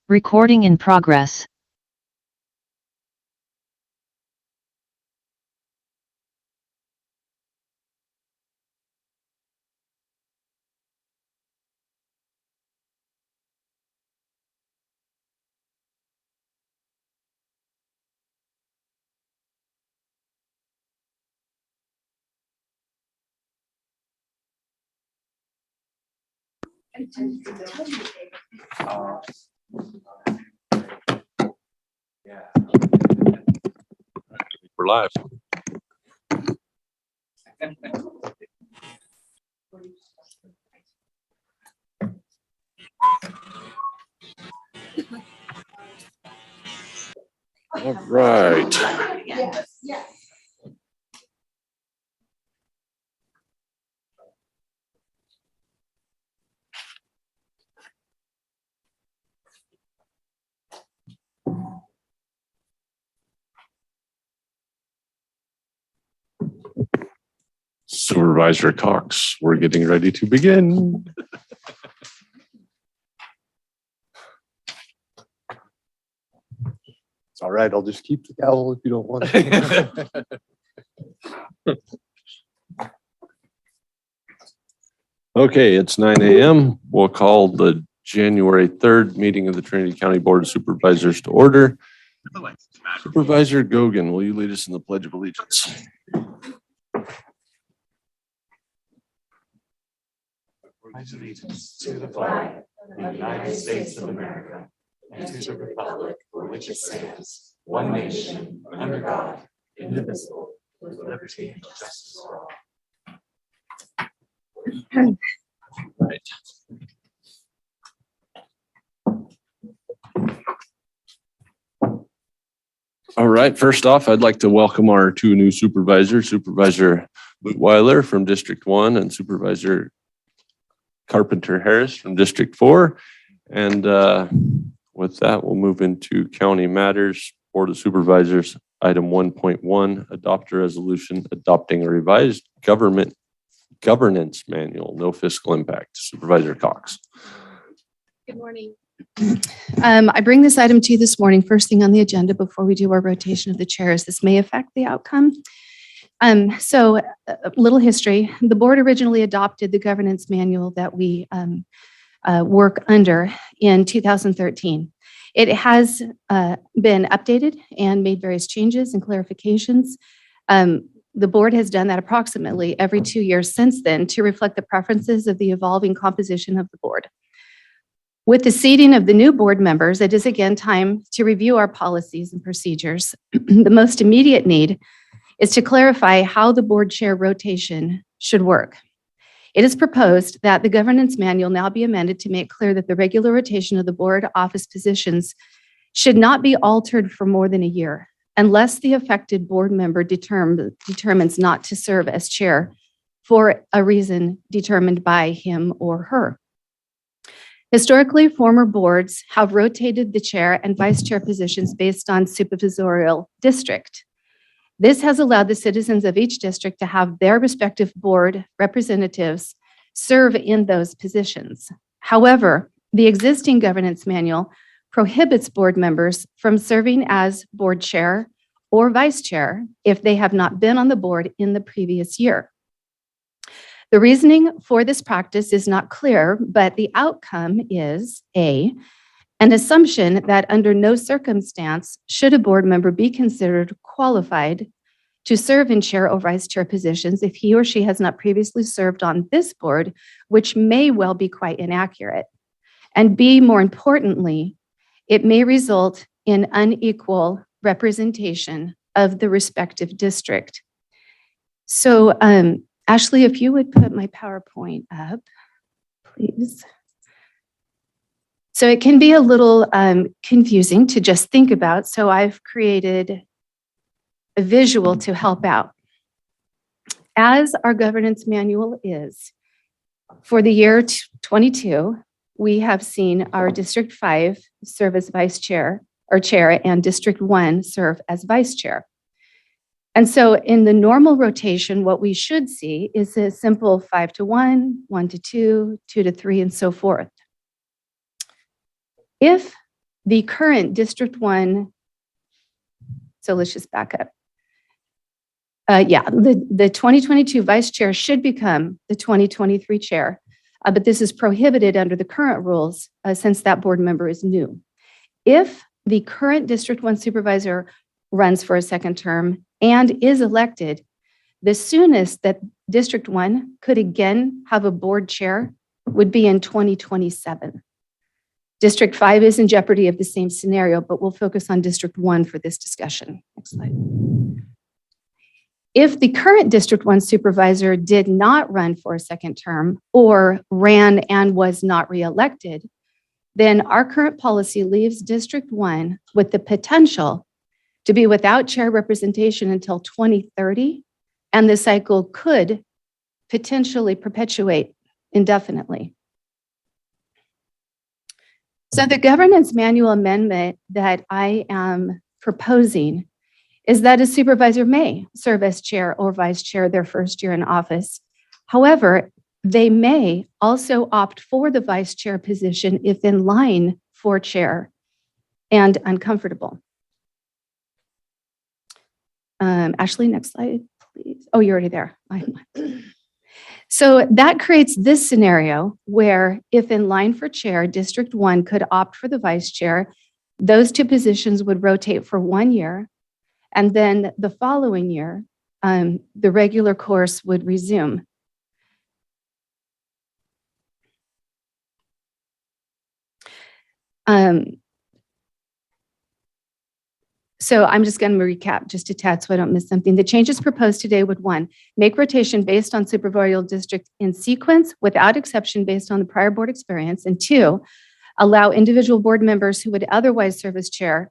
Recording in progress. We're live. All right. Supervisor Cox, we're getting ready to begin. It's all right. I'll just keep the gavel if you don't want it. Okay, it's 9 a.m. We'll call the January 3rd meeting of the Trinity County Board of Supervisors to order. Supervisor Gogan, will you lead us in the Pledge of Allegiance? Pledge allegiance to the flag of the United States of America and to the republic for which it stands, one nation, under God, indivisible, with liberty and justice for all. Right. All right, first off, I'd like to welcome our two new supervisors, Supervisor Weiler from District 1 and Supervisor Carpenter Harris from District 4. And with that, we'll move into county matters. Board of Supervisors, item 1.1, adopt a resolution adopting a revised governance manual, no fiscal impact. Supervisor Cox. Good morning. I bring this item to you this morning, first thing on the agenda before we do our rotation of the chairs. This may affect the outcome. So a little history. The board originally adopted the governance manual that we work under in 2013. It has been updated and made various changes and clarifications. The board has done that approximately every 2 years since then to reflect the preferences of the evolving composition of the board. With the seating of the new board members, it is again time to review our policies and procedures. The most immediate need is to clarify how the board chair rotation should work. It is proposed that the governance manual now be amended to make clear that the regular rotation of the board office positions should not be altered for more than a year, unless the affected board member determines not to serve as chair for a reason determined by him or her. Historically, former boards have rotated the chair and vice chair positions based on supervisorial district. This has allowed the citizens of each district to have their respective board representatives serve in those positions. However, the existing governance manual prohibits board members from serving as board chair or vice chair if they have not been on the board in the previous year. The reasoning for this practice is not clear, but the outcome is an assumption that under no circumstance should a board member be considered qualified to serve in chair or vice chair positions if he or she has not previously served on this board, which may well be quite inaccurate. And B, more importantly, it may result in unequal representation of the respective district. So, Ashley, if you would put my PowerPoint up, please. So it can be a little confusing to just think about, so I've created a visual to help out. As our governance manual is, for the year 22, we have seen our District 5 serve as vice chair or chair and District 1 serve as vice chair. And so in the normal rotation, what we should see is a simple 5-to-1, 1-to-2, 2-to-3, and so forth. If the current District 1, so let's just back up. The 2022 vice chair should become the 2023 chair, but this is prohibited under the current rules since that board member is new. If the current District 1 supervisor runs for a second term and is elected, the soonest that District 1 could again have a board chair would be in 2027. District 5 is in jeopardy of the same scenario, but we'll focus on District 1 for this discussion. Next slide. If the current District 1 supervisor did not run for a second term or ran and was not reelected, then our current policy leaves District 1 with the potential to be without chair representation until 2030, and the cycle could potentially perpetuate indefinitely. So the governance manual amendment that I am proposing is that a supervisor may serve as chair or vice chair their first year in office. However, they may also opt for the vice chair position if in line for chair and uncomfortable. Ashley, next slide, please. Oh, you're already there. So that creates this scenario where if in line for chair, District 1 could opt for the vice chair, those two positions would rotate for 1 year, and then the following year, the regular course would resume. So I'm just going to recap just a tad so I don't miss something. The changes proposed today would 1, make rotation based on supervisory district in sequence without exception based on the prior board experience, and 2, allow individual board members who would otherwise serve as chair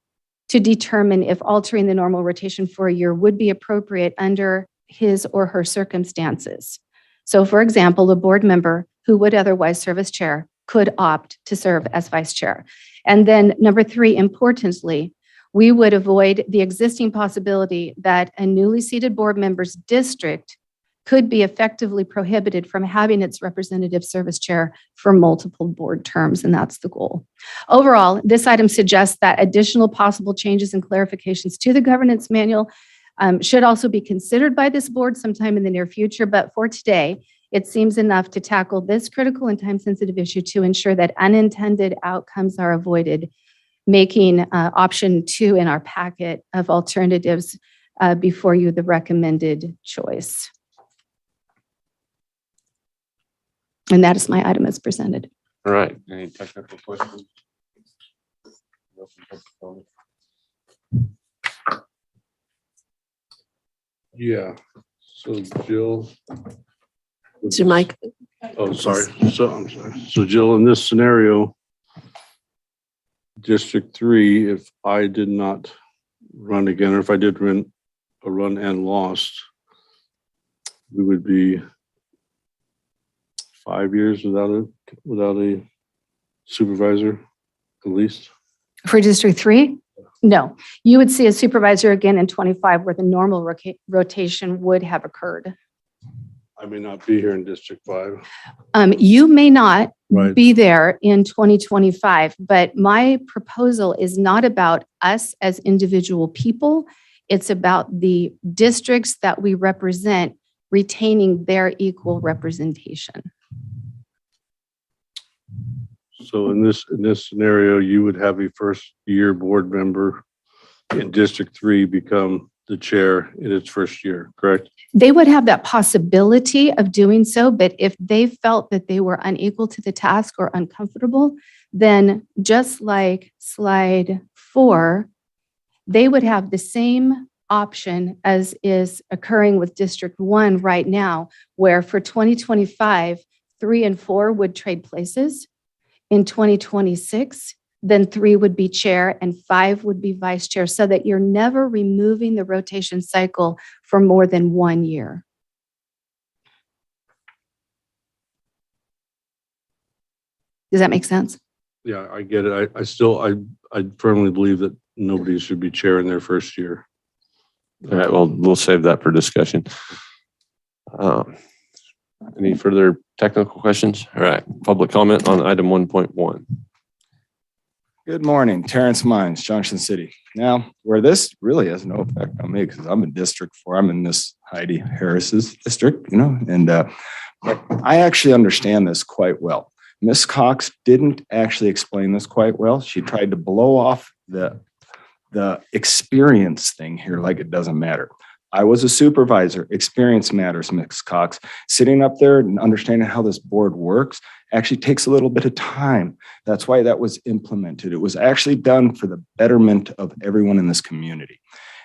to determine if altering the normal rotation for a year would be appropriate under his or her circumstances. So for example, a board member who would otherwise serve as chair could opt to serve as vice chair. And then number 3, importantly, we would avoid the existing possibility that a newly seated board member's district could be effectively prohibited from having its representative service chair for multiple board terms, and that's the goal. Overall, this item suggests that additional possible changes and clarifications to the governance manual should also be considered by this board sometime in the near future, but for today, it seems enough to tackle this critical and time-sensitive issue to ensure that unintended outcomes are avoided, making option 2 in our packet of alternatives before you the recommended choice. And that is my item as presented. All right, any technical questions? Yeah, so Jill. Is your mic? Oh, sorry. I'm sorry. So Jill, in this scenario, District 3, if I did not run again, or if I did run a run and lost, we would be 5 years without a supervisor, at least. For District 3? No, you would see a supervisor again in 25 where the normal rotation would have occurred. I may not be here in District 5. You may not Right. be there in 2025, but my proposal is not about us as individual people. It's about the districts that we represent retaining their equal representation. So in this scenario, you would have a first year board member in District 3 become the chair in its first year, correct? They would have that possibility of doing so, but if they felt that they were unequal to the task or uncomfortable, then just like slide 4, they would have the same option as is occurring with District 1 right now, where for 2025, 3 and 4 would trade places. In 2026, then 3 would be chair and 5 would be vice chair, so that you're never removing the rotation cycle for more than 1 year. Does that make sense? Yeah, I get it. I firmly believe that nobody should be chair in their first year. All right, well, we'll save that for discussion. Any further technical questions? All right, public comment on item 1.1. Good morning, Terrence Mines, Junction City. Now, where this really has no effect on me because I'm in District 4. I'm in this Heidi Harris's district, and but I actually understand this quite well. Miss Cox didn't actually explain this quite well. She tried to blow off the experience thing here like it doesn't matter. I was a supervisor. Experience matters, Miss Cox. Sitting up there and understanding how this board works actually takes a little bit of time. That's why that was implemented. It was actually done for the betterment of everyone in this community.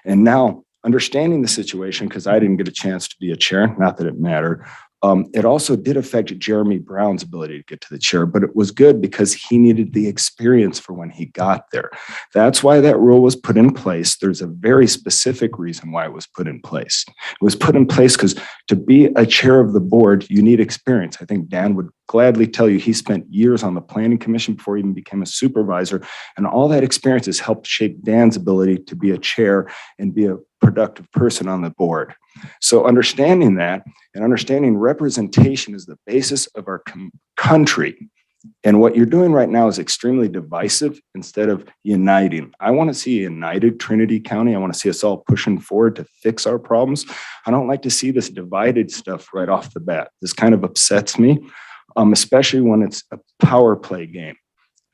And now, understanding the situation, because I didn't get a chance to be a chair, not that it mattered, it also did affect Jeremy Brown's ability to get to the chair, but it was good because he needed the experience for when he got there. That's why that rule was put in place. There's a very specific reason why it was put in place. It was put in place because to be a chair of the board, you need experience. I think Dan would gladly tell you he spent years on the planning commission before he even became a supervisor, and all that experience has helped shape Dan's ability to be a chair and be a productive person on the board. So understanding that and understanding representation is the basis of our country. And what you're doing right now is extremely divisive instead of uniting. I want to see a united Trinity County. I want to see us all pushing forward to fix our problems. I don't like to see this divided stuff right off the bat. This kind of upsets me, especially when it's a power play game.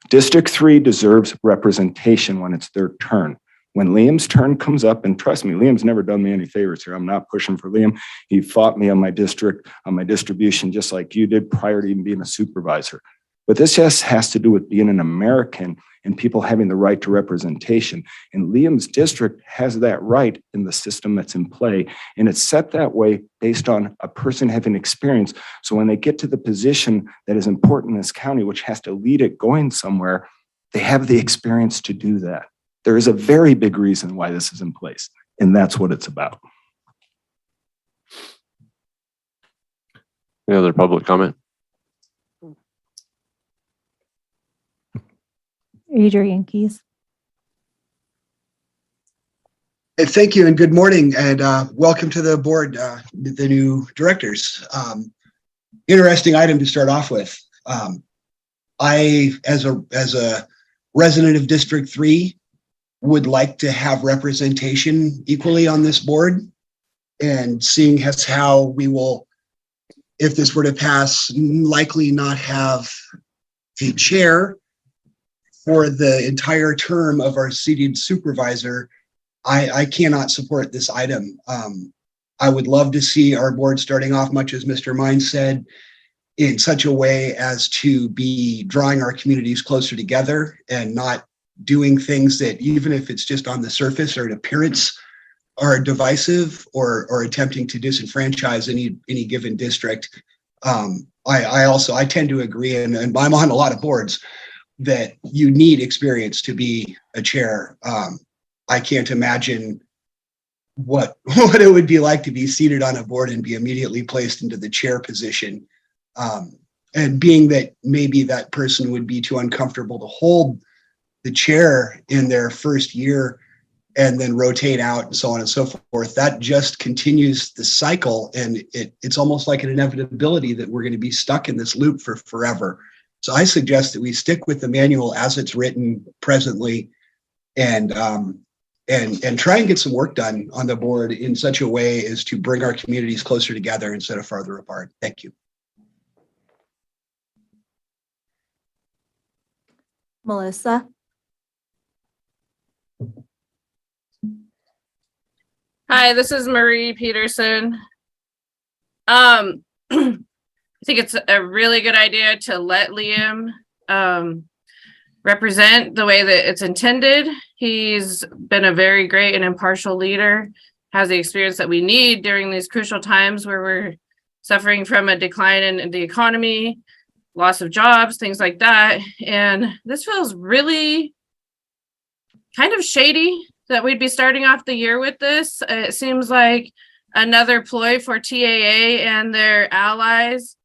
District 3 deserves representation when it's their turn. When Liam's turn comes up, and trust me, Liam's never done me any favors here. I'm not pushing for Liam. He fought me on my district, on my distribution, just like you did prior to even being a supervisor. But this just has to do with being an American and people having the right to representation. And Liam's district has that right in the system that's in play. And it's set that way based on a person having experience. So when they get to the position that is important in this county, which has to lead it going somewhere, they have the experience to do that. There is a very big reason why this is in place, and that's what it's about. Any other public comment? Adrian Keys. Thank you and good morning and welcome to the board, the new directors. Interesting item to start off with. I, as a resident of District 3, would like to have representation equally on this board, and seeing as how we will, if this were to pass, likely not have a chair for the entire term of our seated supervisor, I cannot support this item. I would love to see our board starting off, much as Mr. Mines said, in such a way as to be drawing our communities closer together and not doing things that, even if it's just on the surface or an appearance, are divisive or attempting to disenfranchise any given district. I tend to agree, and I'm on a lot of boards, that you need experience to be a chair. I can't imagine what it would be like to be seated on a board and be immediately placed into the chair position. And being that maybe that person would be too uncomfortable to hold the chair in their first year and then rotate out and so on and so forth, that just continues the cycle. And it's almost like an inevitability that we're going to be stuck in this loop for forever. So I suggest that we stick with the manual as it's written presently and try and get some work done on the board in such a way as to bring our communities closer together instead of farther apart. Thank you. Melissa. Hi, this is Marie Peterson. I think it's a really good idea to let Liam represent the way that it's intended. He's been a very great and impartial leader, has the experience that we need during these crucial times where we're suffering from a decline in the economy, loss of jobs, things like that. And this feels really kind of shady that we'd be starting off the year with this. It seems like another ploy for TAA and their allies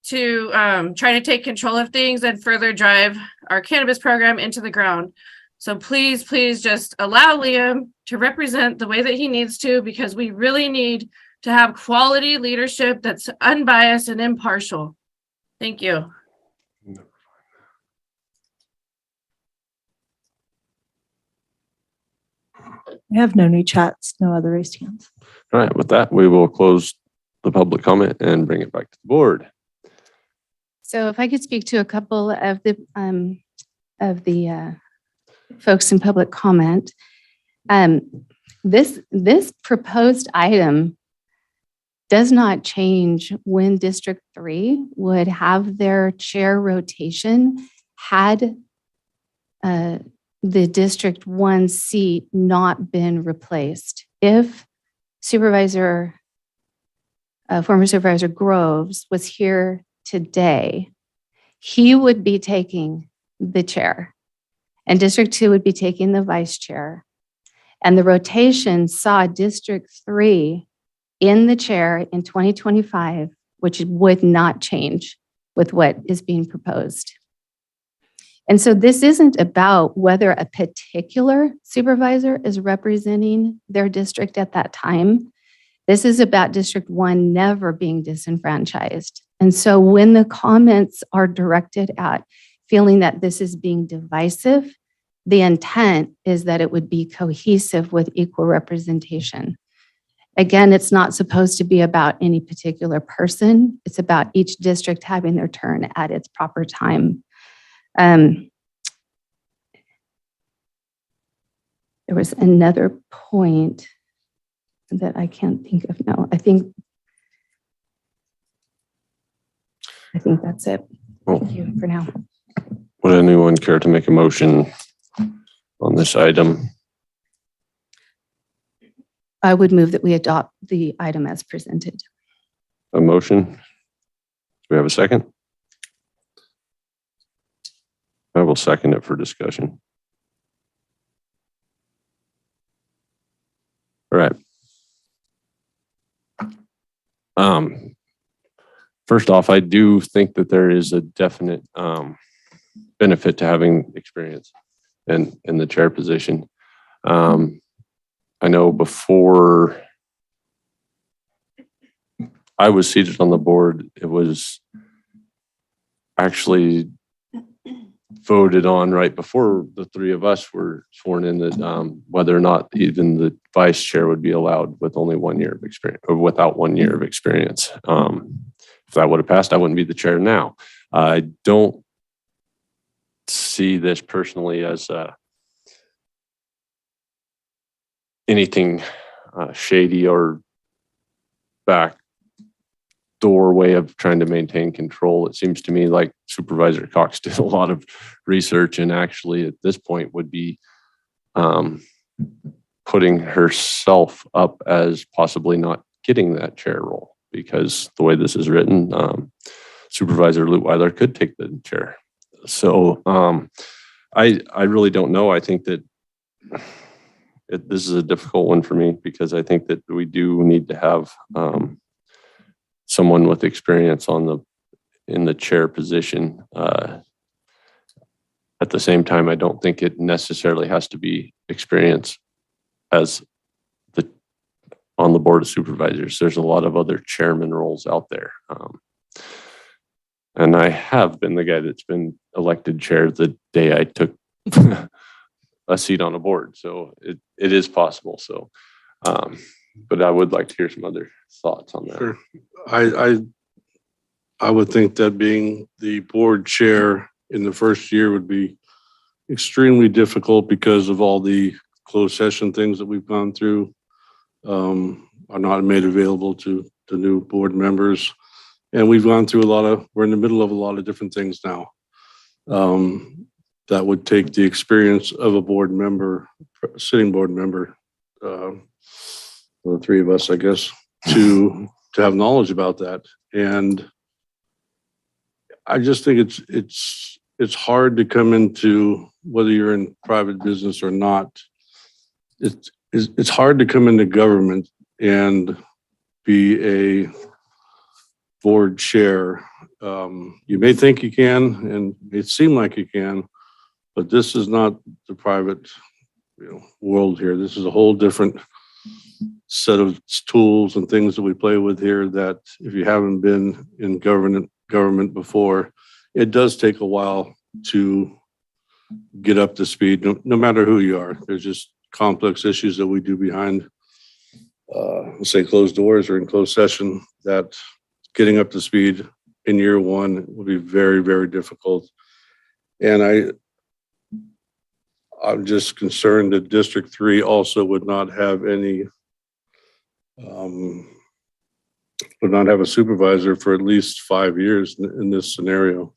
to try to take control of things and further drive our cannabis program into the ground. So please just allow Liam to represent the way that he needs to, because we really need to have quality leadership that's unbiased and impartial. Thank you. I have no new chats, no other raised hands. All right, with that, we will close the public comment and bring it back to the board. So if I could speak to a couple of the folks in public comment. This proposed item does not change when District 3 would have their chair rotation had the District 1 seat not been replaced. If former Supervisor Groves was here today, he would be taking the chair, and District 2 would be taking the vice chair. And the rotation saw District 3 in the chair in 2025, which would not change with what is being proposed. And so this isn't about whether a particular supervisor is representing their district at that time. This is about District 1 never being disenfranchised. And so when the comments are directed at feeling that this is being divisive, the intent is that it would be cohesive with equal representation. Again, it's not supposed to be about any particular person. It's about each district having their turn at its proper time. There was another point that I can't think of now. I think that's it. Thank you for now. Would anyone care to make a motion on this item? I would move that we adopt the item as presented. A motion? Do we have a second? I will second it for discussion. All right. First off, I do think that there is a definite benefit to having experience in the chair position. I know before I was seated on the board, it was actually voted on right before the three of us were sworn in that whether or not even the vice chair would be allowed with only 1 year of experience or without 1 year of experience. If that would have passed, I wouldn't be the chair now. I don't see this personally as anything shady or back doorway of trying to maintain control. It seems to me like Supervisor Cox did a lot of research and actually at this point would be putting herself up as possibly not getting that chair role, because the way this is written, Supervisor Leutwiler could take the chair. So I really don't know. I think that this is a difficult one for me because I think that we do need to have someone with experience in the chair position. At the same time, I don't think it necessarily has to be experience as on the board of supervisors. There's a lot of other chairman roles out there. And I have been the guy that's been elected chair the day I took a seat on a board. So it is possible. So, but I would like to hear some other thoughts on that. Sure. I would think that being the board chair in the first year would be extremely difficult because of all the closed session things that we've gone through are not made available to the new board members. And we've gone through we're in the middle of a lot of different things now. That would take the experience of a board member, sitting board member, the three of us, I guess, to have knowledge about that. And I just think it's hard to come into, whether you're in private business or not, it's hard to come into government and be a board chair. You may think you can, and it seem like you can, but this is not the private world here. This is a whole different set of tools and things that we play with here that if you haven't been in government before, it does take a while to get up to speed, no matter who you are. There's just complex issues that we do behind, let's say closed doors or in closed session, that getting up to speed in year one will be very, very difficult. And I'm just concerned that District 3 also would not have any, would not have a supervisor for at least 5 years in this scenario.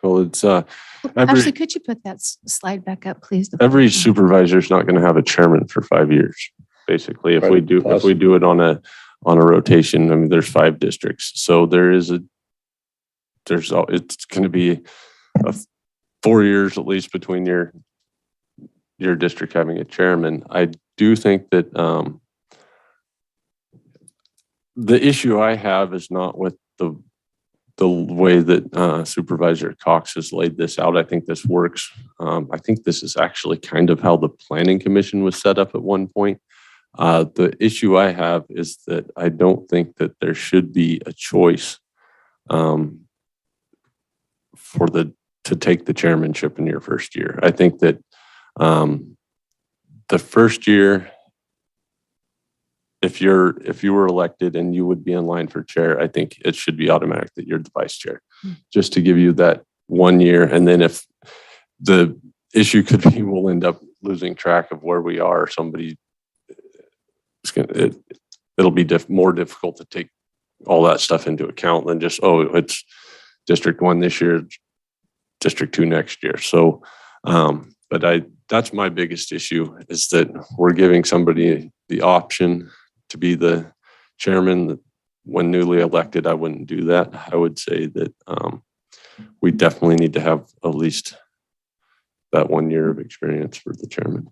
Well, it's, Actually, could you put that slide back up, please? every supervisor is not going to have a chairman for 5 years. Basically, if we do it on a rotation, I mean, there's 5 districts. So it's going to be 4 years at least between your district having a chairman. I do think that the issue I have is not with the way that Supervisor Cox has laid this out. I think this works. I think this is actually kind of how the Planning Commission was set up at one point. The issue I have is that I don't think that there should be a choice to take the chairmanship in your first year. I think that the first year, if you were elected and you would be in line for chair, I think it should be automatic that you're the vice chair, just to give you that 1 year. And then if the issue could be, we'll end up losing track of where we are. It'll be more difficult to take all that stuff into account than just, oh, it's District 1 this year, District 2 next year. So, but that's my biggest issue, is that we're giving somebody the option to be the chairman. When newly elected, I wouldn't do that. I would say that we definitely need to have at least that 1 year of experience for the chairman.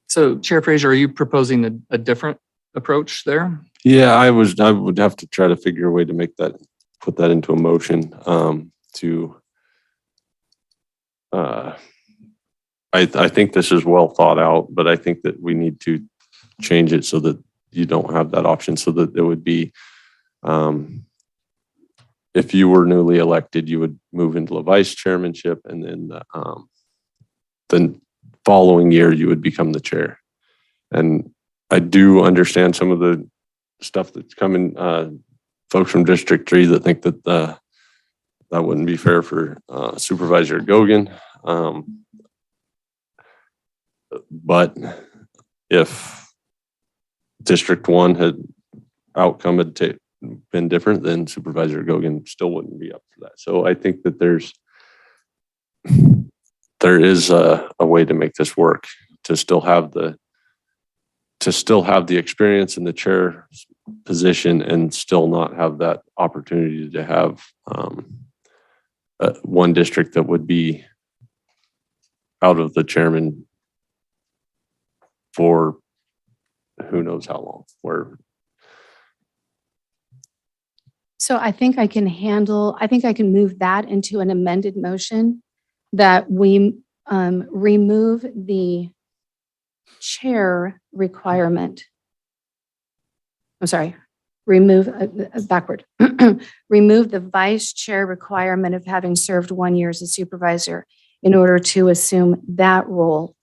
So Chair Fraser, are you proposing a different approach there? Yeah, I would have to try to figure a way to put that into a motion I think this is well thought out, but I think that we need to change it so that you don't have that option, so that it would be, if you were newly elected, you would move into a vice chairmanship, and then the following year you would become the chair. And I do understand some of the stuff that's coming, folks from District 3 that think that that wouldn't be fair for Supervisor Gogan. But if District 1 outcome had been different, then Supervisor Gogan still wouldn't be up for that. So I think that there is a way to make this work, to still have the experience in the chair position and still not have that opportunity to have one district that would be out of the chairman for who knows how long. So I think I can move that into an amended motion, that we remove the chair requirement. I'm sorry, remove remove the vice chair requirement of having served 1 year as a supervisor in order to assume that role.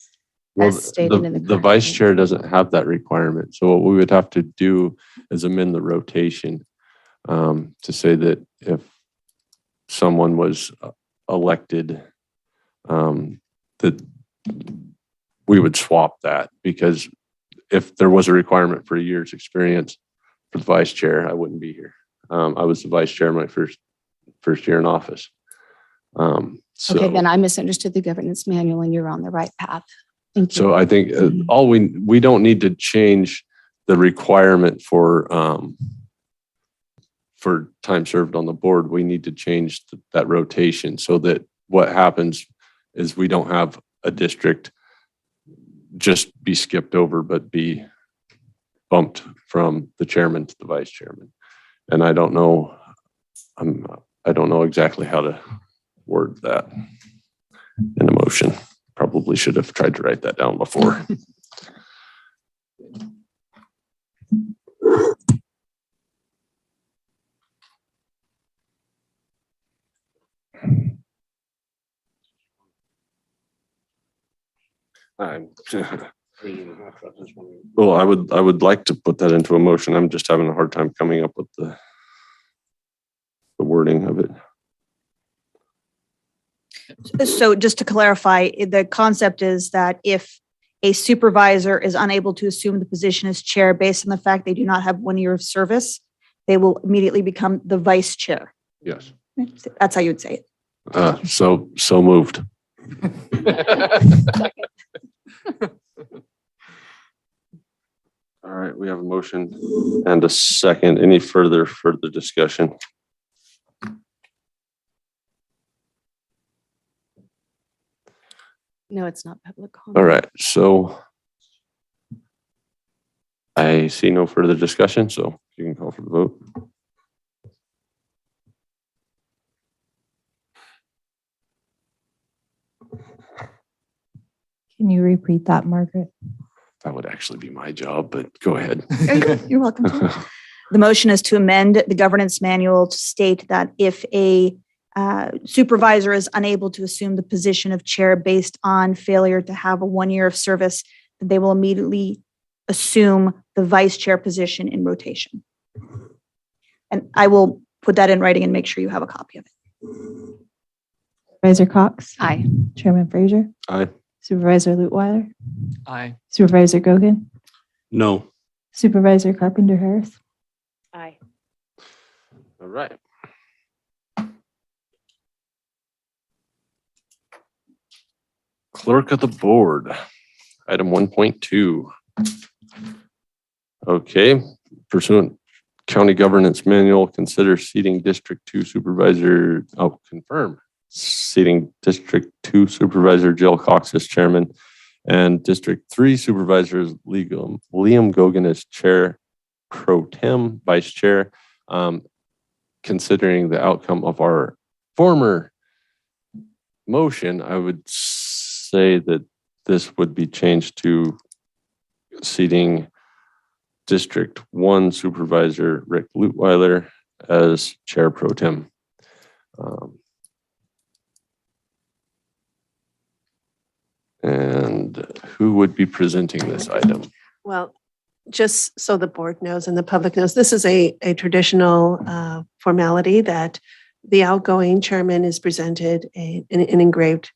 As stated in the vice chair doesn't have that requirement. So what we would have to do is amend the rotation to say that if someone was elected, that we would swap that, because if there was a requirement for a year's experience for the vice chair, I wouldn't be here. I was the vice chair my first year in office. Okay, then I misunderstood the governance manual and you're on the right path. Thank you. So I think we don't need to change the requirement for time served on the board. We need to change that rotation so that what happens is we don't have a district just be skipped over, but be bumped from the chairman to the vice chairman. And I don't know exactly how to word that in a motion. Probably should have tried to write that down before. Well, I would like to put that into a motion. I'm just having a hard time coming up with the wording of it. So just to clarify, the concept is that if a supervisor is unable to assume the position as chair based on the fact they do not have 1 year of service, they will immediately become the vice chair. Yes. That's how you would say it. So moved. All right, we have a motion and a second. Any further discussion? No, it's not public comment. All right, so I see no further discussion, so you can call for the vote. Can you repeat that, Margaret? That would actually be my job, but go ahead. You're welcome to. The motion is to amend the governance manual to state that if a supervisor is unable to assume the position of chair based on failure to have a 1 year of service, then they will immediately assume the vice chair position in rotation. And I will put that in writing and make sure you have a copy of it. Supervisor Cox, Aye. Chairman Frazier, Aye. Supervisor Lutwiler, Aye. Supervisor Gogan, No. Supervisor Carpenter Harris. Aye. All right. Clerk of the board, item 1.2. Okay, pursuant county governance manual, consider seating District 2 Supervisor, confirm seating District 2 Supervisor Jill Cox as chairman and District 3 Supervisors Liam Gogan as chair pro tem, vice chair. Considering the outcome of our former motion, I would say that this would be changed to seating District 1 Supervisor Rick Lutwiler as chair pro tem. And who would be presenting this item? Well, just so the board knows and the public knows, this is a traditional formality that the outgoing chairman is presented an engraved.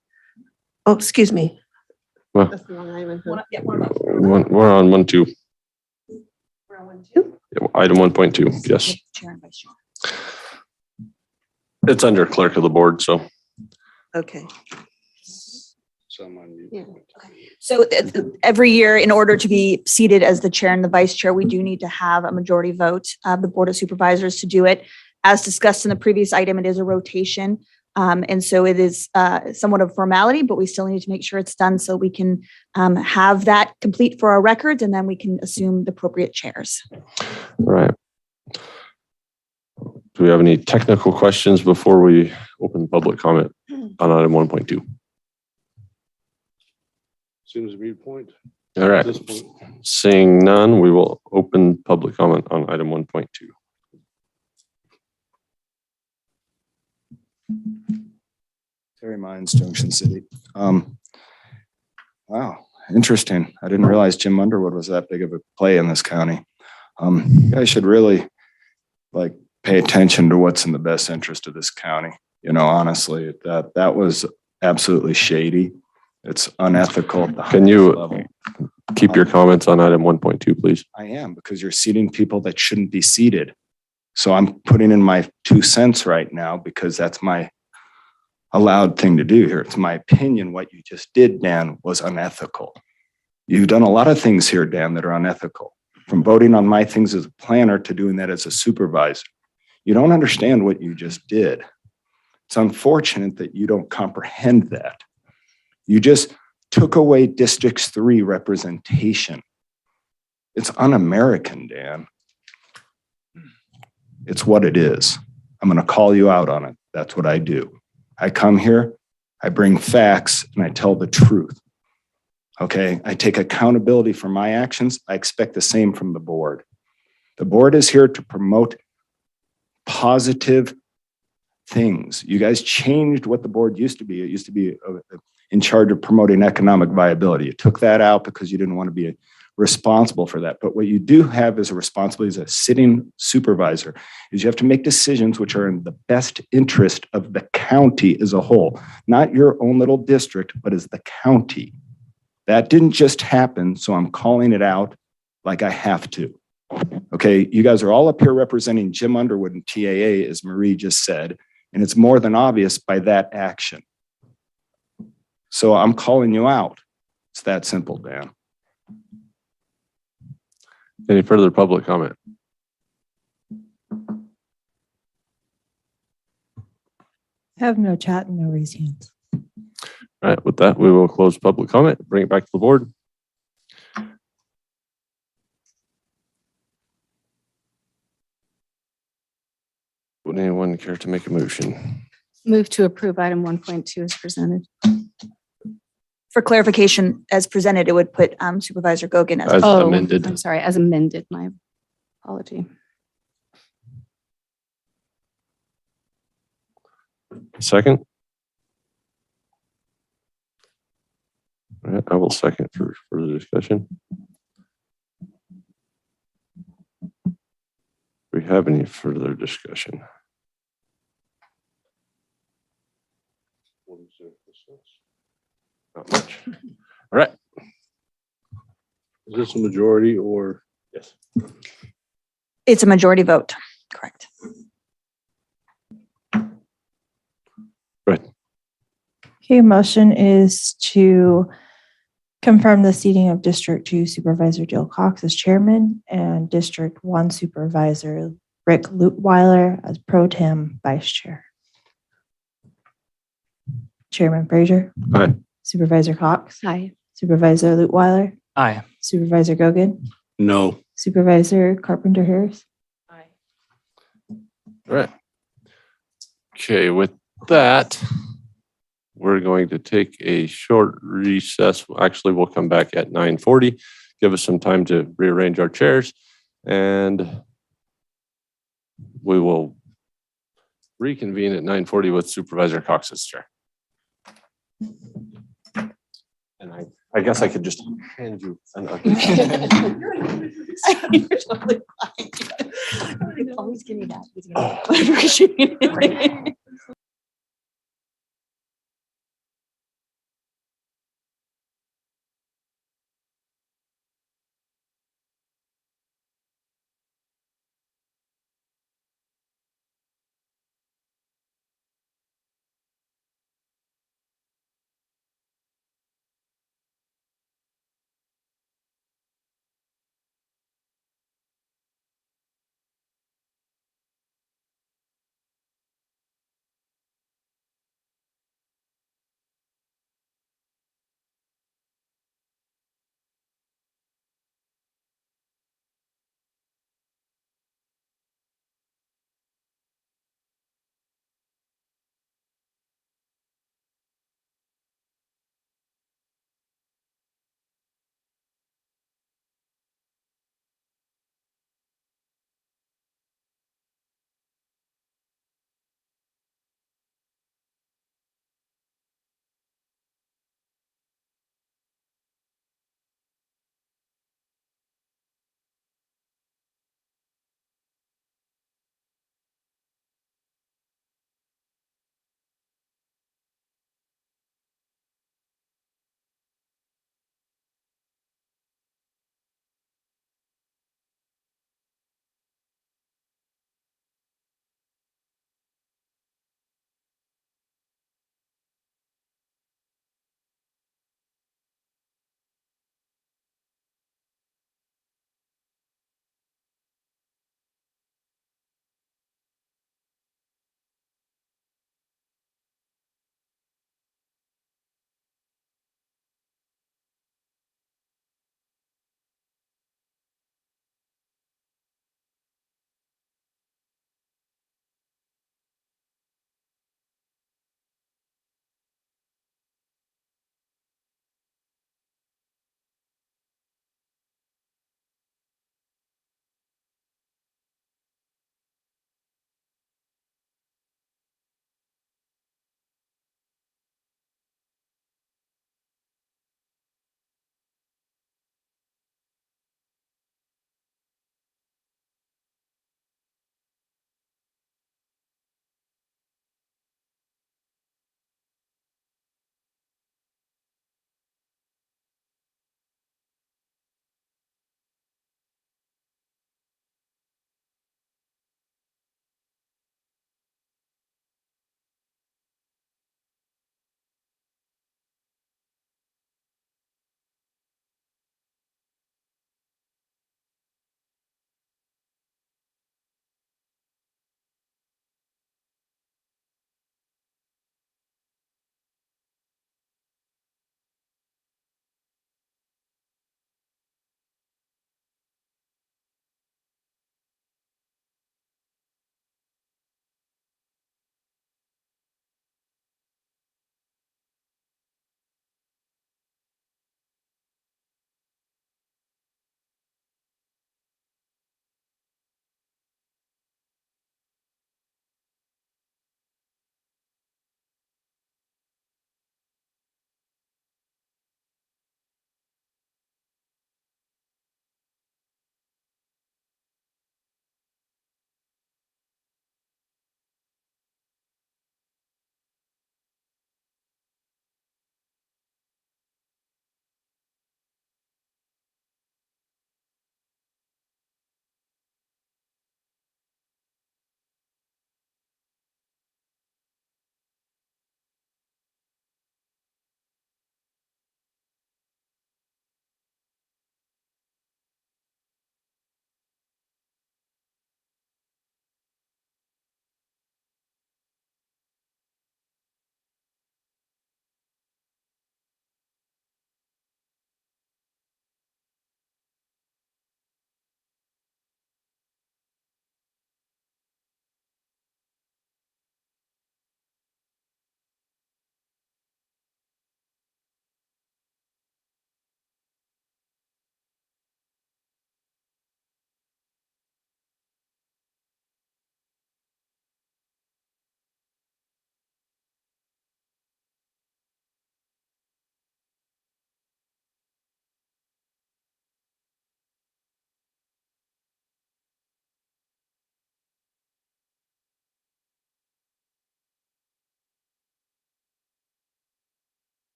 Oh, excuse me. Well, That's the wrong item. we're on 1.2. We're on 1.2? Item 1.2, yes. Chair and vice chair. It's under clerk of the board, so. Okay. Yeah. So every year, in order to be seated as the chair and the vice chair, we do need to have a majority vote of the Board of Supervisors to do it. As discussed in the previous item, it is a rotation. And so it is somewhat of a formality, but we still need to make sure it's done so we can have that complete for our records, and then we can assume the appropriate chairs. Right. Do we have any technical questions before we open public comment on item 1.2? Seems to be the point. All right. At this point. Seeing none, we will open public comment on item 1.2. Terry Mines, Junction City. Wow, interesting. I didn't realize Jim Underwood was that big of a play in this county. You guys should really pay attention to what's in the best interest of this county. You know, honestly, that was absolutely shady. It's unethical at the Can you highest level. keep your comments on item 1.2, please? I am, because you're seating people that shouldn't be seated. So I'm putting in my 2 cents right now because that's my allowed thing to do here. It's my opinion. What you just did, Dan, was unethical. You've done a lot of things here, Dan, that are unethical. From voting on my things as a planner to doing that as a supervisor. You don't understand what you just did. It's unfortunate that you don't comprehend that. You just took away District 3 representation. It's un-American, Dan. It's what it is. I'm going to call you out on it. That's what I do. I come here, I bring facts, and I tell the truth. Okay? I take accountability for my actions. I expect the same from the board. The board is here to promote positive things. You guys changed what the board used to be. It used to be in charge of promoting economic viability. You took that out because you didn't want to be responsible for that. But what you do have as a responsibility as a sitting supervisor is you have to make decisions which are in the best interest of the county as a whole, not your own little district, but as the county. That didn't just happen, so I'm calling it out like I have to. Okay, you guys are all up here representing Jim Underwood and TAA, as Marie just said, and it's more than obvious by that action. So I'm calling you out. It's that simple, Dan. Any further public comment? Have no chat and no raised hands. All right, with that, we will close public comment, bring it back to the board. Would anyone care to make a motion? Move to approve item 1.2 as presented. For clarification, as presented, it would put Supervisor Gogan as. As Oh, amended. I'm sorry, as amended, my apology. Second? All right, I will second for further discussion. Do we have any further discussion? Not much. All right. Is this a majority or? Yes. It's a majority vote, correct. Okay, motion is to confirm the seating of District 2 Supervisor Jill Cox as chairman and District 1 Supervisor Rick Lutweiler as pro tem vice chair. Chairman Frazier. Aye. Supervisor Cox. Aye. Supervisor Lutweiler. Aye. Supervisor Gogan. No. Supervisor Carpenter Harris. Aye. All right. Okay, with that, we're going to take a short recess. Actually, we'll come back at 9:40. Give us some time to rearrange our chairs, and we will reconvene at 9:40 with Supervisor Cox's chair. And I guess I could just hand you an You're totally fine. Always give me that. I appreciate it.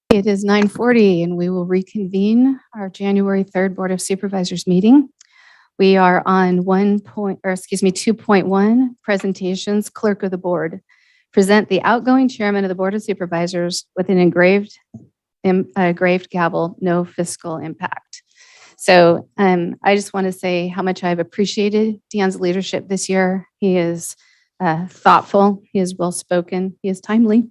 It is 9:40 and we will reconvene our January 3rd Board of Supervisors meeting. We are on 2.1 presentations. Clerk of the Board. Present the outgoing chairman of the Board of Supervisors with an engraved gavel, no fiscal impact. So I just want to say how much I've appreciated Dean's leadership this year. He is thoughtful, he is well-spoken, he is timely.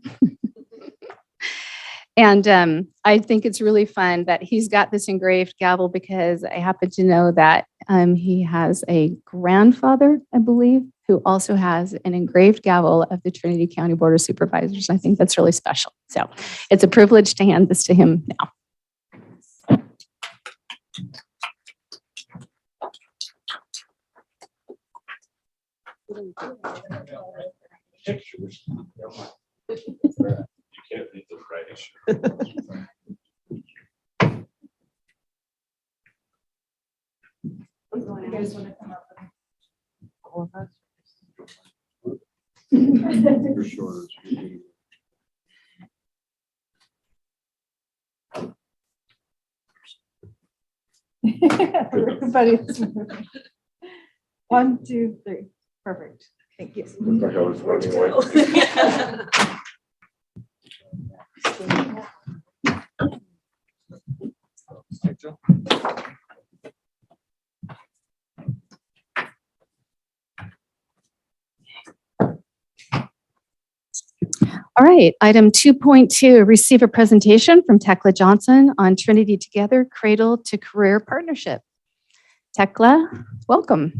And I think it's really fun that he's got this engraved gavel because I happen to know that he has a grandfather, I believe, who also has an engraved gavel of the Trinity County Board of Supervisors. I think that's really special. So it's a privilege to hand this to him now. You can't beat the Friday show. Everybody. 1, 2, 3. Perfect. Thank you. Looked like I was running away. All right, item 2.2, receive a presentation from Tekla Johnson on Trinity Together Cradle to Career Partnership. Tekla, welcome.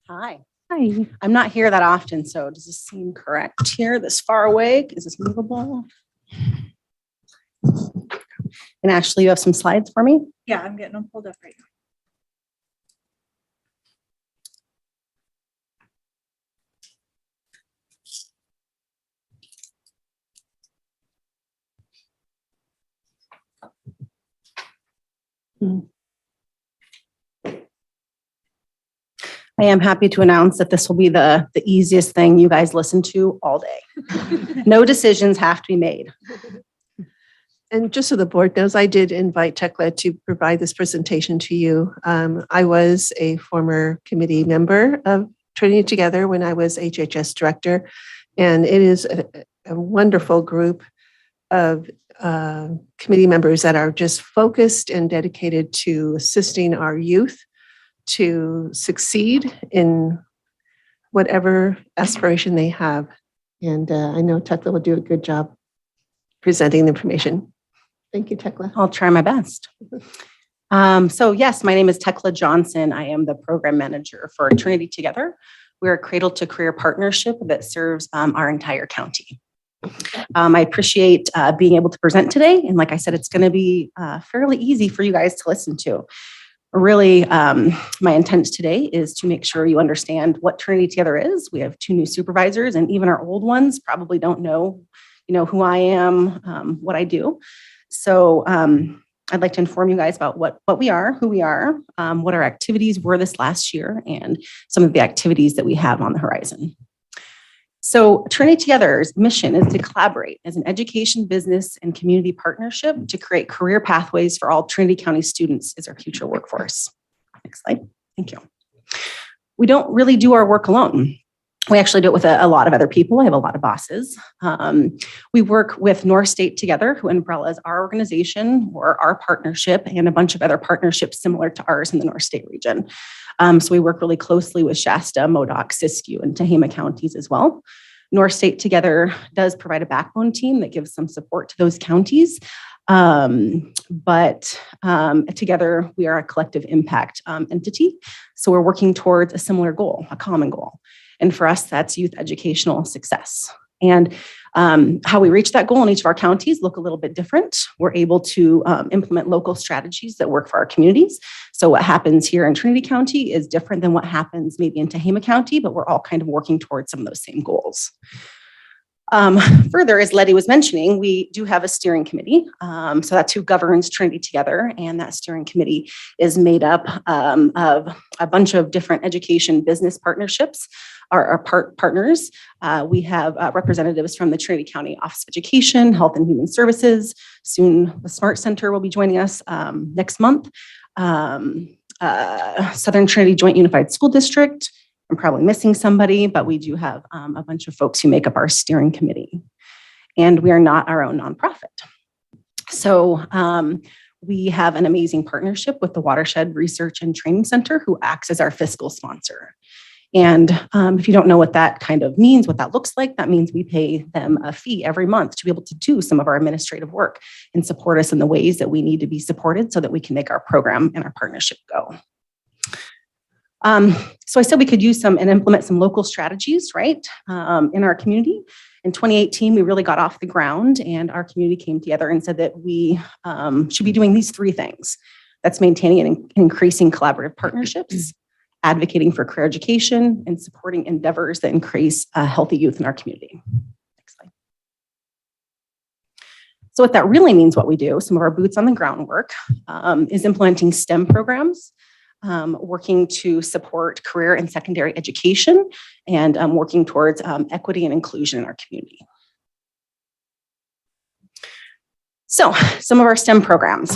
Hi, Hi. I'm not here that often, so does this seem correct here, this far away? Is this movable? And Ashley, you have some slides for me? Yeah, I'm getting them pulled up right now. I am happy to announce that this will be the easiest thing you guys listen to all day. No decisions have to be made. And just so the board knows, I did invite Tekla to provide this presentation to you. I was a former committee member of Trinity Together when I was HHS director, and it is a wonderful group of committee members that are just focused and dedicated to assisting our youth to succeed in whatever aspiration they have. And I know Tekla will do a good job presenting the information. Thank you, Tekla. I'll try my best. So yes, my name is Tekla Johnson. I am the program manager for Trinity Together. We're a cradle to career partnership that serves our entire county. I appreciate being able to present today. And like I said, it's going to be fairly easy for you guys to listen to. Really, my intent today is to make sure you understand what Trinity Together is. We have 2 new supervisors, and even our old ones probably don't know, who I am, what I do. So I'd like to inform you guys about what we are, who we are, what our activities were this last year, and some of the activities that we have on the horizon. So Trinity Together's mission is to collaborate as an education, business, and community partnership to create career pathways for all Trinity County students as our future workforce. Next slide. Thank you. We don't really do our work alone. We actually do it with a lot of other people. I have a lot of bosses. We work with North State Together, who umbrellas our organization or our partnership and a bunch of other partnerships similar to ours in the North State region. So we work really closely with Shasta, Modoc, Siskiyou, and Tehama counties as well. North State Together does provide a backbone team that gives some support to those counties. But together we are a collective impact entity. So we're working towards a similar goal, a common goal. And for us, that's youth educational success. And how we reach that goal in each of our counties look a little bit different. We're able to implement local strategies that work for our communities. So what happens here in Trinity County is different than what happens maybe in Tehama County, but we're all kind of working towards some of those same goals. Further, as Letty was mentioning, we do have a steering committee. So that's who governs Trinity Together. And that steering committee is made up of a bunch of different education business partnerships, our partners. We have representatives from the Trinity County Office of Education, Health and Human Services. Soon the Smart Center will be joining us next month. Southern Trinity Joint Unified School District. I'm probably missing somebody, but we do have a bunch of folks who make up our steering committee. And we are not our own nonprofit. So we have an amazing partnership with the Watershed Research and Training Center, who acts as our fiscal sponsor. And if you don't know what that kind of means, what that looks like, that means we pay them a fee every month to be able to do some of our administrative work and support us in the ways that we need to be supported so that we can make our program and our partnership go. So I said we could use some and implement some local strategies, right, in our community. In 2018, we really got off the ground and our community came together and said that we should be doing these three things. That's maintaining and increasing collaborative partnerships, advocating for career education, and supporting endeavors that increase healthy youth in our community. Next slide. So what that really means, what we do, some of our boots on the ground work, is implementing STEM programs, working to support career and secondary education, and working towards equity and inclusion in our community. So some of our STEM programs.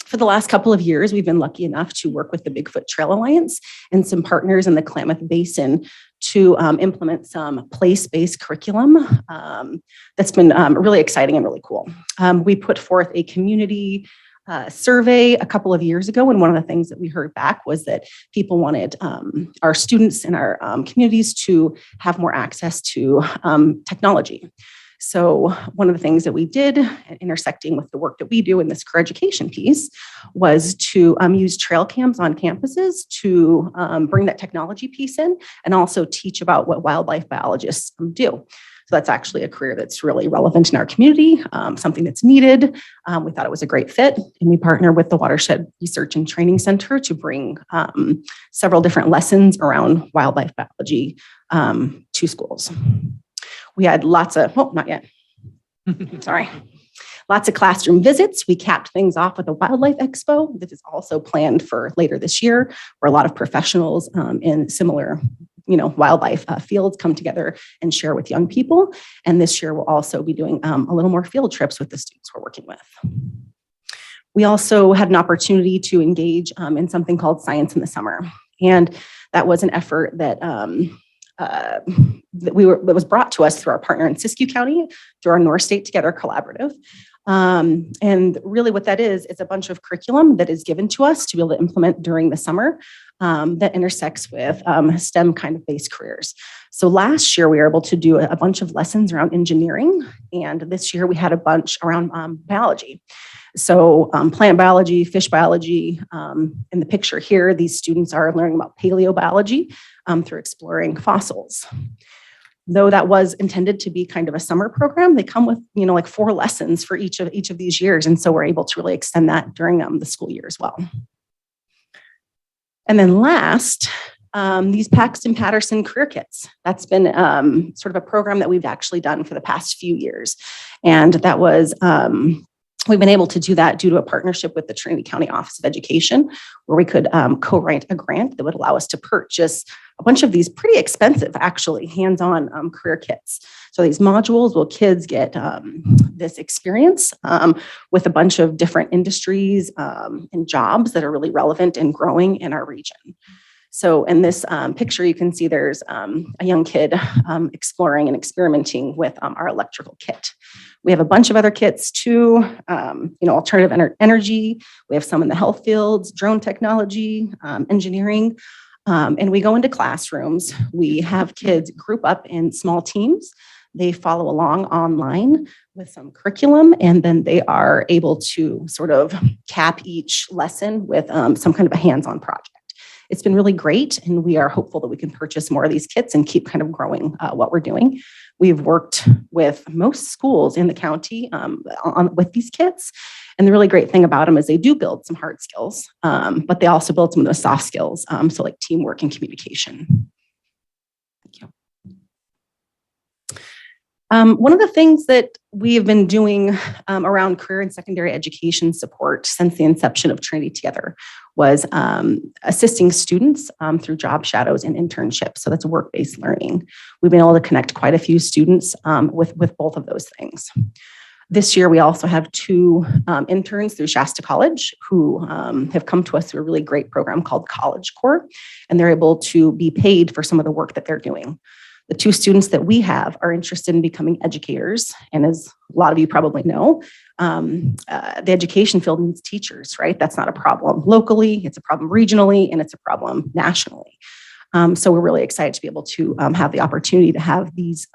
For the last couple of years, we've been lucky enough to work with the Bigfoot Trail Alliance and some partners in the Klamath Basin to implement some place-based curriculum that's been really exciting and really cool. We put forth a community survey a couple of years ago, and one of the things that we heard back was that people wanted our students in our communities to have more access to technology. So one of the things that we did, intersecting with the work that we do in this career education piece, was to use trail cams on campuses to bring that technology piece in and also teach about what wildlife biologists do. So that's actually a career that's really relevant in our community, something that's needed. We thought it was a great fit, and we partner with the Watershed Research and Training Center to bring several different lessons around wildlife biology to schools. We had lots of, not yet, sorry. Lots of classroom visits. We capped things off with a wildlife expo that is also planned for later this year, where a lot of professionals in similar wildlife fields come together and share with young people. And this year we'll also be doing a little more field trips with the students we're working with. We also had an opportunity to engage in something called Science in the Summer. And that was an effort that that was brought to us through our partner in Siskiyou County, through our North State Together collaborative. And really what that is, it's a bunch of curriculum that is given to us to be able to implement during the summer that intersects with STEM kind of based careers. So last year we were able to do a bunch of lessons around engineering, and this year we had a bunch around biology. So plant biology, fish biology. In the picture here, these students are learning about paleobiology through exploring fossils. Though that was intended to be kind of a summer program, they come with, like 4 lessons for each of these years. And so we're able to really extend that during the school year as well. And then last, these Paxton Patterson career kits. That's been sort of a program that we've actually done for the past few years. And that was, we've been able to do that due to a partnership with the Trinity County Office of Education, where we could co-write a grant that would allow us to purchase a bunch of these pretty expensive, actually, hands-on career kits. So these modules will kids get this experience with a bunch of different industries and jobs that are really relevant and growing in our region. So in this picture, you can see there's a young kid exploring and experimenting with our electrical kit. We have a bunch of other kits too, alternative energy. We have some in the health fields, drone technology, engineering. And we go into classrooms. We have kids group up in small teams. They follow along online with some curriculum, and then they are able to sort of cap each lesson with some kind of a hands-on project. It's been really great, and we are hopeful that we can purchase more of these kits and keep kind of growing what we're doing. We've worked with most schools in the county with these kits. And the really great thing about them is they do build some hard skills, but they also build some of the soft skills, so like teamwork and communication. Thank you. One of the things that we have been doing around career and secondary education support since the inception of Trinity Together was assisting students through job shadows and internships. So that's work-based learning. We've been able to connect quite a few students with both of those things. This year, we also have 2 interns through Shasta College who have come to us through a really great program called College Corps, and they're able to be paid for some of the work that they're doing. The 2 students that we have are interested in becoming educators. And as a lot of you probably know, the education field needs teachers, right? That's not a problem locally, it's a problem regionally, and it's a problem nationally. So we're really excited to be able to have the opportunity to have these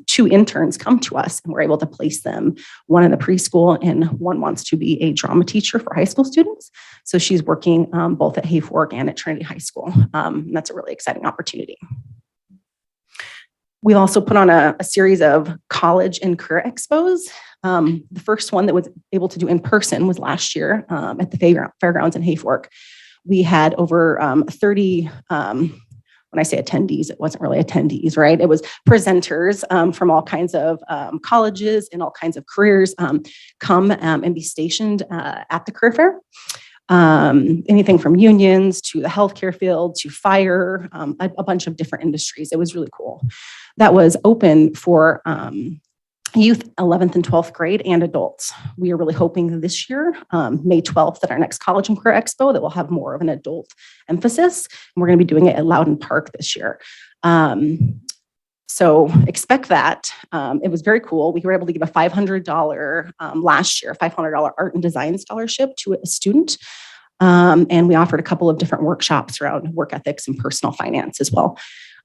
2 interns come to us, and we're able to place them, one in the preschool and one wants to be a drama teacher for high school students. So she's working both at Hayfork and at Trinity High School. And that's a really exciting opportunity. We also put on a series of college and career expos. The first one that was able to do in person was last year at the fairgrounds in Hayfork. We had over 30, when I say attendees, it wasn't really attendees, right? It was presenters from all kinds of colleges and all kinds of careers come and be stationed at the career fair. Anything from unions to the healthcare field to fire, a bunch of different industries. It was really cool. That was open for youth 11th and 12th grade and adults. We are really hoping this year, May 12th at our next College and Career Expo, that we'll have more of an adult emphasis. And we're going to be doing it at Loudon Park this year. So expect that. It was very cool. We were able to give a $500 last year, $500 art and design scholarship to a student. And we offered a couple of different workshops around work ethics and personal finance as well.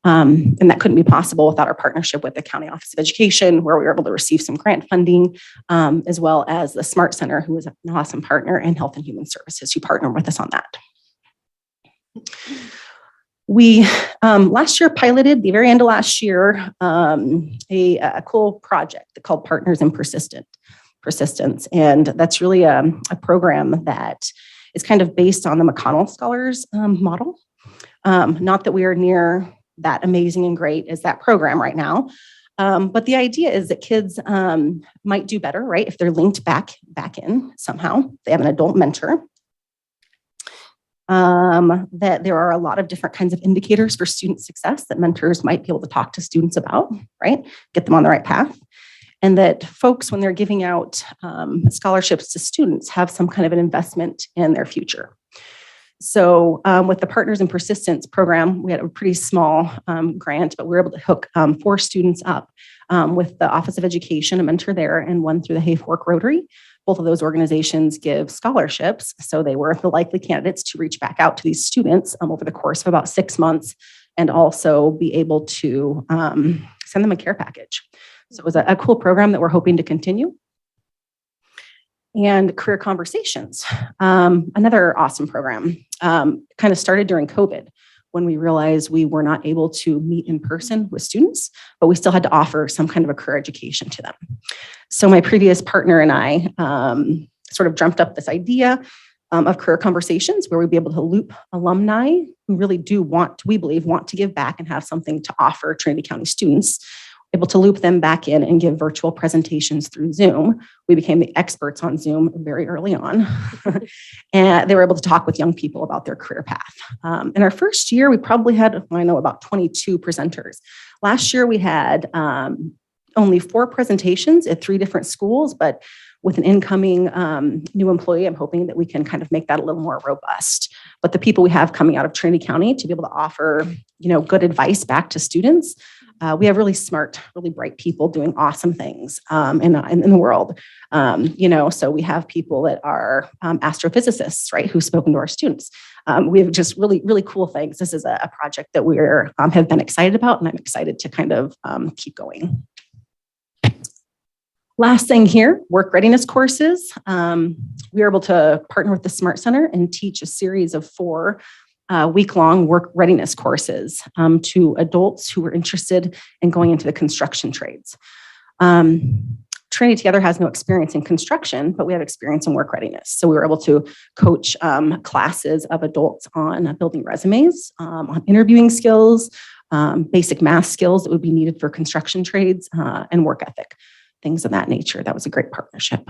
And that couldn't be possible without our partnership with the County Office of Education, where we were able to receive some grant funding, as well as the Smart Center, who is an awesome partner, and Health and Human Services, who partnered with us on that. We last year piloted, the very end of last year, a cool project called Partners in Persistence. And that's really a program that is kind of based on the McConnell Scholars model. Not that we are near that amazing and great as that program right now. But the idea is that kids might do better, right? If they're linked back in somehow, they have an adult mentor. That there are a lot of different kinds of indicators for student success that mentors might be able to talk to students about, right? Get them on the right path. And that folks, when they're giving out scholarships to students, have some kind of an investment in their future. So with the Partners in Persistence program, we had a pretty small grant, but we were able to hook 4 students up with the Office of Education, a mentor there, and one through the Hayfork Rotary. Both of those organizations give scholarships, so they were the likely candidates to reach back out to these students over the course of about 6 months, and also be able to send them a care package. So it was a cool program that we're hoping to continue. And Career Conversations, another awesome program, kind of started during COVID, when we realized we were not able to meet in person with students, but we still had to offer some kind of a career education to them. So my previous partner and I sort of dreamt up this idea of Career Conversations, where we'd be able to loop alumni who really do we believe, want to give back and have something to offer Trinity County students, able to loop them back in and give virtual presentations through Zoom. We became the experts on Zoom very early on. And they were able to talk with young people about their career path. In our first year, we probably had, I know, about 22 presenters. Last year, we had only 4 presentations at 3 different schools, but with an incoming new employee, I'm hoping that we can kind of make that a little more robust. But the people we have coming out of Trinity County to be able to offer, good advice back to students. We have really smart, really bright people doing awesome things in the world. So we have people that are astrophysicists, right, who've spoken to our students. We have just really, really cool things. This is a project that we're have been excited about, and I'm excited to kind of keep going. Last thing here, work readiness courses. We were able to partner with the Smart Center and teach a series of 4 week-long work readiness courses to adults who were interested in going into the construction trades. Trinity Together has no experience in construction, but we have experience in work readiness. So we were able to coach classes of adults on building resumes, on interviewing skills, basic math skills that would be needed for construction trades, and work ethic, things of that nature. That was a great partnership.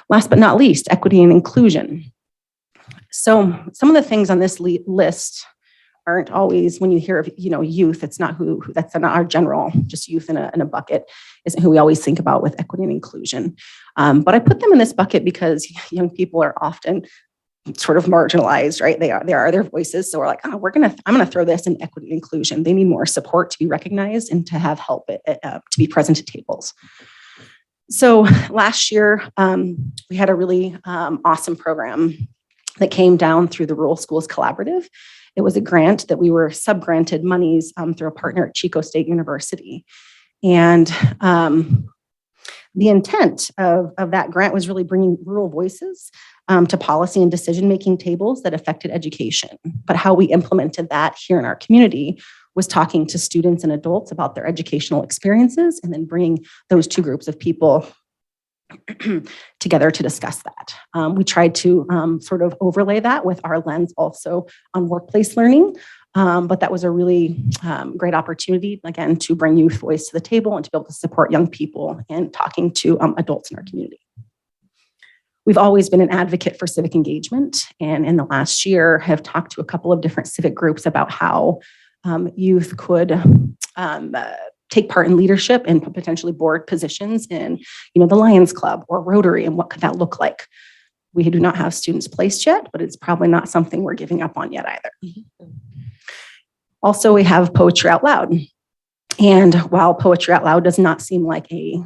Last but not least, equity and inclusion. So some of the things on this list aren't always, when you hear of, youth, it's not that's not our general, just youth in a bucket isn't who we always think about with equity and inclusion. But I put them in this bucket because young people are often sort of marginalized, right? They are their voices. So we're like, I'm going to throw this in equity and inclusion. They need more support to be recognized and to have help to be present at tables. So last year, we had a really awesome program that came down through the Rural Schools Collaborative. It was a grant that we were sub-granted monies through a partner at Chico State University. And the intent of that grant was really bringing rural voices to policy and decision-making tables that affected education. But how we implemented that here in our community was talking to students and adults about their educational experiences and then bringing those two groups of people together to discuss that. We tried to sort of overlay that with our lens also on workplace learning, but that was a really great opportunity, again, to bring youth voice to the table and to be able to support young people and talking to adults in our community. We've always been an advocate for civic engagement, and in the last year have talked to a couple of different civic groups about how youth could take part in leadership and potentially board positions in, the Lions Club or Rotary, and what could that look like? We do not have students placed yet, but it's probably not something we're giving up on yet either. Also, we have Poetry Out Loud. And while Poetry Out Loud does not seem like a,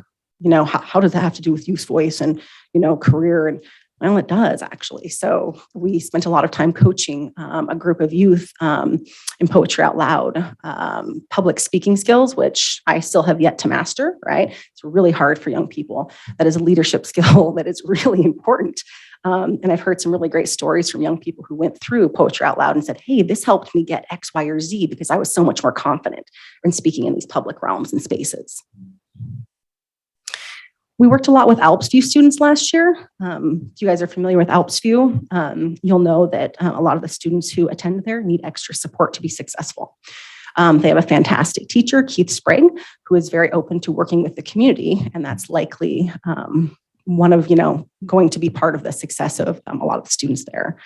how does that have to do with youth voice and, career? And well, it does actually. So we spent a lot of time coaching a group of youth in Poetry Out Loud, public speaking skills, which I still have yet to master, right? It's really hard for young people. That is a leadership skill that is really important. And I've heard some really great stories from young people who went through Poetry Out Loud and said, hey, this helped me get X, Y, or Z because I was so much more confident in speaking in these public realms and spaces. We worked a lot with ALPS View students last year. If you guys are familiar with ALPS View, you'll know that a lot of the students who attend there need extra support to be successful. They have a fantastic teacher, Keith Sprague, who is very open to working with the community, and that's likely one of, going to be part of the success of a lot of the students there.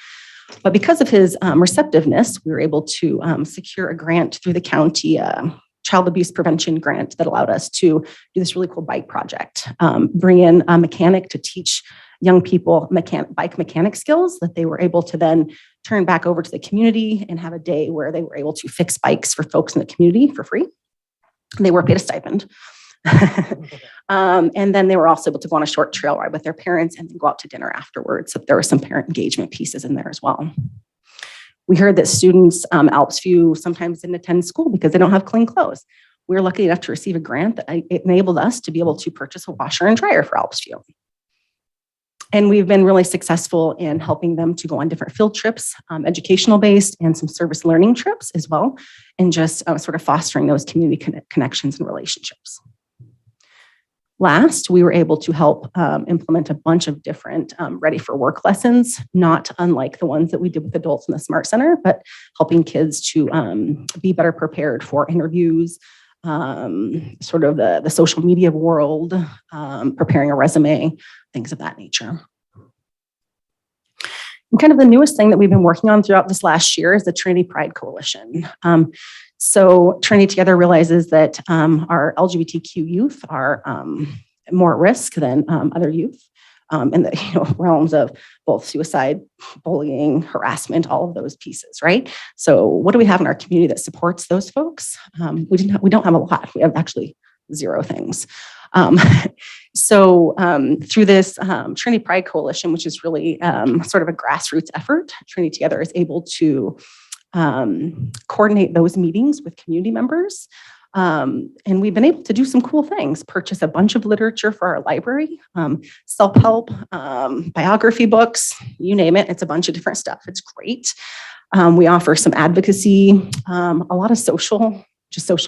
But because of his receptiveness, we were able to secure a grant through the county child abuse prevention grant that allowed us to do this really cool bike project, bring in a mechanic to teach young people bike mechanic skills that they were able to then turn back over to the community and have a day where they were able to fix bikes for folks in the community for free. They were paid a stipend. And then they were also able to go on a short trail ride with their parents and then go out to dinner afterwards. So there were some parent engagement pieces in there as well. We heard that students, ALPS View, sometimes didn't attend school because they don't have clean clothes. We were lucky enough to receive a grant that enabled us to be able to purchase a washer and dryer for ALPS View. And we've been really successful in helping them to go on different field trips, educational based, and some service learning trips as well, and just sort of fostering those community connections and relationships. Last, we were able to help implement a bunch of different ready for work lessons, not unlike the ones that we did with adults in the Smart Center, but helping kids to be better prepared for interviews, sort of the social media world, preparing a resume, things of that nature. And kind of the newest thing that we've been working on throughout this last year is the Trinity Pride Coalition. So Trinity Together realizes that our LGBTQ youth are more at risk than other youth in the realms of both suicide, bullying, harassment, all of those pieces, right? So what do we have in our community that supports those folks? We don't have a lot. We have actually zero things. So through this Trinity Pride Coalition, which is really sort of a grassroots effort, Trinity Together is able to coordinate those meetings with community members. And we've been able to do some cool things, purchase a bunch of literature for our library, self-help, biography books, you name it. It's a bunch of different stuff. It's great. We offer some advocacy, a lot of social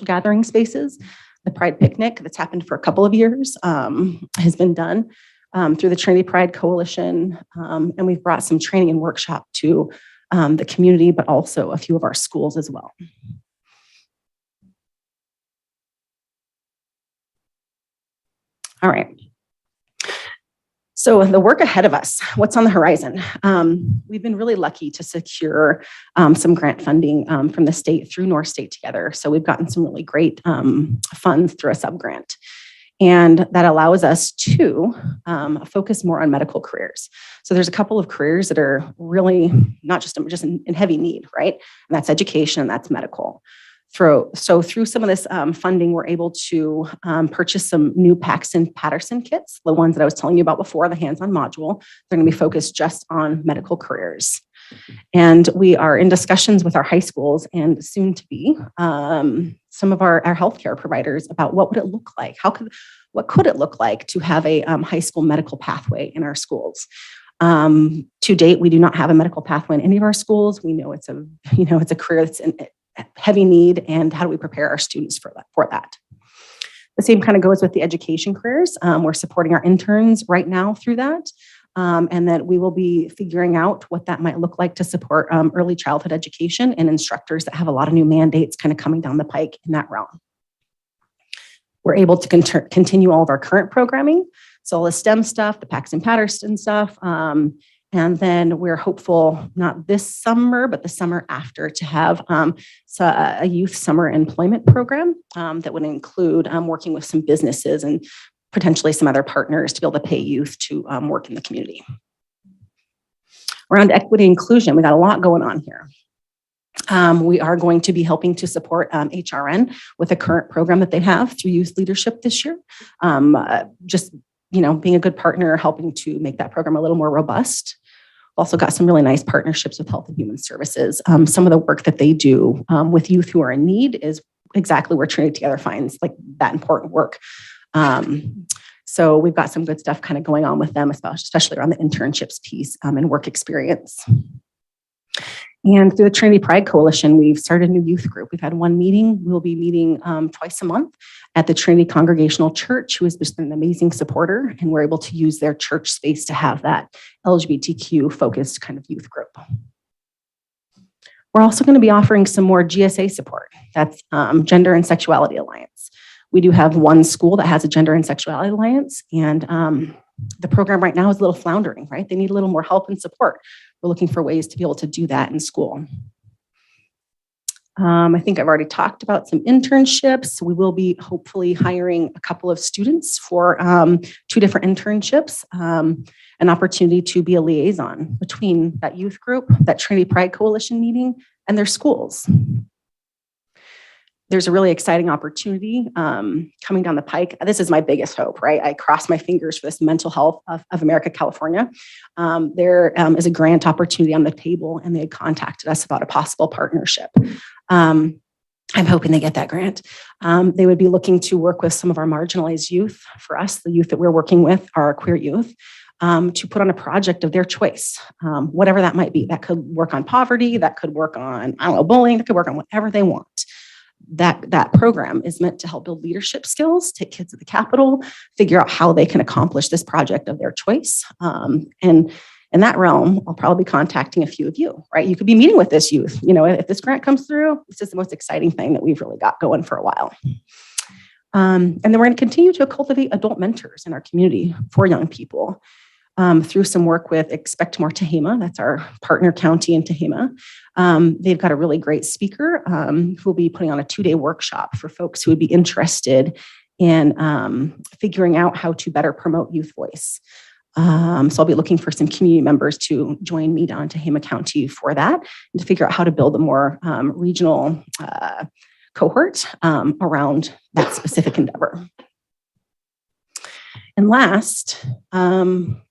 gathering spaces. The Pride Picnic that's happened for a couple of years has been done through the Trinity Pride Coalition. And we've brought some training and workshop to the community, but also a few of our schools as well. All right. So the work ahead of us, what's on the horizon? We've been really lucky to secure some grant funding from the state through North State Together. So we've gotten some really great funds through a sub-grant. And that allows us to focus more on medical careers. So there's a couple of careers that are really not just in heavy need, right? And that's education, and that's medical. Through some of this funding, we're able to purchase some new Paxton Patterson kits, the ones that I was telling you about before, the hands-on module. They're going to be focused just on medical careers. And we are in discussions with our high schools and soon to be some of our healthcare providers about what would it look like? What could it look like to have a high school medical pathway in our schools? To date, we do not have a medical pathway in any of our schools. We know it's a career that's in heavy need, and how do we prepare our students for that? The same kind of goes with the education careers. We're supporting our interns right now through that. And that we will be figuring out what that might look like to support early childhood education and instructors that have a lot of new mandates kind of coming down the pike in that realm. We're able to continue all of our current programming. So all the STEM stuff, the Paxton Patterson stuff, and then we're hopeful, not this summer, but the summer after, to have a youth summer employment program that would include working with some businesses and potentially some other partners to be able to pay youth to work in the community. Around equity inclusion, we got a lot going on here. We are going to be helping to support HRN with a current program that they have through youth leadership this year. Being a good partner, helping to make that program a little more robust. Also got some really nice partnerships with Health and Human Services. Some of the work that they do with youth who are in need is exactly where Trinity Together finds like that important work. So we've got some good stuff kind of going on with them, especially around the internships piece and work experience. And through the Trinity Pride Coalition, we've started a new youth group. We've had one meeting. We'll be meeting twice a month at the Trinity Congregational Church, who has been an amazing supporter, and we're able to use their church space to have that LGBTQ focused kind of youth group. We're also going to be offering some more GSA support. That's Gender and Sexuality Alliance. We do have one school that has a Gender and Sexuality Alliance, and the program right now is a little floundering, right? They need a little more help and support. We're looking for ways to be able to do that in school. I think I've already talked about some internships. We will be hopefully hiring a couple of students for 2 different internships, an opportunity to be a liaison between that youth group, that Trinity Pride Coalition meeting, and their schools. There's a really exciting opportunity coming down the pike. This is my biggest hope, right? I cross my fingers for this Mental Health of America, California. There is a grant opportunity on the table, and they had contacted us about a possible partnership. I'm hoping they get that grant. They would be looking to work with some of our marginalized youth. For us, the youth that we're working with are queer youth, to put on a project of their choice, whatever that might be. That could work on poverty, that could work on, bullying, that could work on whatever they want. That program is meant to help build leadership skills, take kids to the Capitol, figure out how they can accomplish this project of their choice. And in that realm, I'll probably be contacting a few of you, right? You could be meeting with this youth. If this grant comes through, this is the most exciting thing that we've really got going for a while. And then we're going to continue to cultivate adult mentors in our community for young people. Through some work with Expect More Tehama, that's our partner county in Tehama. They've got a really great speaker who will be putting on a 2-day workshop for folks who would be interested in figuring out how to better promote youth voice. So I'll be looking for some community members to join me down to Tehama County for that, and to figure out how to build a more regional cohort around that specific endeavor. And last,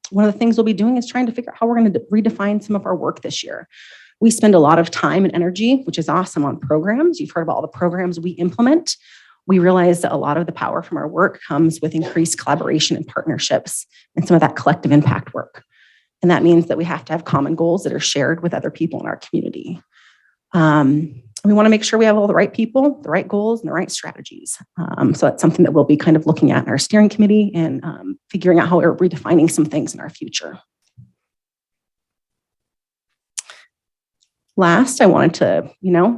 one of the things we'll be doing is trying to figure out how we're going to redefine some of our work this year. We spend a lot of time and energy, which is awesome, on programs. You've heard about all the programs we implement. We realize that a lot of the power from our work comes with increased collaboration and partnerships and some of that collective impact work. And that means that we have to have common goals that are shared with other people in our community. We want to make sure we have all the right people, the right goals, and the right strategies. So that's something that we'll be kind of looking at in our steering committee and figuring out how we're redefining some things in our future. Last, I wanted to,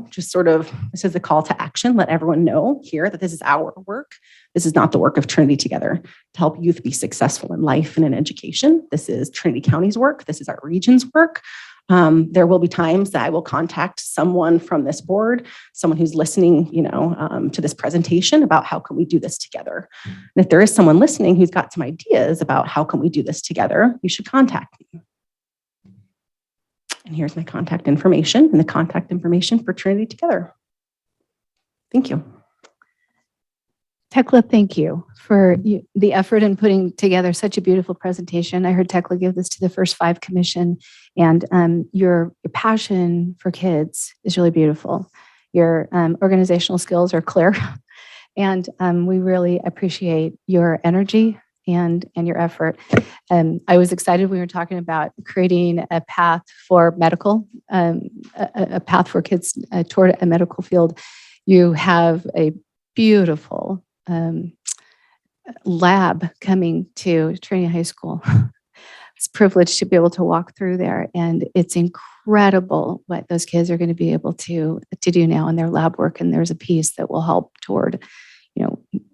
just sort of, this is a call to action, let everyone know here that this is our work. This is not the work of Trinity Together to help youth be successful in life and in education. This is Trinity County's work. This is our region's work. There will be times that I will contact someone from this board, someone who's listening, to this presentation about how can we do this together. And if there is someone listening who's got some ideas about how can we do this together, you should contact me. And here's my contact information and the contact information for Trinity Together. Thank you. Tekla, thank you for the effort in putting together such a beautiful presentation. I heard Tekla give this to the First Five Commission, and your passion for kids is really beautiful. Your organizational skills are clear, and we really appreciate your energy and your effort. I was excited when we were talking about creating a path for medical, a path for kids toward a medical field. You have a beautiful lab coming to Trinity High School. It's a privilege to be able to walk through there, and it's incredible what those kids are going to be able to do now in their lab work. And there's a piece that will help toward,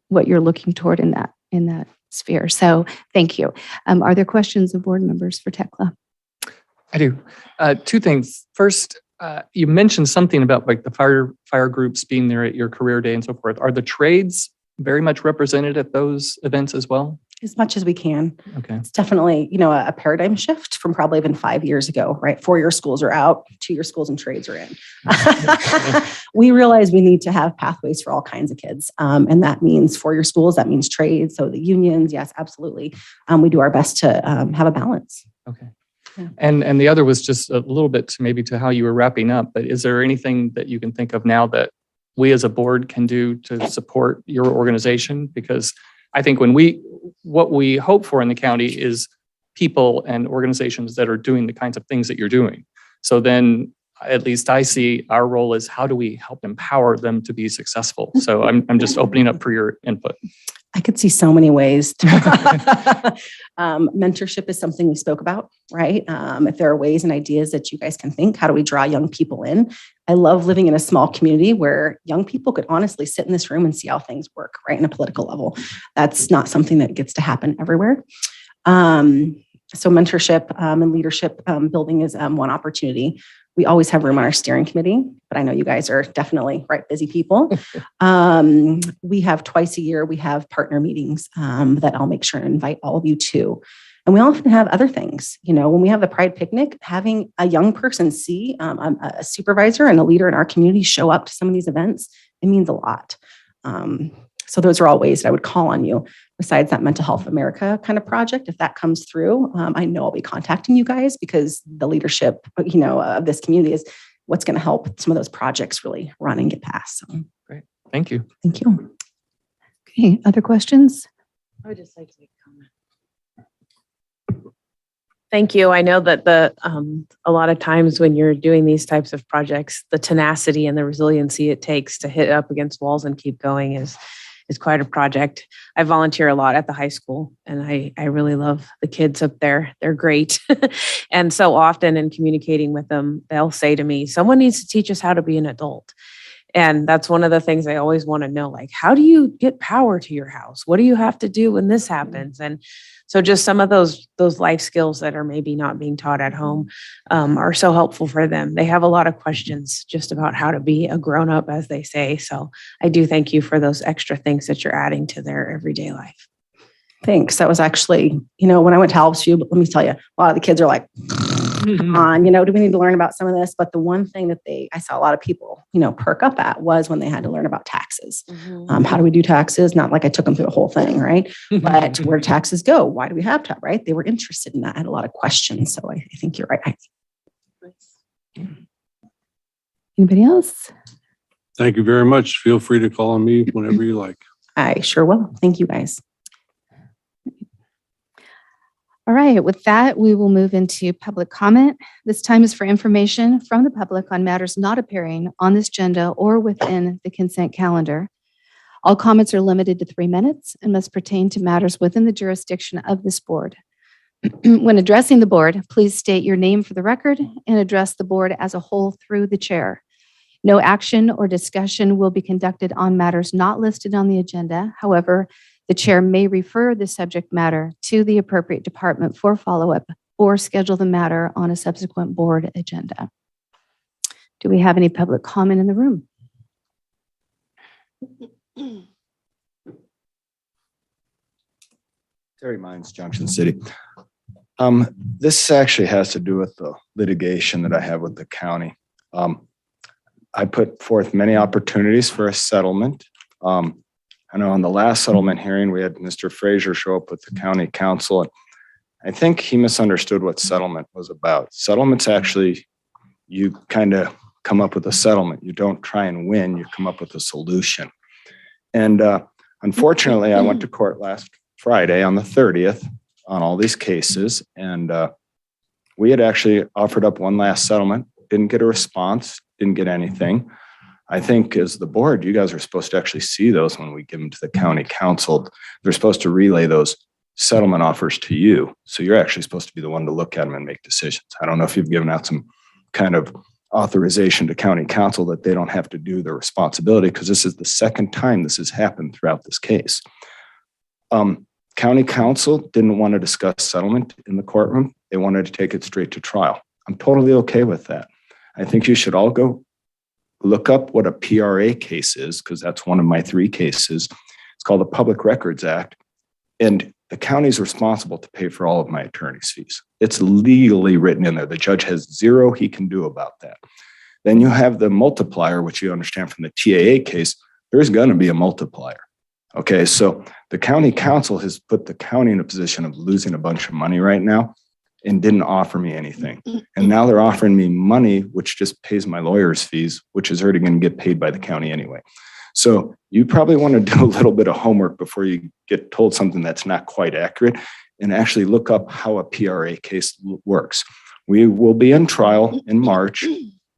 what you're looking toward in that sphere. So thank you. Are there questions of board members for Tekla? I do. Two things. First, you mentioned something about like the fire groups being there at your career day and so forth. Are the trades very much represented at those events as well? As much as we can. Okay. It's definitely, a paradigm shift from probably even 5 years ago, right? 4-year schools are out, 2-year schools and trades are in. We realize we need to have pathways for all kinds of kids. And that means 4-year schools, that means trades. So the unions, yes, absolutely. We do our best to have a balance. Okay. Yeah. And the other was just a little bit to how you were wrapping up, but is there anything that you can think of now that we as a board can do to support your organization? Because I think what we hope for in the county is people and organizations that are doing the kinds of things that you're doing. So then at least I see our role is how do we help empower them to be successful? So I'm just opening up for your input. I could see so many ways. Mentorship is something we spoke about, right? If there are ways and ideas that you guys can think, how do we draw young people in? I love living in a small community where young people could honestly sit in this room and see how things work, right? In a political level. That's not something that gets to happen everywhere. So mentorship and leadership building is one opportunity. We always have room on our steering committee, but I know you guys are definitely busy people. We have twice a year, we have partner meetings that I'll make sure to invite all of you to. And we often have other things, when we have the Pride Picnic, having a young person see a supervisor and a leader in our community show up to some of these events, it means a lot. So those are all ways that I would call on you. Besides that Mental Health America kind of project, if that comes through, I know I'll be contacting you guys because the leadership, of this community is what's going to help some of those projects really run and get past. So. Great. Thank you. Thank you. Okay. Other questions? I would just like to make a comment. Thank you. I know that a lot of times when you're doing these types of projects, the tenacity and the resiliency it takes to hit up against walls and keep going is quite a project. I volunteer a lot at the high school, and I really love the kids up there. They're great. And so often in communicating with them, they'll say to me, someone needs to teach us how to be an adult. And that's one of the things I always want to know, like, how do you get power to your house? What do you have to do when this happens? And so just some of those life skills that are maybe not being taught at home are so helpful for them. They have a lot of questions just about how to be a grown up, as they say. So I do thank you for those extra things that you're adding to their everyday life. Thanks. That was actually, when I went to Alpsview, but let me tell you, a lot of the kids are like, come on, do we need to learn about some of this? But the one thing that I saw a lot of people, perk up at was when they had to learn about taxes. How do we do taxes? Not like I took them through the whole thing, right? But where do taxes go? Why do we have to, right? They were interested in that. I had a lot of questions. So I think you're right. Anybody else? Thank you very much. Feel free to call on me whenever you like. I sure will. Thank you, guys. All right, with that, we will move into public comment. This time is for information from the public on matters not appearing on this agenda or within the consent calendar. All comments are limited to 3 minutes and must pertain to matters within the jurisdiction of this board. When addressing the board, please state your name for the record and address the board as a whole through the chair. No action or discussion will be conducted on matters not listed on the agenda. However, the chair may refer the subject matter to the appropriate department for follow-up or schedule the matter on a subsequent board agenda. Do we have any public comment in the room? Terry Mines, Junction City. This actually has to do with the litigation that I have with the county. I put forth many opportunities for a settlement. I know on the last settlement hearing, we had Mr. Frazier show up with the county council. And I think he misunderstood what settlement was about. Settlement's actually, you kind of come up with a settlement. You don't try and win, you come up with a solution. And unfortunately, I went to court last Friday on the 30th on all these cases. And we had actually offered up one last settlement, didn't get a response, didn't get anything. I think as the board, you guys are supposed to actually see those when we give them to the county council. They're supposed to relay those settlement offers to you. So you're actually supposed to be the one to look at them and make decisions. I don't know if you've given out some kind of authorization to county council that they don't have to do their responsibility, because this is the second time this has happened throughout this case. County council didn't want to discuss settlement in the courtroom. They wanted to take it straight to trial. I'm totally okay with that. I think you should all go look up what a PRA case is, because that's one of my 3 cases. It's called the Public Records Act. And the county is responsible to pay for all of my attorney's fees. It's legally written in there. The judge has 0 he can do about that. Then you have the multiplier, which you understand from the TAA case. There's going to be a multiplier. Okay, so the county council has put the county in a position of losing a bunch of money right now and didn't offer me anything. And now they're offering me money, which just pays my lawyer's fees, which is already going to get paid by the county anyway. So you probably want to do a little bit of homework before you get told something that's not quite accurate, and actually look up how a PRA case works. We will be in trial in March.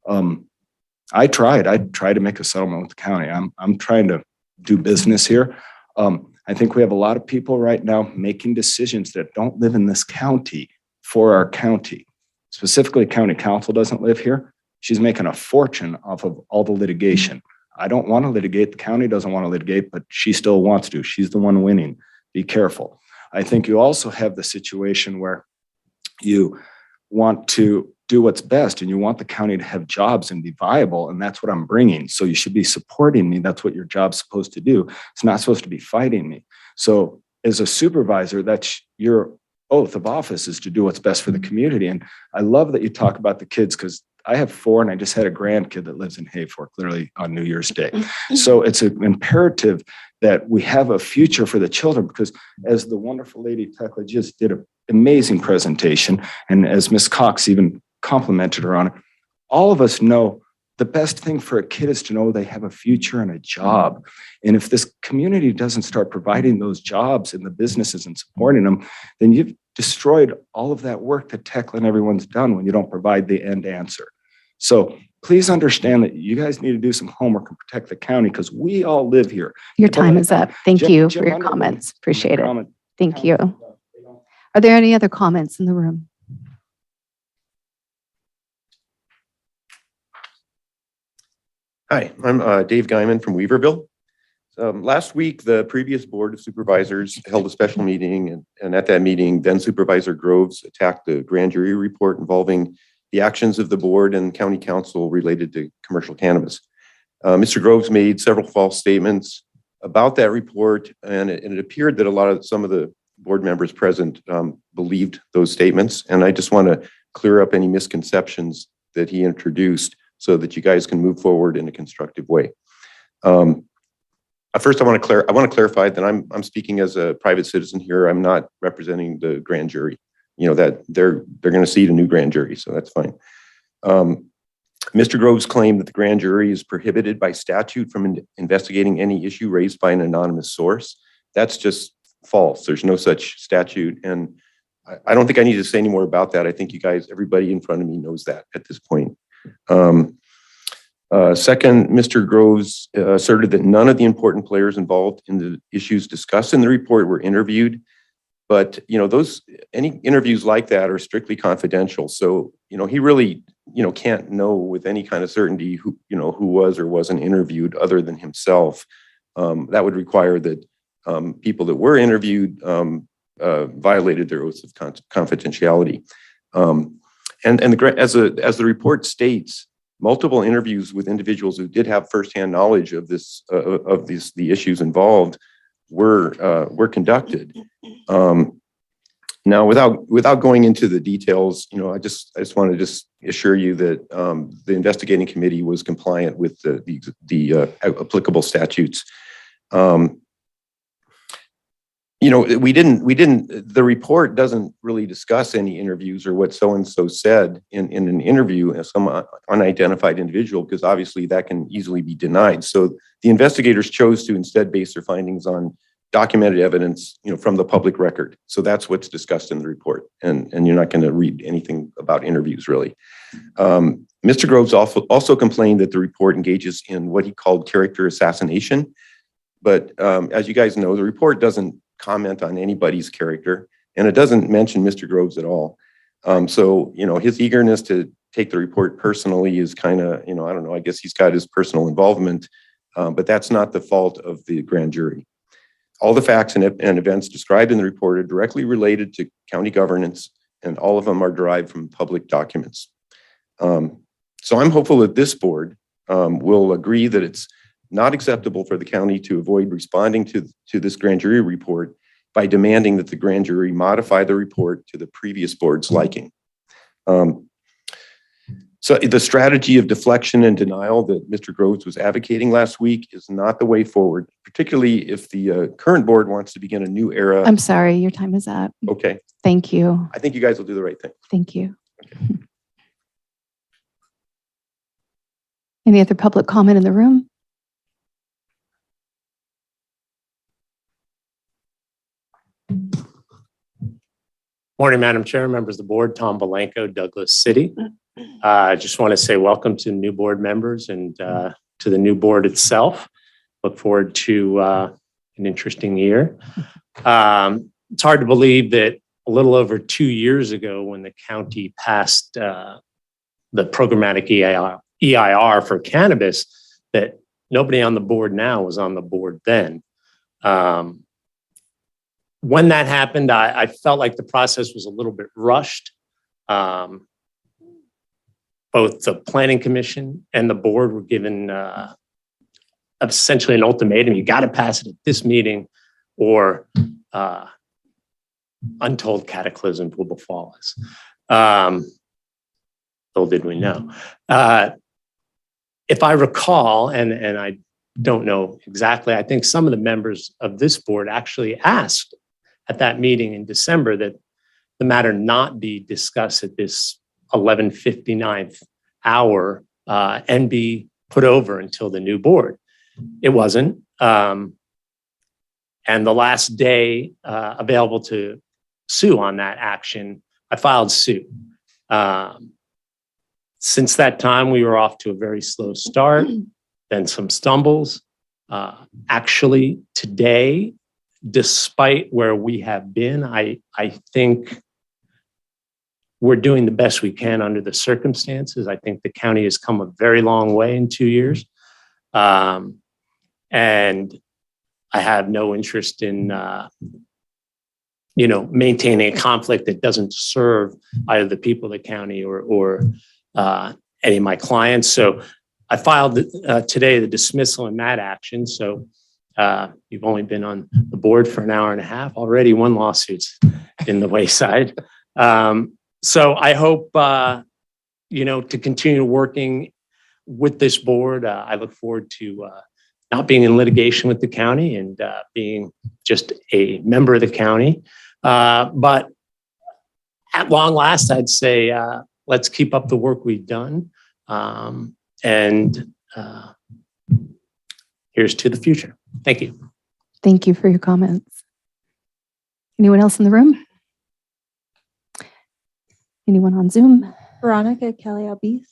I tried to make a settlement with the county. I'm trying to do business here. I think we have a lot of people right now making decisions that don't live in this county for our county. Specifically, county council doesn't live here. She's making a fortune off of all the litigation. I don't want to litigate. The county doesn't want to litigate, but she still wants to. She's the one winning. Be careful. I think you also have the situation where you want to do what's best and you want the county to have jobs and be viable. And that's what I'm bringing. So you should be supporting me. That's what your job's supposed to do. It's not supposed to be fighting me. So as a supervisor, that's your oath of office, is to do what's best for the community. And I love that you talk about the kids, because I have 4 and I just had a grandkid that lives in Hayfork, literally on New Year's Day. So it's an imperative that we have a future for the children, because as the wonderful lady Tekla just did an amazing presentation, and as Ms. Cox even complimented her on it, all of us know the best thing for a kid is to know they have a future and a job. And if this community doesn't start providing those jobs and the businesses and supporting them, then you've destroyed all of that work that Tekla and everyone's done when you don't provide the end answer. So please understand that you guys need to do some homework and protect the county, because we all live here. Your time is up. Thank you for your comments. Appreciate it. Thank you. Are there any other comments in the room? Hi, I'm Dave Guyman from Weaverville. Last week, the previous Board of Supervisors held a special meeting, and at that meeting, then Supervisor Groves attacked the grand jury report involving the actions of the board and county council related to commercial cannabis. Mr. Groves made several false statements about that report, and it appeared that some of the board members present believed those statements. And I just want to clear up any misconceptions that he introduced, so that you guys can move forward in a constructive way. First, I want to clarify that I'm speaking as a private citizen here. I'm not representing the grand jury. You know that they're going to seat a new grand jury, so that's fine. Mr. Groves claimed that the grand jury is prohibited by statute from investigating any issue raised by an anonymous source. That's just false. There's no such statute, and I don't think I need to say any more about that. I think you guys, everybody in front of me, knows that at this point. Second, Mr. Groves asserted that none of the important players involved in the issues discussed in the report were interviewed. But, any interviews like that are strictly confidential. So, he really, can't know with any kind of certainty who was or wasn't interviewed other than himself. That would require that people that were interviewed violated their oaths of confidentiality. As the report states, multiple interviews with individuals who did have firsthand knowledge of the issues involved were conducted. Now, without going into the details, I just want to just assure you that the investigating committee was compliant with the applicable statutes. The report doesn't really discuss any interviews or what so-and-so said in an interview as some unidentified individual, because obviously that can easily be denied. So the investigators chose to instead base their findings on documented evidence, from the public record. So that's what's discussed in the report. And you're not going to read anything about interviews, really. Mr. Groves also complained that the report engages in what he called character assassination. But as you guys know, the report doesn't comment on anybody's character, and it doesn't mention Mr. Groves at all. So, his eagerness to take the report personally is kind of, I don't know, I guess he's got his personal involvement, but that's not the fault of the grand jury. All the facts and events described in the report are directly related to county governance, and all of them are derived from public documents. So I'm hopeful that this board will agree that it's not acceptable for the county to avoid responding to this grand jury report by demanding that the grand jury modify the report to the previous board's liking. So the strategy of deflection and denial that Mr. Groves was advocating last week is not the way forward, particularly if the current board wants to begin a new era. I'm sorry, your time is up. Okay. Thank you. I think you guys will do the right thing. Thank you. Okay. Any other public comment in the room? Morning, Madam Chair, members of the board, Tom Balenko, Douglas City. I just want to say welcome to new board members and to the new board itself. Look forward to an interesting year. It's hard to believe that a little over 2 years ago, when the county passed the programmatic EIR for cannabis, that nobody on the board now was on the board then. When that happened, I felt like the process was a little bit rushed. Both the planning commission and the board were given essentially an ultimatum. You got to pass it at this meeting or untold cataclysms will befall us. Little did we know. If I recall, and I don't know exactly, I think some of the members of this board actually asked at that meeting in December that the matter not be discussed at this 11:59th hour and be put over until the new board. It wasn't. And the last day available to sue on that action, I filed suit. Since that time, we were off to a very slow start, then some stumbles. Actually, today, despite where we have been, I think we're doing the best we can under the circumstances. I think the county has come a very long way in 2 years. And I have no interest in, maintaining a conflict that doesn't serve either the people of the county or any of my clients. So I filed today the dismissal in that action. So you've only been on the board for an hour and a half. Already one lawsuit's in the wayside. So I hope, to continue working with this board. I look forward to not being in litigation with the county and being just a member of the county. But at long last, I'd say, let's keep up the work we've done. And here's to the future. Thank you. Thank you for your comments. Anyone else in the room? Anyone on Zoom? Veronica Kelly Albis.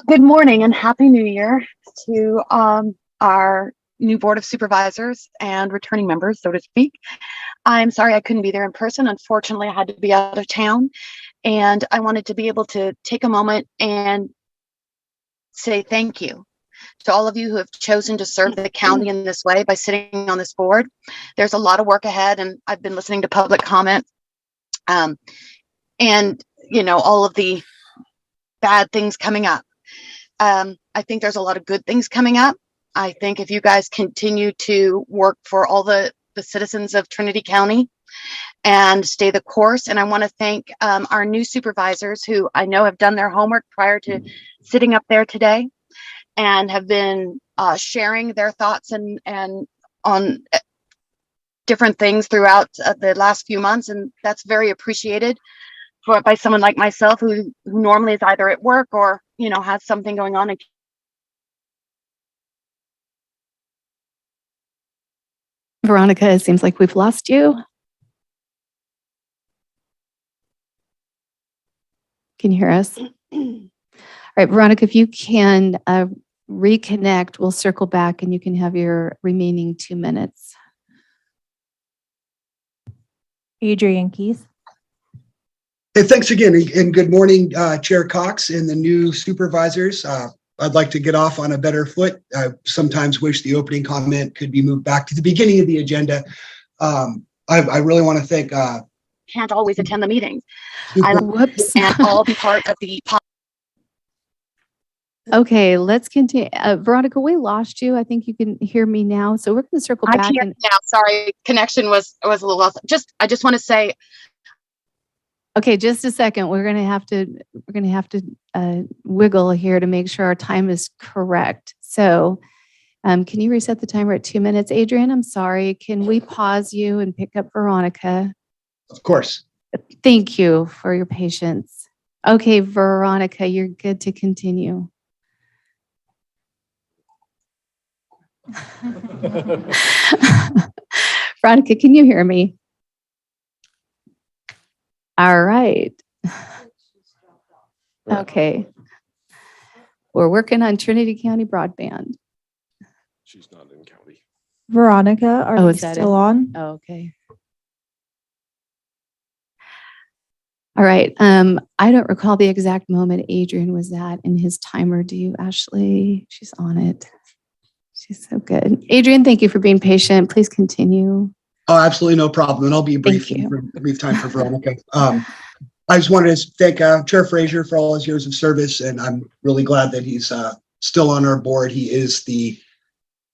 Good morning and Happy New Year to our new Board of Supervisors and returning members, so to speak. I'm sorry I couldn't be there in person. Unfortunately, I had to be out of town, and I wanted to be able to take a moment and say thank you to all of you who have chosen to serve the county in this way by sitting on this board. There's a lot of work ahead, and I've been listening to public comment, and all of the bad things coming up. I think there's a lot of good things coming up. I think if you guys continue to work for all the citizens of Trinity County and stay the course. And I want to thank our new supervisors who I know have done their homework prior to sitting up there today and have been sharing their thoughts and on different things throughout the last few months. And that's very appreciated by someone like myself who normally is either at work or, has something going on. Veronica, it seems like we've lost you. Can you hear us? All right, Veronica, if you can reconnect, we'll circle back and you can have your remaining 2 minutes. Adrian Keith. Hey, thanks again, and good morning, Chair Cox and the new supervisors. I'd like to get off on a better foot. I sometimes wish the opening comment could be moved back to the beginning of the agenda. I really want to thank. Can't always attend the meetings. Whoops. And I'll be part of the. Okay, let's continue. Veronica, we lost you. I think you can hear me now. So we're going to circle back. I can now. Sorry, connection was a little off. I just want to say. Okay, just a second. We're going to have to wiggle here to make sure our time is correct. So, can you reset the timer at 2 minutes, Adrian? I'm sorry. Can we pause you and pick up Veronica? Of course. Thank you for your patience. Okay, Veronica, you're good to continue. Veronica, can you hear me? All right. Okay. We're working on Trinity County broadband. She's not in county. Veronica, are you is that still it? on? Oh, okay. All right. I don't recall the exact moment Adrian was at in his timer. Do you, Ashley? She's on it. She's so good. Adrian, thank you for being patient. Please continue. Oh, absolutely no problem. And I'll be brief. Brief time for Veronica. I just wanted to thank Chair Frazier for all his years of service, and I'm really glad that he's still on our board. He is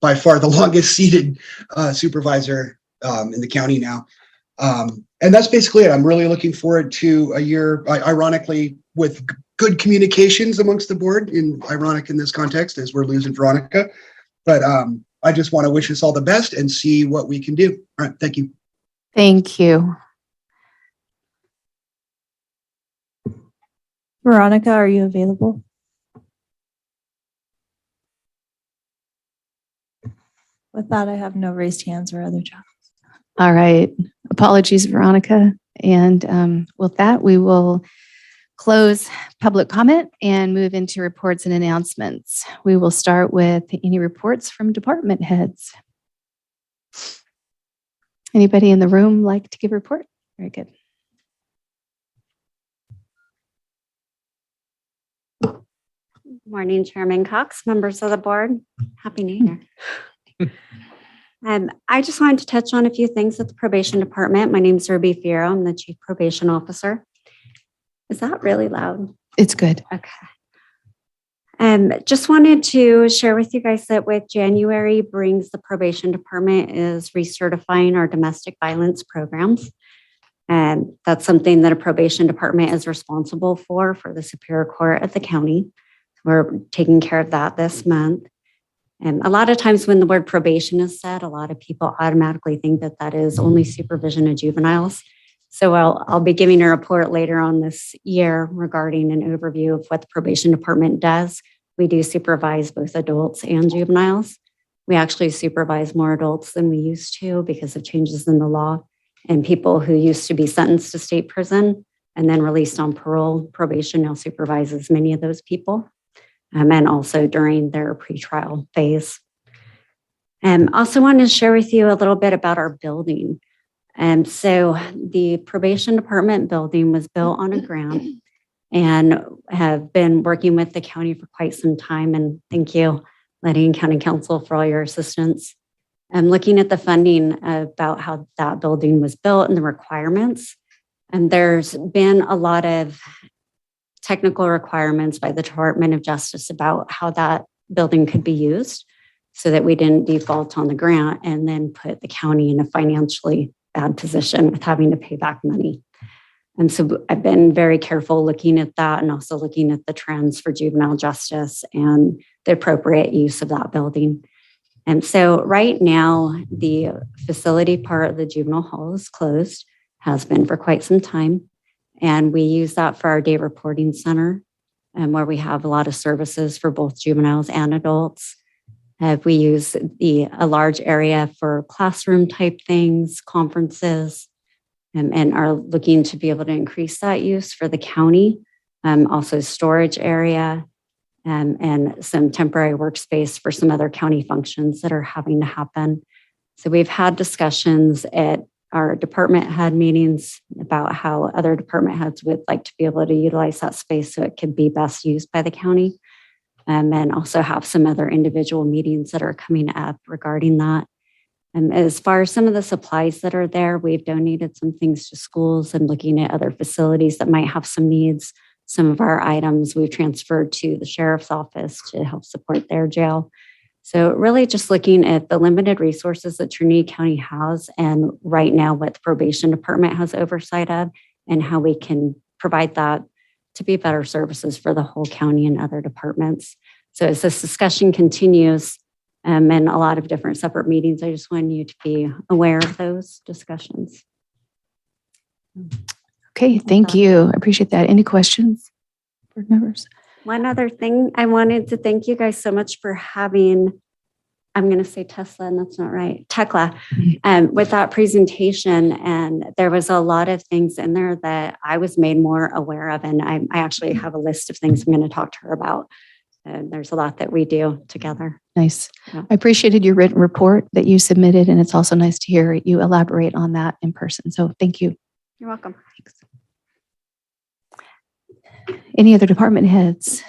by far the longest seated supervisor in the county now. And that's basically it. I'm really looking forward to a year, ironically, with good communications amongst the board, ironic in this context as we're losing Veronica. But I just want to wish us all the best and see what we can do. All right. Thank you. Thank you. Veronica, are you available? With that, I have no raised hands or other chats. All right. Apologies, Veronica. And with that, we will close public comment and move into reports and announcements. We will start with any reports from department heads. Anybody in the room like to give a report? Very good. Morning, Chairman Cox, members of the board. Happy New Year. I just wanted to touch on a few things at the probation department. My name is Ruby Fierro. I'm the chief probation officer. Is that really loud? It's good. Okay. Just wanted to share with you guys that with January brings the probation department is recertifying our domestic violence programs. And that's something that a probation department is responsible for the Superior Court at the county. We're taking care of that this month. And a lot of times when the word probation is said, a lot of people automatically think that that is only supervision of juveniles. So I'll be giving a report later on this year regarding an overview of what the probation department does. We do supervise both adults and juveniles. We actually supervise more adults than we used to because of changes in the law, and people who used to be sentenced to state prison and then released on parole. Probation now supervises many of those people, and also during their pretrial phase. Also wanted to share with you a little bit about our building. So the probation department building was built on a grant and have been working with the county for quite some time. And thank you, Leddy County Council, for all your assistance. I'm looking at the funding about how that building was built and the requirements. And there's been a lot of technical requirements by the Department of Justice about how that building could be used so that we didn't default on the grant and then put the county in a financially bad position with having to pay back money. And so I've been very careful looking at that and also looking at the trends for juvenile justice and the appropriate use of that building. And so right now, the facility part of the juvenile hall is closed, has been for quite some time. And we use that for our day reporting center, where we have a lot of services for both juveniles and adults. We use a large area for classroom type things, conferences, and are looking to be able to increase that use for the county. Also storage area and some temporary workspace for some other county functions that are having to happen. So we've had discussions at our department head meetings about how other department heads would like to be able to utilize that space so it could be best used by the county. And also have some other individual meetings that are coming up regarding that. As far as some of the supplies that are there, we've donated some things to schools and looking at other facilities that might have some needs. Some of our items we've transferred to the sheriff's office to help support their jail. So really just looking at the limited resources that Trinity County has and right now what the probation department has oversight of and how we can provide that to be better services for the whole county and other departments. So as this discussion continues and a lot of different separate meetings, I just want you to be aware of those discussions. Okay, thank you. I appreciate that. Any questions, board members? One other thing, I wanted to thank you guys so much for having, I'm going to say Tesla, and that's not right, Tekla, with that presentation. And there was a lot of things in there that I was made more aware of. And I actually have a list of things I'm going to talk to her about. There's a lot that we do together. Nice. Yeah. I appreciated your written report that you submitted, and it's also nice to hear you elaborate on that in person. So thank you. You're welcome. Thanks. Any other department heads?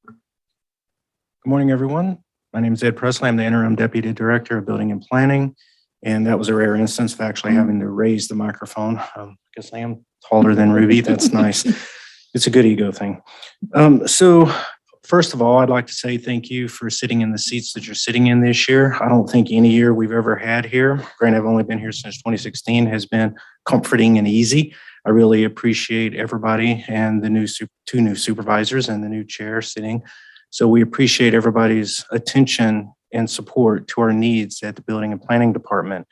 Good morning, everyone. My name is Ed Presley. I'm the interim deputy director of building and planning. And that was a rare instance of actually having to raise the microphone. I guess I am taller than Ruby. That's nice. It's a good ego thing. So first of all, I'd like to say thank you for sitting in the seats that you're sitting in this year. I don't think any year we've ever had here, granted I've only been here since 2016, has been comforting and easy. I really appreciate everybody and the two new supervisors and the new chair sitting. So we appreciate everybody's attention and support to our needs at the Building and Planning Department.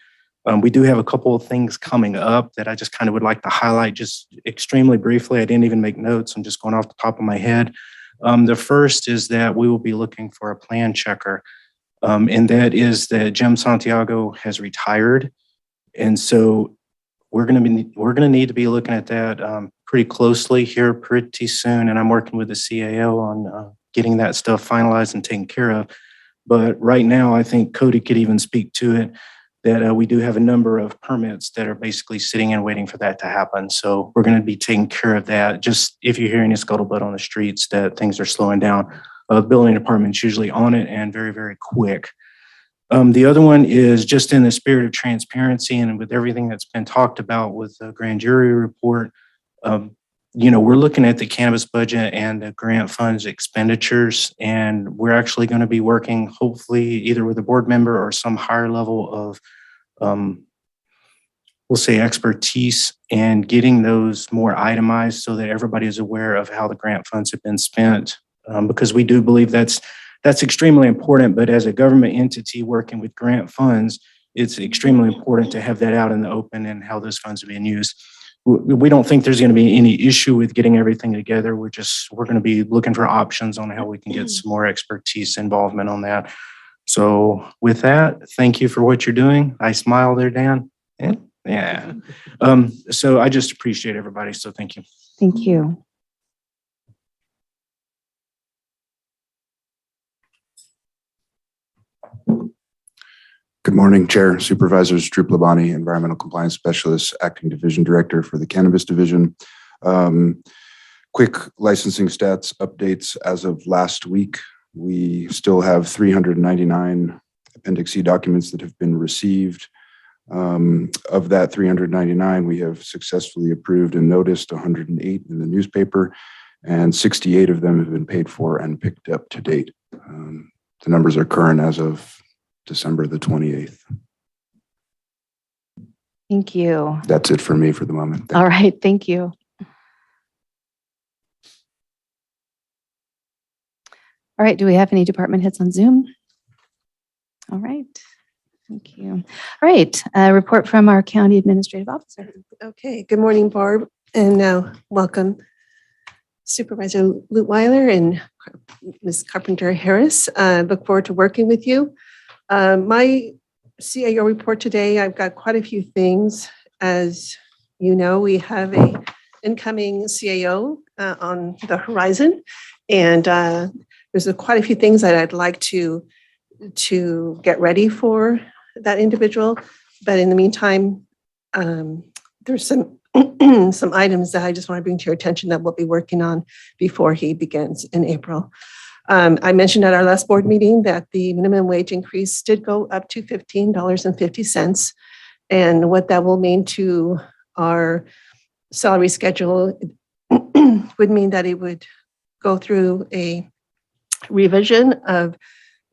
We do have a couple of things coming up that I just kind of would like to highlight just extremely briefly. I didn't even make notes. I'm just going off the top of my head. The first is that we will be looking for a plan checker. And that is that Jim Santiago has retired. And so we're going to need to be looking at that pretty closely here pretty soon. And I'm working with the CAO on getting that stuff finalized and taken care of. But right now, I think Cody could even speak to it, that we do have a number of permits that are basically sitting and waiting for that to happen. So we're going to be taking care of that. Just if you're hearing a scuttlebutt on the streets that things are slowing down, the building department's usually on it and very, very quick. The other one is just in the spirit of transparency and with everything that's been talked about with the grand jury report, we're looking at the cannabis budget and the grant funds expenditures, and we're actually going to be working hopefully either with a board member or some higher level of, we'll say, expertise and getting those more itemized so that everybody is aware of how the grant funds have been spent, because we do believe that's extremely important. But as a government entity working with grant funds, it's extremely important to have that out in the open and how those funds are being used. We don't think there's going to be any issue with getting everything together. We're going to be looking for options on how we can get some more expertise involvement on that. So with that, thank you for what you're doing. I smile there, Dan. Yeah. So I just appreciate everybody. So thank you. Thank you. Good morning, Chair, Supervisors. Drew Plabani, Environmental Compliance Specialist, Acting Division Director for the Cannabis Division. Quick licensing stats updates as of last week. We still have 399 Appendix C documents that have been received. Of that 399, we have successfully approved and noticed 108 in the newspaper, and 68 of them have been paid for and picked up to date. The numbers are current as of December the 28th. Thank you. That's it for me for the moment. All right, thank you. All right, do we have any department heads on Zoom? All right, thank you. All right, a report from our county administrative officer. Okay, good morning, Barb, and welcome Supervisor Lutweiler and Ms. Carpenter Harris. Look forward to working with you. My CAO report today, I've got quite a few things. As you know, we have a incoming CAO on the horizon, and there's quite a few things that I'd like to get ready for that individual. But in the meantime, there's some some items that I just want to bring to your attention that we'll be working on before he begins in April. I mentioned at our last board meeting that the minimum wage increase did go up to $15.50. And what that will mean to our salary schedule would mean that it would go through a revision of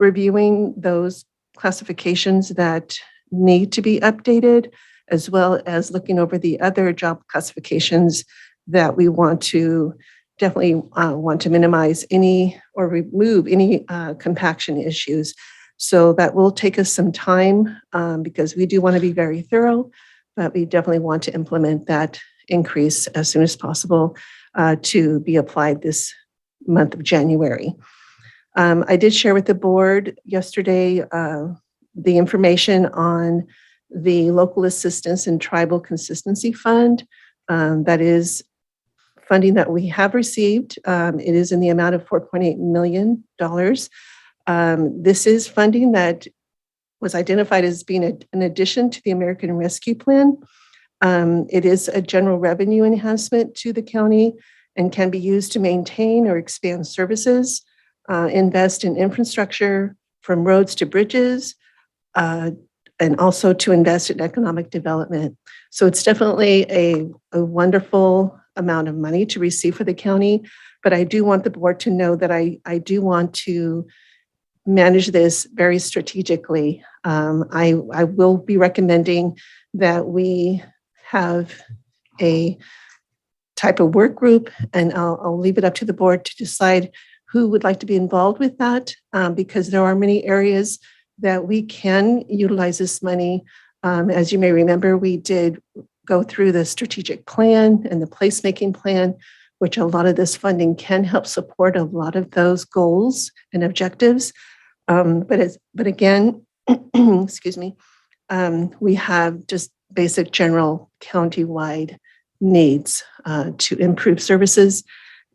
reviewing those classifications that need to be updated, as well as looking over the other job classifications that we want to definitely want to minimize any or remove any compaction issues. So that will take us some time because we do want to be very thorough, but we definitely want to implement that increase as soon as possible to be applied this month of January. I did share with the board yesterday the information on the Local Assistance and Tribal Consistency Fund. That is funding that we have received. It is in the amount of $4.8 million. This is funding that was identified as being an addition to the American Rescue Plan. It is a general revenue enhancement to the county and can be used to maintain or expand services, invest in infrastructure from roads to bridges, and also to invest in economic development. So it's definitely a wonderful amount of money to receive for the county, but I do want the board to know that I do want to manage this very strategically. I will be recommending that we have a type of work group, and I'll leave it up to the board to decide who would like to be involved with that, because there are many areas that we can utilize this money. As you may remember, we did go through the strategic plan and the placemaking plan, which a lot of this funding can help support a lot of those goals and objectives. But again, excuse me, we have just basic general county-wide needs to improve services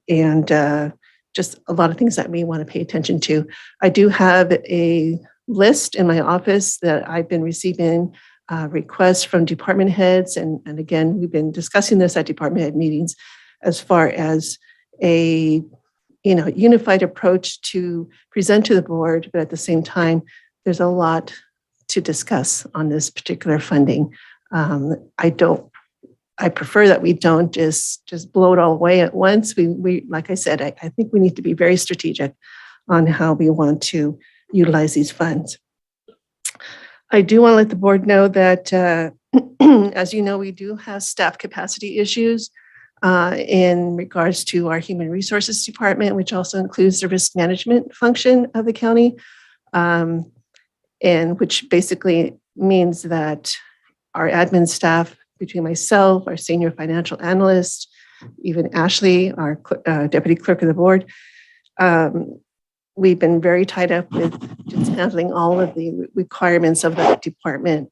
and just a lot of things that we want to pay attention to. I do have a list in my office that I've been receiving requests from department heads. And again, we've been discussing this at department head meetings as far as a unified approach to present to the board, but at the same time, there's a lot to discuss on this particular funding. I prefer that we don't just blow it all away at once. We like I said, I think we need to be very strategic on how we want to utilize these funds. I do want to let the board know that, as you know, we do have staff capacity issues in regards to our human resources department, which also includes the risk management function of the county, and which basically means that our admin staff, between myself, our senior financial analyst, even Ashley, our deputy clerk of the board, we've been very tied up with just handling all of the requirements of that department.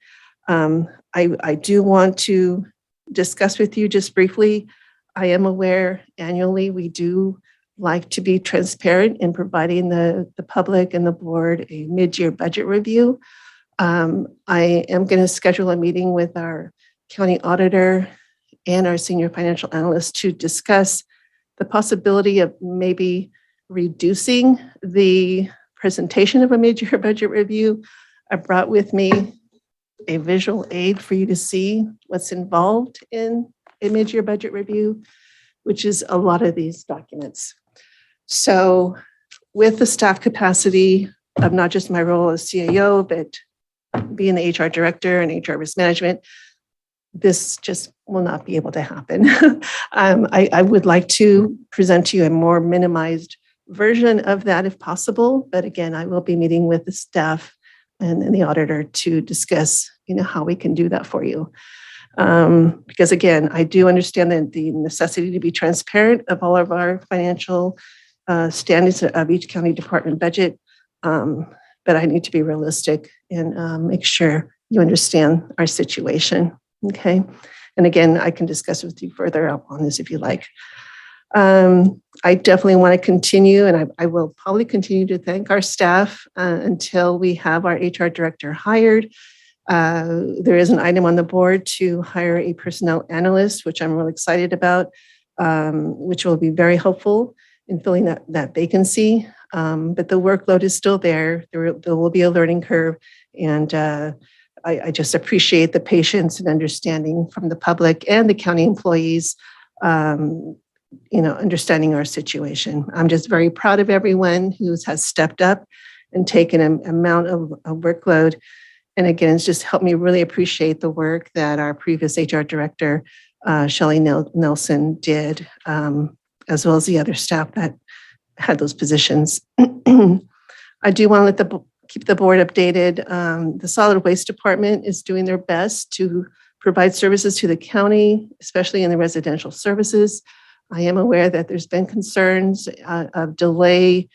I do want to discuss with you just briefly. I am aware annually we do like to be transparent in providing the public and the board a mid-year budget review. I am going to schedule a meeting with our county auditor and our senior financial analyst to discuss the possibility of maybe reducing the presentation of a mid-year budget review. I brought with me a visual aid for you to see what's involved in a mid-year budget review, which is a lot of these documents. So with the staff capacity of not just my role as CAO, but being the HR director and HR risk management, this just will not be able to happen. I would like to present to you a more minimized version of that if possible. But again, I will be meeting with the staff and the auditor to discuss, how we can do that for you. Because again, I do understand that the necessity to be transparent of all of our financial standards of each county department budget. But I need to be realistic and make sure you understand our situation. Okay. And again, I can discuss with you further on this if you like. I definitely want to continue, and I will probably continue to thank our staff until we have our HR director hired. There is an item on the board to hire a personnel analyst, which I'm really excited about, which will be very helpful in filling that vacancy. But the workload is still there. There will be a learning curve, and I just appreciate the patience and understanding from the public and the county employees, understanding our situation. I'm just very proud of everyone who has stepped up and taken an amount of workload. And again, it's just helped me really appreciate the work that our previous HR director, Shelley Nelson, did, as well as the other staff that had those positions. I do want to keep the board updated. The solid waste department is doing their best to provide services to the county, especially in the residential services. I am aware that there's been concerns of delay,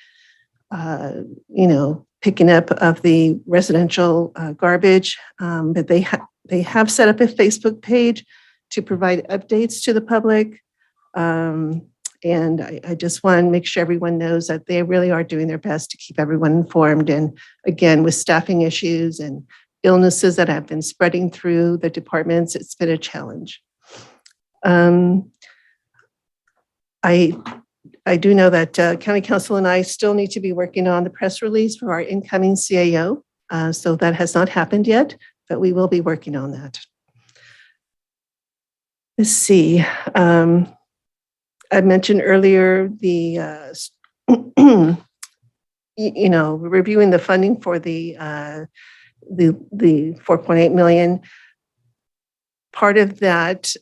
picking up of the residential garbage, but they have set up a Facebook page to provide updates to the public. And I just want to make sure everyone knows that they really are doing their best to keep everyone informed. And again, with staffing issues and illnesses that have been spreading through the departments, it's been a challenge. I do know that County Council and I still need to be working on the press release for our incoming CAO. So that has not happened yet, but we will be working on that. Let's see. I mentioned earlier the, reviewing the funding for the 4.8 million. Part of that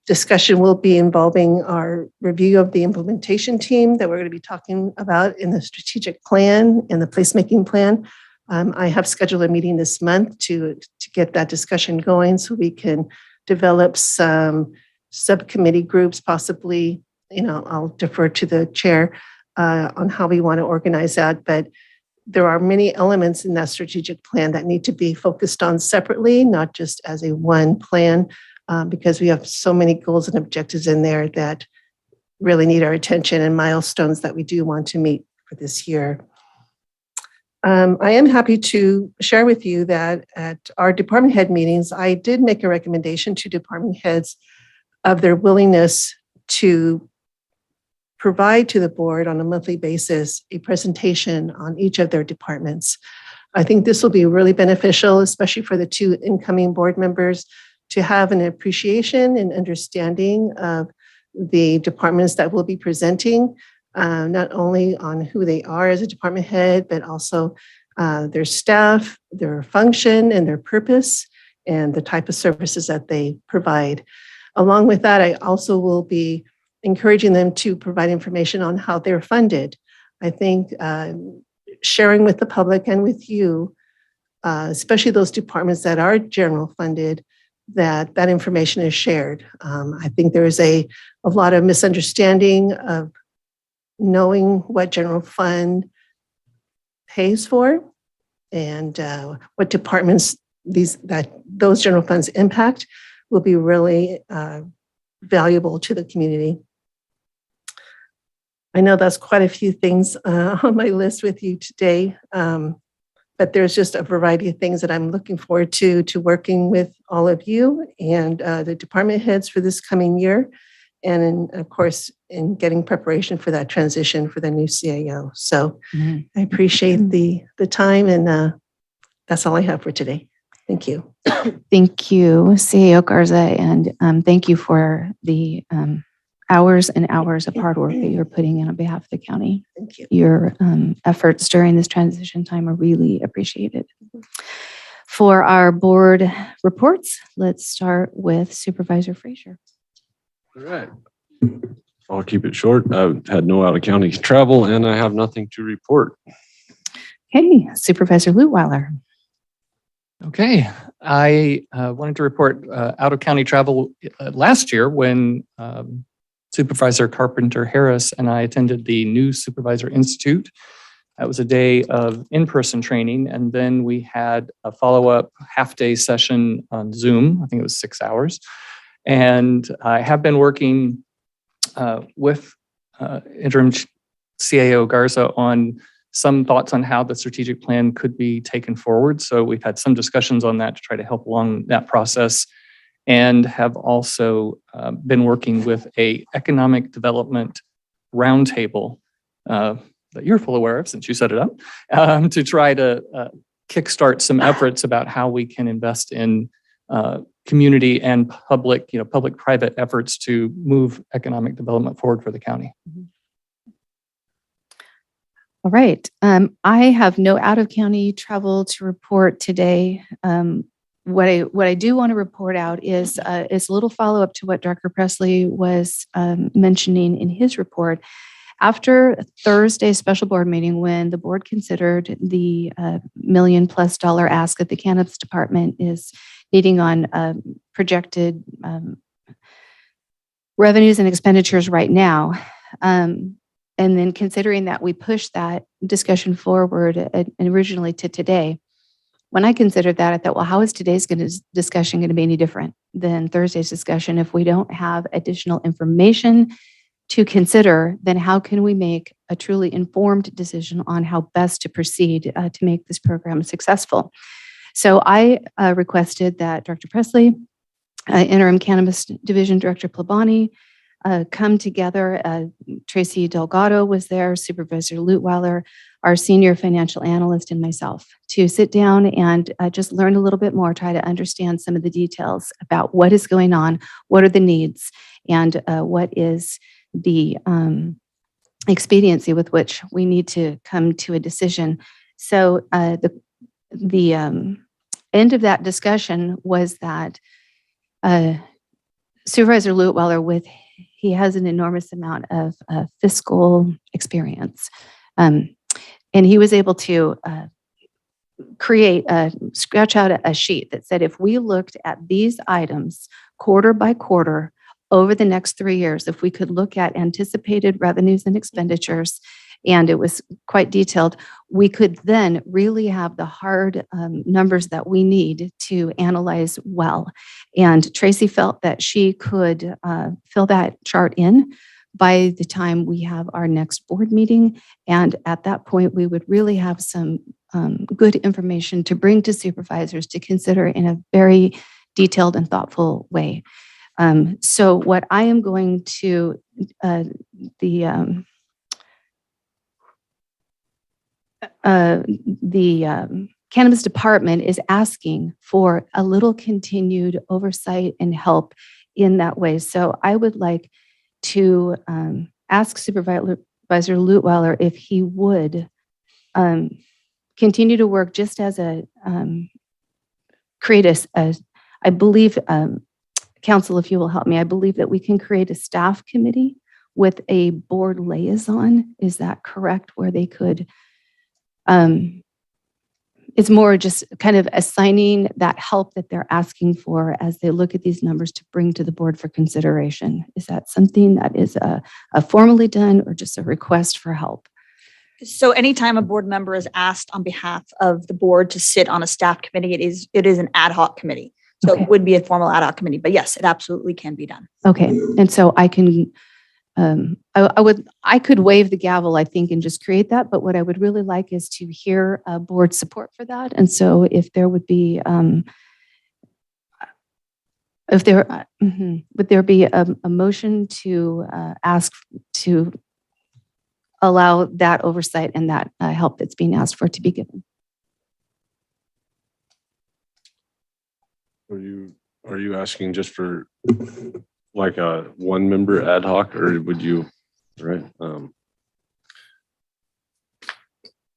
discussion will be involving our review of the implementation team that we're going to be talking about in the strategic plan and the placemaking plan. I have scheduled a meeting this month to get that discussion going so we can develop some subcommittee groups, possibly, I'll defer to the chair on how we want to organize that. But there are many elements in that strategic plan that need to be focused on separately, not just as a one plan, because we have so many goals and objectives in there that really need our attention and milestones that we do want to meet for this year. I am happy to share with you that at our department head meetings, I did make a recommendation to department heads of their willingness to provide to the board on a monthly basis a presentation on each of their departments. I think this will be really beneficial, especially for the two incoming board members, to have an appreciation and understanding of the departments that will be presenting, not only on who they are as a department head, but also their staff, their function and their purpose, and the type of services that they provide. Along with that, I also will be encouraging them to provide information on how they're funded. I think sharing with the public and with you, especially those departments that are general funded, that information is shared. I think there is a lot of misunderstanding of knowing what general fund pays for and what departments those general funds impact will be really valuable to the community. I know that's quite a few things on my list with you today, but there's just a variety of things that I'm looking forward to working with all of you and the department heads for this coming year. And of course, in getting preparation for that transition for the new CAO. So I appreciate the time, and that's all I have for today. Thank you. Thank you, CAO Garza, and thank you for the hours and hours of hard work that you're putting in on behalf of the county. Thank you. Your efforts during this transition time are really appreciated. For our board reports, let's start with Supervisor Frazier. All right. I'll keep it short. I've had no out-of-county travel and I have nothing to report. Okay, Supervisor Lutweiler. Okay, I wanted to report out-of-county travel last year when Supervisor Carpenter Harris and I attended the New Supervisor Institute. That was a day of in-person training, and then we had a follow-up half-day session on Zoom. I think it was 6 hours. And I have been working with interim CAO Garza on some thoughts on how the strategic plan could be taken forward. So we've had some discussions on that to try to help along that process, and have also been working with a economic development roundtable that you're full aware of since you set it up, to try to kickstart some efforts about how we can invest in community and public-private efforts to move economic development forward for the county. All right. I have no out-of-county travel to report today. What I do want to report out is a little follow-up to what Dr. Presley was mentioning in his report. After Thursday's special board meeting, when the board considered the $1 million+ ask that the cannabis department is needing on projected revenues and expenditures right now, and then considering that we pushed that discussion forward and originally to today, when I considered that, I thought, well, how is today's discussion going to be any different than Thursday's discussion? If we don't have additional information to consider, then how can we make a truly informed decision on how best to proceed to make this program successful? So I requested that Dr. Presley, Interim Cannabis Division Director Plabani, come together. Tracy Delgado was there, Supervisor Lutweiler, our senior financial analyst, and myself, to sit down and just learn a little bit more, try to understand some of the details about what is going on, what are the needs, and what is the expediency with which we need to come to a decision. So the end of that discussion was that Supervisor Lutweiler, he has an enormous amount of fiscal experience. And he was able to scratch out a sheet that said, if we looked at these items quarter by quarter over the next 3 years, if we could look at anticipated revenues and expenditures, and it was quite detailed, we could then really have the hard numbers that we need to analyze well. And Tracy felt that she could fill that chart in by the time we have our next board meeting. And at that point, we would really have some good information to bring to supervisors to consider in a very detailed and thoughtful way. So what I am going to, the cannabis department is asking for a little continued oversight and help in that way. So I would like to ask Supervisor Lutweiler if he would continue to work just as a, create a, I believe, council, if you will help me, I believe that we can create a staff committee with a board liaison. Is that correct? Where they could, it's more just kind of assigning that help that they're asking for as they look at these numbers to bring to the board for consideration. Is that something that is formally done or just a request for help? So anytime a board member is asked on behalf of the board to sit on a staff committee, it is an ad hoc committee. So Okay. It would be a formal ad hoc committee, but yes, it absolutely can be done. Okay, and so I can I could wave the gavel, I think, and just create that, but what I would really like is to hear board support for that. And so if there would be, would there be a motion to ask to allow that oversight and that help that's being asked for to be given? Are you asking just for like a one member ad hoc, or would you, right?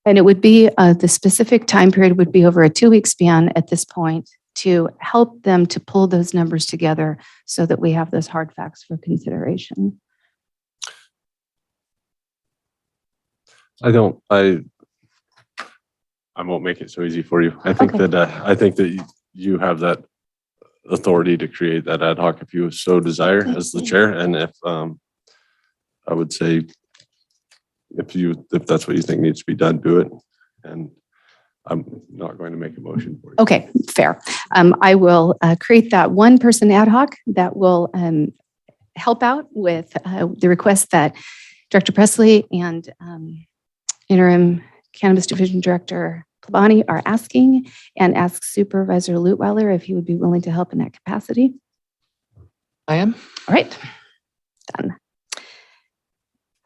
And it would be, the specific time period would be over a 2-week span at this point to help them to pull those numbers together so that we have those hard facts for consideration. I won't make it so easy for you. I think Okay. that you have that authority to create that ad hoc if you so desire as the chair. And if I would say if that's what you think needs to be done, do it. And I'm not going to make a motion for you. Okay, fair. I will create that one person ad hoc that will help out with the request that Director Presley and Interim Cannabis Division Director Plabani are asking, and ask Supervisor Lutweiler if he would be willing to help in that capacity. I am. All right, done.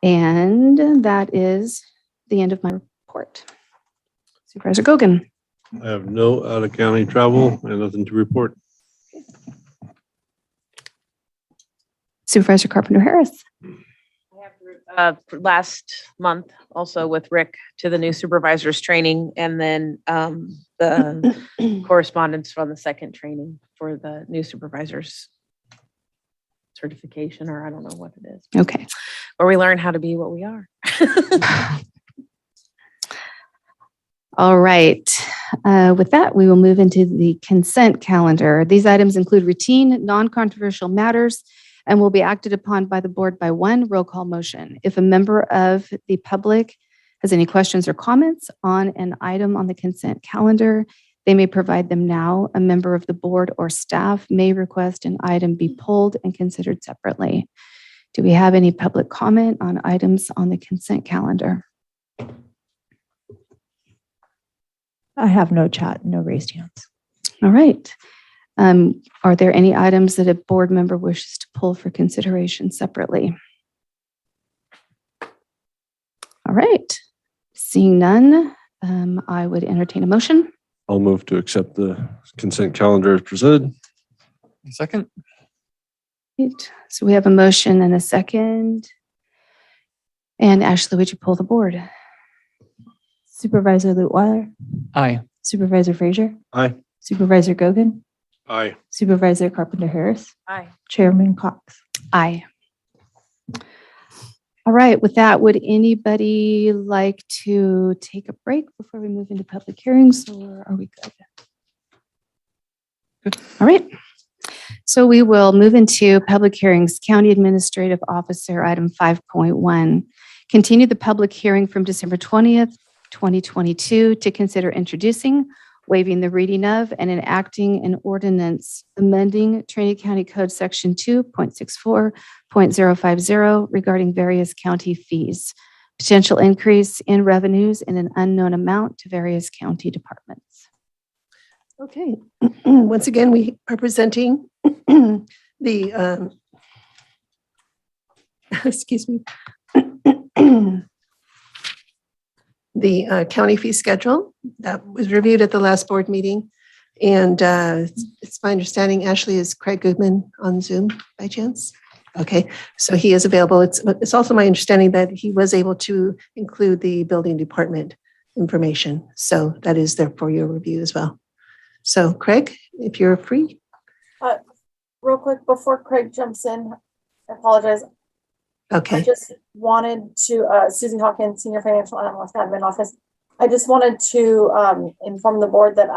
And that is the end of my report. Supervisor Gogan. I have no out of county travel and nothing to report. Supervisor Carpenter Harris. Last month also with Rick to the new supervisors training, and then the correspondence from the second training for the new supervisors certification, or I don't know what it is. Okay. Where we learn how to be what we are. All right. With that, we will move into the consent calendar. These items include routine, non-controversial matters, and will be acted upon by the board by one roll call motion. If a member of the public has any questions or comments on an item on the consent calendar, they may provide them now. A member of the board or staff may request an item be pulled and considered separately. Do we have any public comment on items on the consent calendar? I have no chat, no raised hands. All right. Are there any items that a board member wishes to pull for consideration separately? All right. Seeing none, I would entertain a motion. I'll move to accept the consent calendar as presented. Second. Right. So we have a motion and a second. And Ashley, would you pull the board? Supervisor Lutweiler. Aye. Supervisor Frazier. Aye. Supervisor Gogan. Aye. Supervisor Carpenter Harris. Aye. Chairman Cox. Aye. All right. With that, would anybody like to take a break before we move into public hearings, or are we good? Good. All right. So we will move into public hearings. County Administrative Officer, item 5.1. Continue the public hearing from December 20th, 2022 to consider introducing, waiving the reading of, and enacting an ordinance amending Trinity County Code Section 2.64.050 regarding various county fees, potential increase in revenues in an unknown amount to various county departments. Okay. Once again, we are presenting the, excuse me, the county fee schedule that was reviewed at the last board meeting. And it's my understanding, Ashley, is Craig Goodman on Zoom by chance? Okay, so he is available. It's also my understanding that he was able to include the building department information. So that is there for your review as well. So Craig, if you're free. Real quick, before Craig jumps in, I apologize. Okay. I just wanted to, Susie Hawkins, Senior Financial Analyst, Admin Office. I just wanted to inform the board that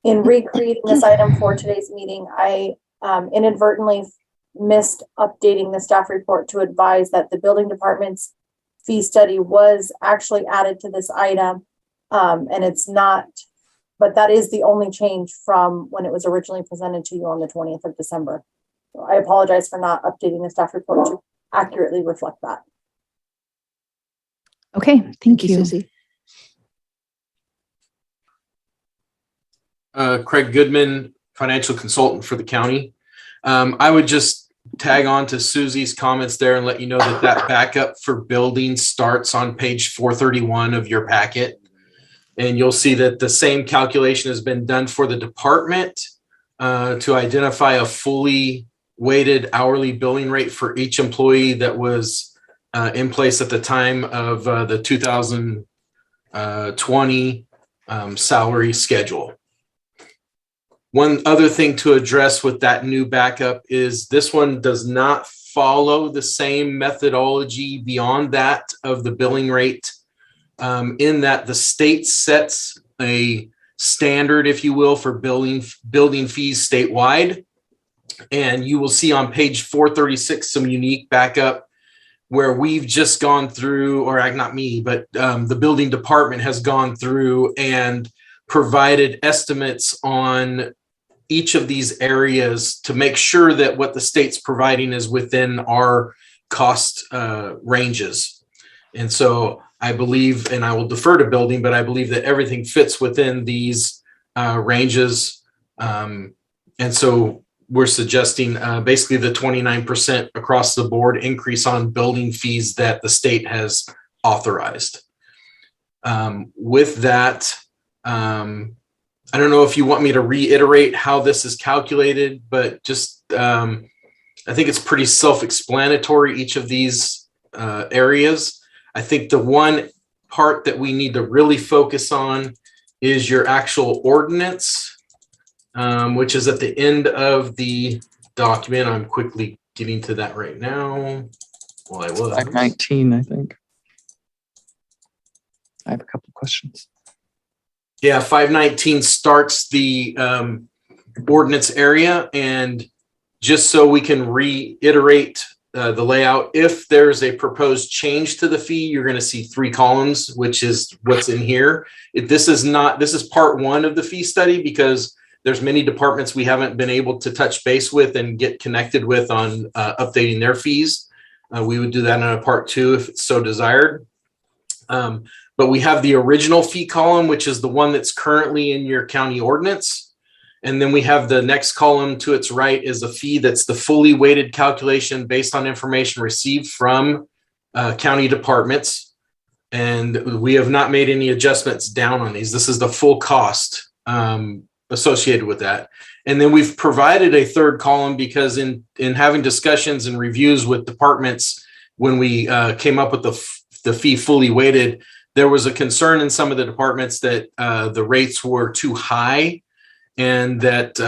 in recreating this item for today's meeting, I inadvertently missed updating the staff report to advise that the building department's fee study was actually added to this item. And it's not, but that is the only change from when it was originally presented to you on the 20th of December. So I apologize for not updating the staff report to accurately reflect that. Okay, thank you. Susie. Craig Goodman, financial consultant for the county. I would just tag on to Susie's comments there and let you know that that backup for building starts on page 431 of your packet. And you'll see that the same calculation has been done for the department to identify a fully weighted hourly billing rate for each employee that was in place at the time of the 2020 salary schedule. One other thing to address with that new backup is this one does not follow the same methodology beyond that of the billing rate, in that the state sets a standard, if you will, for building fees statewide. And you will see on page 436 some unique backup where we've just gone through, or not me, but the building department has gone through and provided estimates on each of these areas to make sure that what the state's providing is within our cost ranges. And so I believe, and I will defer to building, but I believe that everything fits within these ranges. And so we're suggesting basically the 29% across the board increase on building fees that the state has authorized. With that, I don't know if you want me to reiterate how this is calculated, but just I think it's pretty self-explanatory, each of these areas. I think the one part that we need to really focus on is your actual ordinance, which is at the end of the document. I'm quickly getting to that right now. Well, I was. 519, I think. I have a couple of questions. Yeah, 519 starts the ordinance area. And just so we can reiterate the layout, if there's a proposed change to the fee, you're going to see 3 columns, which is what's in here. This is part 1 of the fee study, because there's many departments we haven't been able to touch base with and get connected with on updating their fees. We would do that in a part 2 if it's so desired. But we have the original fee column, which is the one that's currently in your county ordinance. And then we have the next column to its right is a fee that's the fully weighted calculation based on information received from county departments. And we have not made any adjustments down on these. This is the full cost associated with that. And then we've provided a third column because in having discussions and reviews with departments, when we came up with the fee fully weighted, there was a concern in some of the departments that the rates were too high, and that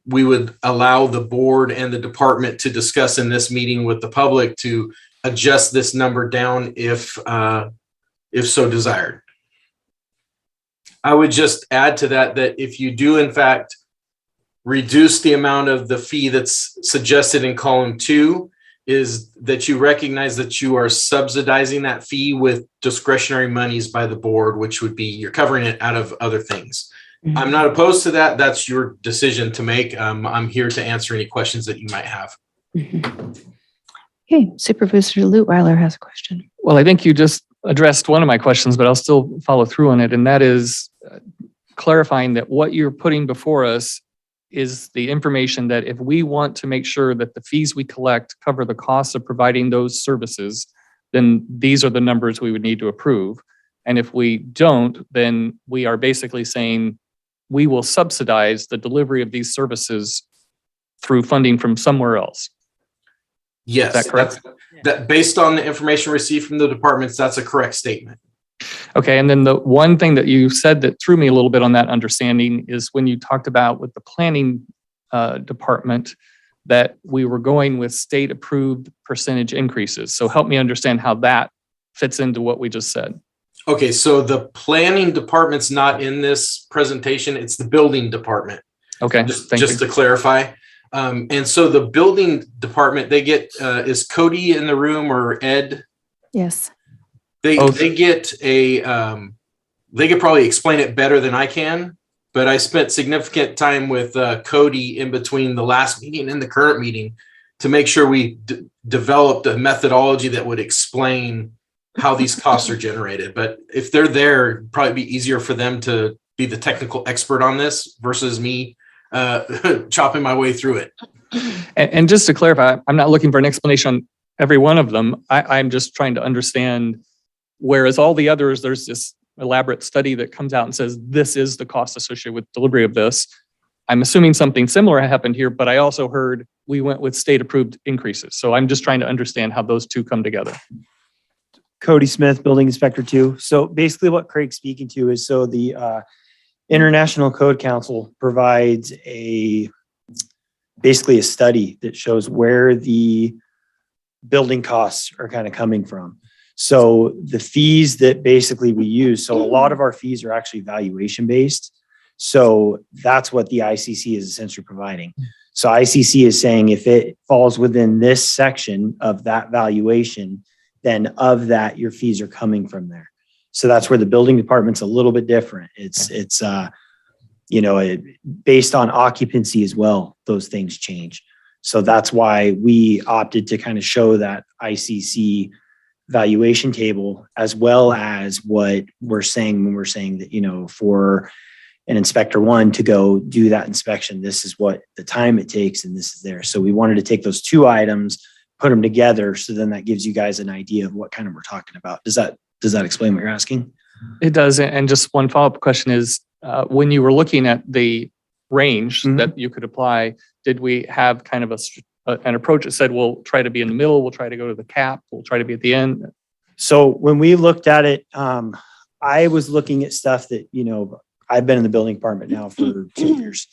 we would allow the board and the department to discuss in this meeting with the public to adjust this number down if so desired. I would just add to that if you do in fact reduce the amount of the fee that's suggested in column 2, is that you recognize that you are subsidizing that fee with discretionary monies by the board, which would be you're covering it out of other things. Mm-hmm. I'm not opposed to that. That's your decision to make. I'm here to answer any questions that you might have. Mm-hmm. Okay, Supervisor Lutweiler has a question. Well, I think you just addressed one of my questions, but I'll still follow through on it. And that is clarifying that what you're putting before us is the information that if we want to make sure that the fees we collect cover the costs of providing those services, then these are the numbers we would need to approve. And if we don't, then we are basically saying we will subsidize the delivery of these services through funding from somewhere else. Yes, is that correct? That based on the information received from the departments, that's a correct statement. Okay, and then the one thing that you said that threw me a little bit on that understanding is when you talked about with the planning department that we were going with state approved percentage increases. So help me understand how that fits into what we just said. Okay, so the planning department's not in this presentation, it's the building department. Okay, just to clarify. And so the building department, they get, is Cody in the room or Ed? Yes. They get they could probably explain it better than I can, but I spent significant time with Cody in between the last meeting and the current meeting to make sure we developed a methodology that would explain how these costs are generated. But if they're there, it'd probably be easier for them to be the technical expert on this versus me chopping my way through it. And just to clarify, I'm not looking for an explanation on every one of them. I'm just trying to understand, whereas all the others, there's this elaborate study that comes out and says, this is the cost associated with delivery of this. I'm assuming something similar happened here, but I also heard we went with state approved increases. So I'm just trying to understand how those two come together. Cody Smith, Building Inspector 2. So basically what Craig's speaking to is, so the International Code Council provides basically a study that shows where the building costs are kind of coming from. So the fees that basically we use, so a lot of our fees are actually valuation based. So that's what the ICC is essentially providing. So ICC is saying if it falls within this section of that valuation, then of that, your fees are coming from there. So that's where the building department's a little bit different. It's based on occupancy as well, those things change. So that's why we opted to kind of show that ICC valuation table, as well as what we're saying when we're saying that, for an inspector 1 to go do that inspection, this is what the time it takes and this is there. So we wanted to take those two items, put them together. So then that gives you guys an idea of what kind of we're talking about. Does that explain what you're asking? It does. And just one follow-up question is, when you were looking at the range that you could apply, did we have kind of an approach that said, we'll try to be in the middle, we'll try to go to the cap, we'll try to be at the end? So when we looked at it, I was looking at stuff that, I've been in the building department now for 2 years.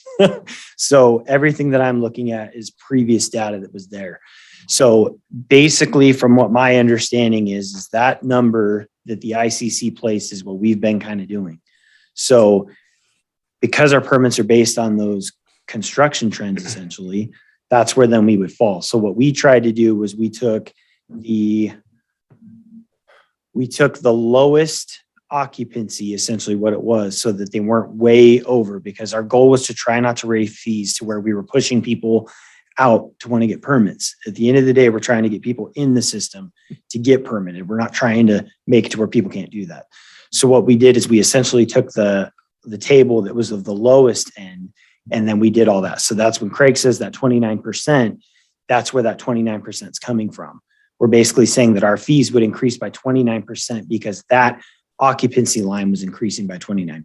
So everything that I'm looking at is previous data that was there. So basically, from what my understanding is that number that the ICC placed is what we've been kind of doing. So because our permits are based on those construction trends, essentially, that's where then we would fall. So what we tried to do was we took the lowest occupancy, essentially what it was, so that they weren't way over, because our goal was to try not to raise fees to where we were pushing people out to want to get permits. At the end of the day, we're trying to get people in the system to get permitted. We're not trying to make it to where people can't do that. So what we did is we essentially took the table that was of the lowest end, and then we did all that. So that's when Craig says that 29%, that's where that 29% is coming from. We're basically saying that our fees would increase by 29% because that occupancy line was increasing by 29%.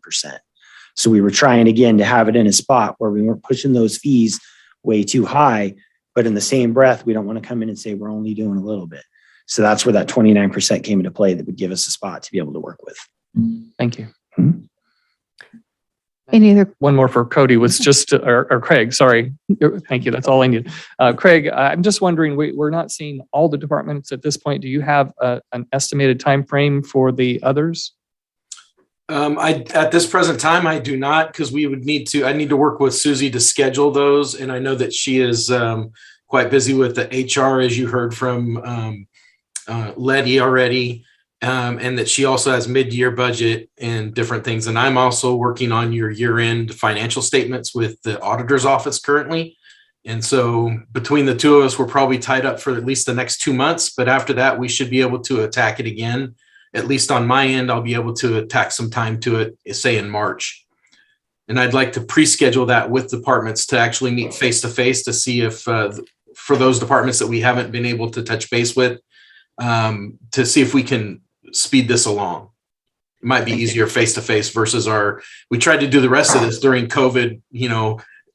So we were trying again to have it in a spot where we weren't pushing those fees way too high, but in the same breath, we don't want to come in and say we're only doing a little bit. So that's where that 29% came into play that would give us a spot to be able to work with. Thank you. Any other? One more for Cody was just, or Craig, sorry. Thank you. That's all I need. Craig, I'm just wondering, we're not seeing all the departments at this point. Do you have an estimated time frame for the others? At this present time, I do not, because I need to work with Susie to schedule those. And I know that she is quite busy with the HR, as you heard from Letty already. And that she also has mid-year budget and different things. And I'm also working on your year-end financial statements with the auditor's office currently. And so between the two of us, we're probably tied up for at least the next 2 months. But after that, we should be able to attack it again. At least on my end, I'll be able to attack some time to it, say in March. And I'd like to pre-schedule that with departments to actually meet face-to-face to see if for those departments that we haven't been able to touch base with, to see if we can speed this along. It might be easier face-to-face versus we tried to do the rest of this during COVID,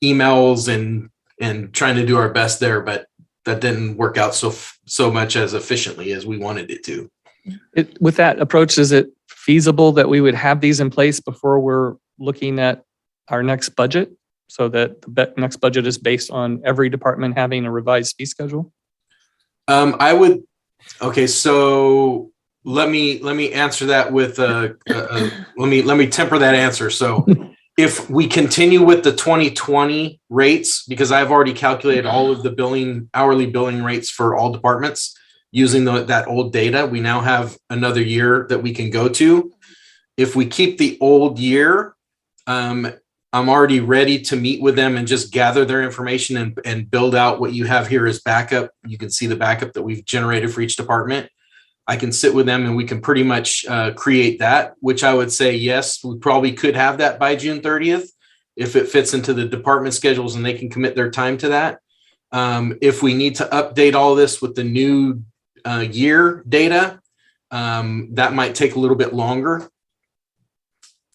emails and trying to do our best there, but that didn't work out so much as efficiently as we wanted it to. With that approach, is it feasible that we would have these in place before we're looking at our next budget, so that the next budget is based on every department having a revised fee schedule? Okay, so let me answer that with let me temper that answer. So if we continue with the 2020 rates, because I've already calculated all of the hourly billing rates for all departments using that old data, we now have another year that we can go to. If we keep the old year, I'm already ready to meet with them and just gather their information and build out what you have here as backup. You can see the backup that we've generated for each department. I can sit with them and we can pretty much create that, which I would say, yes, we probably could have that by June 30th if it fits into the department schedules and they can commit their time to that. If we need to update all this with the new year data, that might take a little bit longer.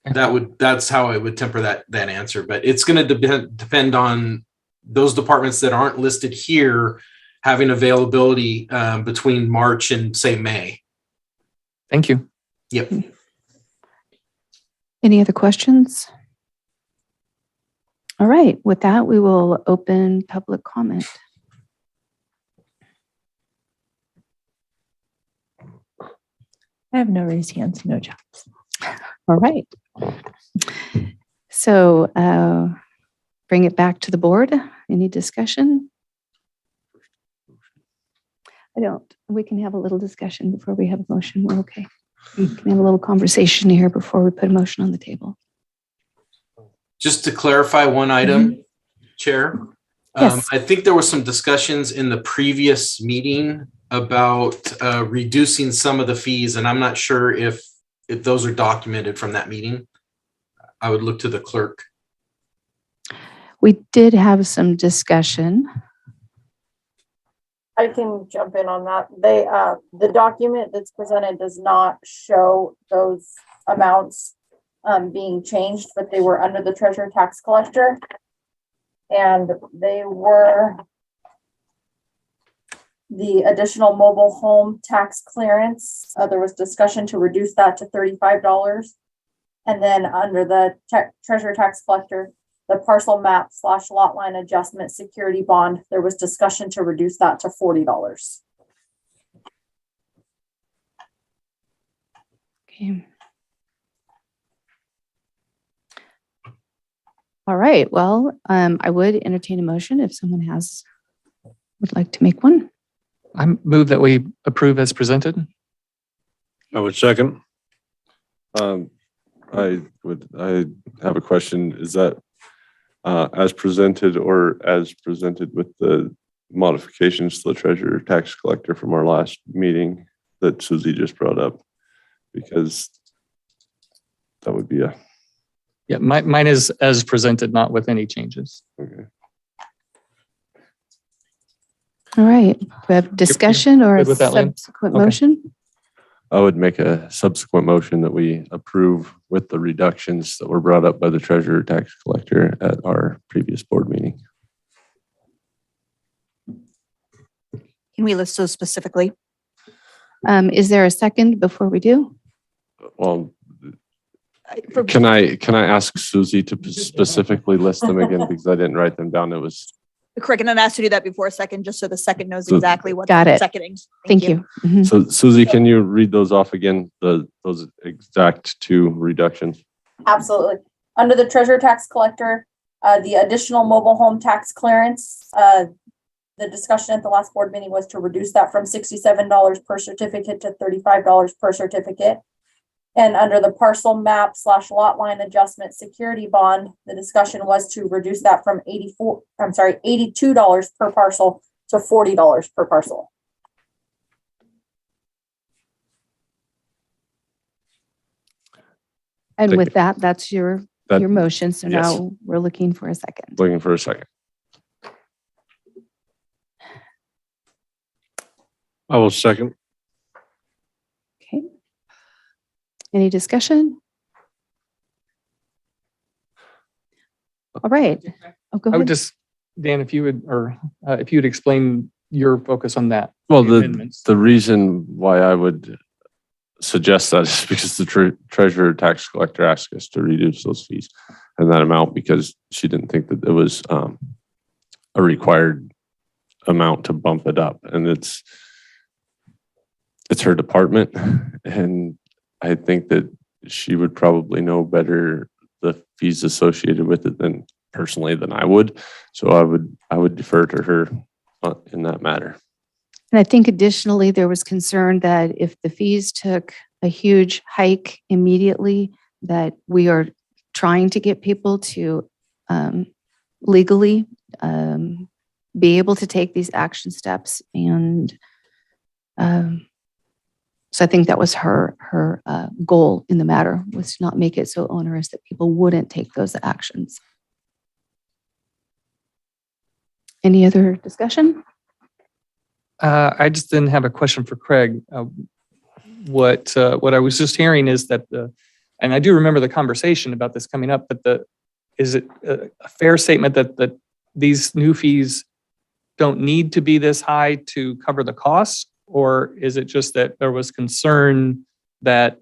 That's how I would temper that answer, but it's going to depend on those departments that aren't listed here having availability between March and say May. Thank you. Yep. Any other questions? All right, with that, we will open public comment. I have no raised hands, no chats. All right. So bring it back to the board. Any discussion? I don't. We can have a little discussion before we have a motion. We're okay. We can have a little conversation here before we put a motion on the table. Just to clarify one item, Chair. Yes. I think there were some discussions in the previous meeting about reducing some of the fees, and I'm not sure if those are documented from that meeting. I would look to the clerk. We did have some discussion. I can jump in on that. The document that's presented does not show those amounts being changed, but they were under the treasurer tax collector. And they were the additional mobile home tax clearance. There was discussion to reduce that to $35. And then under the treasurer tax collector, the parcel map / lot line adjustment security bond, there was discussion to reduce that to $40. Okay. All right, well, I would entertain a motion if someone would like to make one. I move that we approve as presented. I would second. I have a question. Is that as presented or as presented with the modifications to the treasurer tax collector from our last meeting that Susie just brought up? Because that would be a. Yeah, mine is as presented, not with any changes. Okay. All right, we have discussion or a Good with that, Lynn? subsequent Okay. motion? I would make a subsequent motion that we approve with the reductions that were brought up by the treasurer tax collector at our previous board meeting. Can we list those specifically? Is there a second before we do? Well, can I ask Susie to specifically list them again because I didn't write them down. It was Correct, and I'm asked to do that before a second, just so the second knows So- exactly what Got they're it. seconding. Thank you. Mhm. so Susie, can you read those off again? Those exact two reductions. Absolutely. Under the treasurer tax collector, the additional mobile home tax clearance, the discussion at the last board meeting was to reduce that from $67 per certificate to $35 per certificate. And under the parcel map / lot line adjustment security bond, the discussion was to reduce that from $82 per parcel to $40 per parcel. And Thank with that, that's your motion. So yes. now we're looking for a second. Looking for a second. I will second. Okay. Any discussion? All right. Oh, go I would ahead. just, Dan, if you would explain your focus on that. Well, the amendments. the reason why I would suggest that is because the treasurer tax collector asked us to reduce those fees and that amount because she didn't think that it was a required amount to bump it up. And it's her department. And I think that she would probably know better the fees associated with it than I would. So I would defer to her in that matter. And I think additionally, there was concern that if the fees took a huge hike immediately, that we are trying to get people to legally be able to take these action steps. And so I think that was her goal in the matter, was to not make it so onerous that people wouldn't take those actions. Any other discussion? I just didn't have a question for Craig. What I was just hearing is that and I do remember the conversation about this coming up, but is it a fair statement that these new fees don't need to be this high to cover the costs? Or is it just that there was concern that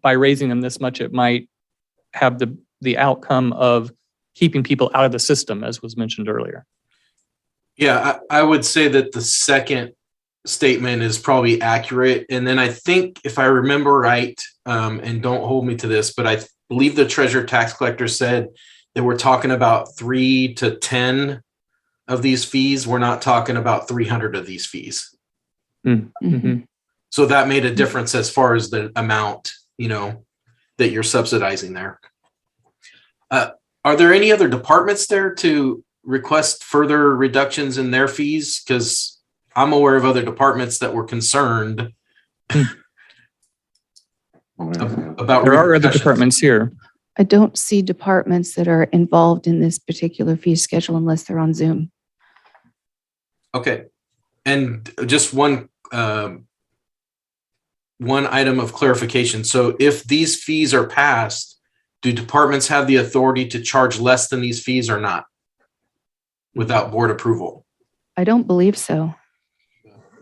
by raising them this much, it might have the outcome of keeping people out of the system, as was mentioned earlier? Yeah, I would say that the second statement is probably accurate. And then I think, if I remember right, and don't hold me to this, but I believe the treasurer tax collector said that we're talking about 3 to 10 of these fees. We're not talking about 300 of these fees. Mm-hmm. So that made a difference as far as the amount, that you're subsidizing there. Are there any other departments there to request further reductions in their fees? Because I'm aware of other departments that were concerned about. There are other departments here. I don't see departments that are involved in this particular fee schedule unless they're on Zoom. Okay. And just one item of clarification. So if these fees are passed, do departments have the authority to charge less than these fees or not without board approval? I don't believe so.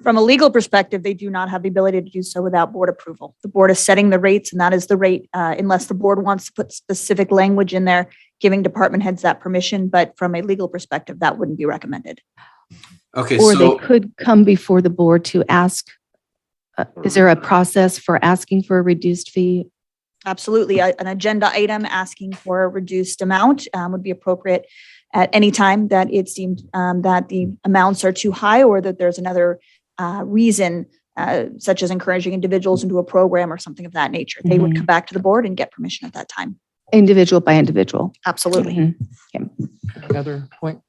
From a legal perspective, they do not have the ability to do so without board approval. The board is setting the rates, and that is the rate, unless the board wants to put specific language in there, giving department heads that permission. But from a legal perspective, that wouldn't be recommended. Okay, or so they could come before the board to ask. Is there a process for asking for a reduced fee? Absolutely. An agenda item asking for a reduced amount would be appropriate at any time that it seemed that the amounts are too high, or that there's another reason, such as encouraging individuals into a program or something of that nature. They would come back to the board and get permission at that time. Individual by individual. Absolutely. Another point.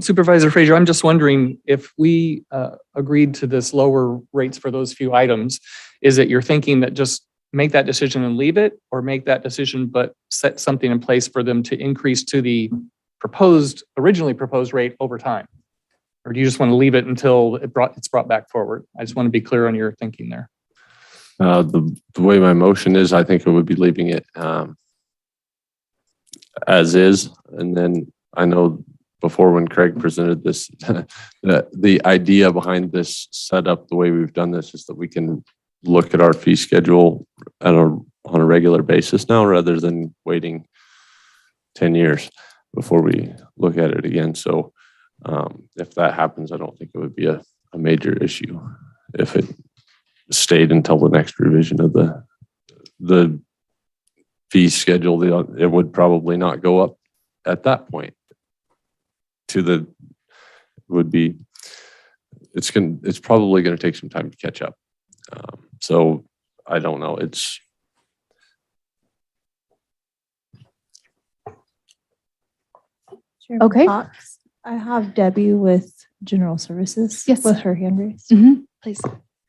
Supervisor Frazier, I'm just wondering if we agreed to this lower rates for those few items, is it you're thinking that just make that decision and leave it, or make that decision but set something in place for them to increase to the originally proposed rate over time? Or do you just want to leave it until it's brought back forward? I just want to be clear on your thinking there. The way my motion is, I think it would be leaving it as is. And then I know before, when Craig presented this, the idea behind this setup, the way we've done this, is that we can look at our fee schedule on a regular basis now, rather than waiting 10 years before we look at it again. So if that happens, I don't think it would be a major issue if it stayed until the next revision of the fee schedule. It would probably not go up at that point. It's probably going to take some time to catch up. So I don't know. Chairman Okay. Cox, I have Debbie with General Services. Yes. With her hand raised. Please.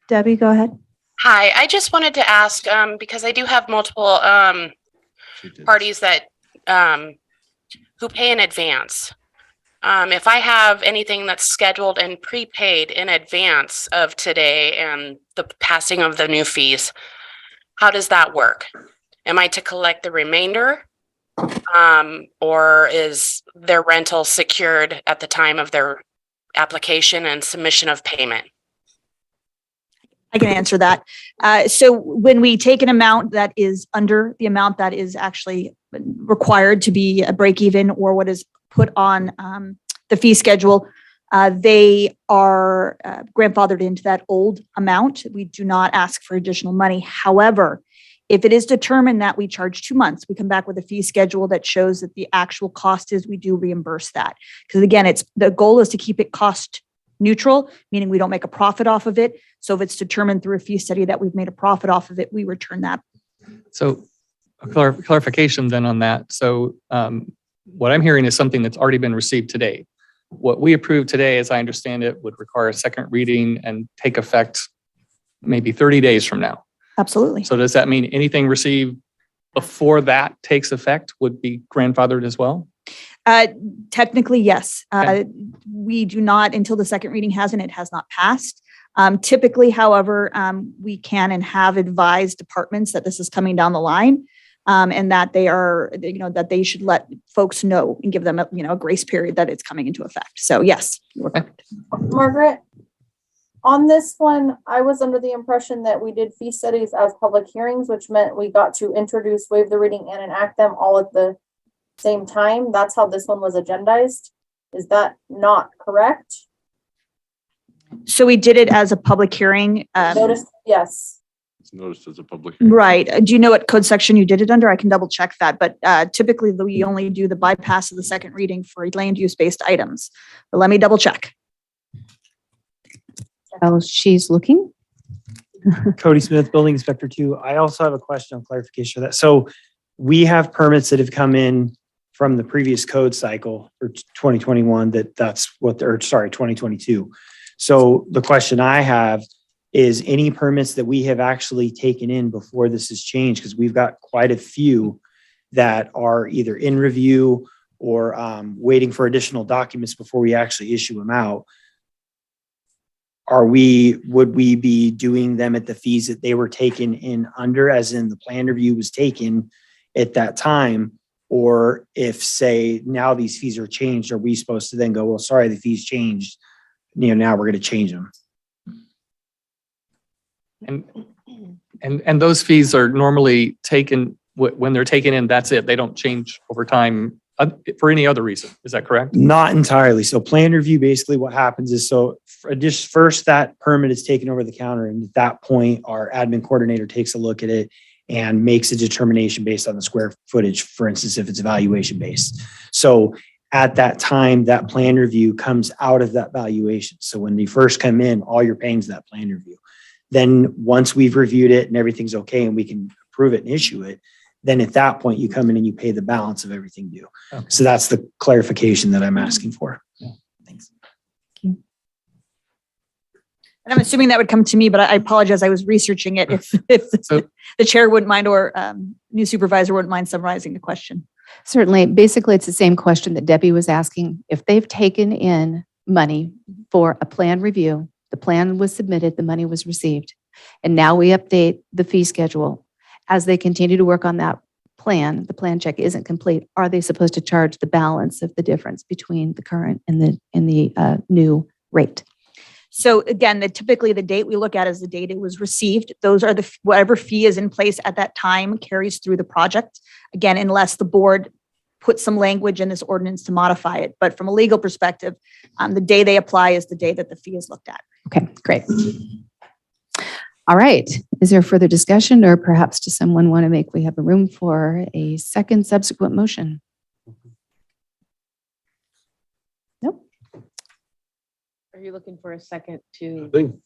Debbie, go ahead. Hi, I just wanted to ask, because I do have multiple parties that who pay in advance. If I have anything that's scheduled and prepaid in advance of today and the passing of the new fees, how does that work? Am I to collect the remainder? Or is their rental secured at the time of their application and submission of payment? I can answer that. So when we take an amount that is under the amount that is actually required to be a break even, or what is put on the fee schedule, they are grandfathered into that old amount. We do not ask for additional money. However, if it is determined that we charge 2 months, we come back with a fee schedule that shows that the actual cost is, we do reimburse that. Because again, the goal is to keep it cost neutral, meaning we don't make a profit off of it. So if it's determined through a fee study that we've made a profit off of it, we return that. So clarification then on that. So what I'm hearing is something that's already been received today. What we approved today, as I understand it, would require a second reading and take effect maybe 30 days from now. Absolutely. So does that mean anything received before that takes effect would be grandfathered as well? Technically, yes. We do not until the second reading has not passed. Typically, however, we can and have advised departments that this is coming down the line, and that they are, that they should let folks know and give them a grace period that it's coming into effect. So yes, you were correct. Margaret, on this one, I was under the impression that we did fee studies as public hearings, which meant we got to introduce, waive the reading, and enact them all at the same time. That's how this one was agendized. Is that not correct? So we did it as a public hearing. Notice, yes. It's noticed as a public hearing. Right. Do you know what code section you did it under? I can double check that, but typically we only do the bypass of the second reading for land use based items. But let me double check. Oh, she's looking. Cody Smith, Building Inspector 2. I also have a question on clarification of that. So we have permits that have come in from the previous code cycle for 2021 that's what, or sorry, 2022. So the question I have is any permits that we have actually taken in before this has changed, because we've got quite a few that are either in review or waiting for additional documents before we actually issue them out. Would we be doing them at the fees that they were taken in under, as in the plan review was taken at that time? Or if, say, now these fees are changed, are we supposed to then go, well, sorry, the fees changed, now we're going to change them? And those fees are normally taken when they're taken in, that's it. They don't change over time for any other reason. Is that correct? Not entirely. So plan review, basically what happens is, so just first that permit is taken over the counter. And at that point, our admin coordinator takes a look at it and makes a determination based on the square footage, for instance, if it's evaluation based. So at that time, that plan review comes out of that valuation. So when you first come in, all you're paying is that plan review. Then once we've reviewed it and everything's okay and we can approve it and issue it, then at that point you come in and you pay the balance of everything due. Okay. So that's the clarification that I'm asking for. Yeah. Thanks. And I'm assuming that would come to me, but I apologize. I was researching it. If the chair wouldn't mind, or new supervisor wouldn't mind summarizing the question. Certainly. Basically, it's the same question that Debbie was asking. If they've taken in money for a plan review, the plan was submitted, the money was received, and now we update the fee schedule. As they continue to work on that plan, the plan check isn't complete. Are they supposed to charge the balance of the difference between the current and the new rate? So again, typically the date we look at is the date it was received. Those are whatever fee is in place at that time carries through the project. Again, unless the board puts some language in this ordinance to modify it. But from a legal perspective, the day they apply is the day that the fee is looked at. Okay, great. All right. Is there further discussion, or perhaps does someone want to make, we have a room for a second subsequent motion? Nope. Are you looking for a second to?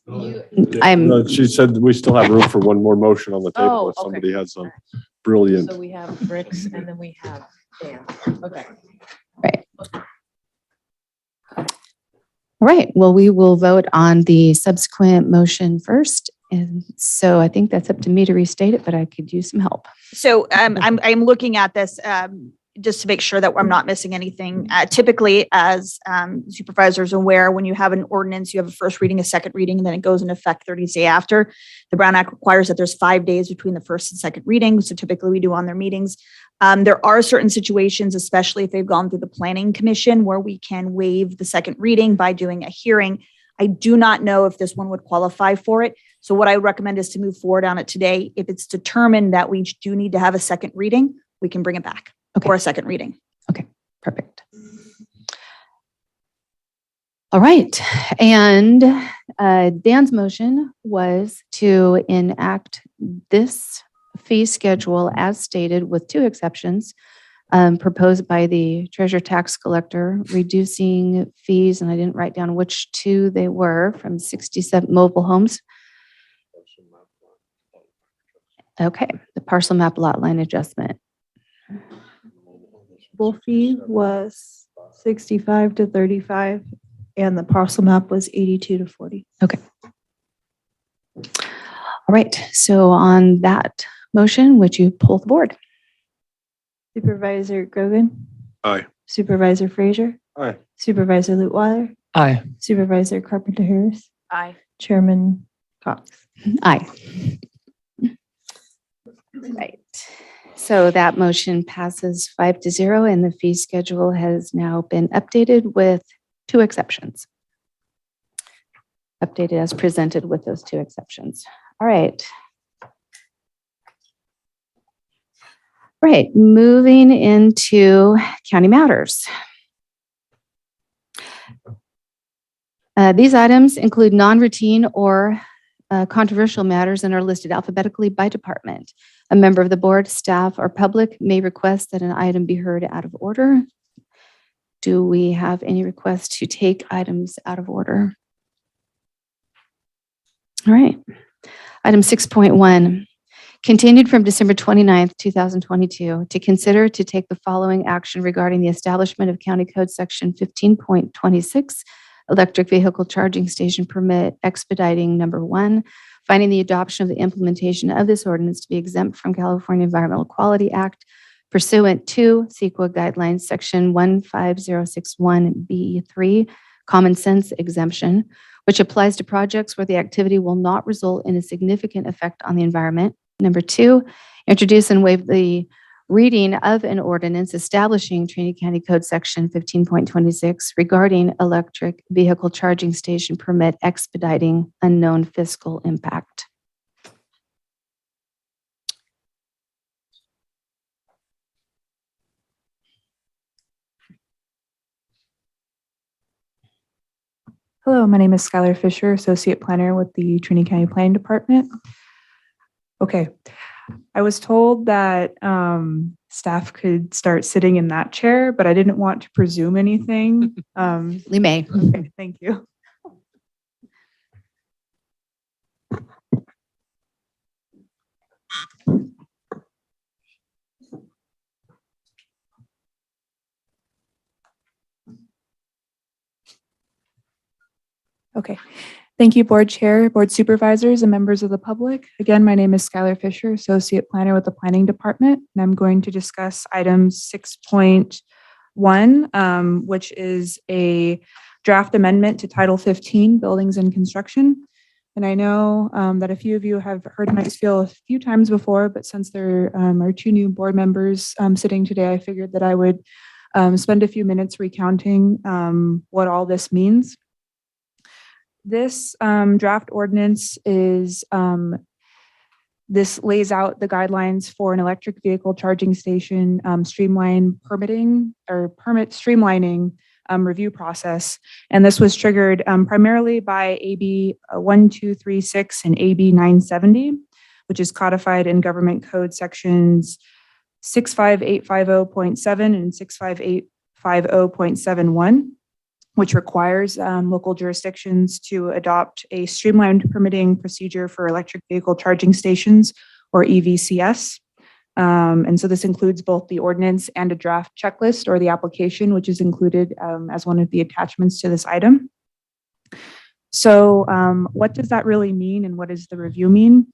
I'm. She said we still have room for one more motion on the table Oh, if okay. somebody has some brilliant. So we have Bricks and then we have Dan. Okay. Right. All right. Well, we will vote on the subsequent motion first. And so I think that's up to me to restate it, but I could use some help. So I'm looking at this just to make sure that I'm not missing anything. Typically, as supervisors are aware, when you have an ordinance, you have a first reading, a second reading, and then it goes into effect 30 days after. The Brown Act requires that there's 5 days between the first and second reading. So typically we do on their meetings. There are certain situations, especially if they've gone through the Planning Commission, where we can waive the second reading by doing a hearing. I do not know if this one would qualify for it. So what I would recommend is to move forward on it today. If it's determined that we do need to have a second reading, we can bring it back for a second reading. Okay, perfect. All right. And Dan's motion was to enact this fee schedule as stated with 2 exceptions proposed by the treasurer tax collector, reducing fees, and I didn't write down which 2 they were, from 67 mobile homes Okay, the parcel map lot line adjustment. Full fee was 65 to 35 and the parcel map was 82 to 40. Okay. All right, so on that motion, would you pull the board? Supervisor Grogan, Aye. Supervisor Frazier, Aye. Supervisor Lutwiler, Aye. Supervisor Carpenter Harris, Aye. Chairman Cox. Aye. Right. So that motion passes 5-0 and the fee schedule has now been updated with 2 exceptions. Updated as presented with those 2 exceptions. All right. Right, moving into county matters. These items include non-routine or controversial matters and are listed alphabetically by department. A member of the board, staff, or public may request that an item be heard out of order. Do we have any requests to take items out of order? All right. Item 6.1, continued from December 29th, 2022, to consider to take the following action regarding the establishment of County Code Section 15.26, electric vehicle charging station permit expediting number 1, finding the adoption of the implementation of this ordinance to be exempt from California Environmental Quality Act pursuant to CEQA guidelines section 15061B3, common sense exemption, which applies to projects where the activity will not result in a significant effect on the environment. Number 2, introduce and waive the reading of an ordinance establishing Trinity County Code Section 15.26 regarding electric vehicle charging station permit expediting unknown fiscal impact. Hello, my name is Skylar Fisher, Associate Planner with the Trinity County Planning Department. Okay, I was told that staff could start sitting in that chair, but I didn't want to presume anything. We may. Okay, thank you. Okay. Thank you, Board Chair, Board Supervisors, and members of the public. Again, my name is Skylar Fisher, Associate Planner with the Planning Department, and I'm going to discuss item 6.1, which is a draft amendment to Title 15, Buildings and Construction. And I know that a few of you have heard my spiel a few times before, but since there are 2 new board members sitting today, I figured that I would spend a few minutes recounting what all this means. This draft ordinance is, this lays out the guidelines for an electric vehicle charging station streamline permitting or permit streamlining review process. And this was triggered primarily by AB 1236 and AB 970, which is codified in Government Code sections 65850.7 and 65850.71. which requires local jurisdictions to adopt a streamlined permitting procedure for electric vehicle charging stations, or EVCS. And so this includes both the ordinance and a draft checklist or the application, which is included as one of the attachments to this item. So what does that really mean and what does the review mean?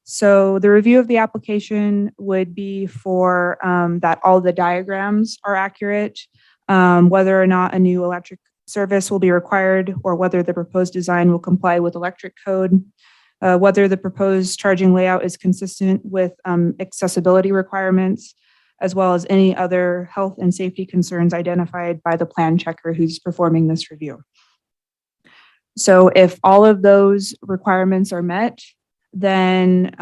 So the review of the application would be for that all the diagrams are accurate, whether or not a new electric service will be required, or whether the proposed design will comply with electric code, whether the proposed charging layout is consistent with accessibility requirements, as well as any other health and safety concerns identified by the plan checker who's performing this review. So if all of those requirements are met, then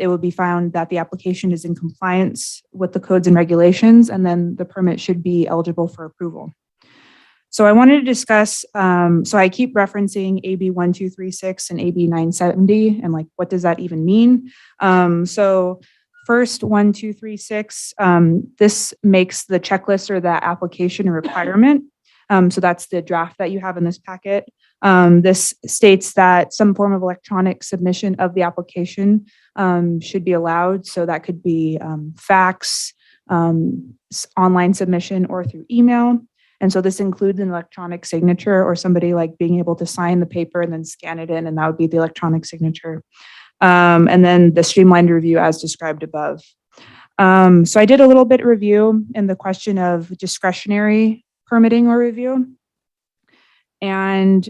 it will be found that the application is in compliance with the codes and regulations, and then the permit should be eligible for approval. So I wanted to discuss, so I keep referencing AB 1236 and AB 970, and like, what does that even mean? So first, 1236, this makes the checklist or the application a requirement. So that's the draft that you have in this packet. This states that some form of electronic submission of the application should be allowed. So that could be fax, online submission, or through email. And so this includes an electronic signature or somebody like being able to sign the paper and then scan it in, and that would be the electronic signature. And then the streamlined review as described above. So I did a little bit review in the question of discretionary permitting or review. And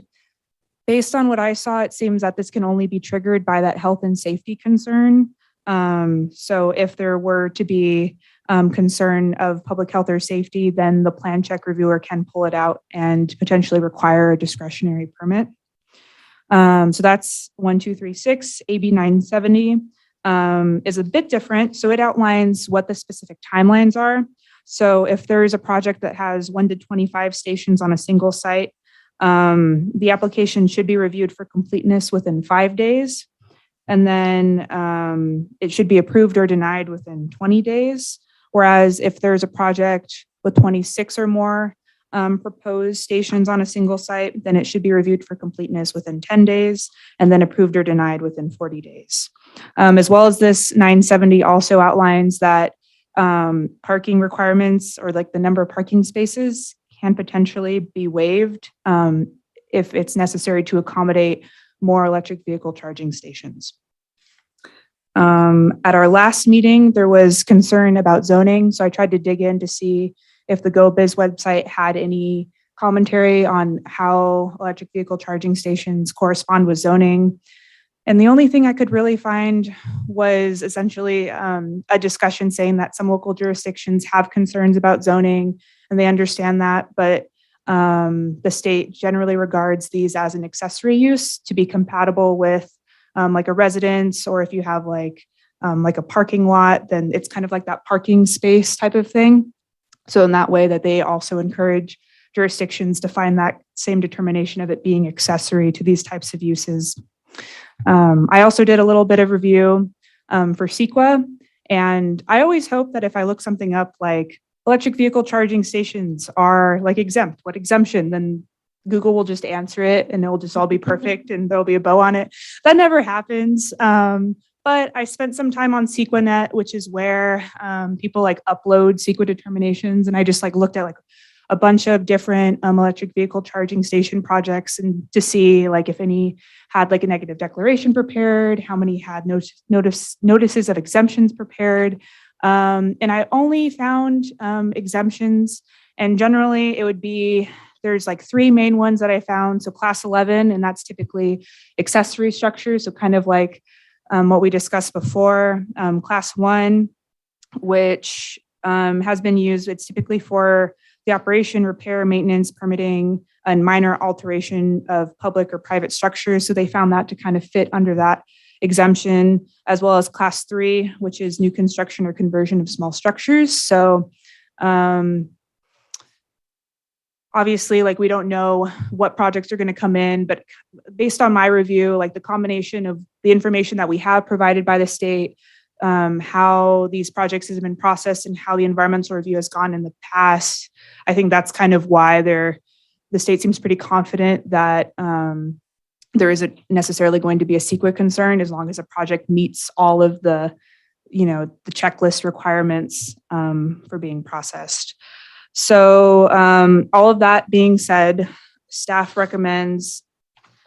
based on what I saw, it seems that this can only be triggered by that health and safety concern. So if there were to be concern of public health or safety, then the plan check reviewer can pull it out and potentially require a discretionary permit. So that's 1236. AB 970 is a bit different. So it outlines what the specific timelines are. So if there is a project that has 1 to 25 stations on a single site, the application should be reviewed for completeness within 5 days. And then it should be approved or denied within 20 days. Whereas if there's a project with 26 or more proposed stations on a single site, then it should be reviewed for completeness within 10 days and then approved or denied within 40 days. As well as this 970 also outlines that parking requirements or like the number of parking spaces can potentially be waived if it's necessary to accommodate more electric vehicle charging stations. At our last meeting, there was concern about zoning. So I tried to dig in to see if the GoBiz website had any commentary on how electric vehicle charging stations correspond with zoning. And the only thing I could really find was essentially a discussion saying that some local jurisdictions have concerns about zoning and they understand that, but the state generally regards these as an accessory use to be compatible with like a residence, or if you have like a parking lot, then it's kind of like that parking space type of thing. So in that way that they also encourage jurisdictions to find that same determination of it being accessory to these types of uses. I also did a little bit of review for CEQA, and I always hope that if I look something up like electric vehicle charging stations are like exempt, what exemption, then Google will just answer it and it'll just all be perfect and there'll be a bow on it. That never happens. But I spent some time on CEQA.net, which is where people like upload CEQA determinations. And I just like looked at like a bunch of different electric vehicle charging station projects and to see like if any had like a negative declaration prepared, how many had notices of exemptions prepared. And I only found exemptions, and generally it would be, there's like 3 main ones that I found. So class 11, and that's typically accessory structures. So kind of like what we discussed before. Class 1, which has been used, it's typically for the operation, repair, maintenance, permitting, and minor alteration of public or private structures. So they found that to kind of fit under that exemption, as well as class 3, which is new construction or conversion of small structures. So obviously, like we don't know what projects are going to come in, but based on my review, like the combination of the information that we have provided by the state, how these projects have been processed and how the environmental review has gone in the past, I think that's kind of why the state seems pretty confident that there isn't necessarily going to be a CEQA concern as long as a project meets all of the checklist requirements for being processed. So all of that being said, staff recommends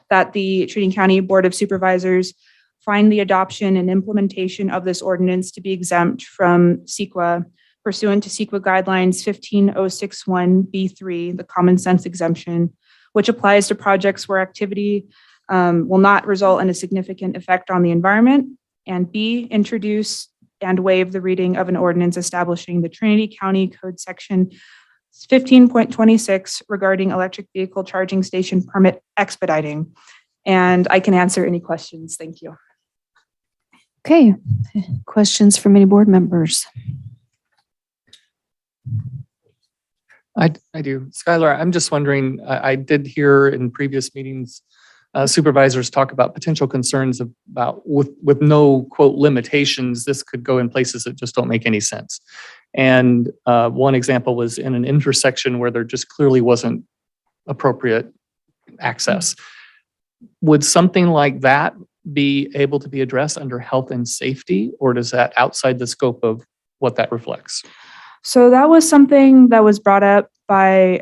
that the Trinity County Board of Supervisors find the adoption and implementation of this ordinance to be exempt from CEQA pursuant to CEQA guidelines 15061B3, the common sense exemption, which applies to projects where activity will not result in a significant effect on the environment, and B, introduce and waive the reading of an ordinance establishing the Trinity County Code Section 15.26 regarding electric vehicle charging station permit expediting. And I can answer any questions. Thank you. Okay, questions from any board members? I do. Skylar, I'm just wondering, I did hear in previous meetings, supervisors talk about potential concerns about with no quote limitations, this could go in places that just don't make any sense. And one example was in an intersection where there just clearly wasn't appropriate access. Would something like that be able to be addressed under health and safety, or does that outside the scope of what that reflects? So that was something that was brought up by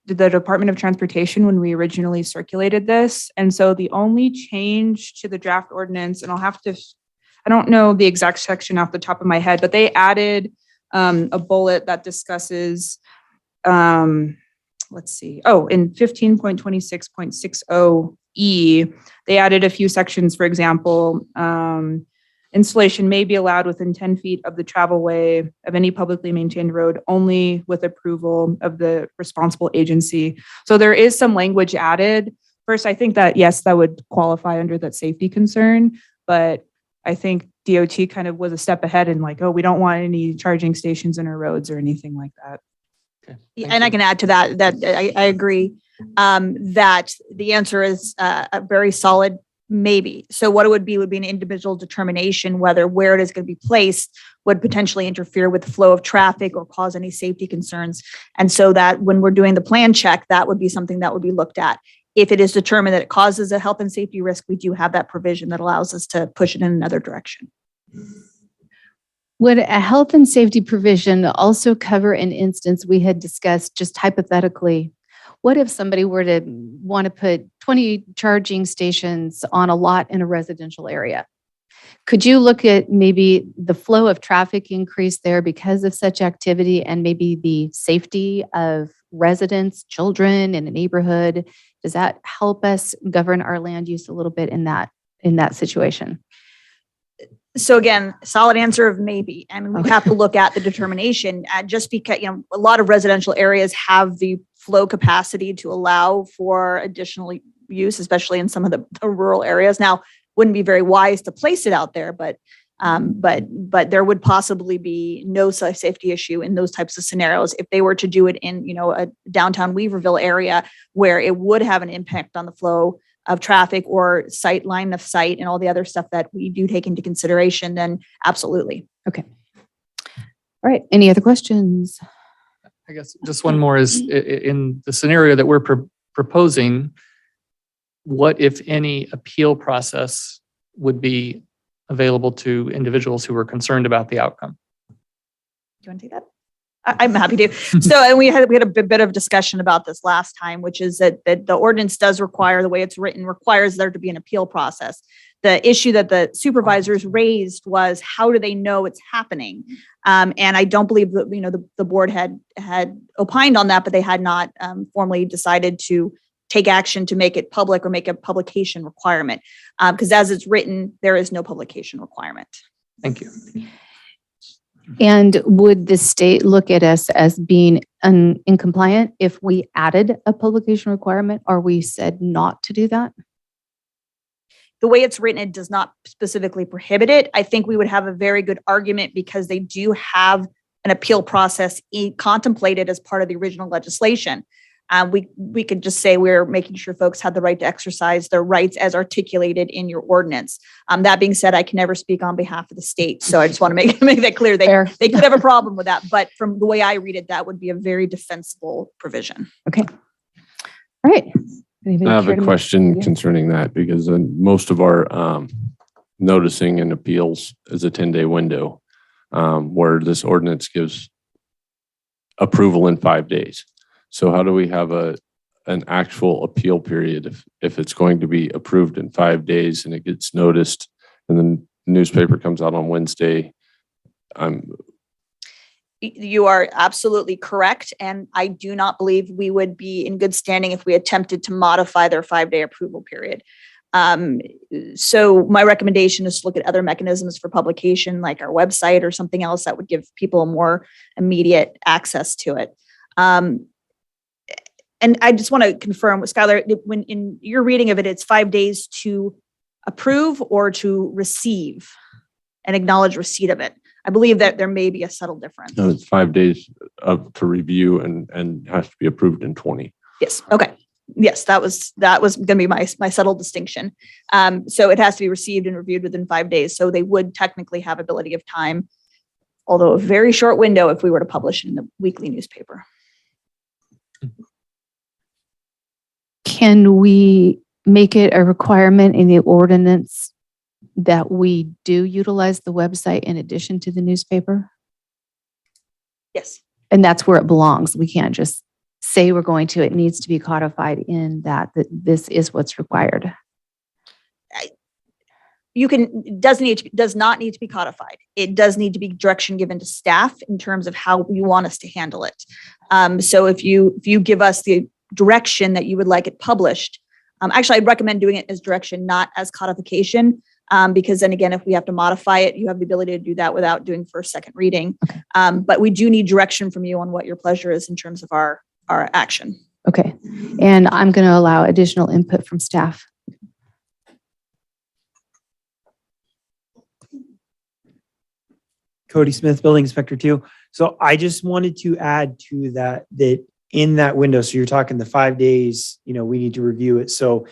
the Department of Transportation when we originally circulated this. And so the only change to the draft ordinance, and I don't know the exact section off the top of my head, but they added a bullet that discusses, let's see. Oh, in 15.26.60E, they added a few sections. For example, installation may be allowed within 10 feet of the travel way of any publicly maintained road only with approval of the responsible agency. So there is some language added. First, I think that, yes, that would qualify under that safety concern, but I think DOT kind of was a step ahead and like, oh, we don't want any charging stations in our roads or anything like that. And I can add to that, I agree that the answer is a very solid maybe. So what it would be an individual determination whether where it is going to be placed would potentially interfere with the flow of traffic or cause any safety concerns. And so that when we're doing the plan check, that would be something that would be looked at. If it is determined that it causes a health and safety risk, we do have that provision that allows us to push it in another direction. Would a health and safety provision also cover an instance we had discussed just hypothetically? What if somebody were to want to put 20 charging stations on a lot in a residential area? Could you look at maybe the flow of traffic increase there because of such activity and maybe the safety of residents, children in a neighborhood? Does that help us govern our land use a little bit in that situation? So again, solid answer of maybe, and we have to look at the determination just because, a lot of residential areas have the flow capacity to allow for additional use, especially in some of the rural areas. Now, wouldn't be very wise to place it out there, but there would possibly be no safety issue in those types of scenarios if they were to do it in, a downtown Weaverville area where it would have an impact on the flow of traffic or line of sight and all the other stuff that we do take into consideration, then absolutely. Okay. All right. Any other questions? I guess just one more is in the scenario that we're proposing, what, if any, appeal process would be available to individuals who are concerned about the outcome? Do you want to take that? I'm happy to. So, and we had a bit of discussion about this last time, which is that the ordinance does require, the way it's written, requires there to be an appeal process. The issue that the supervisors raised was how do they know it's happening? And I don't believe that the board had opined on that, but they had not formally decided to take action to make it public or make a publication requirement. Because as it's written, there is no publication requirement. Thank you. And would the state look at us as being incompliant if we added a publication requirement or we said not to do that? The way it's written, it does not specifically prohibit it. I think we would have a very good argument because they do have an appeal process contemplated as part of the original legislation. We could just say we're making sure folks have the right to exercise their rights as articulated in your ordinance. That being said, I can never speak on behalf of the state. So I just want to make that clear. They could have a problem with that. But from the way I read it, that would be a very defensible provision. Okay. All right. I have a question concerning that because most of our noticing and appeals is a 10-day window where this ordinance gives approval in 5 days. So how do we have an actual appeal period if it's going to be approved in 5 days and it gets noticed and then the newspaper comes out on Wednesday? You are absolutely correct. And I do not believe we would be in good standing if we attempted to modify their 5-day approval period. So my recommendation is to look at other mechanisms for publication, like our website or something else that would give people more immediate access to it. And I just want to confirm with Skylar, when in your reading of it, it's 5 days to approve or to receive and acknowledge receipt of it. I believe that there may be a subtle difference. No, it's 5 days to review and has to be approved in 20. Yes. Okay. Yes, that was going to be my subtle distinction. So it has to be received and reviewed within 5 days. So they would technically have ability of time, although a very short window if we were to publish in the weekly newspaper. Can we make it a requirement in the ordinance that we do utilize the website in addition to the newspaper? Yes. And that's where it belongs. We can't just say we're going to. It needs to be codified in that this is what's required. Does not need to be codified. It does need to be direction given to staff in terms of how you want us to handle it. So if you give us the direction that you would like it published, actually, I'd recommend doing it as direction, not as codification, because then again, if we have to modify it, you have the ability to do that without doing first, second reading. Okay. But we do need direction from you on what your pleasure is in terms of our action. Okay. And I'm going to allow additional input from staff. Cody Smith, Building Inspector 2. So I just wanted to add to that in that window, so you're talking the 5 days, we need to review it. So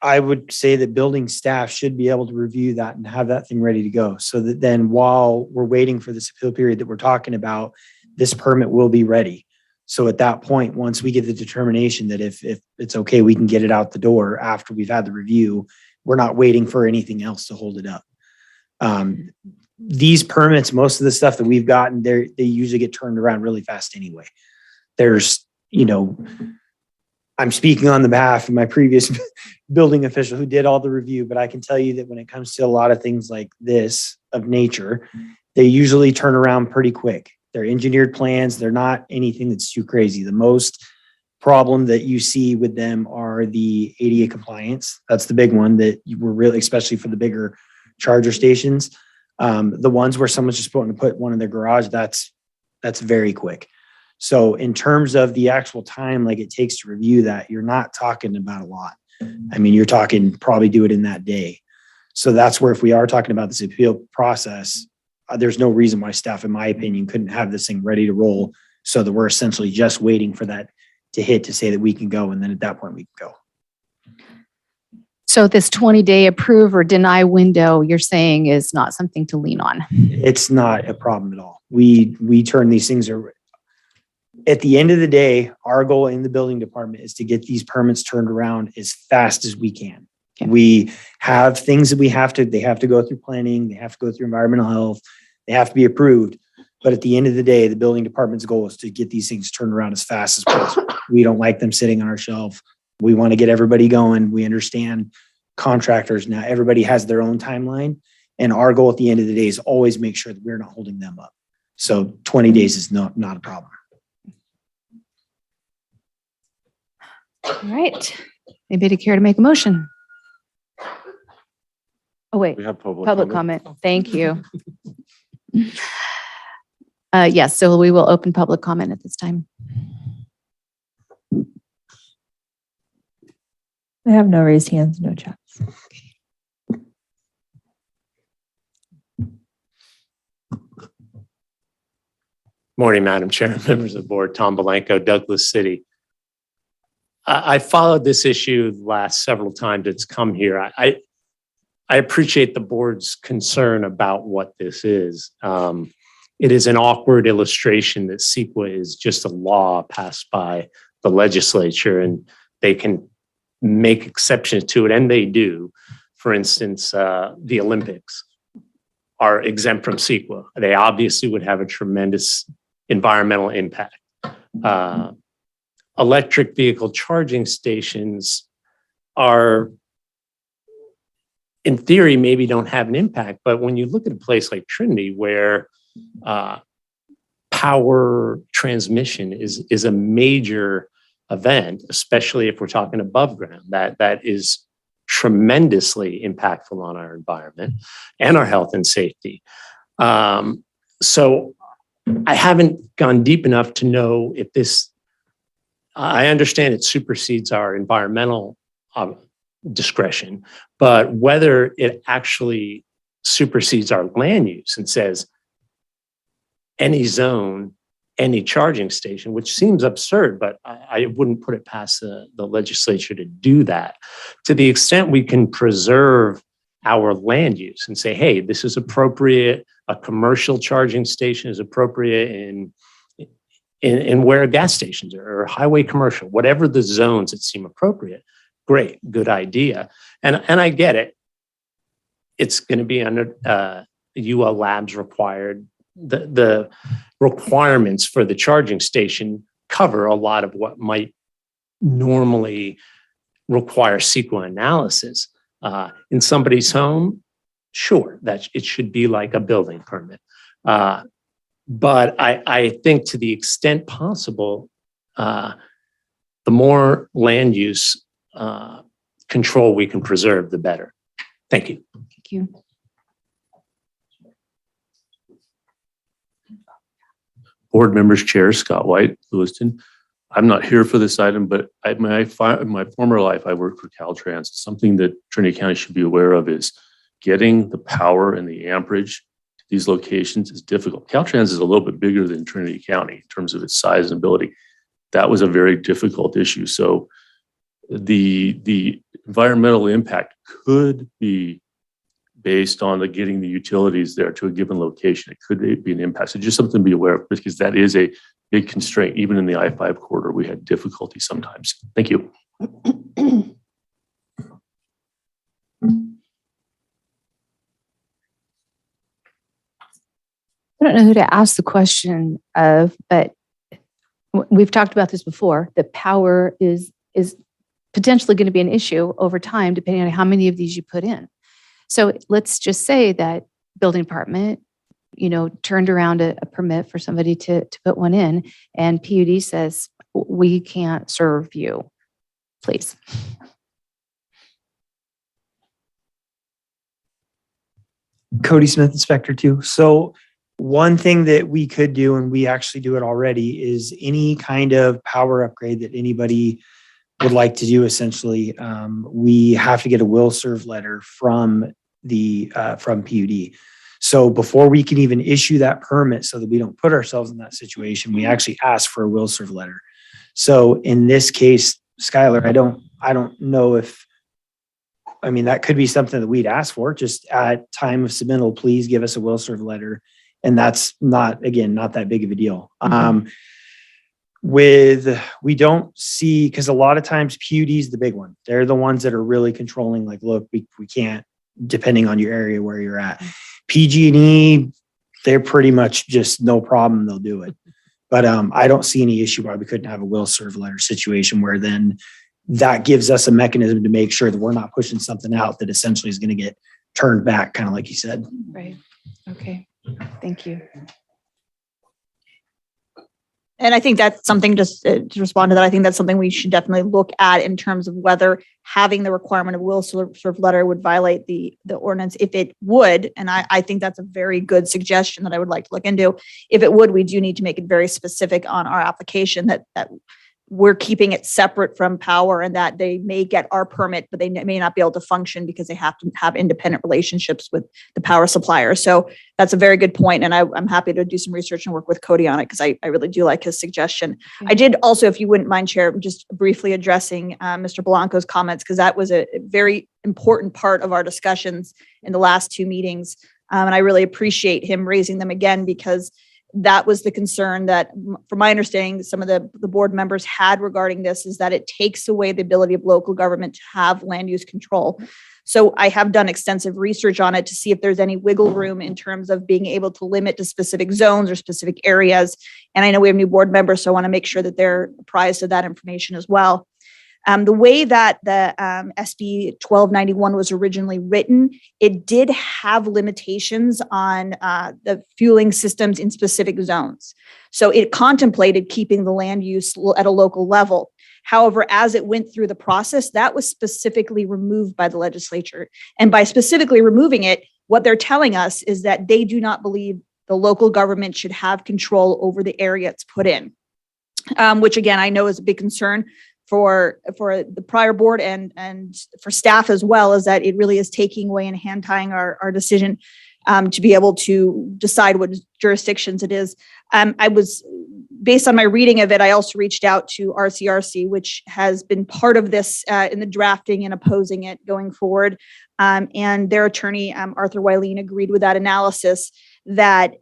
I would say that building staff should be able to review that and have that thing ready to go. So that then while we're waiting for this appeal period that we're talking about, this permit will be ready. So at that point, once we get the determination that if it's okay, we can get it out the door after we've had the review, we're not waiting for anything else to hold it up. These permits, most of the stuff that we've gotten, they usually get turned around really fast anyway. There's, I'm speaking on the behalf of my previous building official who did all the review, but I can tell you that when it comes to a lot of things like this of nature, they usually turn around pretty quick. They're engineered plans. They're not anything that's too crazy. The most problem that you see with them are the ADA compliance. That's the big one that you were really, especially for the bigger charger stations. The ones where someone's just going to put one in their garage, that's very quick. So in terms of the actual time like it takes to review that, you're not talking about a lot. I mean, you're talking probably do it in that day. So that's where if we are talking about this appeal process, there's no reason why staff, in my opinion, couldn't have this thing ready to roll so that we're essentially just waiting for that to hit to say that we can go. And then at that point we can go. So this 20-day approve or deny window, you're saying is not something to lean on? It's not a problem at all. We turn these things around. At the end of the day, our goal in the building department is to get these permits turned around as fast as we can. Okay. We have things that they have to go through planning, they have to go through environmental health, they have to be approved. But at the end of the day, the building department's goal is to get these things turned around as fast as possible. We don't like them sitting on our shelf. We want to get everybody going. We understand contractors now, everybody has their own timeline. And our goal at the end of the day is always make sure that we're not holding them up. So 20 days is not a problem. All right. Anybody care to make a motion? Oh, wait. We have public comment. Thank you. Yes, so we will open public comment at this time. I have no raised hands, no chats. Morning, Madam Chair, members of the board, Tom Belenko, Douglas City. I followed this issue the last several times it's come here. I appreciate the board's concern about what this is. It is an awkward illustration that CEQA is just a law passed by the legislature and they can make exceptions to it, and they do. For instance, the Olympics are exempt from CEQA. They obviously would have a tremendous environmental impact. Electric vehicle charging stations are, in theory, maybe don't have an impact, but when you look at a place like Trinity where power transmission is a major event, especially if we're talking above ground, that is tremendously impactful on our environment and our health and safety. So I haven't gone deep enough to know if this, I understand it supersedes our environmental discretion, but whether it actually supersedes our land use and says any zone, any charging station, which seems absurd, but I wouldn't put it past the legislature to do that. To the extent we can preserve our land use and say, hey, this is appropriate, a commercial charging station is appropriate in in where gas stations are or highway commercial, whatever the zones that seem appropriate. Great, good idea. And I get it. It's going to be under UL Labs required. The requirements for the charging station cover a lot of what might normally require SQL analysis. In somebody's home, sure, that it should be like a building permit. But I think to the extent possible, the more land use control we can preserve, the better. Thank you. Thank you. Board members, Chair Scott White, Lewiston. I'm not here for this item, but in my former life, I worked for Caltrans. Something that Trinity County should be aware of is getting the power and the amperage to these locations is difficult. Caltrans is a little bit bigger than Trinity County in terms of its size and ability. That was a very difficult issue. So the environmental impact could be based on getting the utilities there to a given location. It could be an impact. So just something to be aware of, because that is a big constraint. Even in the I-5 corridor, we had difficulty sometimes. Thank you. I don't know who to ask the question of, but we've talked about this before, that power is potentially going to be an issue over time, depending on how many of these you put in. So let's just say that building department, turned around a permit for somebody to put one in, and PUD says, we can't serve you, please. Cody Smith, Inspector 2. So one thing that we could do, and we actually do it already, is any kind of power upgrade that anybody would like to do, essentially, we have to get a will serve letter from PUD. So before we can even issue that permit, so that we don't put ourselves in that situation, we actually ask for a will serve letter. So in this case, Skylar, I don't know if, that could be something that we'd ask for. Just at time of submittal, please give us a will serve letter. And that's not that big of a deal. We don't see, because a lot of times PUD is the big one. They're the ones that are really controlling, like, look, we can't, depending on your area where you're at. PG&E, they're pretty much just no problem, they'll do it. But I don't see any issue why we couldn't have a will serve letter situation, where then that gives us a mechanism to make sure that we're not pushing something out that essentially is going to get turned back, kind of like you said. Right. Okay. Thank you. And I think that's something, just to respond to that, I think that's something we should definitely look at in terms of whether having the requirement of will serve letter would violate the ordinance. If it would, and I think that's a very good suggestion that I would like to look into. If it would, we do need to make it very specific on our application that we're keeping it separate from power, and that they may get our permit, but they may not be able to function because they have to have independent relationships with the power supplier. So that's a very good point. And I'm happy to do some research and work with Cody on it, because I really do like his suggestion. I did also, if you wouldn't mind, Chair, just briefly addressing Mr. Blanco's comments, because that was a very important part of our discussions in the last two meetings. And I really appreciate him raising them again, because that was the concern that, from my understanding, some of the board members had regarding this, is that it takes away the ability of local government to have land use control. So I have done extensive research on it to see if there's any wiggle room in terms of being able to limit to specific zones or specific areas. And I know we have new board members, so I want to make sure that they're apprised of that information as well. The way that the SB 1291 was originally written, it did have limitations on the fueling systems in specific zones. So it contemplated keeping the land use at a local level. However, as it went through the process, that was specifically removed by the legislature. And by specifically removing it, what they're telling us is that they do not believe the local government should have control over the area it's put in, which again, I know is a big concern for the prior board and for staff as well, is that it really is taking away and hand tying our decision to be able to decide what jurisdictions it is. Based on my reading of it, I also reached out to RCRC, which has been part of this in the drafting and opposing it going forward. And their attorney, Arthur Wyleen, agreed with that analysis that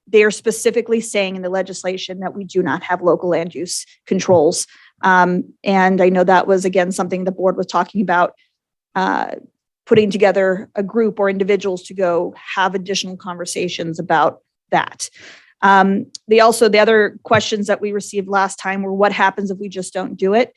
they are specifically saying in the legislation that we do not have local land use controls. And I know that was, again, something the board was talking about, putting together a group or individuals to go have additional conversations about that. The other questions that we received last time were what happens if we just don't do it?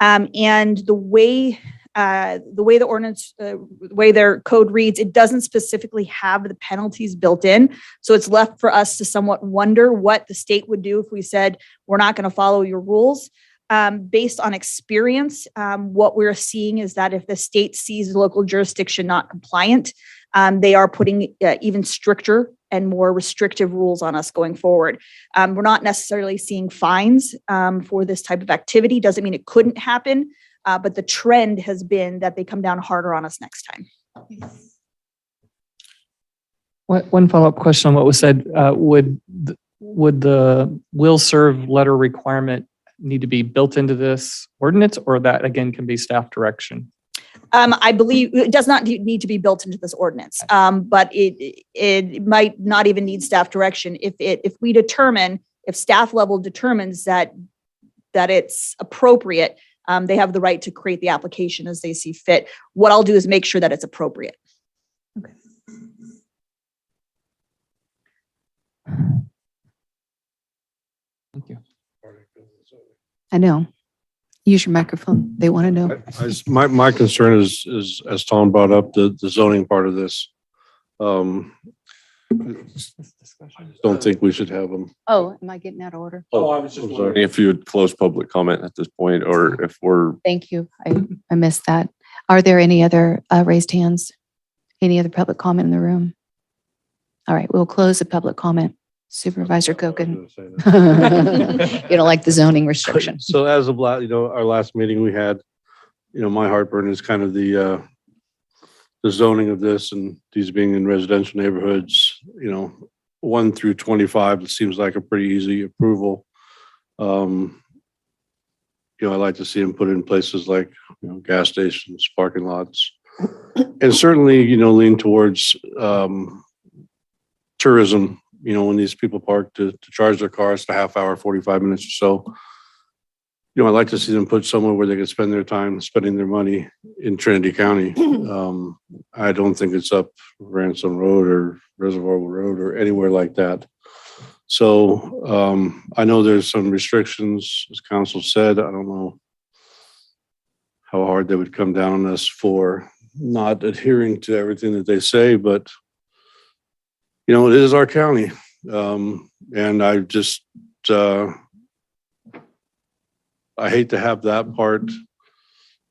And the way the ordinance, the way their code reads, it doesn't specifically have the penalties built in. So it's left for us to somewhat wonder what the state would do if we said, we're not going to follow your rules. Based on experience, what we're seeing is that if the state sees the local jurisdiction not compliant, they are putting even stricter and more restrictive rules on us going forward. We're not necessarily seeing fines for this type of activity. Doesn't mean it couldn't happen, but the trend has been that they come down harder on us next time. One follow-up question on what was said. Would the will serve letter requirement need to be built into this ordinance, or that again can be staff direction? I believe it does not need to be built into this ordinance, but it might not even need staff direction. If we determine, if staff level determines that it's appropriate, they have the right to create the application as they see fit. What I'll do is make sure that it's appropriate. Okay. Thank you. I know. Use your microphone. They want to know. My concern is, as Tom brought up, the zoning part of this. I don't think we should have them. Oh, am I getting out of order? I was just Wondering if you would close public comment at this point, or if we're. Thank you. I missed that. Are there any other raised hands? Any other public comment in the room? All right, we'll close the public comment. Supervisor Koken. You don't like the zoning restriction. So as of our last meeting we had, my heartburn is kind of the zoning of this, and these being in residential neighborhoods, 1 through 25, it seems like a pretty easy approval. I like to see them put in places like, gas stations, parking lots, and certainly, lean towards tourism. When these people park to charge their cars a half hour, 45 minutes or so, I'd like to see them put somewhere where they can spend their time spending their money in Trinity County. I don't think it's up Ransom Road or Reservoir Road or anywhere like that. So I know there's some restrictions, as council said. I don't know how hard they would come down on us for not adhering to everything that they say, but it is our county. And I just, I hate to have that part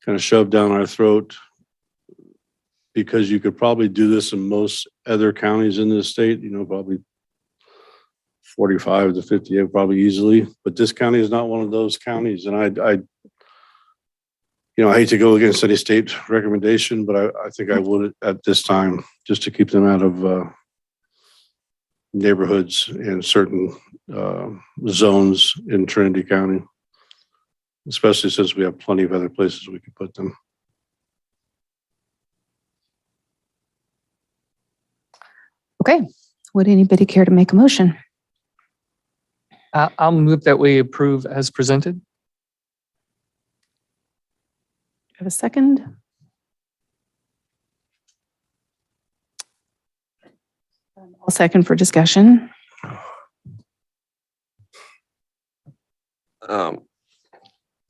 kind of shoved down our throat, because you could probably do this in most other counties in the state, probably 45 to 50, probably easily. But this county is not one of those counties. And I hate to go against any state recommendation, but I think I would at this time, just to keep them out of neighborhoods and certain zones in Trinity County, especially since we have plenty of other places we could put them. Okay. Would anybody care to make a motion? I'll move that we approve as presented. Have a second? I'll second for discussion.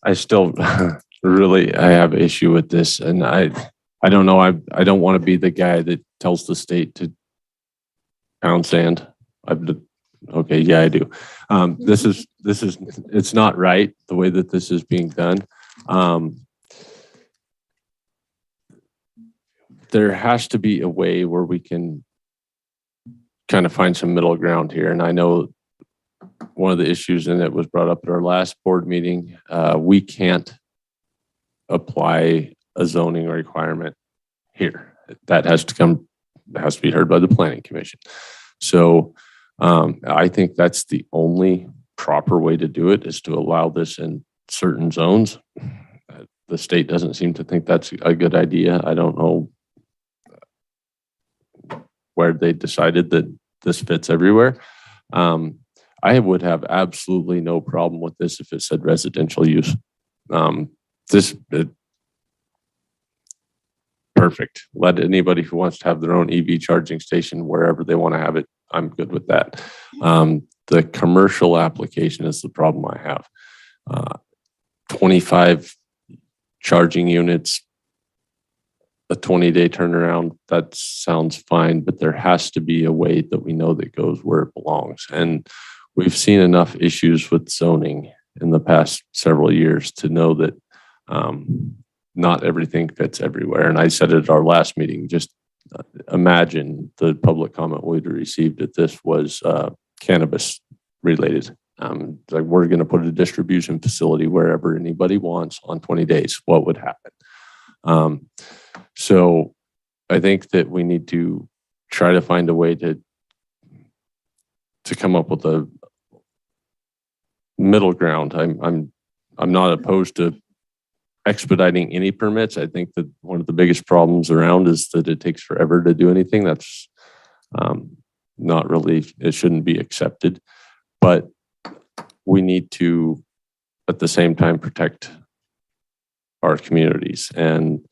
I still really, I have issue with this, and I don't know. I don't want to be the guy that tells the state to pound sand. Okay, yeah, I do. This is, it's not right the way that this is being done. There has to be a way where we can kind of find some middle ground here. And I know one of the issues, and it was brought up at our last board meeting, we can't apply a zoning requirement here. That has to be heard by the planning commission. So I think that's the only proper way to do it, is to allow this in certain zones. The state doesn't seem to think that's a good idea. I don't know where they decided that this fits everywhere. I would have absolutely no problem with this if it said residential use. Perfect. Let anybody who wants to have their own EV charging station wherever they want to have it, I'm good with that. The commercial application is the problem I have. 25 charging units, a 20-day turnaround, that sounds fine, but there has to be a way that we know that goes where it belongs. And we've seen enough issues with zoning in the past several years to know that not everything fits everywhere. And I said at our last meeting, just imagine the public comment we'd received that this was cannabis related. Like, we're going to put a distribution facility wherever anybody wants on 20 days. What would happen? So I think that we need to try to find a way to come up with a middle ground. I'm not opposed to expediting any permits. I think that one of the biggest problems around is that it takes forever to do anything. That's not really, it shouldn't be accepted. But we need to, at the same time, protect our communities. And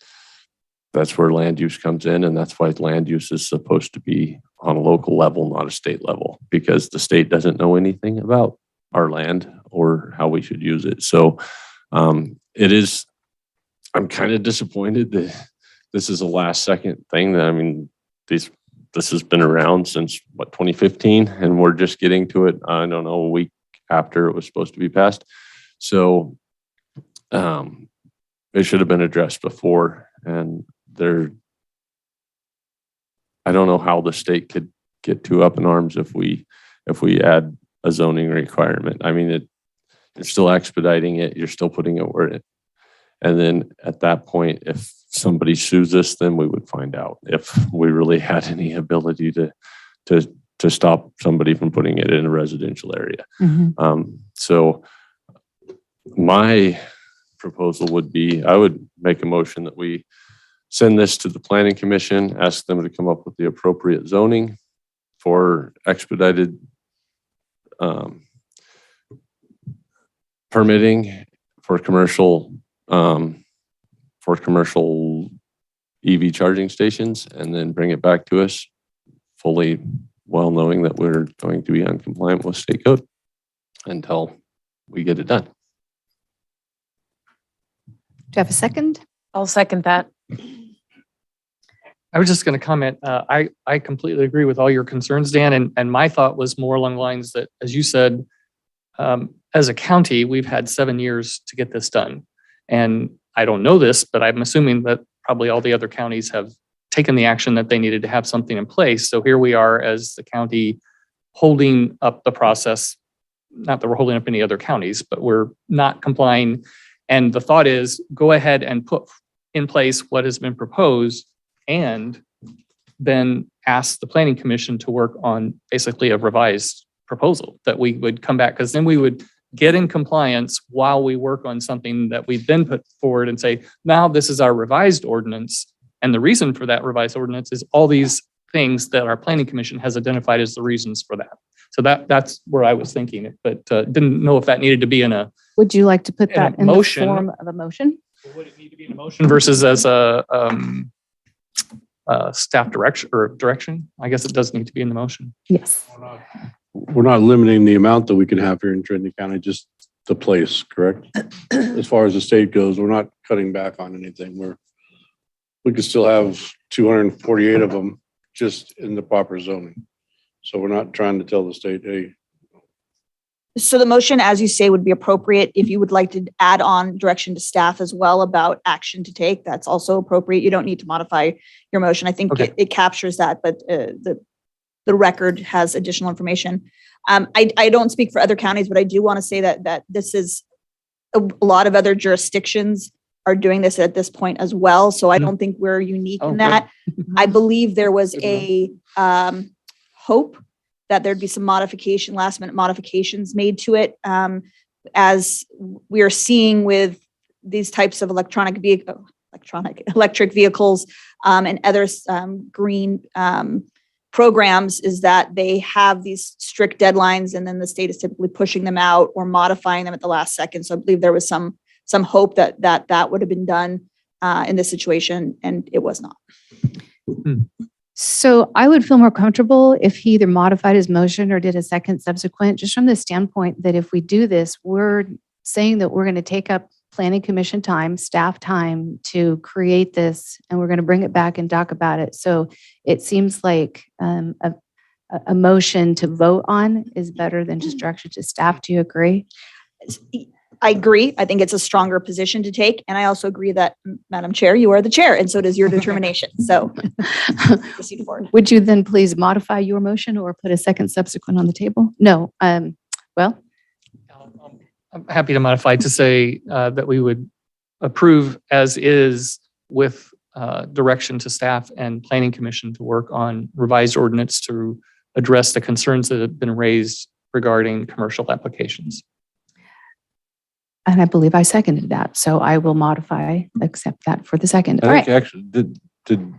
that's where land use comes in. And that's why land use is supposed to be on a local level, not a state level, because the state doesn't know anything about our land or how we should use it. So I'm kind of disappointed that this is a last second thing. That, I mean, this has been around since 2015, and we're just getting to it. I don't know, a week after it was supposed to be passed. So it should have been addressed before. And I don't know how the state could get too up in arms if we add a zoning requirement. I mean, you're still expediting it. You're still putting it where it. And then at that point, if somebody sues us, then we would find out if we really had any ability to stop somebody from putting it in a residential area. So my proposal would be, I would make a motion that we send this to the Planning Commission, ask them to come up with the appropriate zoning for expedited permitting for commercial EV charging stations, and then bring it back to us fully, well knowing that we're going to be uncompliant with state code until we get it done. Do you have a second? I'll second that. I was just going to comment. I completely agree with all your concerns, Dan. And my thought was more along the lines that, as you said, as a county, we've had 7 years to get this done. And I don't know this, but I'm assuming that probably all the other counties have taken the action that they needed to have something in place. So here we are as the county holding up the process. Not that we're holding up any other counties, but we're not complying. And the thought is, go ahead and put in place what has been proposed, and then ask the Planning Commission to work on basically a revised proposal that we would come back, because then we would get in compliance while we work on something that we've then put forward and say, now this is our revised ordinance. And the reason for that revised ordinance is all these things that our Planning Commission has identified as the reasons for that. So that's where I was thinking it, but didn't know if that needed to be in a. Would you like to put that in the motion. form of a motion? Would it need to be in a motion versus as a staff direction? I guess it does need to be in the motion. Yes. We're not limiting the amount that we can have here in Trinity County, just the place, correct? As far as the state goes, we're not cutting back on anything. We could still have 248 of them just in the proper zoning. So we're not trying to tell the state, hey. So the motion, as you say, would be appropriate. If you would like to add on direction to staff as well about action to take, that's also appropriate. You don't need to modify your motion. I think it captures that, but the record has additional information. I don't speak for other counties, but I do want to say that this is a lot of other jurisdictions are doing this at this point as well. So I don't think we're unique in that. I believe there was a hope that there'd be some last minute modifications made to it. As we are seeing with these types of electric vehicles and other green programs is that they have these strict deadlines, and then the state is typically pushing them out or modifying them at the last second. So I believe there was some hope that would have been done in this situation, and it was not. So I would feel more comfortable if he either modified his motion or did a second subsequent, just from the standpoint that if we do this, we're saying that we're going to take up planning commission time, staff time to create this, and we're going to bring it back and talk about it. So it seems like a motion to vote on is better than just direction to staff. Do you agree? I agree. I think it's a stronger position to take. And I also agree that, Madam Chair, you are the chair, and so does your determination. So proceed forward. Would you then please modify your motion or put a second subsequent on the table? No. Well, I'm happy to modify to say that we would approve as is with direction to staff and planning commission to work on revised ordinance to address the concerns that have been raised regarding commercial applications. and I believe I seconded that. So I will accept that for the second. All I think right. actually, did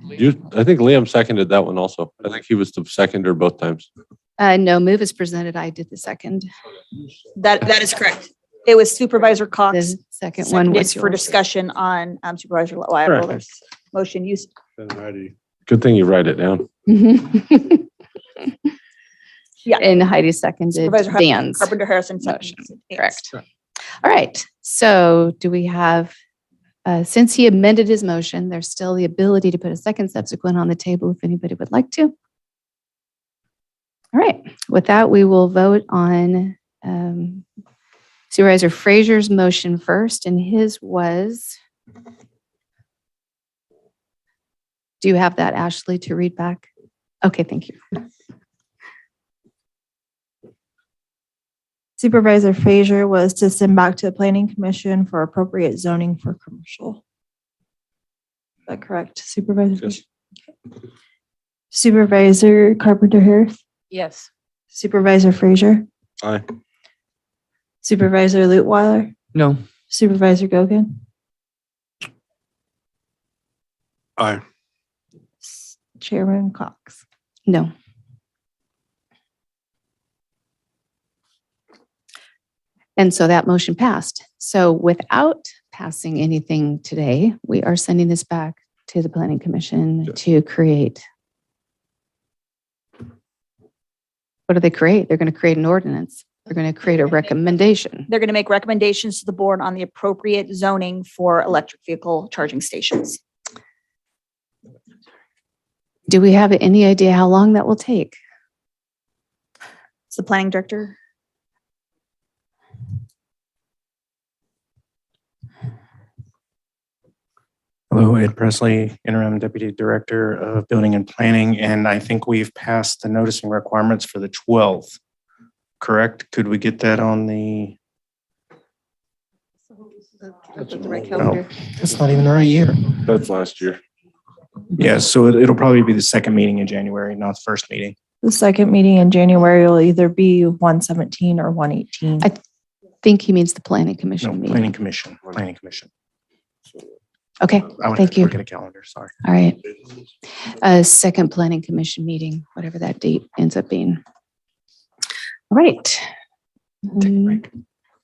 you, I think Liam seconded that one also. I think he was the seconder both times. No, move is presented. I did the second. That is correct. It was Supervisor Cox. The second one was for yours. discussion on Supervisor Weiller's motion use. Good thing you write it down. Yeah. And Heidi seconded Supervisor Dan's. Carpenter Harrison motion. seconded. Correct. All right. So do we have, since he amended his motion, there's still the ability to put a second subsequent on the table if anybody would like to. All right. With that, we will vote on Supervisor Frazier's motion first, and his was, do you have that, Ashley, to read back? Okay, thank you. Supervisor Frazier was to send back to the Planning Commission for appropriate zoning for commercial. Is that correct, Supervisor? Yes. Okay. Supervisor Carpenter Harris? Yes. Supervisor Frazier? Aye. Supervisor Lutweiler? No. Supervisor Gogan? Aye. Chairman Cox? No. And so that motion passed. So without passing anything today, we are sending this back to the Planning Commission to create. What do they create? They're going to create an ordinance. They're going to create a recommendation. They're going to make recommendations to the board on the appropriate zoning for electric vehicle charging stations. Do we have any idea how long that will take? It's the planning director. Hello, Ed Presley, Interim Deputy Director of Building and Planning, and I think we've passed the noticing requirements for the 12th, correct? Could we get that on the? The right calendar. That's not even the right year. That's last year. Yeah, so it'll probably be the second meeting in January, not the first meeting. The second meeting in January will either be 117 or 118. I think he means the Planning Commission meeting. Planning Commission. Okay, I would have thank to you. look at a calendar, sorry. All right. Second Planning Commission meeting, whatever that date ends up being. All right.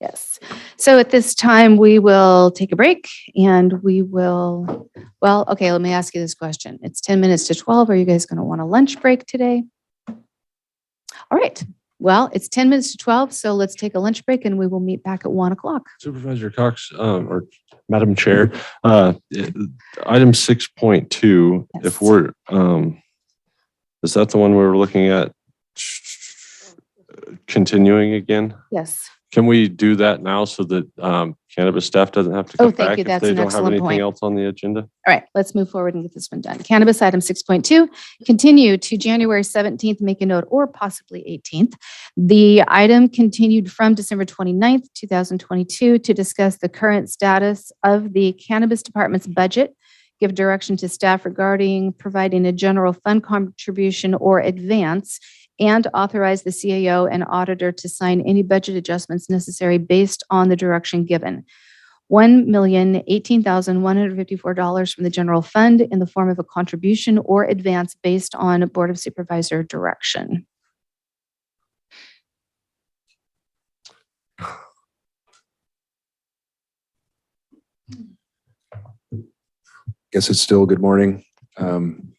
Yes. So at this time, we will take a break and we will, well, okay, let me ask you this question. It's 10 minutes to 12. Are you guys going to want a lunch break today? All right. Well, it's 10 minutes to 12, so let's take a lunch break and we will meet back at 1 o'clock. Supervisor Cox, or Madam Chair, item 6.2, if we're, is that the one we were looking at continuing again? Yes. Can we do that now so that cannabis staff doesn't have to come thank back you. if That's they an don't have excellent anything point. else on the agenda? All right, let's move forward and get this one done. Cannabis item 6.2, continue to January 17th, make a note, or possibly 18th. The item continued from December 29th, 2022 to discuss the current status of the cannabis department's budget, give direction to staff regarding providing a general fund contribution or advance, and authorize the CAO and auditor to sign any budget adjustments necessary based on the direction given. $1,018,154 from the general fund in the form of a contribution or advance based on Board of Supervisor direction. Guess it's still good morning.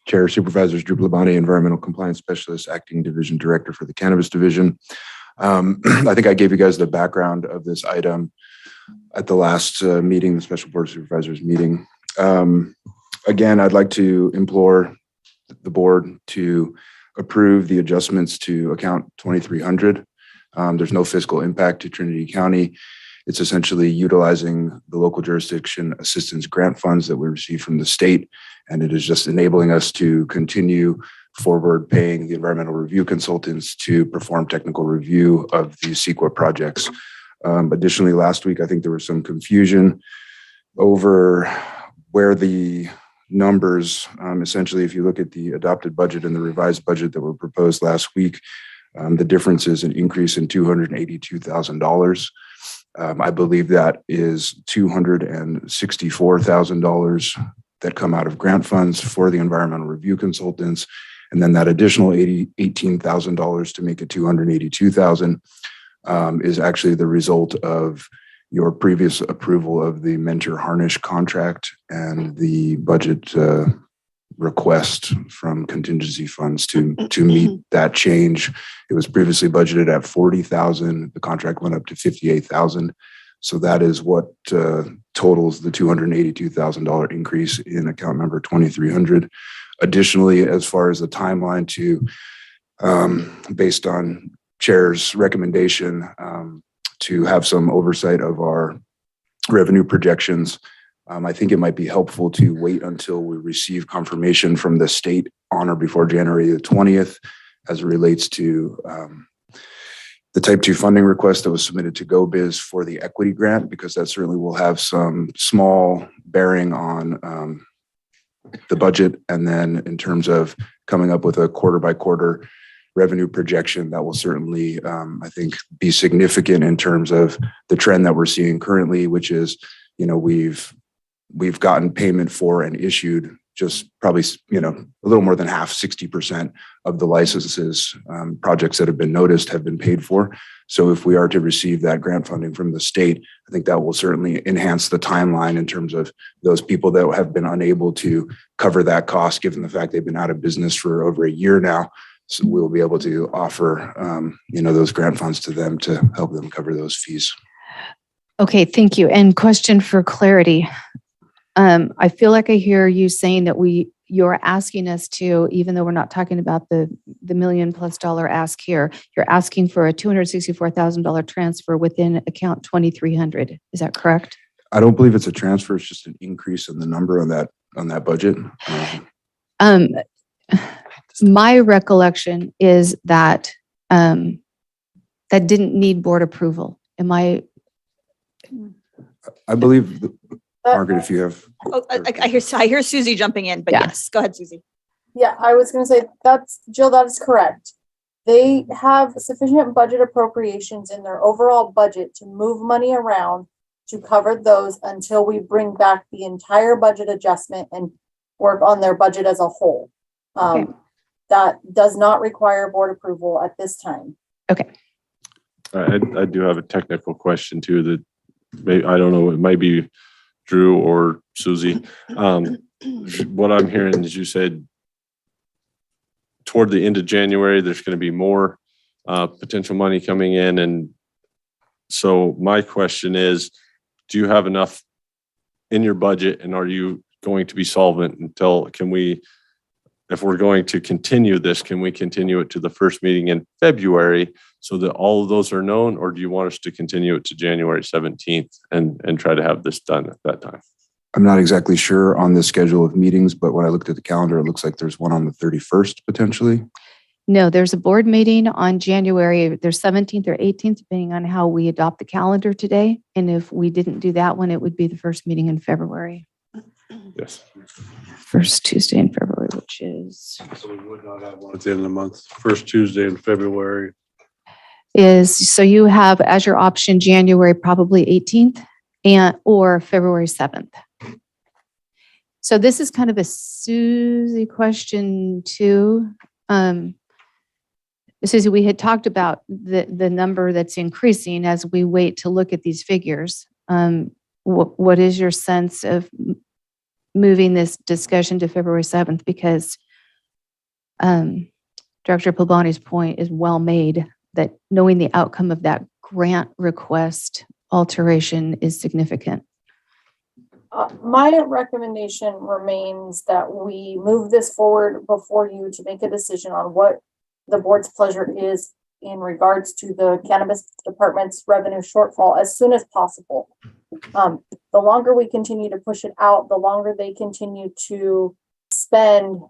Chair, Supervisors, Drew Labani, Environmental Compliance Specialist, Acting Division Director for the Cannabis Division. I think I gave you guys the background of this item at the last meeting, the Special Board of Supervisors meeting. Again, I'd like to implore the board to approve the adjustments to account 2300. There's no fiscal impact to Trinity County. It's essentially utilizing the local jurisdiction assistance grant funds that we receive from the state, and it is just enabling us to continue forward paying the environmental review consultants to perform technical review of these CEQA projects. Additionally, last week, I think there was some confusion over where the numbers, essentially, if you look at the adopted budget and the revised budget that were proposed last week, the difference is an increase in $282,000. I believe that is $264,000 that come out of grant funds for the environmental review consultants. And then that additional $18,000 to make it $282,000 is actually the result of your previous approval of the Mentor Harnish contract and the budget request from contingency funds to meet that change. It was previously budgeted at $40,000. The contract went up to $58,000. So that is what totals the $282,000 increase in account number 2300. Additionally, as far as the timeline to, based on Chair's recommendation, to have some oversight of our revenue projections, I think it might be helpful to wait until we receive confirmation from the state on or before January the 20th as it relates to the type 2 funding request that was submitted to GoBiz for the equity grant, because that certainly will have some small bearing on the budget. And then in terms of coming up with a quarter by quarter revenue projection, that will certainly, I think, be significant in terms of the trend that we're seeing currently, which is, we've gotten payment for and issued just probably, a little more than half, 60% of the licenses, projects that have been noticed have been paid for. So if we are to receive that grant funding from the state, I think that will certainly enhance the timeline in terms of those people that have been unable to cover that cost, given the fact they've been out of business for over a year now. So we'll be able to offer, those grant funds to them to help them cover those fees. Okay, thank you. And question for clarity. I feel like I hear you saying that you're asking us to, even though we're not talking about the $1 million+ ask here, you're asking for a $264,000 transfer within account 2300. Is that correct? I don't believe it's a transfer. It's just an increase in the number on that budget. My recollection is that that didn't need board approval. Am I? I believe, Margaret, if you have. Oh, I hear Susie jumping in, but yes, go ahead, Susie. Yeah, I was going to say Jill, that is correct. They have sufficient budget appropriations in their overall budget to move money around to cover those until we bring back the entire budget adjustment and work on their budget as a whole. Okay. That does not require board approval at this time. Okay. I do have a technical question too that I don't know, it might be Drew or Susie. What I'm hearing is you said toward the end of January, there's going to be more potential money coming in. And so my question is, do you have enough in your budget, and are you going to be solvent until, if we're going to continue this, can we continue it to the first meeting in February so that all of those are known, or do you want us to continue it to January 17th and try to have this done at that time? I'm not exactly sure on the schedule of meetings, but when I looked at the calendar, it looks like there's one on the 31st potentially. No, there's a board meeting on January, there's 17th or 18th, depending on how we adopt the calendar today. And if we didn't do that one, it would be the first meeting in February. Yes. First Tuesday in February, which is. So we would not have one at the end of the month. First Tuesday in February. So you have as your option January, probably 18th or February 7th. So this is kind of a Susie question too. Susie, we had talked about the number that's increasing as we wait to look at these figures. What is your sense of moving this discussion to February 7th? Because Director Plabani's point is well made, that knowing the outcome of that grant request alteration is significant. My recommendation remains that we move this forward before you to make a decision on what the board's pleasure is in regards to the cannabis department's revenue shortfall as soon as possible. The longer we continue to push it out, the longer they continue to spend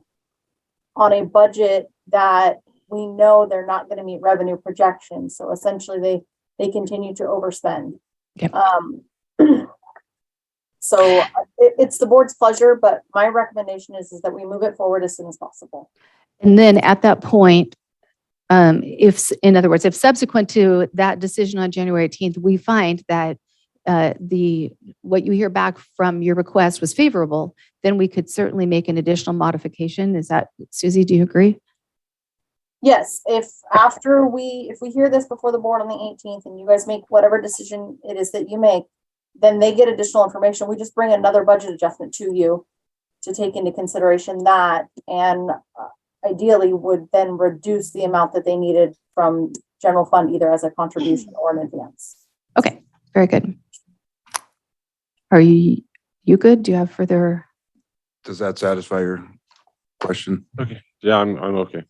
on a budget that we know they're not going to meet revenue projections. So essentially they continue to overspend. Yep. So it's the board's pleasure, but my recommendation is that we move it forward as soon as possible. And then at that point, if, in other words, if subsequent to that decision on January 18th, we find that what you hear back from your request was favorable, then we could certainly make an additional modification. Is that, Susie, do you agree? Yes, if we hear this before the board on the 18th and you guys make whatever decision it is that you make, then they get additional information. We just bring another budget adjustment to you to take into consideration that, and ideally would then reduce the amount that they needed from general fund, either as a contribution or an advance. Okay, very good. Are you good? Do you have further? Does that satisfy your question? Okay. Yeah, I'm okay.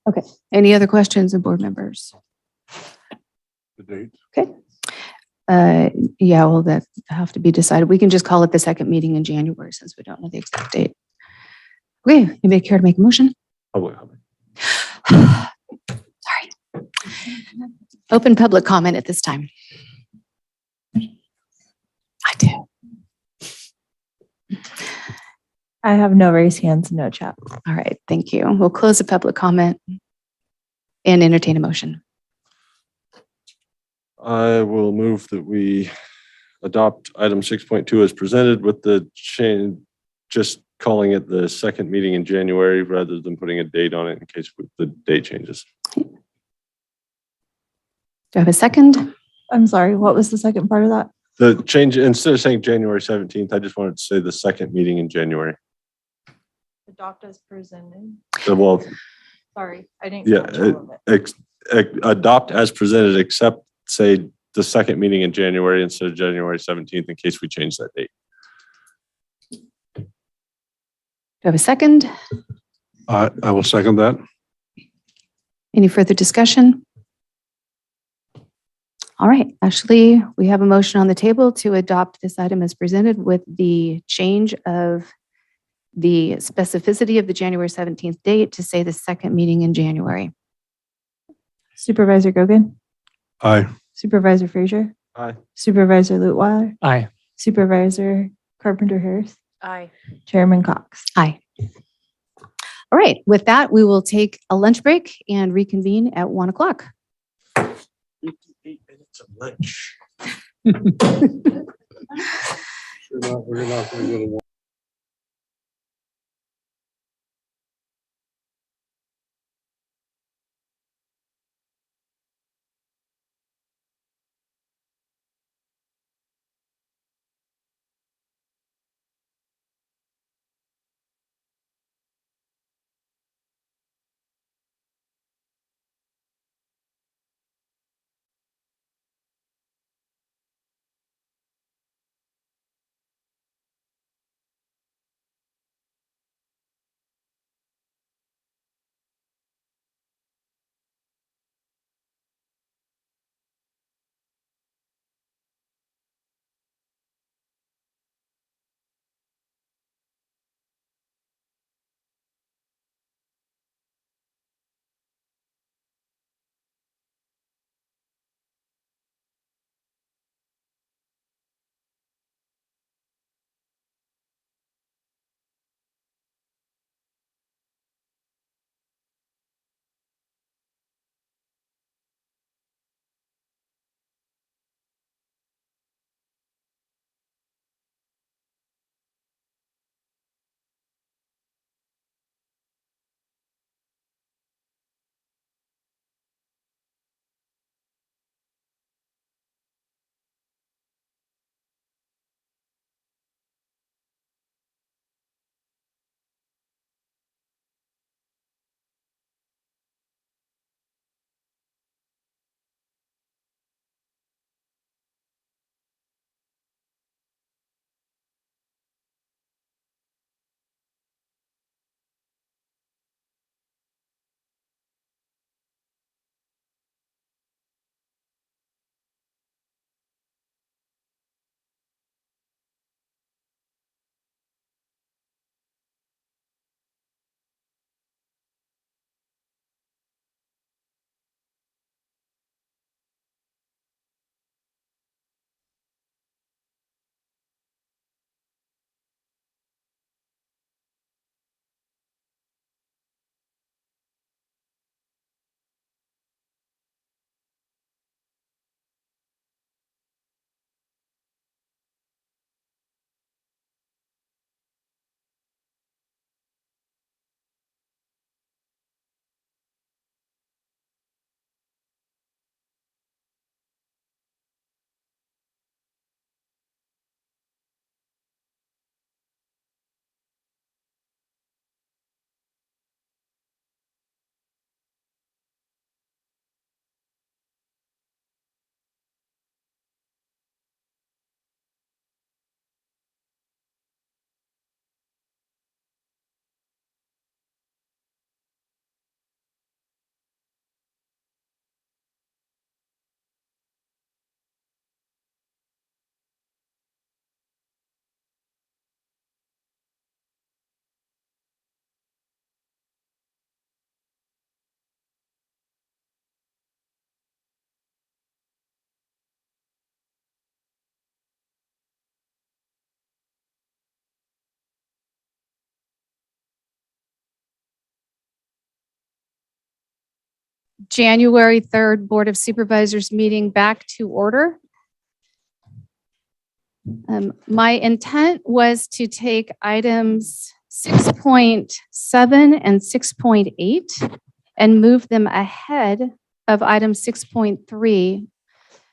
Okay. Any other questions of board members? The date. Okay. Yeah, well, that have to be decided. We can just call it the second meeting in January since we don't know the exact date. Okay, anybody care to make a motion? Sorry. Open public comment at this time. I do. I have no raised hands, no chat. All right, thank you. We'll close the public comment and entertain a motion. I will move that we adopt item 6.2 as presented with the change, just calling it the second meeting in January rather than putting a date on it in case the date changes. Do I have a second? I'm sorry, what was the second part of that? The change, instead of saying January 17th, I just wanted to say the second meeting in January. Adopt as presented. Well, Sorry, I didn't. yeah, catch all of it. adopt as presented, except say the second meeting in January instead of January 17th in case we change that date. Do I have a second? I will second that. Any further discussion? All right, Ashley, we have a motion on the table to adopt this item as presented with the change of the specificity of the January 17th date to say the second meeting in January. Supervisor Gogan? Aye. Supervisor Frazier? Aye. Supervisor Lutweiler? Aye. Supervisor Carpenter Harris? Aye. Chairman Cox? Aye. All right, with that, we will take a lunch break and reconvene at 1 o'clock. 58 minutes of lunch. We're not going to go to January 3rd Board of Supervisors meeting back to order. My intent was to take items 6.7 and 6.8 and move them ahead of item 6.3.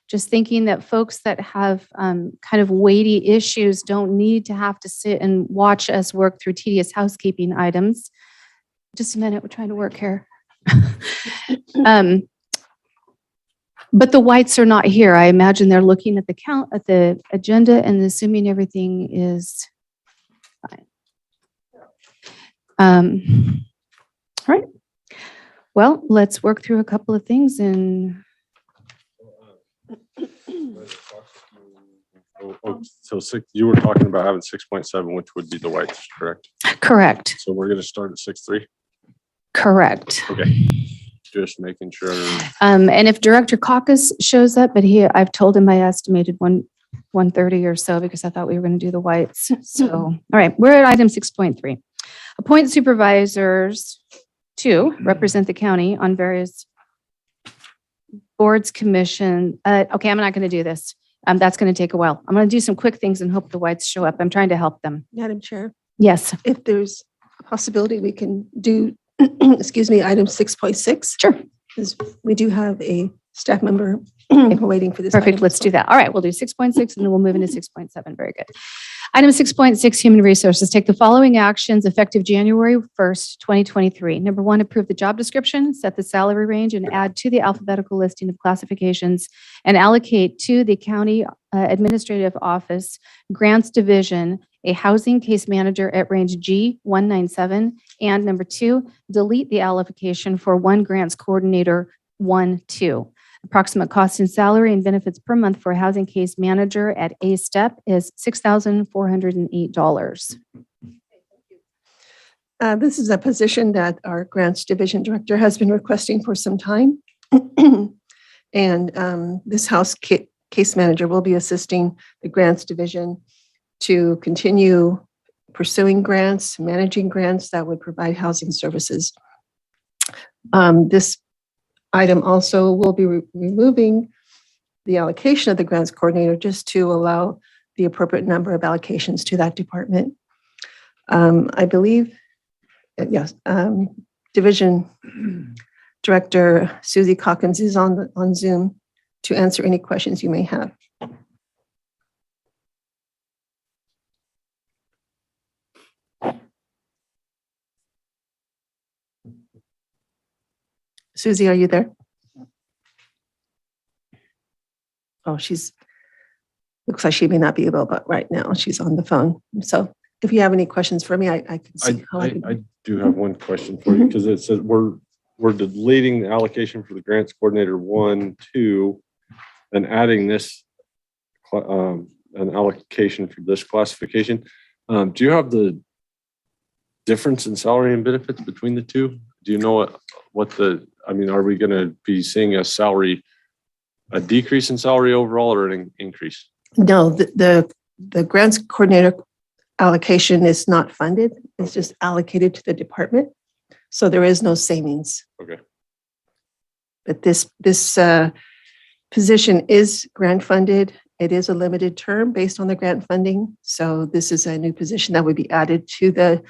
Just thinking that folks that have kind of weighty issues don't need to have to sit and watch us work through tedious housekeeping items. Just a minute, we're trying to work here. But the whites are not here. I imagine they're looking at the agenda and assuming everything is fine. All right. Well, let's work through a couple of things and So you were talking about having 6.7, which would be the whites, correct? correct. So we're going to start at 6.3. Correct. Okay. Just making sure. And if Director Caucus shows up, but I've told him I estimated 1:30 or so because I thought we were going to do the whites. So, all right, we're at item 6.3. Appoint supervisors to represent the county on various boards, commission. Okay, I'm not going to do this. That's going to take a while. I'm going to do some quick things and hope the whites show up. I'm trying to help them. Madam Chair, Yes. if there's a possibility we can do, excuse me, item 6.6. Sure. Because we do have a staff member waiting for this. Perfect. item. Let's do that. All right, we'll do 6.6 and then we'll move into 6.7. Very good. Item 6.6, Human Resources. Take the following actions effective January 1st, 2023. Number one, approve the job description, set the salary range, and add to the alphabetical listing of classifications and allocate to the County Administrative Office Grants Division a housing case manager at range G197. And number two, delete the allocation for one grants coordinator 1-2. Approximate cost in salary and benefits per month for a housing case manager at A step is $6,408. This is a position that our grants division director has been requesting for some time. And this case manager will be assisting the grants division to continue pursuing grants, managing grants that would provide housing services. This item also will be removing the allocation of the grants coordinator just to allow the appropriate number of allocations to that department. I believe, yes, Division Director Susie Calkins is on Zoom to answer any questions you may have. Susie, are you there? Oh, looks like she may not be able, but right now she's on the phone. So if you have any questions for me, I can see how I do have one question for you because it says we're deleting the allocation for the grants coordinator 1-2 and adding this an allocation for this classification. Do you have the difference in salary and benefits between the two? Do you know what are we going to be seeing a decrease in salary overall or an increase? No, the grants coordinator allocation is not funded. It's just allocated to the department. So there is no savings. Okay. But this position is grant funded. It is a limited term based on the grant funding. So this is a new position that would be added to the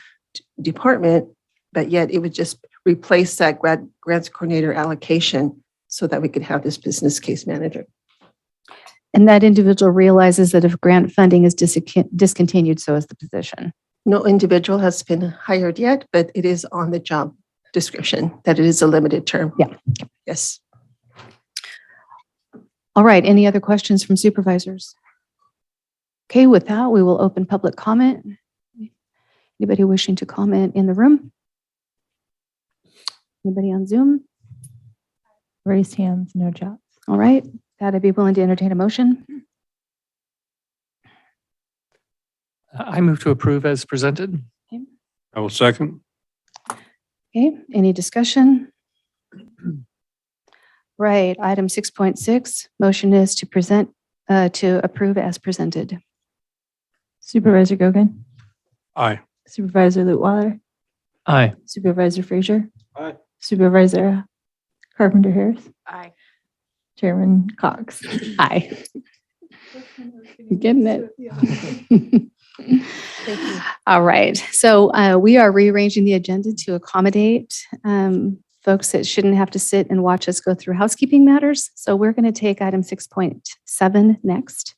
department, but yet it would just replace that grants coordinator allocation so that we could have this business case manager. And that individual realizes that if grant funding is discontinued, so is the position. No individual has been hired yet, but it is on the job description that it is a limited term. Yeah. Yes. All right. Any other questions from supervisors? Okay, with that, we will open public comment. Anybody wishing to comment in the room? Anybody on Zoom? Raised hands, no jobs. All right. I'd be willing to entertain a motion. I move to approve as presented. I will second. Okay, any discussion? Right, item 6.6, motion is to approve as presented. Supervisor Gogan, Aye. Supervisor Lutwiler, Aye. Supervisor Frazier, Aye. Supervisor Carpenter Harris, Aye. Chairman Cox. Aye. Getting it. Thank you. All right. So we are rearranging the agenda to accommodate folks that shouldn't have to sit and watch us go through housekeeping matters. So we're going to take item 6.7 next.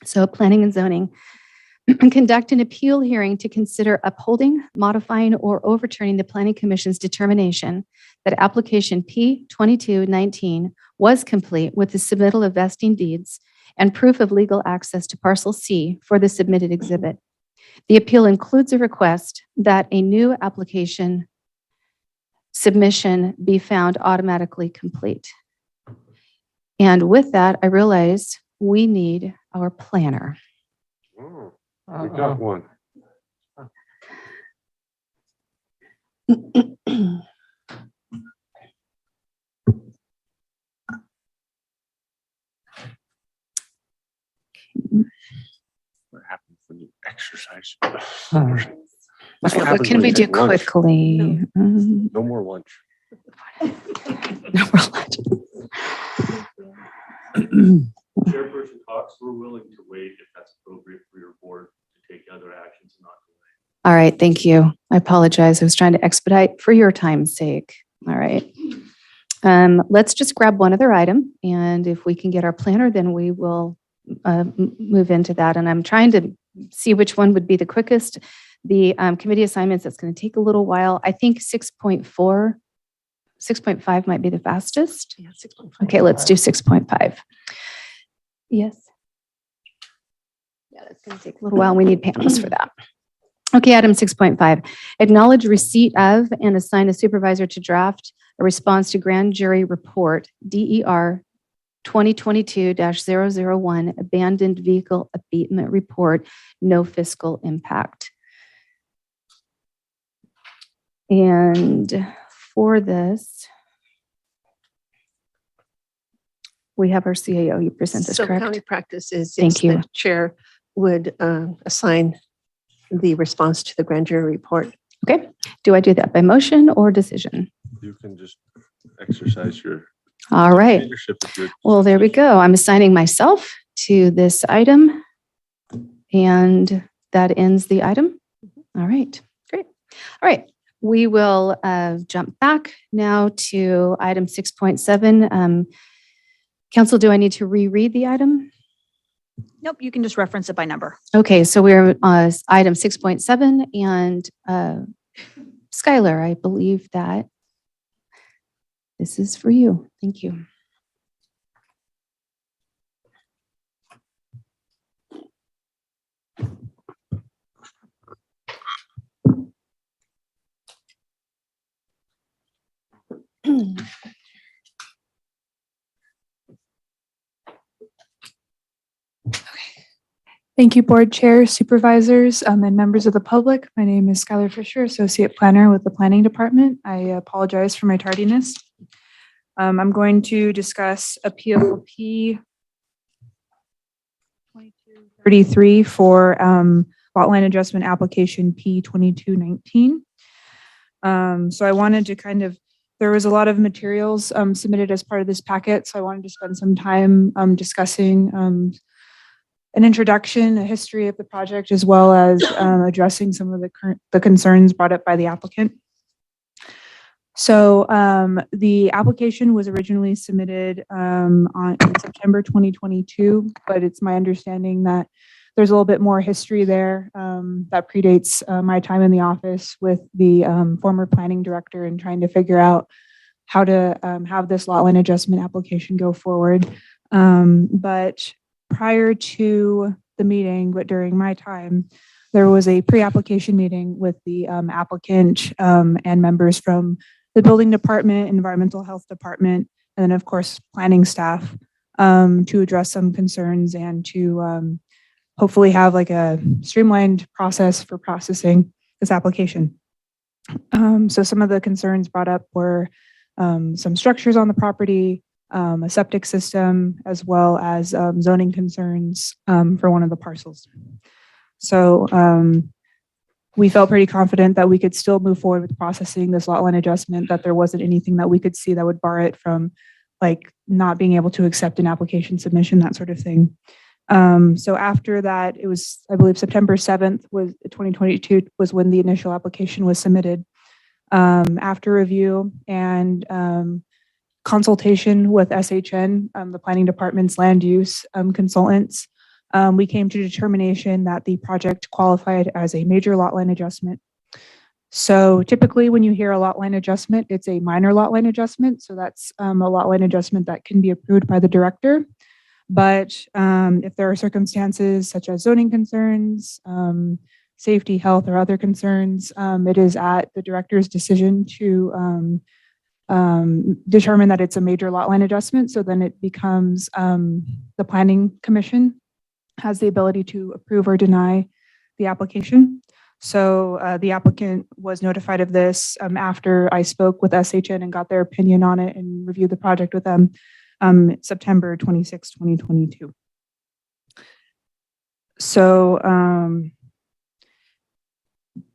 So planning and zoning. Conduct an appeal hearing to consider upholding, modifying, or overturning the Planning Commission's determination that application P-2219 was complete with the submittal of vesting deeds and proof of legal access to parcel C for the submitted exhibit. The appeal includes a request that a new application submission be found automatically complete. And with that, I realize we need our planner. We got one. What happens when you exercise? What can we do quickly? No more lunch. No more lunch. Chairperson Cox, we're willing to wait if that's appropriate for your board to take other actions and not delay. All right, thank you. I apologize. I was trying to expedite for your time's sake. All right. Let's just grab one other item, and if we can get our planner, then we will move into that. And I'm trying to see which one would be the quickest. The committee assignments, that's going to take a little while. I think 6.5 might be the fastest. Yeah, 6.5. Okay, let's do 6.5. Yes. Yeah, that's going to take a little while. We need panels for that. Okay, item 6.5. Acknowledge receipt of and assign a supervisor to draft a response to grand jury report, DER 2022-001, abandoned vehicle abatement report, no fiscal impact. And for this, we have our CAO. You present this, So correct? county practice is Thank you. the chair would assign the response to the grand jury report. Okay. Do I do that by motion or decision? You can just exercise your All right. leadership. If you're Well, there we go. I'm assigning myself to this item, and that ends the item. All right. Great. All right. We will jump back now to item 6.7. Council, do I need to reread the item? Nope, you can just reference it by number. Okay, so we're item 6.7, and Skylar, I believe that this is for you. Thank you. Thank you, Board Chair, Supervisors, and members of the public. My name is Skylar Fisher, Associate Planner with the Planning Department. I apologize for my tardiness. I'm going to discuss Appeal P 2233 for lot line adjustment application P 2219. So I wanted to there was a lot of materials submitted as part of this packet, so I wanted to spend some time discussing an introduction, a history of the project, as well as addressing some of the concerns brought up by the applicant. So the application was originally submitted in September 2022, but it's my understanding that there's a little bit more history there that predates my time in the office with the former planning director and trying to figure out how to have this lot line adjustment application go forward. But prior to the meeting, but during my time, there was a pre-application meeting with the applicant and members from the building department, environmental health department, and then of course planning staff to address some concerns and to hopefully have like a streamlined process for processing this application. So some of the concerns brought up were some structures on the property, a septic system, as well as zoning concerns for one of the parcels. So we felt pretty confident that we could still move forward with processing this lot line adjustment, that there wasn't anything that we could see that would bar it from like not being able to accept an application submission, that sort of thing. So after that, it was, I believe September 7th was 2022 was when the initial application was submitted. After review and consultation with SHN, the planning department's land use consultants, we came to determination that the project qualified as a major lot line adjustment. So typically when you hear a lot line adjustment, it's a minor lot line adjustment. So that's a lot line adjustment that can be approved by the director. But if there are circumstances such as zoning concerns, safety, health, or other concerns, it is at the director's decision to determine that it's a major lot line adjustment. So then it becomes the planning commission has the ability to approve or deny the application. So the applicant was notified of this after I spoke with SHN and got their opinion on it and reviewed the project with them September 26, 2022. So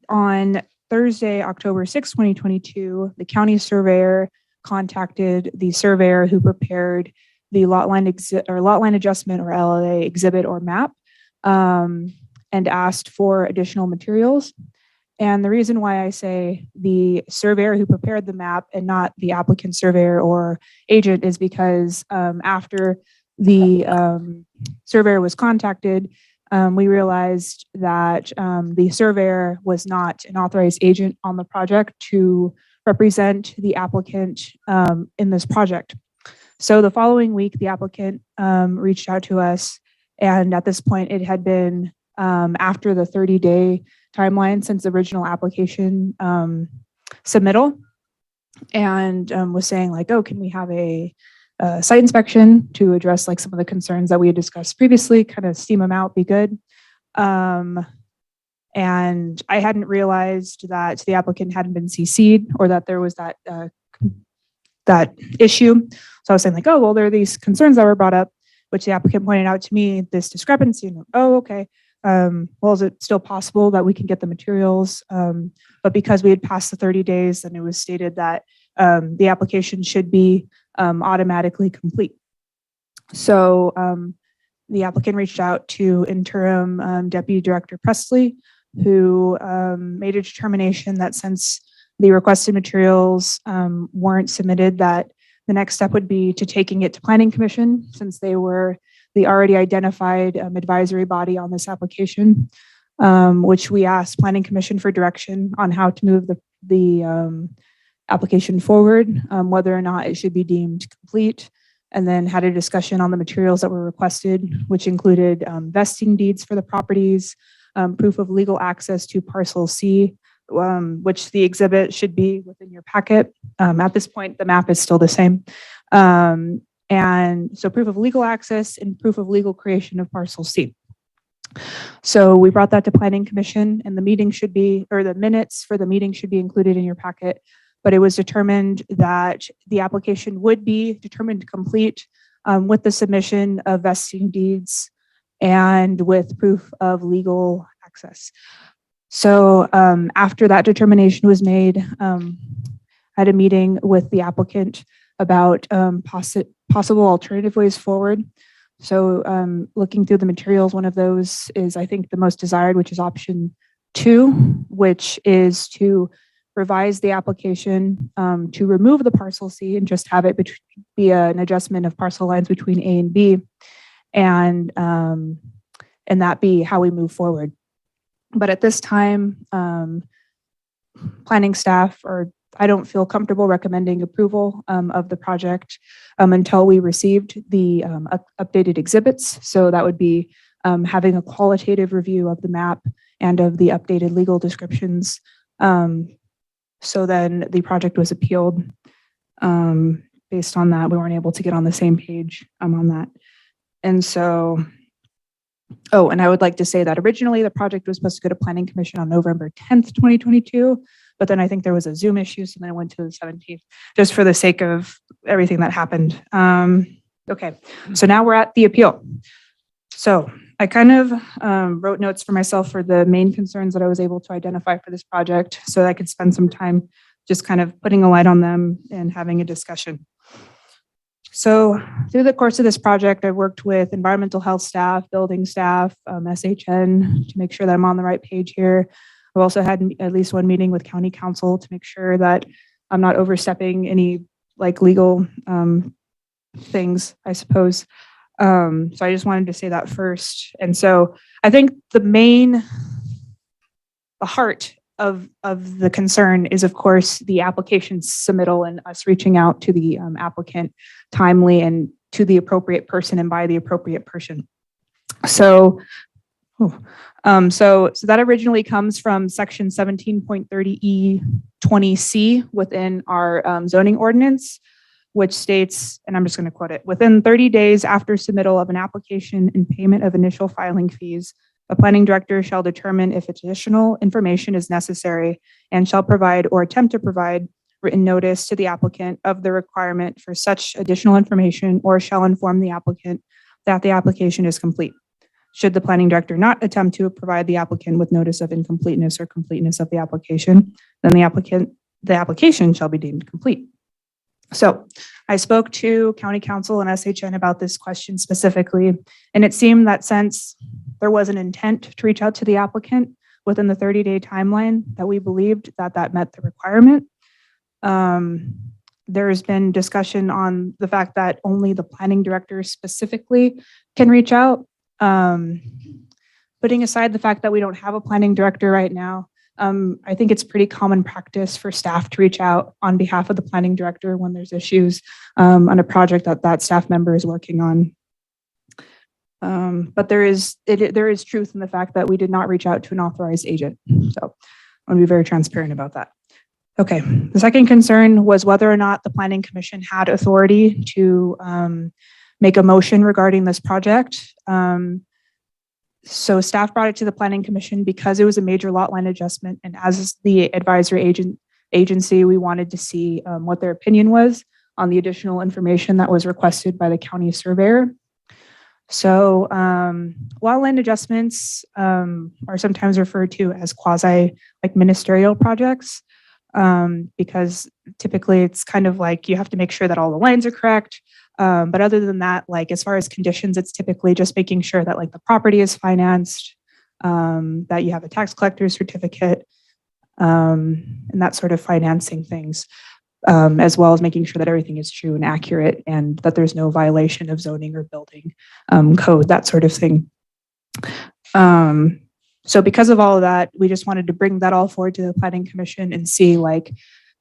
on Thursday, October 6, 2022, the county surveyor contacted the surveyor who prepared the lot line adjustment or LLA exhibit or map and asked for additional materials. And the reason why I say the surveyor who prepared the map and not the applicant surveyor or agent is because after the surveyor was contacted, we realized that the surveyor was not an authorized agent on the project to represent the applicant in this project. So the following week, the applicant reached out to us, and at this point, it had been after the 30-day timeline since the original application submittal, and was saying like, oh, can we have a site inspection to address like some of the concerns that we had discussed previously, kind of steam them out, be good. And I hadn't realized that the applicant hadn't been CC'd or that there was that issue. So I was saying like, oh, well, there are these concerns that were brought up, which the applicant pointed out to me, this discrepancy. And, oh, okay. Well, is it still possible that we can get the materials? But because we had passed the 30 days, then it was stated that the application should be automatically complete. So the applicant reached out to interim Deputy Director Presley, who made a determination that since the requested materials weren't submitted, that the next step would be to taking it to Planning Commission, since they were the already identified advisory body on this application, which we asked Planning Commission for direction on how to move the application forward, whether or not it should be deemed complete, and then had a discussion on the materials that were requested, which included vesting deeds for the properties, proof of legal access to parcel C, which the exhibit should be within your packet. At this point, the map is still the same. And so proof of legal access and proof of legal creation of parcel C. So we brought that to Planning Commission, and the meeting should be, or the minutes for the meeting should be included in your packet. But it was determined that the application would be determined complete with the submission of vesting deeds and with proof of legal access. So after that determination was made, I had a meeting with the applicant about possible alternative ways forward. So looking through the materials, one of those is, I think, the most desired, which is option 2, which is to revise the application to remove the parcel C and just have it be an adjustment of parcel lines between A and B, and that be how we move forward. But at this time, planning staff, or I don't feel comfortable recommending approval of the project until we received the updated exhibits. So that would be having a qualitative review of the map and of the updated legal descriptions. So then the project was appealed. Based on that, we weren't able to get on the same page on that. And so, oh, and I would like to say that originally the project was supposed to go to Planning Commission on November 10th, 2022. But then I think there was a Zoom issue, so then it went to the 17th, just for the sake of everything that happened. Okay, so now we're at the appeal. So I kind of wrote notes for myself for the main concerns that I was able to identify for this project so that I could spend some time just kind of putting a light on them and having a discussion. So through the course of this project, I've worked with environmental health staff, building staff, SHN to make sure that I'm on the right page here. I've also had at least one meeting with county council to make sure that I'm not overstepping any like legal things, I suppose. So I just wanted to say that first. And so I think the heart of the concern is, of course, the application submittal and us reaching out to the applicant timely and to the appropriate person and by the appropriate person. So that originally comes from section 17.30E20C within our zoning ordinance, which states, and I'm just going to quote it, within 30 days after submittal of an application and payment of initial filing fees, a planning director shall determine if additional information is necessary and shall provide or attempt to provide written notice to the applicant of the requirement for such additional information or shall inform the applicant that the application is complete. Should the planning director not attempt to provide the applicant with notice of incompleteness or completeness of the application, then the application shall be deemed complete. So I spoke to county council and SHN about this question specifically, and it seemed that since there was an intent to reach out to the applicant within the 30-day timeline, that we believed that that met the requirement. There's been discussion on the fact that only the planning director specifically can reach out. Putting aside the fact that we don't have a planning director right now, I think it's pretty common practice for staff to reach out on behalf of the planning director when there's issues on a project that staff member is working on. But there is truth in the fact that we did not reach out to an authorized agent. So I want to be very transparent about that. Okay, the second concern was whether or not the Planning Commission had authority to make a motion regarding this project. So staff brought it to the Planning Commission because it was a major lot line adjustment, and as the advisory agency, we wanted to see what their opinion was on the additional information that was requested by the county surveyor. So lot line adjustments are sometimes referred to as quasi like ministerial projects because typically it's kind of like you have to make sure that all the lines are correct. But other than that, like as far as conditions, it's typically just making sure that like the property is financed, that you have a tax collector's certificate, and that sort of financing things, as well as making sure that everything is true and accurate and that there's no violation of zoning or building code, that sort of thing. So because of all of that, we just wanted to bring that all forward to the Planning Commission and see like,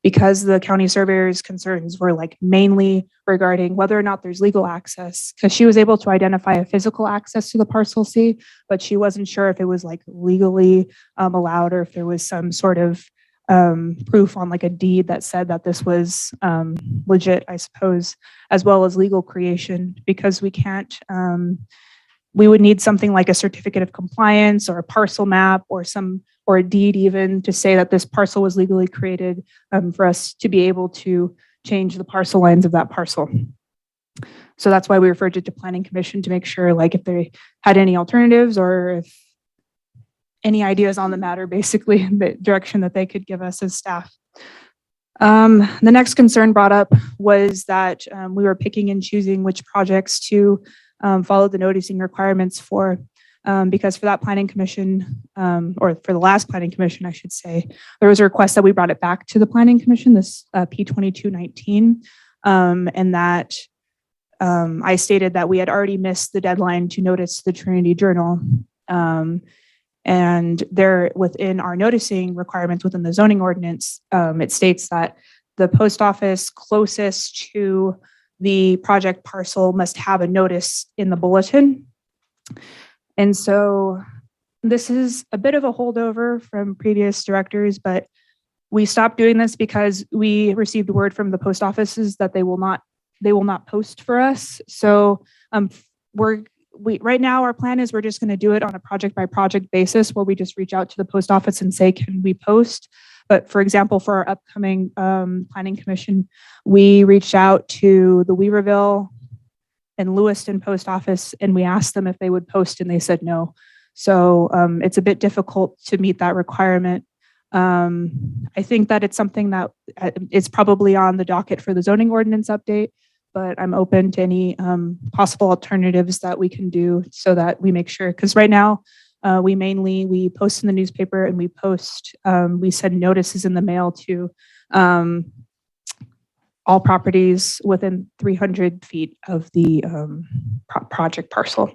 because the county surveyor's concerns were like mainly regarding whether or not there's legal access, because she was able to identify a physical access to the parcel C, but she wasn't sure if it was like legally allowed or if there was some sort of proof on like a deed that said that this was legit, I suppose, as well as legal creation, because we can't, we would need something like a certificate of compliance or a parcel map or a deed even to say that this parcel was legally created for us to be able to change the parcel lines of that parcel. So that's why we referred it to Planning Commission to make sure like if they had any alternatives or if any ideas on the matter, basically the direction that they could give us as staff. The next concern brought up was that we were picking and choosing which projects to follow the noticing requirements for. Because for that Planning Commission, or for the last Planning Commission, I should say, there was a request that we brought it back to the Planning Commission, this P2219, and that I stated that we had already missed the deadline to notice the Trinity Journal. And there, within our noticing requirements within the zoning ordinance, it states that the post office closest to the project parcel must have a notice in the bulletin. And so this is a bit of a holdover from previous directors, but we stopped doing this because we received word from the post offices that they will not post for us. So right now our plan is we're just going to do it on a project by project basis where we just reach out to the post office and say, can we post? But for example, for our upcoming Planning Commission, we reached out to the Weaverville and Lewiston Post Office, and we asked them if they would post, and they said no. So it's a bit difficult to meet that requirement. I think that it's something that it's probably on the docket for the zoning ordinance update, but I'm open to any possible alternatives that we can do so that we make sure, because right now we post in the newspaper and we send notices in the mail to all properties within 300 feet of the project parcel.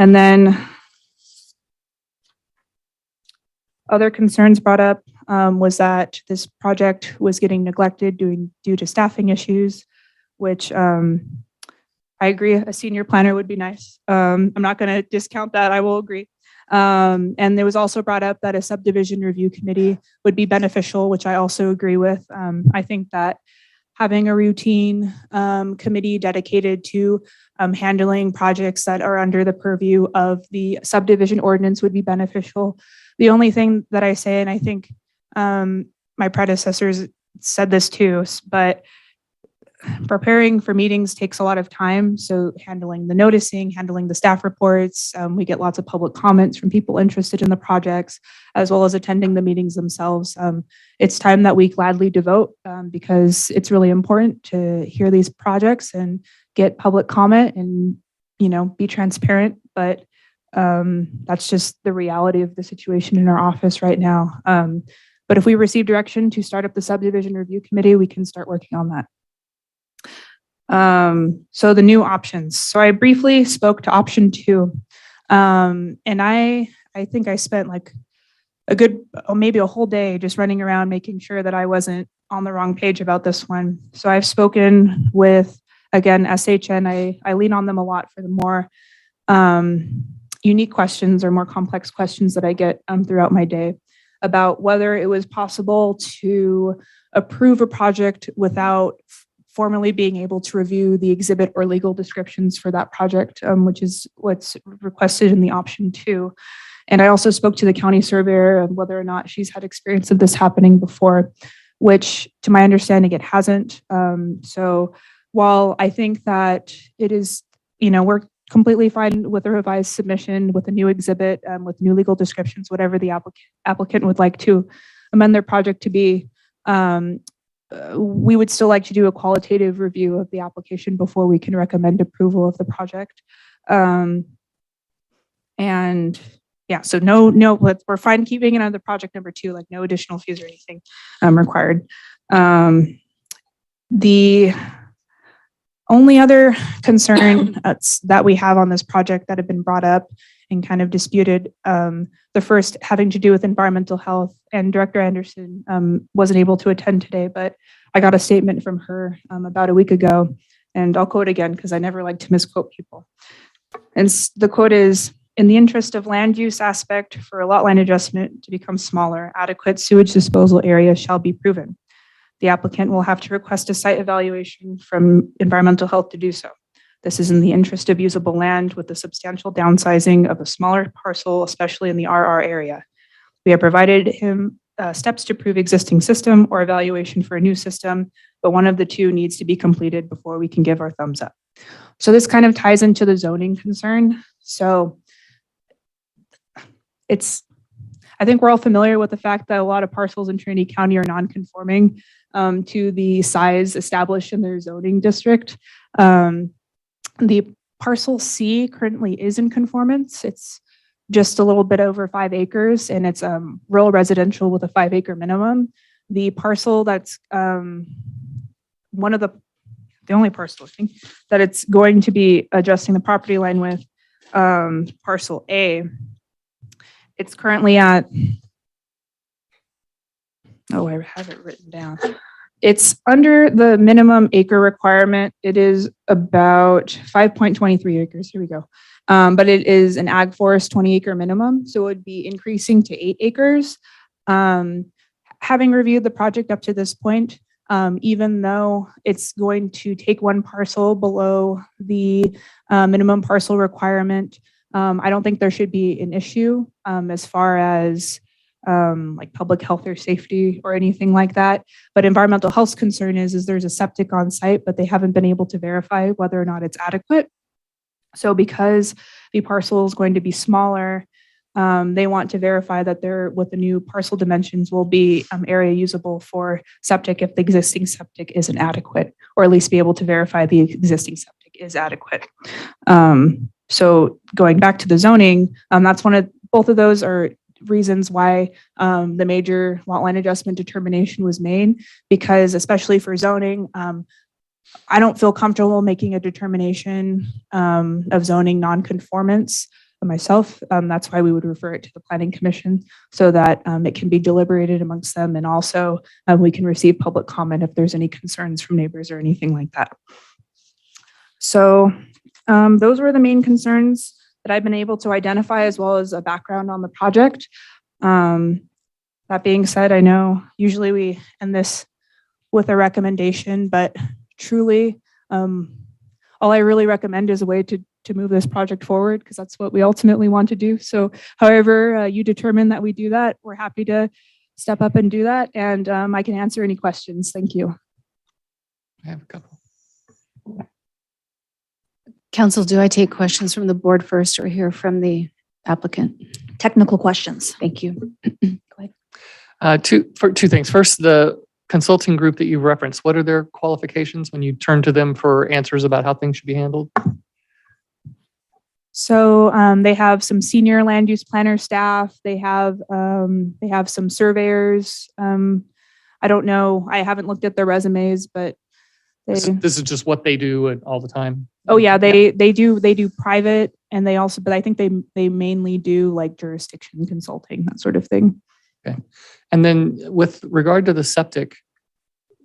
And then other concerns brought up was that this project was getting neglected due to staffing issues, which I agree, a senior planner would be nice. I'm not going to discount that, I will agree. And there was also brought up that a subdivision review committee would be beneficial, which I also agree with. I think that having a routine committee dedicated to handling projects that are under the purview of the subdivision ordinance would be beneficial. The only thing that I say, and I think my predecessors said this too, but preparing for meetings takes a lot of time. So handling the noticing, handling the staff reports, we get lots of public comments from people interested in the projects, as well as attending the meetings themselves. It's time that we gladly devote because it's really important to hear these projects and get public comment and, be transparent. But that's just the reality of the situation in our office right now. But if we receive direction to start up the subdivision review committee, we can start working on that. So the new options. So I briefly spoke to option 2. And I think I spent like maybe a whole day just running around making sure that I wasn't on the wrong page about this one. So I've spoken with, again, SHN. I lean on them a lot for the more unique questions or more complex questions that I get throughout my day about whether it was possible to approve a project without formally being able to review the exhibit or legal descriptions for that project, which is what's requested in the option 2. And I also spoke to the county surveyor on whether or not she's had experience of this happening before, which to my understanding, it hasn't. So while I think that it is, we're completely fine with a revised submission, with a new exhibit, with new legal descriptions, whatever the applicant would like to amend their project to be, we would still like to do a qualitative review of the application before we can recommend approval of the project. And yeah, so no, we're fine keeping it on the project number 2, like no additional fees or anything required. The only other concern that we have on this project that have been brought up and kind of disputed, the first having to do with environmental health, and Director Anderson wasn't able to attend today, but I got a statement from her about a week ago, and I'll quote again because I never like to misquote people. And the quote is, "In the interest of land use aspect for a lot line adjustment to become smaller, adequate sewage disposal area shall be proven. The applicant will have to request a site evaluation from environmental health to do so. This is in the interest of usable land with the substantial downsizing of a smaller parcel, especially in the RR area. We have provided him steps to prove existing system or evaluation for a new system, but one of the two needs to be completed before we can give our thumbs up." So this kind of ties into the zoning concern. So I think we're all familiar with the fact that a lot of parcels in Trinity County are non-conforming to the size established in their zoning district. The parcel C currently is in conformance. It's just a little bit over 5 acres, and it's rural residential with a 5-acre minimum. The parcel that's one of the only parcel, I think, that it's going to be adjusting the property line with, parcel A. It's currently at, I have it written down. It's under the minimum acre requirement. It is about 5.23 acres. Here we go. But it is an ag forest 20-acre minimum, so it would be increasing to 8 acres. Having reviewed the project up to this point, even though it's going to take one parcel below the minimum parcel requirement, I don't think there should be an issue as far as like public health or safety or anything like that. But environmental health's concern is there's a septic on site, but they haven't been able to verify whether or not it's adequate. So because the parcel is going to be smaller, they want to verify that with the new parcel dimensions will be area usable for septic if the existing septic isn't adequate, or at least be able to verify the existing septic is adequate. So going back to the zoning, that's both of those are reasons why the major lot line adjustment determination was made, because especially for zoning, I don't feel comfortable making a determination of zoning nonconformance myself. That's why we would refer it to the Planning Commission so that it can be deliberated amongst them, and also we can receive public comment if there's any concerns from neighbors or anything like that. So those were the main concerns that I've been able to identify, as well as a background on the project. That being said, I know usually we end this with a recommendation, but truly, all I really recommend is a way to move this project forward, because that's what we ultimately want to do. So however you determine that we do that, we're happy to step up and do that. And I can answer any questions. Thank you. I have a couple. Council, do I take questions from the board first or hear from the applicant? Technical questions. Thank you. Go ahead. Two things. First, the consulting group that you referenced, what are their qualifications when you turn to them for answers about how things should be handled? So they have some senior land use planner staff. They have some surveyors. I don't know. I haven't looked at their resumes, but This is just what they do all the time. Oh yeah, they do private, and they also, but I think they mainly do like jurisdiction consulting, that sort of thing. Okay. And then with regard to the septic,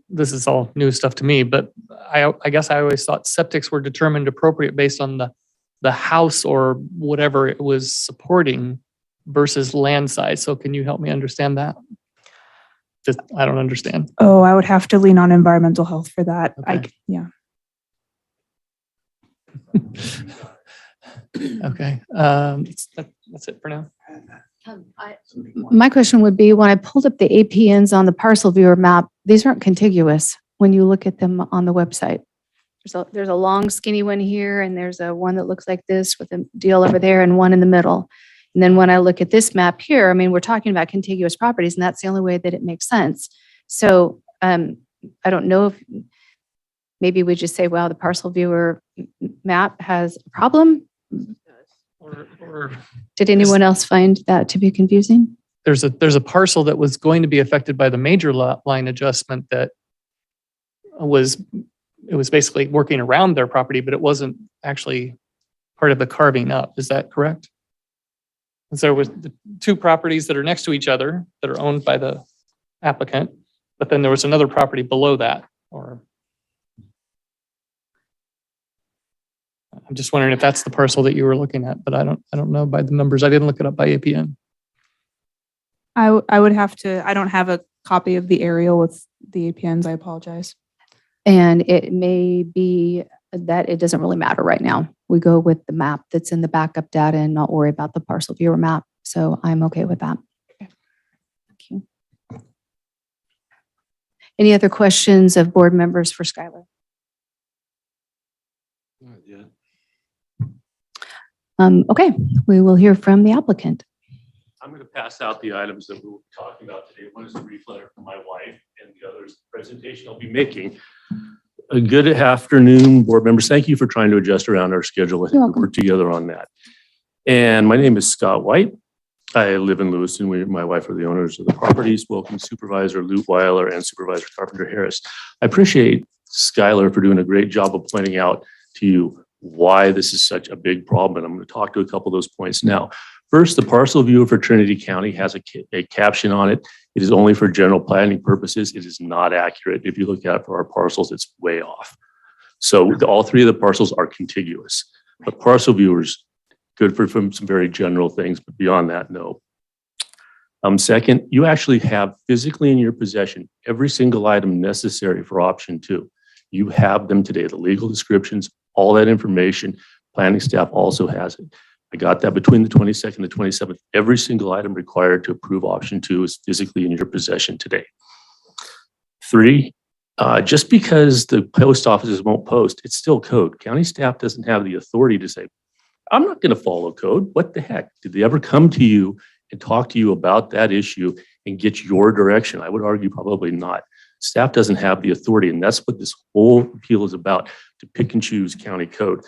this is all new stuff to me, but I guess I always thought septics were determined appropriate based on the house or whatever it was supporting versus land size. So can you help me understand that? I don't understand. Oh, I would have to lean on environmental health for that. Okay. Yeah. Okay. That's it for now. My question would be, when I pulled up the APNs on the parcel viewer map, these aren't contiguous when you look at them on the website. There's a long skinny one here, and there's a one that looks like this with a deal over there, and one in the middle. And then when I look at this map here, I mean, we're talking about contiguous properties, and that's the only way that it makes sense. So I don't know if maybe we just say, well, the parcel viewer map has a problem. Or did anyone else find that to be confusing? There's a parcel that was going to be affected by the major lot line adjustment that was basically working around their property, but it wasn't actually part of the carving up. Is that correct? And so with the two properties that are next to each other that are owned by the applicant, but then there was another property below that, or I'm just wondering if that's the parcel that you were looking at, but I don't know by the numbers. I didn't look it up by APN. I would have to, I don't have a copy of the aerial with the APNs. I apologize. And it may be that it doesn't really matter right now. We go with the map that's in the backup data and not worry about the parcel viewer map. So I'm okay with that. Okay. Thank you. Any other questions of board members for Skylar? Not yet. Okay, we will hear from the applicant. I'm going to pass out the items that we were talking about today. One is a brief letter from my wife, and the other is the presentation I'll be making. A good afternoon, board members. Thank you for trying to adjust around our schedule and work together on that. And my name is Scott White. I live in Lewiston. My wife are the owners of the properties. Welcome Supervisor Lutweiler and Supervisor Carpenter Harris. I appreciate Skylar for doing a great job of pointing out to you why this is such a big problem. And I'm going to talk to a couple of those points now. First, the parcel viewer for Trinity County has a caption on it. It is only for general planning purposes. It is not accurate. If you look at it for our parcels, it's way off. So all three of the parcels are contiguous. But parcel viewers, good for some very general things, but beyond that, no. Second, you actually have physically in your possession every single item necessary for option 2. You have them today, the legal descriptions, all that information. Planning staff also has it. I got that between the 22nd and the 27th. Every single item required to approve option 2 is physically in your possession today. 3, just because the post offices won't post, it's still code. County staff doesn't have the authority to say, I'm not going to follow code. What the heck? Did they ever come to you and talk to you about that issue and get your direction? I would argue probably not. Staff doesn't have the authority, and that's what this whole appeal is about, to pick and choose county code.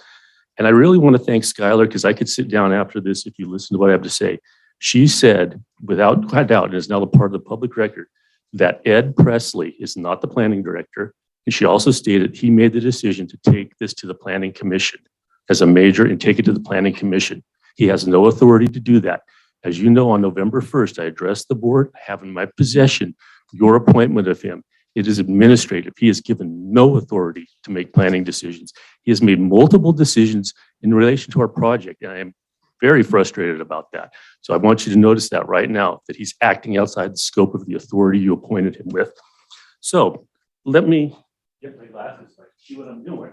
And I really want to thank Skylar, because I could sit down after this if you listen to what I have to say. She said, without doubt, and is now a part of the public record, that Ed Presley is not the planning director. And she also stated he made the decision to take this to the planning commission as a major and take it to the planning commission. He has no authority to do that. As you know, on November 1st, I addressed the board. I have in my possession your appointment of him. It is administrative. He is given no authority to make planning decisions. He has made multiple decisions in relation to our project, and I am very frustrated about that. So I want you to notice that right now, that he's acting outside the scope of the authority you appointed him with. So let me get my glasses so I can see what I'm doing.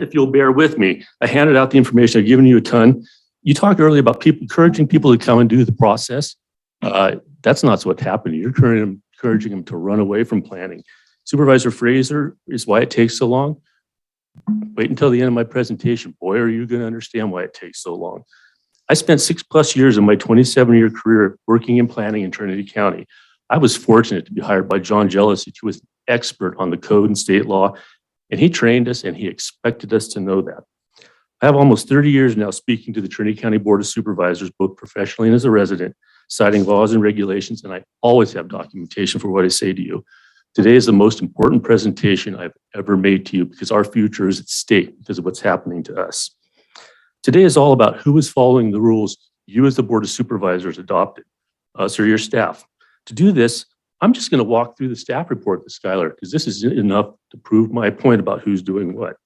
If you'll bear with me, I handed out the information. I've given you a ton. You talked earlier about people encouraging people to come and do the process. That's not what's happening. You're encouraging them to run away from planning. Supervisor Fraser is why it takes so long. Wait until the end of my presentation. Boy, are you going to understand why it takes so long. I spent 6+ years in my 27-year career working in planning in Trinity County. I was fortunate to be hired by John Jealousy, who was an expert on the code and state law, and he trained us and he expected us to know that. I have almost 30 years now speaking to the Trinity County Board of Supervisors, both professionally and as a resident, citing laws and regulations, and I always have documentation for what I say to you. Today is the most important presentation I've ever made to you because our future is at stake because of what's happening to us. Today is all about who is following the rules you as the Board of Supervisors adopted, us or your staff. To do this, I'm just going to walk through the staff report to Skylar because this is enough to prove my point about who's doing what.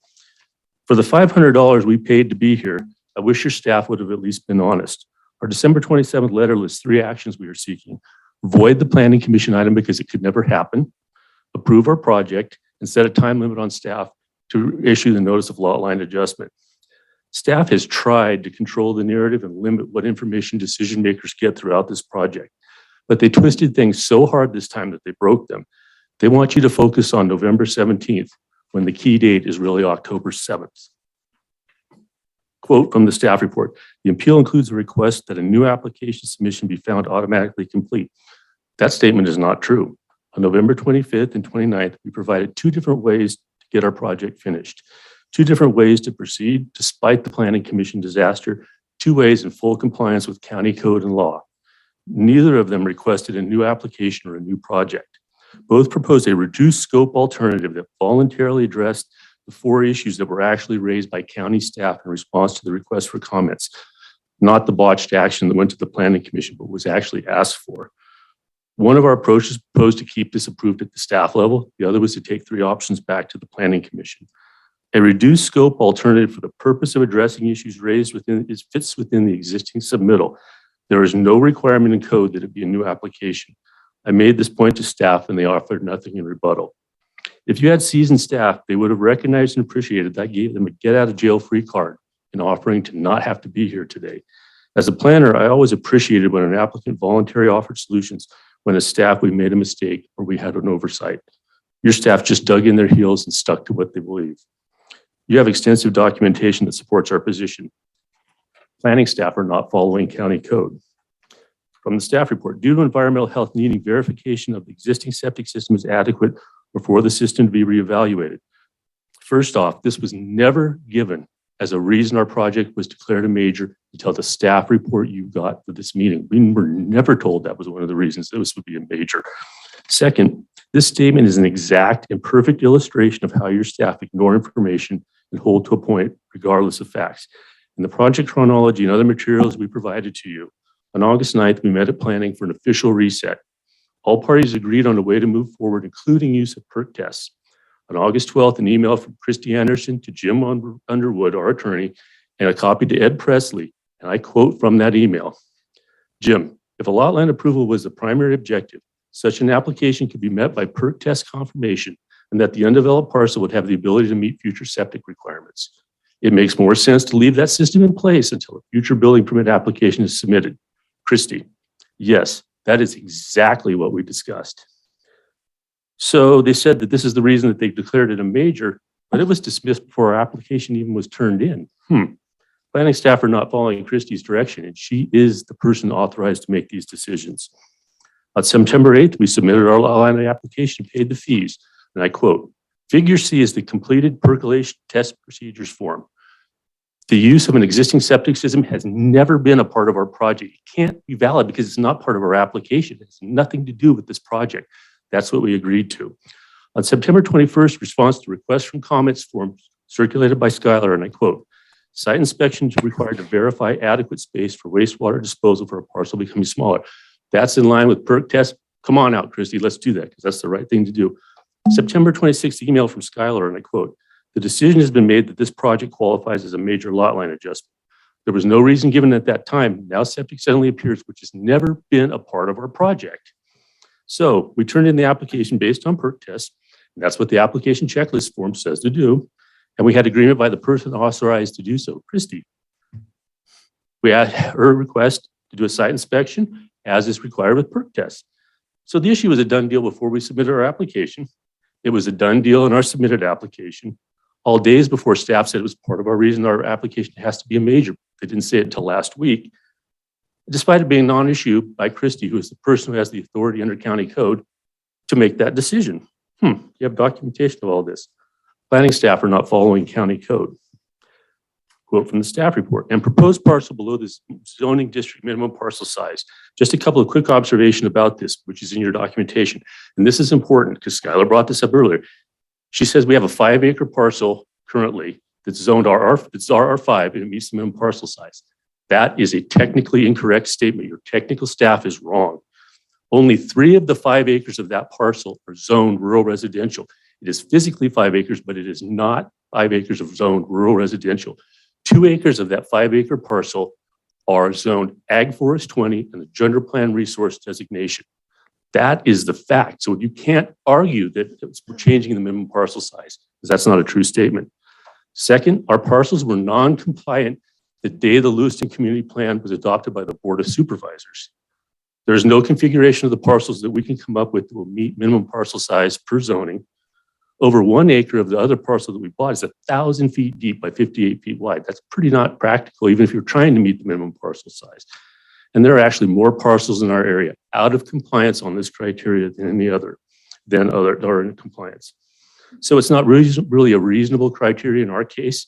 For the $500 we paid to be here, I wish your staff would have at least been honest. Our December 27th letter lists 3 actions we are seeking. Void the planning commission item because it could never happen. Approve our project and set a time limit on staff to issue the notice of lot line adjustment. Staff has tried to control the narrative and limit what information decision makers get throughout this project, but they twisted things so hard this time that they broke them. They want you to focus on November 17th when the key date is really October 7th. Quote from the staff report, the appeal includes a request that a new application submission be found automatically complete. That statement is not true. On November 25th and 29th, we provided 2 different ways to get our project finished, 2 different ways to proceed despite the Planning Commission disaster, 2 ways in full compliance with county code and law. Neither of them requested a new application or a new project. Both proposed a reduced scope alternative that voluntarily addressed the 4 issues that were actually raised by county staff in response to the request for comments, not the botched action that went to the Planning Commission, but was actually asked for. One of our approaches proposed to keep this approved at the staff level. The other was to take 3 options back to the Planning Commission. A reduced scope alternative for the purpose of addressing issues raised fits within the existing submittal. There is no requirement in code that it be a new application. I made this point to staff and they offered nothing in rebuttal. If you had seasoned staff, they would have recognized and appreciated that gave them a get out of jail free card in offering to not have to be here today. As a planner, I always appreciated when an applicant voluntarily offered solutions when as staff we made a mistake or we had an oversight. Your staff just dug in their heels and stuck to what they believe. You have extensive documentation that supports our position. Planning staff are not following county code. From the staff report, due to environmental health needing verification of the existing septic system is adequate or for the system to be reevaluated. First off, this was never given as a reason our project was declared a major until the staff report you got for this meeting. We were never told that was one of the reasons this would be a major. Second, this statement is an exact and perfect illustration of how your staff ignore information and hold to a point regardless of facts. In the project chronology and other materials we provided to you, on August 9th, we met at planning for an official reset. All parties agreed on a way to move forward, including use of perk tests. On August 12th, an email from Christy Anderson to Jim Underwood, our attorney, and a copy to Ed Presley. And I quote from that email, Jim, if a lot line approval was the primary objective, such an application could be met by perk test confirmation and that the undeveloped parcel would have the ability to meet future septic requirements. It makes more sense to leave that system in place until a future building permit application is submitted. Christie, yes, that is exactly what we discussed. So they said that this is the reason that they declared it a major, but it was dismissed before our application even was turned in. Planning staff are not following Christie's direction, and she is the person authorized to make these decisions. On September 8th, we submitted our lot line application, paid the fees, and I quote, Figure C is the completed percolation test procedures form. The use of an existing septic system has never been a part of our project. It can't be valid because it's not part of our application. It has nothing to do with this project. That's what we agreed to. On September 21st, response to requests from comments form circulated by Skylar, and I quote, site inspections required to verify adequate space for wastewater disposal for a parcel becoming smaller. That's in line with perk test. Come on out, Christie, let's do that because that's the right thing to do. September 26th email from Skylar, and I quote, the decision has been made that this project qualifies as a major lot line adjustment. There was no reason given at that time. Now septic suddenly appears, which has never been a part of our project. So we turned in the application based on perk tests. And that's what the application checklist form says to do. And we had agreement by the person authorized to do so, Christie. We had her request to do a site inspection as is required with perk tests. So the issue was a done deal before we submitted our application. It was a done deal in our submitted application. All days before staff said it was part of our reason our application has to be a major. They didn't say it until last week. Despite it being non-issue by Christie, who is the person who has the authority under county code to make that decision. You have documentation of all this. Planning staff are not following county code. Quote from the staff report, and proposed parcel below this zoning district minimum parcel size. Just a couple of quick observations about this, which is in your documentation. And this is important because Skylar brought this up earlier. She says we have a 5-acre parcel currently that's zoned it's RR5 and it meets the minimum parcel size. That is a technically incorrect statement. Your technical staff is wrong. Only 3 of the 5 acres of that parcel are zoned rural residential. It is physically 5 acres, but it is not 5 acres of zoned rural residential. 2 acres of that 5-acre parcel are zoned Ag Forest 20 and the General Plan Resource Designation. That is the fact. So you can't argue that we're changing the minimum parcel size because that's not a true statement. Second, our parcels were non-compliant the day the Lewiston Community Plan was adopted by the Board of Supervisors. There's no configuration of the parcels that we can come up with that will meet minimum parcel size per zoning. Over 1 acre of the other parcel that we bought is 1,000 feet deep by 58 feet wide. That's pretty not practical, even if you're trying to meet the minimum parcel size. And there are actually more parcels in our area out of compliance on this criteria than any other, are in compliance. So it's not really a reasonable criteria in our case,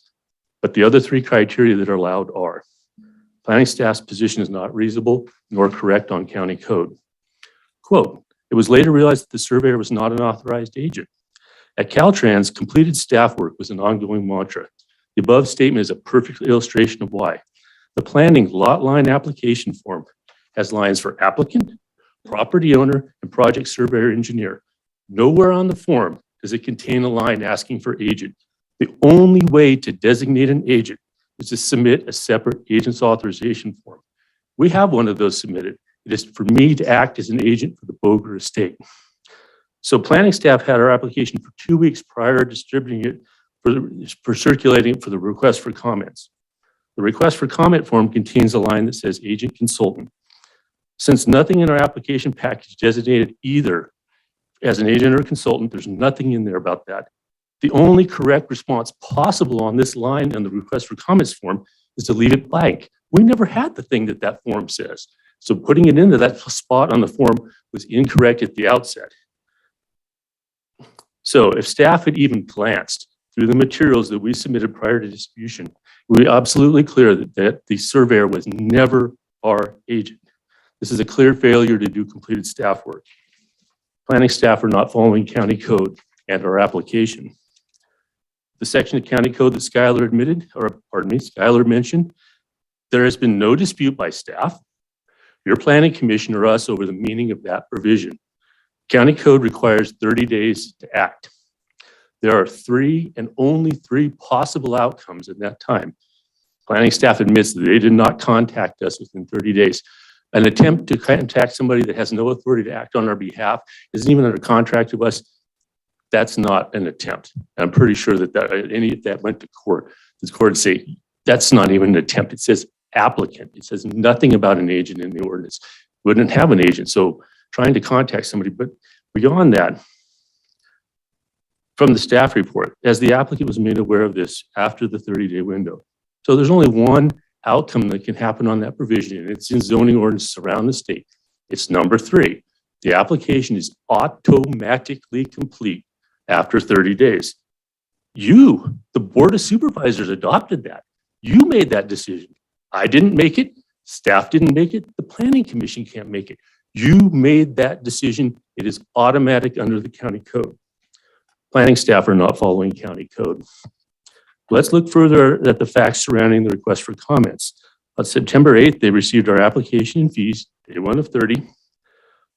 but the other 3 criteria that are allowed are. Planning staff's position is not reasonable nor correct on county code. Quote, it was later realized that the surveyor was not an authorized agent. At Caltrans, completed staff work was an ongoing mantra. The above statement is a perfect illustration of why. The planning lot line application form has lines for applicant, property owner, and project surveyor engineer. Nowhere on the form does it contain a line asking for agent. The only way to designate an agent is to submit a separate agent's authorization form. We have one of those submitted. It is for me to act as an agent for the Boger estate. So planning staff had our application for 2 weeks prior to distributing it for circulating it for the request for comments. The request for comment form contains a line that says agent consultant. Since nothing in our application package designated either as an agent or consultant, there's nothing in there about that. The only correct response possible on this line in the request for comments form is to leave it blank. We never had the thing that form says. So putting it into that spot on the form was incorrect at the outset. So if staff had even glanced through the materials that we submitted prior to distribution, we are absolutely clear that the surveyor was never our agent. This is a clear failure to do completed staff work. Planning staff are not following county code and our application. The section of county code that Skylar mentioned, there has been no dispute by staff, your planning commission, or us over the meaning of that provision. County code requires 30 days to act. There are 3 and only 3 possible outcomes in that time. Planning staff admits that they did not contact us within 30 days. An attempt to contact somebody that has no authority to act on our behalf isn't even under contract to us. That's not an attempt. I'm pretty sure that any of that went to court. the court say, that's not even an attempt. It says applicant. It says nothing about an agent in the ordinance. Wouldn't have an agent. So trying to contact somebody, but beyond that, from the staff report, as the applicant was made aware of this after the 30-day window. So there's only one outcome that can happen on that provision, and it's in zoning ordinances around the state. It's number 3. The application is automatically complete after 30 days. You, the Board of Supervisors, adopted that. You made that decision. I didn't make it. Staff didn't make it. The Planning Commission can't make it. You made that decision. It is automatic under the county code. Planning staff are not following county code. Let's look further at the facts surrounding the request for comments. On September 8th, they received our application and fees, day 1 of 30.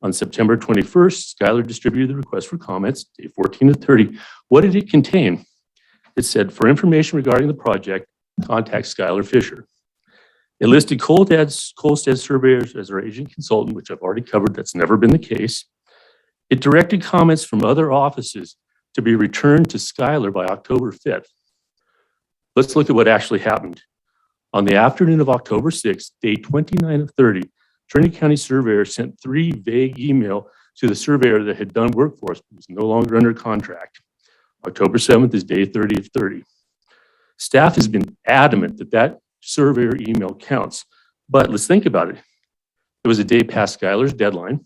On September 21st, Skylar distributed the request for comments, day 14 of 30. What did it contain? It said, for information regarding the project, contact Skylar Fisher. It listed Colstead Surveyors as our agent consultant, which I've already covered. That's never been the case. It directed comments from other offices to be returned to Skylar by October 5th. Let's look at what actually happened. On the afternoon of October 6th, day 29 of 30, Trinity County Surveyor sent 3 vague emails to the surveyor that had done work for us, but was no longer under contract. October 7th is day 30 of 30. Staff has been adamant that that surveyor email counts, but let's think about it. It was a day past Skylar's deadline.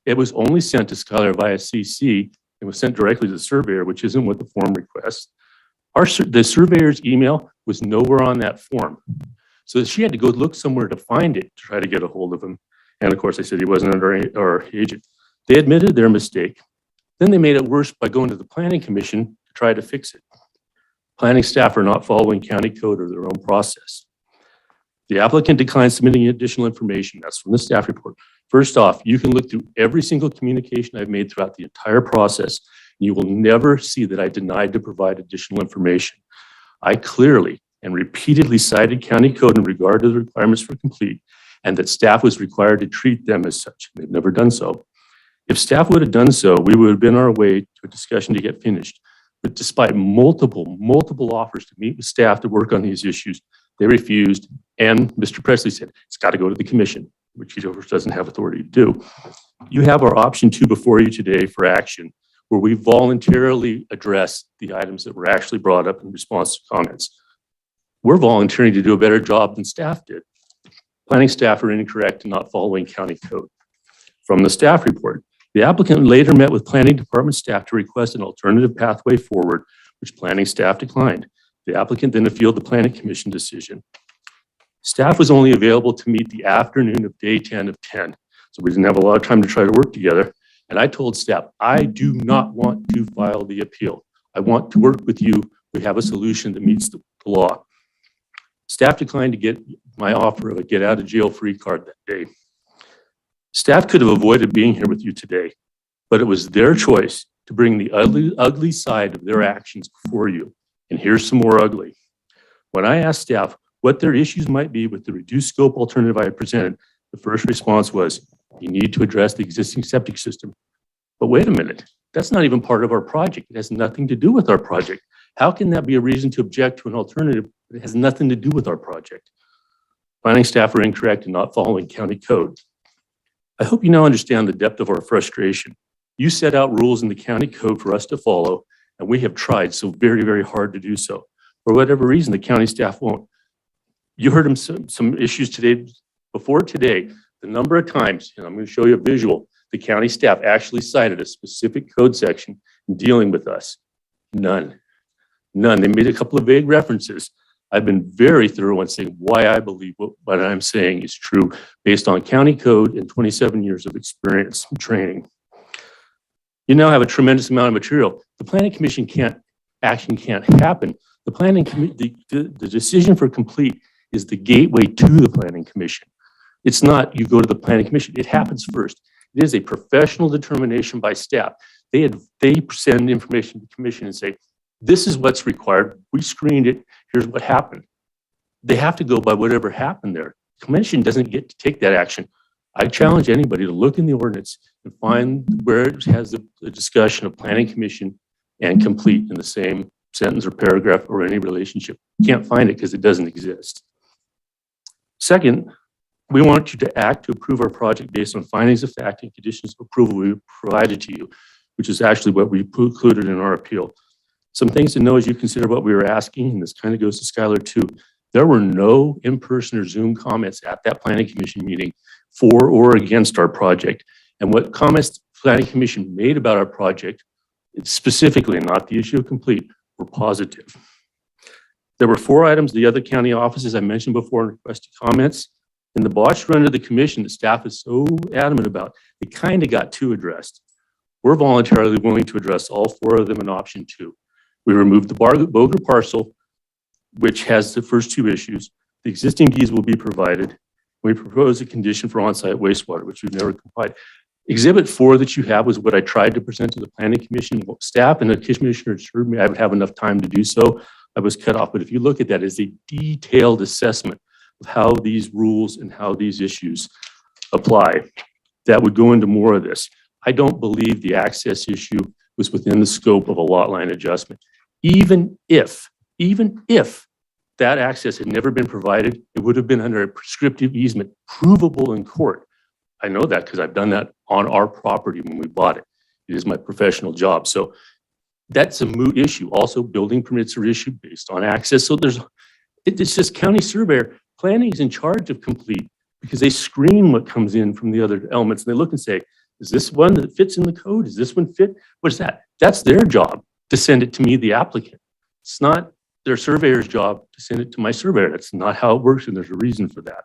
It was only sent to Skylar via CC and was sent directly to the surveyor, which isn't what the form requests. The surveyor's email was nowhere on that form. So she had to go look somewhere to find it to try to get a hold of him. And of course, they said he wasn't under our agent. They admitted their mistake. Then they made it worse by going to the Planning Commission to try to fix it. Planning staff are not following county code or their own process. The applicant declined submitting additional information. That's from the staff report. First off, you can look through every single communication I've made throughout the entire process. And you will never see that I denied to provide additional information. I clearly and repeatedly cited county code in regard to the requirements for complete, and that staff was required to treat them as such. They've never done so. If staff would have done so, we would have been on our way to a discussion to get finished. But despite multiple offers to meet with staff to work on these issues, they refused. And Mr. Presley said, it's got to go to the commission, which he doesn't have authority to do. You have our option 2 before you today for action, where we voluntarily address the items that were actually brought up in response to comments. We're volunteering to do a better job than staff did. Planning staff are incorrect in not following county code. From the staff report, the applicant later met with planning department staff to request an alternative pathway forward, which planning staff declined. The applicant then appealed the planning commission decision. Staff was only available to meet the afternoon of day 10 of 10. So we didn't have a lot of time to try to work together. And I told staff, I do not want to file the appeal. I want to work with you. We have a solution that meets the law. Staff declined to get my offer of a get out of jail free card that day. Staff could have avoided being here with you today, but it was their choice to bring the ugly side of their actions before you. And here's some more ugly. When I asked staff what their issues might be with the reduced scope alternative I had presented, the first response was, you need to address the existing septic system. But wait a minute, that's not even part of our project. It has nothing to do with our project. How can that be a reason to object to an alternative that has nothing to do with our project? Planning staff are incorrect in not following county code. I hope you now understand the depth of our frustration. You set out rules in the county code for us to follow, and we have tried so very, very hard to do so. For whatever reason, the county staff won't. You heard some issues today, before today, the number of times, and I'm going to show you a visual, the county staff actually cited a specific code section in dealing with us. None. They made a couple of vague references. I've been very thorough in saying why I believe what I'm saying is true based on county code and 27 years of experience and training. You now have a tremendous amount of material. The planning commission action can't happen. The decision for complete is the gateway to the planning commission. It's not you go to the planning commission. It happens first. It is a professional determination by staff. They send information to the commission and say, this is what's required. We screened it. Here's what happened. They have to go by whatever happened there. The commission doesn't get to take that action. I challenge anybody to look in the ordinance and find where it has the discussion of planning commission and complete in the same sentence or paragraph or any relationship. Can't find it because it doesn't exist. Second, we want you to act to approve our project based on findings of fact and conditions of approval we provided to you, which is actually what we included in our appeal. Some things to know as you consider what we were asking, and this kind of goes to Skylar too. There were no in-person or Zoom comments at that planning commission meeting for or against our project. And what comments the planning commission made about our project, specifically, not the issue of complete, were positive. There were 4 items the other county offices I mentioned before in requested comments. In the botched run of the commission that staff is so adamant about, they kind of got 2 addressed. We're voluntarily willing to address all 4 of them in option 2. We removed the Boger parcel, which has the first 2 issues. The existing deeds will be provided. We propose a condition for on-site wastewater, which we've never complied. Exhibit 4 that you have was what I tried to present to the planning commission staff, and the commissioner assured me I would have enough time to do so. I was cut off, but if you look at that, it's a detailed assessment of how these rules and how these issues apply. That would go into more of this. I don't believe the access issue was within the scope of a lot line adjustment. Even if that access had never been provided, it would have been under a prescriptive easement, provable in court. I know that because I've done that on our property when we bought it. It is my professional job. So that's a moot issue. Also, building permits are issued based on access. So it's just county surveyor. Planning is in charge of complete because they screen what comes in from the other elements. And they look and say, is this one that fits in the code? Is this one fit? What's that? That's their job to send it to me, the applicant. It's not their surveyor's job to send it to my surveyor. That's not how it works, and there's a reason for that.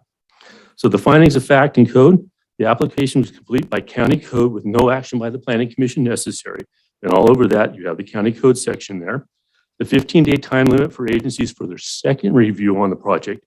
So the findings of fact and code, the application was complete by county code with no action by the planning commission necessary. And all over that, you have the county code section there. The 15-day time limit for agencies for their second review on the project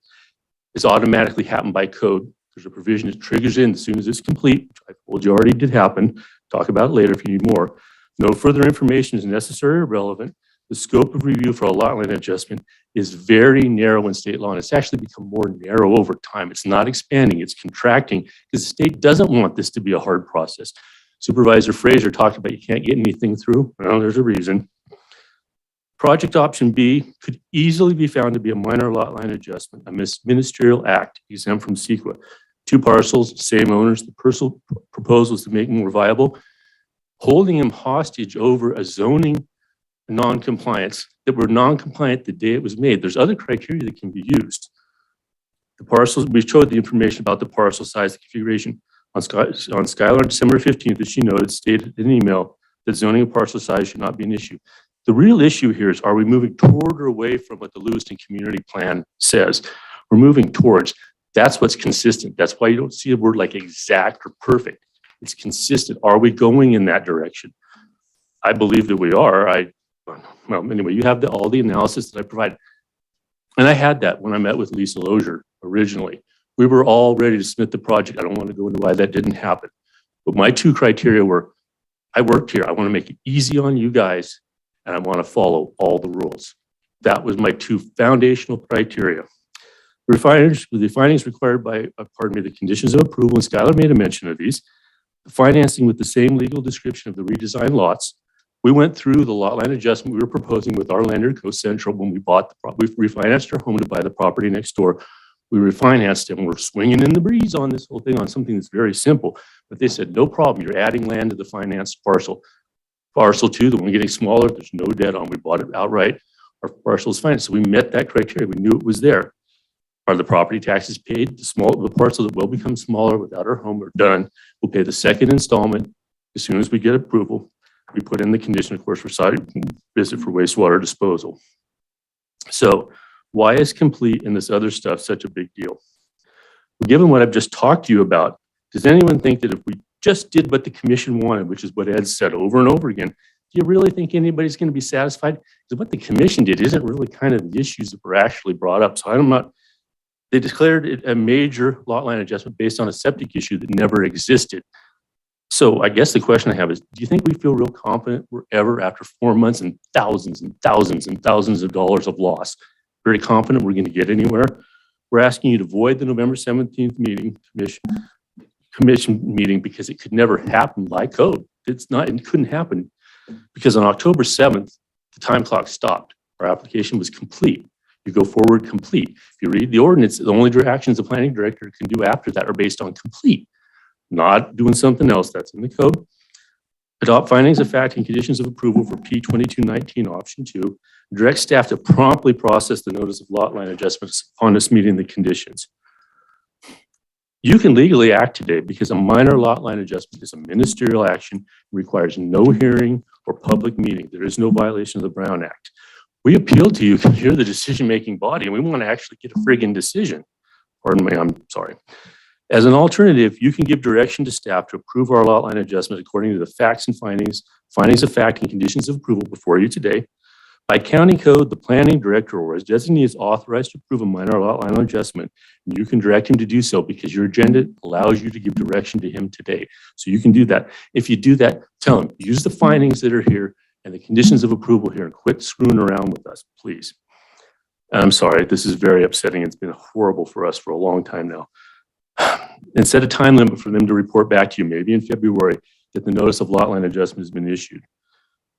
is automatically happened by code. There's a provision that triggers in as soon as it's complete, which I told you already did happen. Talk about it later if you need more. No further information is necessary or relevant. The scope of review for a lot line adjustment is very narrow in state law, and it's actually become more narrow over time. It's not expanding, it's contracting because the state doesn't want this to be a hard process. Supervisor Fraser talked about you can't get anything through. Well, there's a reason. Project option B could easily be found to be a minor lot line adjustment, a ministerial act exempt from CEQA. 2 parcels, same owners. The proposal is to make more viable. Holding them hostage over a zoning non-compliance that were non-compliant the day it was made. There's other criteria that can be used. The parcels, we showed the information about the parcel size, the configuration on Skylar on December 15th, as she noted, stated in an email that zoning of parcel size should not be an issue. The real issue here is, are we moving toward or away from what the Lewiston Community Plan says? We're moving towards. That's what's consistent. That's why you don't see a word like exact or perfect. It's consistent. Are we going in that direction? I believe that we are. Well, anyway, you have all the analysis that I provided. And I had that when I met with Lisa Lozier originally. We were all ready to submit the project. I don't want to go into why that didn't happen. But my 2 criteria were, I worked here. I want to make it easy on you guys, and I want to follow all the rules. That was my 2 foundational criteria. The findings required by, the conditions of approval, and Skylar made a mention of these. The financing with the same legal description of the redesigned lots. We went through the lot line adjustment we were proposing with our lender, Coast Central, when we refinanced our home to buy the property next door. We refinanced it, and we're swinging in the breeze on this whole thing on something that's very simple. But they said, no problem, you're adding land to the financed parcel. Parcel 2, the one getting smaller, there's no debt on. We bought it outright. Our parcel is financed. So we met that criteria. We knew it was there. Are the property taxes paid? The parcel that will become smaller without our home are done. We'll pay the second installment as soon as we get approval. We put in the condition, of course, for site visit for wastewater disposal. So why is complete and this other stuff such a big deal? Well, given what I've just talked to you about, does anyone think that if we just did what the commission wanted, which is what Ed said over and over again, do you really think anybody's going to be satisfied? Because what the commission did isn't really kind of the issues that were actually brought up. So they declared it a major lot line adjustment based on a septic issue that never existed. So I guess the question I have is, do you think we feel real confident we're ever, after 4 months and thousands and thousands and thousands of dollars of loss, very confident we're going to get anywhere? We're asking you to void the November 17th meeting, commission meeting, because it could never happen by code. It couldn't happen because on October 7th, the time clock stopped. Our application was complete. You go forward complete. If you read the ordinance, the only actions the planning director can do after that are based on complete, not doing something else. That's in the code. Adopt findings of fact and conditions of approval for P2219 option 2. Direct staff to promptly process the notice of lot line adjustments upon us meeting the conditions. You can legally act today because a minor lot line adjustment is a ministerial action, requires no hearing or public meeting. There is no violation of the Brown Act. We appeal to you because you're the decision-making body and we want to actually get a friggin' decision. Pardon me, I'm sorry. As an alternative, you can give direction to staff to approve our lot line adjustment according to the facts and findings of fact and conditions of approval before you today. By county code, the planning director or his designee is authorized to approve a minor lot line adjustment. And you can direct him to do so because your agenda allows you to give direction to him today. So you can do that. If you do that, tell him, use the findings that are here and the conditions of approval here and quit screwing around with us, please. I'm sorry, this is very upsetting. It's been horrible for us for a long time now. And set a time limit for them to report back to you, maybe in February, that the notice of lot line adjustment has been issued.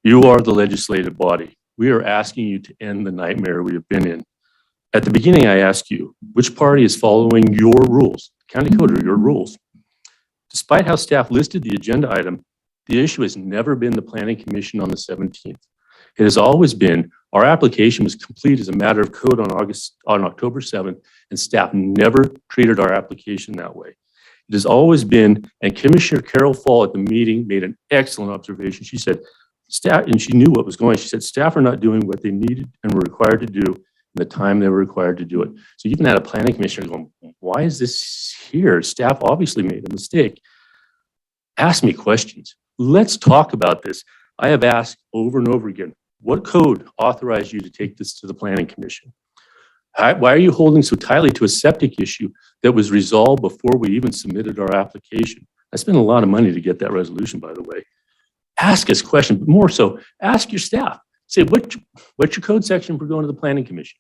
You are the legislative body. We are asking you to end the nightmare we have been in. At the beginning, I asked you, which party is following your rules? County code or your rules? Despite how staff listed the agenda item, the issue has never been the Planning Commission on the 17th. It has always been our application was complete as a matter of code on October 7th, and staff never treated our application that way. It has always been, and Commissioner Carol Fall at the meeting made an excellent observation. She said, staff, and she knew what was going. She said, staff are not doing what they needed and were required to do in the time they were required to do it. So you even had a planning commissioner going, why is this here? Staff obviously made a mistake. Ask me questions. Let's talk about this. I have asked over and over again, what code authorized you to take this to the planning commission? Why are you holding so tightly to a septic issue that was resolved before we even submitted our application? I spent a lot of money to get that resolution, by the way. Ask us questions, but more so, ask your staff. Say, what's your code section for going to the planning commission?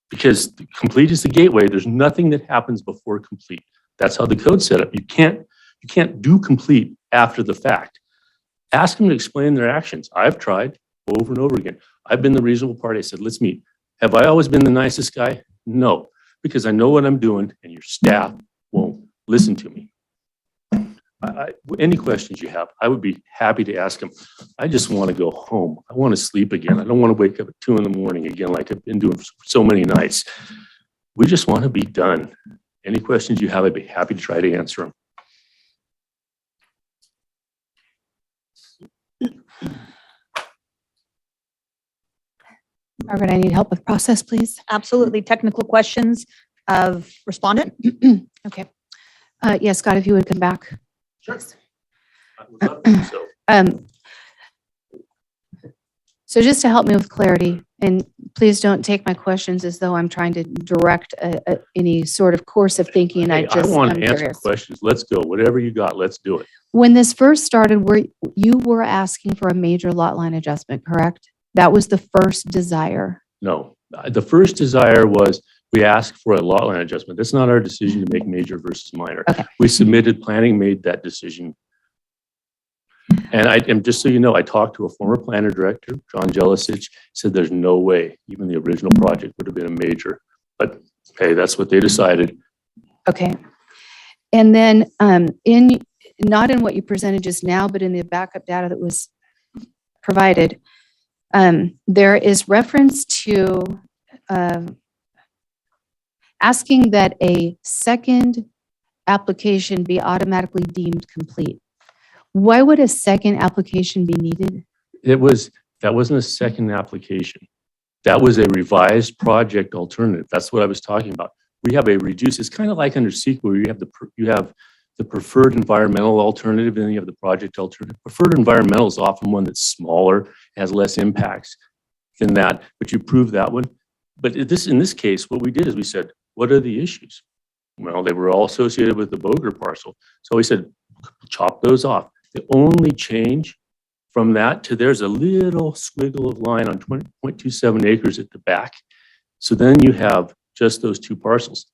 Because complete is the gateway. There's nothing that happens before complete. That's how the code's set up. You can't do complete after the fact. Ask them to explain their actions. I've tried over and over again. I've been the reasonable party. I said, let's meet. Have I always been the nicest guy? No, because I know what I'm doing and your staff won't listen to me. Any questions you have, I would be happy to ask them. I just want to go home. I want to sleep again. I don't want to wake up at 2 a.m. again like I've been doing for so many nights. We just want to be done. Any questions you have, I'd be happy to try to answer them. Margaret, I need help with process, please. Absolutely. Technical questions of respondent. Okay. Yes, Scott, if you would come back. Sure. So just to help me with clarity, and please don't take my questions as though I'm trying to direct any sort of course of thinking. Hey, I want to answer questions. Let's go. Whatever you got, let's do it. When this first started, you were asking for a major lot line adjustment, correct? That was the first desire. No, the first desire was we asked for a lot line adjustment. That's not our decision to make major versus minor. Okay. We submitted, planning made that decision. And just so you know, I talked to a former planner director, John Jelisich, said there's no way even the original project would have been a major. But hey, that's what they decided. Okay. And then not in what you presented just now, but in the backup data that was provided, there is reference to asking that a second application be automatically deemed complete. Why would a second application be needed? That wasn't a second application. That was a revised project alternative. That's what I was talking about. We have a reduced, it's kind of like under CEQA where you have the preferred environmental alternative and then you have the project alternative. Preferred environmental is often one that's smaller, has less impacts than that, but you prove that one. But in this case, what we did is we said, what are the issues? Well, they were all associated with the Boger parcel. So we said, chop those off. The only change from that to there's a little squiggle of line on 20.27 acres at the back. So then you have just those two parcels.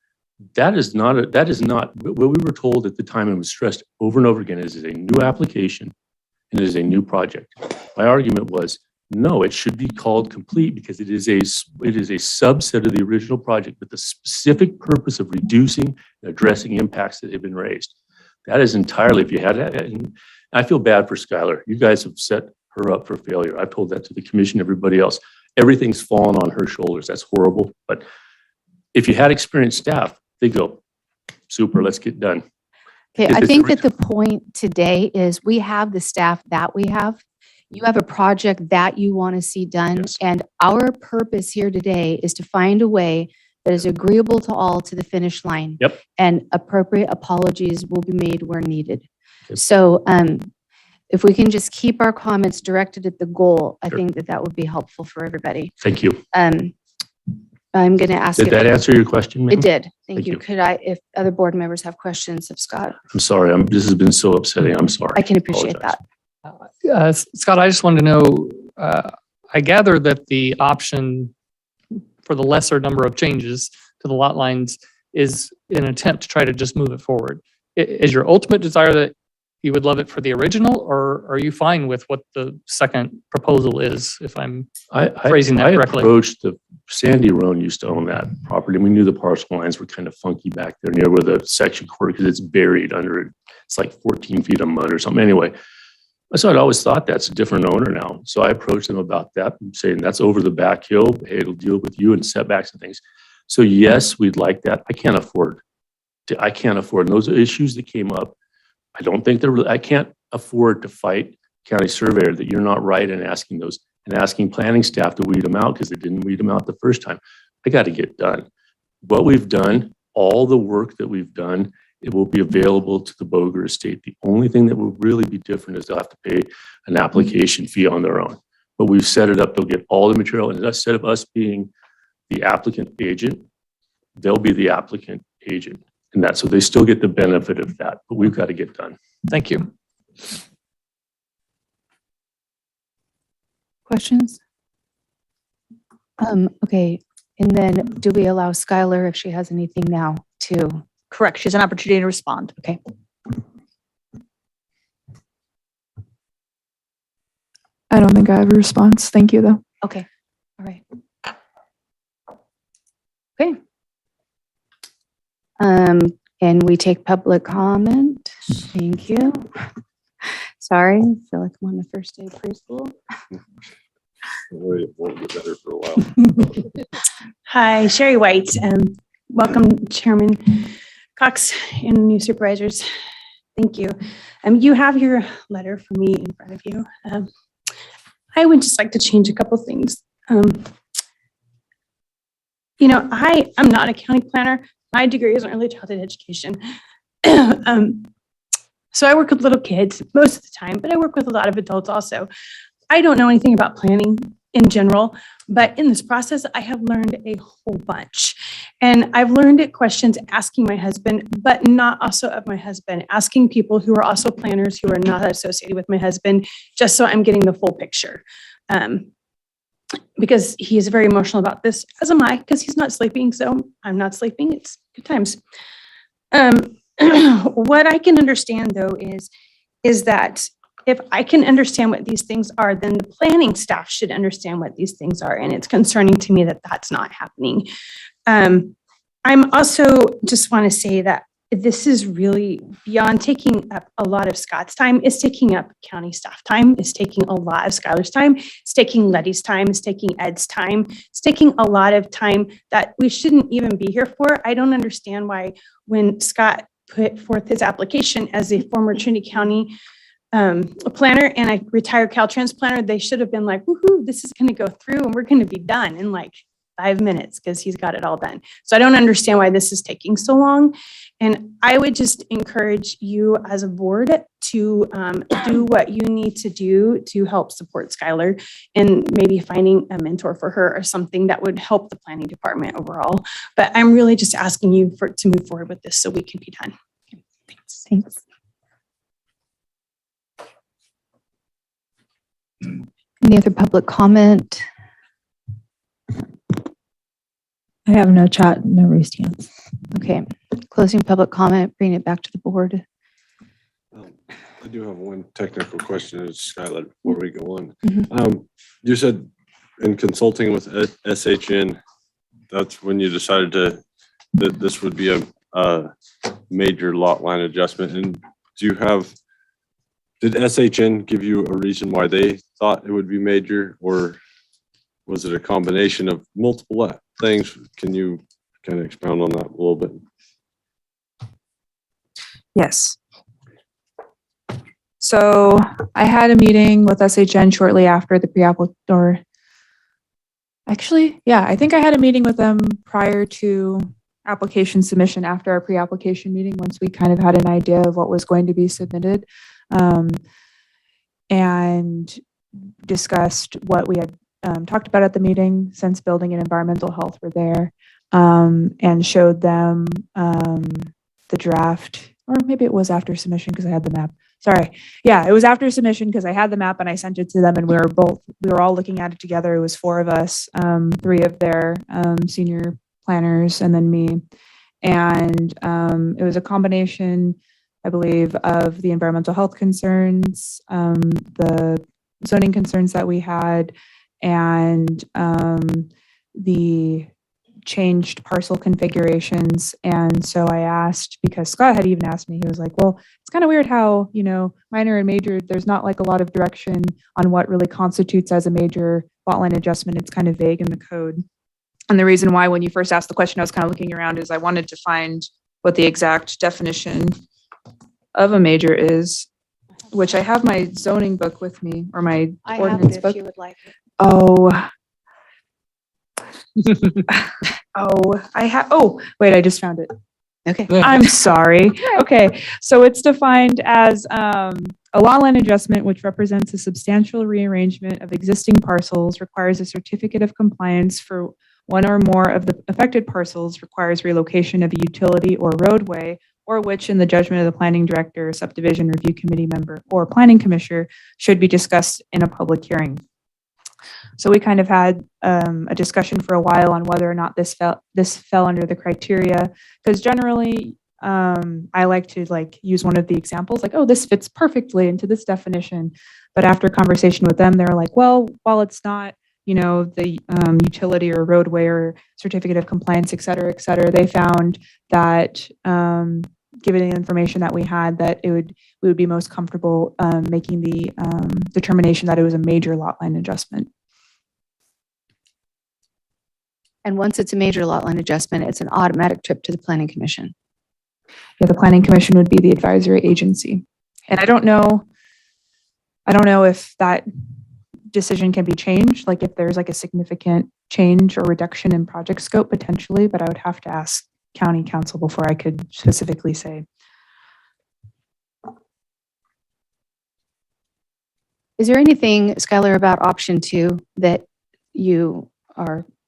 That is not what we were told at the time and was stressed over and over again is a new application and it is a new project. My argument was No, it should be called complete because it is a subset of the original project with the specific purpose of reducing and addressing impacts that have been raised. That is entirely, if you had that, and I feel bad for Skylar. You guys have set her up for failure. I've told that to the commission, everybody else. Everything's fallen on her shoulders. That's horrible. But if you had experienced staff, they go, super, let's get done. Okay, I think that the point today is we have the staff that we have. You have a project that you want to see done. Yes. And our purpose here today is to find a way that is agreeable to all to the finish line. Yep. And appropriate apologies will be made where needed. Yep. So if we can just keep our comments directed at the goal, I Sure. think that that would be helpful for everybody. Thank you. I'm going to ask. Did that answer your question, ma'am? It did. Thank Thank you. you. Could if other board members have questions of Scott? I'm sorry. This has been so upsetting. I'm sorry. I can appreciate Apologize. that. Scott, I just wanted to know, I gather that the option for the lesser number of changes to the lot lines is an attempt to try to just move it forward. Is your ultimate desire that you would love it for the original, or are you fine with what the second proposal is, if I'm phrasing that correctly? I approached Sandy Roan used to own that property. We knew the parcel lines were kind of funky back there near where the section court, because it's buried under it. It's like 14 feet of mud or something. Anyway, so I'd always thought that's a different owner now. So I approached them about that, saying that's over the back hill. Hey, it'll deal with you and setbacks and things. So yes, we'd like that. I can't afford. And those are issues that came up. I don't think I can't afford to fight county surveyor that you're not right in asking those and asking planning staff to weed them out because they didn't weed them out the first time. I got to get done. What we've done, all the work that we've done, it will be available to the Boger estate. The only thing that will really be different is they'll have to pay an application fee on their own. But we've set it up, they'll get all the material. And instead of us being the applicant agent, they'll be the applicant agent. And so they still get the benefit of that, but we've got to get done. Thank you. Questions? Okay, and then do we allow Skylar, if she has anything now, to? Correct. She has an opportunity to respond. Okay. I don't think I have a response. Thank you, though. Okay, all right. Okay. And we take public comment. Thank you. Sorry, I feel like I'm on the first day of preschool. It won't get better for a while. Hi, Sherry White. Welcome, Chairman Cox and new supervisors. Thank you. You have your letter for me in front of you. I would just like to change a couple things. You know, I'm not a county planner. My degree is in early childhood education. So I work with little kids most of the time, but I work with a lot of adults also. I don't know anything about planning in general, but in this process, I have learned a whole bunch. And I've learned it questions asking my husband, but not also of my husband, asking people who are also planners who are not associated with my husband, just so I'm getting the full picture. Because he is very emotional about this, as am I, because he's not sleeping, so I'm not sleeping. It's good times. What I can understand, though, is that if I can understand what these things are, then the planning staff should understand what these things are. And it's concerning to me that that's not happening. I'm also just want to say that this is really beyond taking up a lot of Scott's time. It's taking up county staff time. It's taking a lot of Skylar's time. It's taking Letty's time. It's taking Ed's time. It's taking a lot of time that we shouldn't even be here for. I don't understand why when Scott put forth his application as a former Trinity County planner and a retired Caltrans planner, they should have been like, woohoo, this is going to go through and we're going to be done in like 5 minutes because he's got it all done. So I don't understand why this is taking so long. And I would just encourage you as a board to do what you need to do to help support Skylar and maybe finding a mentor for her or something that would help the planning department overall. But I'm really just asking you to move forward with this so we can be done. Thanks. Thanks. Any other public comment? I have no chat, no raised hands. Okay, closing public comment, bring it back to the board. I do have one technical question, Skylar, before we go on. Mhm. You said in consulting with SHN, that's when you decided that this would be a major lot line adjustment. And did SHN give you a reason why they thought it would be major, or was it a combination of multiple things? Can you kind of expound on that a little bit? Yes. So I had a meeting with SHN shortly after the I think I had a meeting with them prior to application submission, after our pre-application meeting, once we kind of had an idea of what was going to be submitted, and discussed what we had talked about at the meeting, since building and environmental health were there, and showed them the draft, or maybe it was after submission because I had the map. Sorry. Yeah, it was after submission because I had the map and I sent it to them, and we were all looking at it together. It was 4 of us, 3 of their senior planners, and then me. And it was a combination, I believe, of the environmental health concerns, the zoning concerns that we had, and the changed parcel configurations. And so I asked, because Scott had even asked me, he was like, well, it's kind of weird how, minor and major, there's not like a lot of direction on what really constitutes as a major lot line adjustment. It's kind of vague in the code. And the reason why, when you first asked the question, I was kind of looking around, is I wanted to find what the exact definition of a major is, which I have my zoning book with me, or my ordinance book. You would like it. Wait, I just found it. Okay. I'm sorry. Okay, so it's defined as a lot line adjustment which represents a substantial rearrangement of existing parcels, requires a certificate of compliance for one or more of the affected parcels, requires relocation of a utility or roadway, or which, in the judgment of the planning director, subdivision review committee member, or planning commissioner, should be discussed in a public hearing. So we kind of had a discussion for a while on whether or not this fell under the criteria, because generally I like to use one of the examples, like, oh, this fits perfectly into this definition. But after conversation with them, they were like, well, while it's not, the utility or roadway or certificate of compliance, et cetera, they found that given the information that we had, that we would be most comfortable making the determination that it was a major lot line adjustment. And once it's a major lot line adjustment, it's an automatic trip to the planning commission. Yeah, the planning commission would be the advisory agency. And I don't know if that decision can be changed, like if there's a significant change or reduction in project scope potentially, but I would have to ask county council before I could specifically say. Is there anything, Skylar, about option 2 that you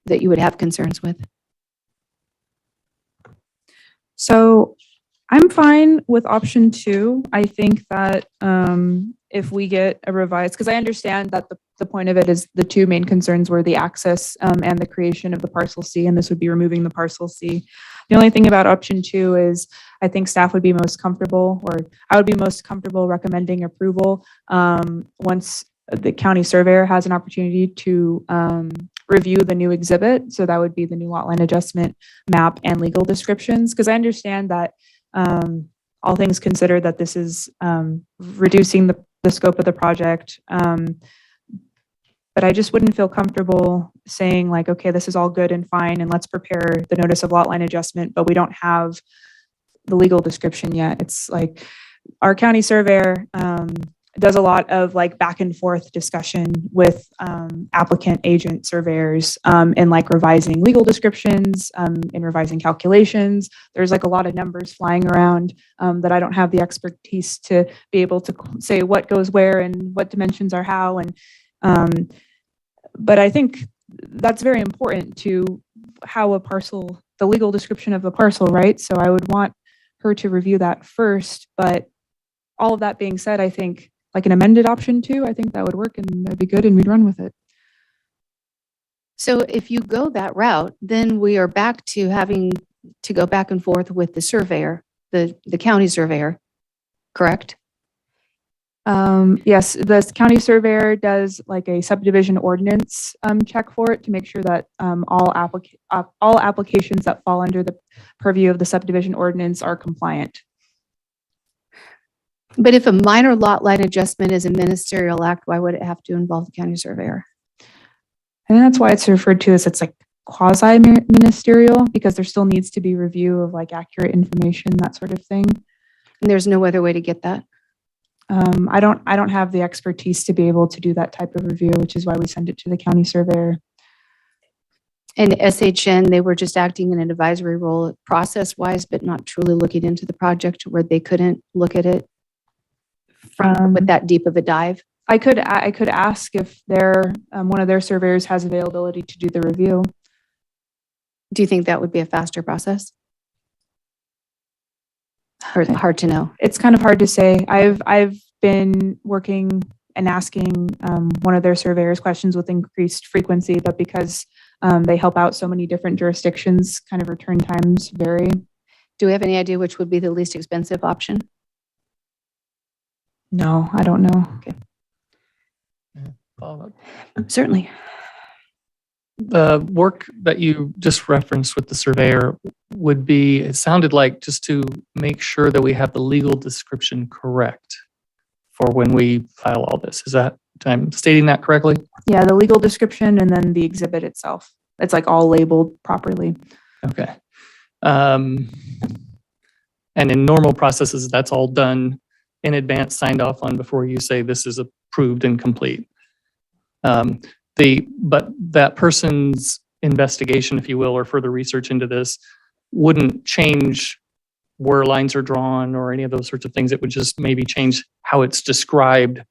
would have concerns with? So I'm fine with option 2. I think that if we get a revised, because I understand that the point of it is the 2 main concerns were the access and the creation of the parcel C, and this would be removing the parcel C. The only thing about option 2 is I think staff would be most comfortable, or I would be most comfortable recommending approval once the county surveyor has an opportunity to review the new exhibit. So that would be the new lot line adjustment map and legal descriptions. Because I understand that all things considered, that this is reducing the scope of the project. But I just wouldn't feel comfortable saying okay, this is all good and fine, and let's prepare the notice of lot line adjustment, but we don't have the legal description yet. It's like our county surveyor does a lot of back and forth discussion with applicant agent surveyors and revising legal descriptions and revising calculations. There's a lot of numbers flying around that I don't have the expertise to be able to say what goes where and what dimensions are how. And but I think that's very important to how a parcel, the legal description of a parcel, right? So I would want her to review that first. But all of that being said, I think an amended option 2, I think that would work and that'd be good and we'd run with it. So if you go that route, then we are back to having to go back and forth with the surveyor, the county surveyor, correct? Yes, the county surveyor does like a subdivision ordinance check for it to make sure that all applications that fall under the purview of the subdivision ordinance are compliant. But if a minor lot line adjustment is a ministerial act, why would it have to involve the county surveyor? And that's why it's referred to as it's like quasi ministerial, because there still needs to be review of like accurate information, that sort of thing. And there's no other way to get that? I don't have the expertise to be able to do that type of review, which is why we send it to the county surveyor. And SHN, they were just acting in an advisory role process-wise, but not truly looking into the project where they couldn't look at it with that deep of a dive? I could ask if their one of their surveyors has availability to do the review. Do you think that would be a faster process? Hard to know. It's kind of hard to say. I've been working and asking one of their surveyors questions with increased frequency, but because they help out so many different jurisdictions, kind of return times vary. Do we have any idea which would be the least expensive option? No, I don't know. Okay. Follow up. Certainly. The work that you just referenced with the surveyor would be, it sounded like just to make sure that we have the legal description correct for when we file all this. Is that, I'm stating that correctly? Yeah, the legal description and then the exhibit itself. It's like all labeled properly. Okay. And in normal processes, that's all done in advance, signed off on before you say this is approved and complete. But that person's investigation, if you will, or further research into this wouldn't change where lines are drawn or any of those sorts of things. It would just maybe change how it's described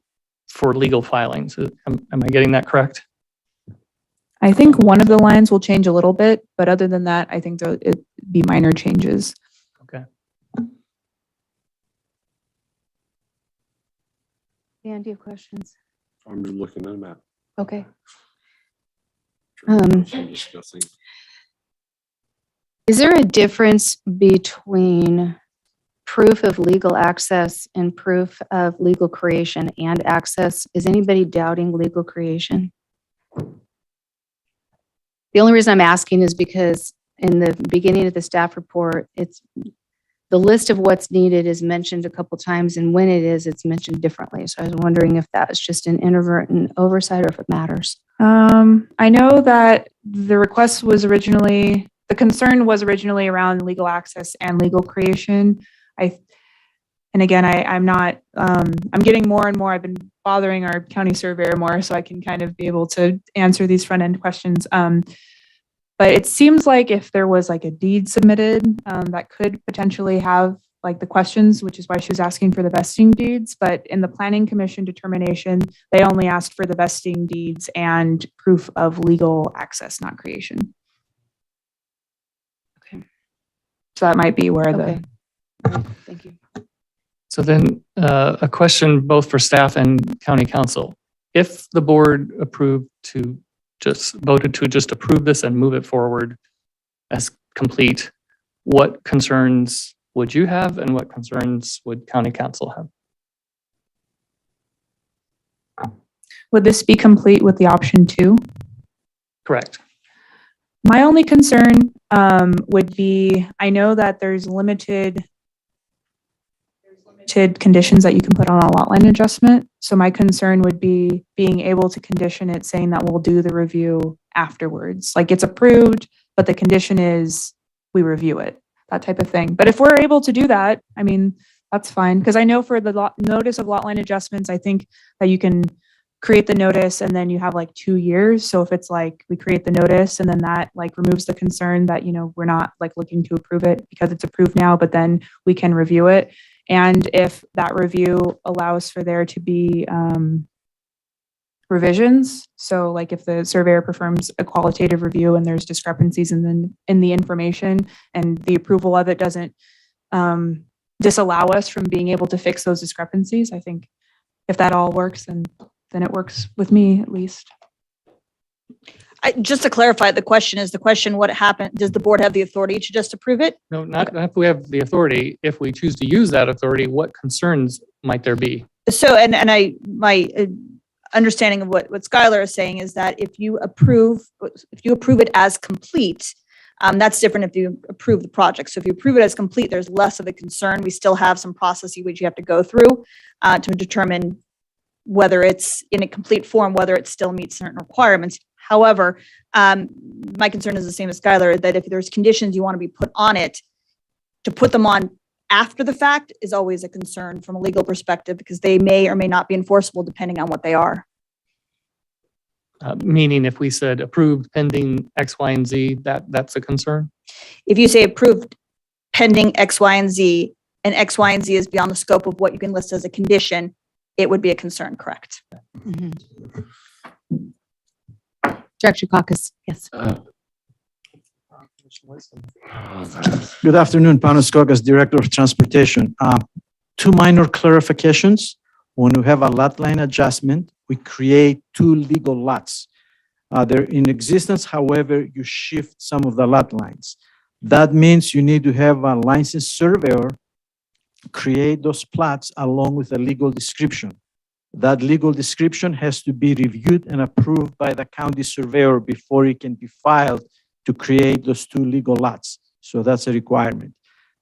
for legal filings. Am I getting that correct? I think one of the lines will change a little bit, but other than that, I think it'd be minor changes. Okay. Dan, do you have questions? I'm just looking at a map. Okay. Discussing. Is there a difference between proof of legal access and proof of legal creation and access? Is anybody doubting legal creation? The only reason I'm asking is because in the beginning of the staff report, it's the list of what's needed is mentioned a couple times, and when it is, it's mentioned differently. So I was wondering if that was just an inadvertent oversight or if it matters. I know that the request was originally, the concern was originally around legal access and legal creation. I'm getting more and more, I've been bothering our county surveyor more so I can kind of be able to answer these front end questions. But it seems like if there was like a deed submitted, that could potentially have like the questions, which is why she was asking for the vesting deeds. But in the planning commission determination, they only asked for the vesting deeds and proof of legal access, not creation. Okay. So that might be where Okay. Thank you. So then a question both for staff and county council. If the board voted to just approve this and move it forward as complete, what concerns would you have and what concerns would county council have? Would this be complete with the option 2? Correct. My only concern would be, I know that there's limited conditions that you can put on a lot line adjustment. So my concern would be being able to condition it saying that we'll do the review afterwards. Like it's approved, but the condition is we review it, that type of thing. But if we're able to do that, I mean, that's fine. Because I know for the notice of lot line adjustments, I think that you can create the notice and then you have like 2 years. So if it's like we create the notice and then that like removes the concern that, you know, we're not like looking to approve it because it's approved now, but then we can review it. And if that review allows for there to be revisions, so like if the surveyor performs a qualitative review and there's discrepancies in the information and the approval of it doesn't disallow us from being able to fix those discrepancies, I think if that all works, then it works with me at least. Just to clarify, the question what happened? Does the board have the authority to just approve it? No, not if we have the authority. If we choose to use that authority, what concerns might there be? So, my understanding of what Skylar is saying is that if you approve it as complete, that's different if you approve the project. So if you approve it as complete, there's less of a concern. We still have some processes which you have to go through to determine whether it's in a complete form, whether it still meets certain requirements. However, my concern is the same as Skylar, that if there's conditions you want to be put on it, to put them on after the fact is always a concern from a legal perspective, because they may or may not be enforceable depending on what they are. Meaning if we said approved pending X, Y, and Z, that's a concern? If you say approved pending X, Y, and Z, and X, Y, and Z is beyond the scope of what you can list as a condition, it would be a concern, correct? Director Caucus, yes. Good afternoon, Panos Caucus, Director of Transportation. Two minor clarifications. When we have a lot line adjustment, we create two legal lots. They're in existence, however, you shift some of the lot lines. That means you need to have a licensed surveyor create those plots along with a legal description. That legal description has to be reviewed and approved by the county surveyor before it can be filed to create those two legal lots. So that's a requirement.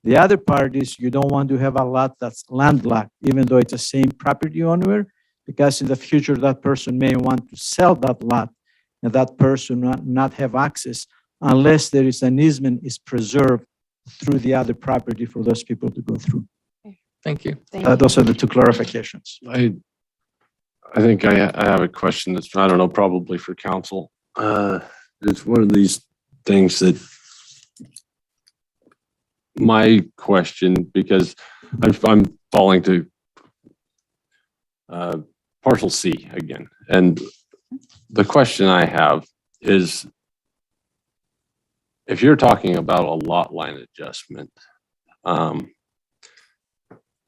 The other part is you don't want to have a lot that's landlocked, even though it's the same property owner, because in the future, that person may want to sell that lot and that person not have access unless there is an easement is preserved through the other property for those people to go through. Thank you. Those are the two clarifications. I think I have a question that's, I don't know, probably for council. It's one of these things that my question, because I'm falling to parcel C again. And the question I have is, if you're talking about a lot line adjustment,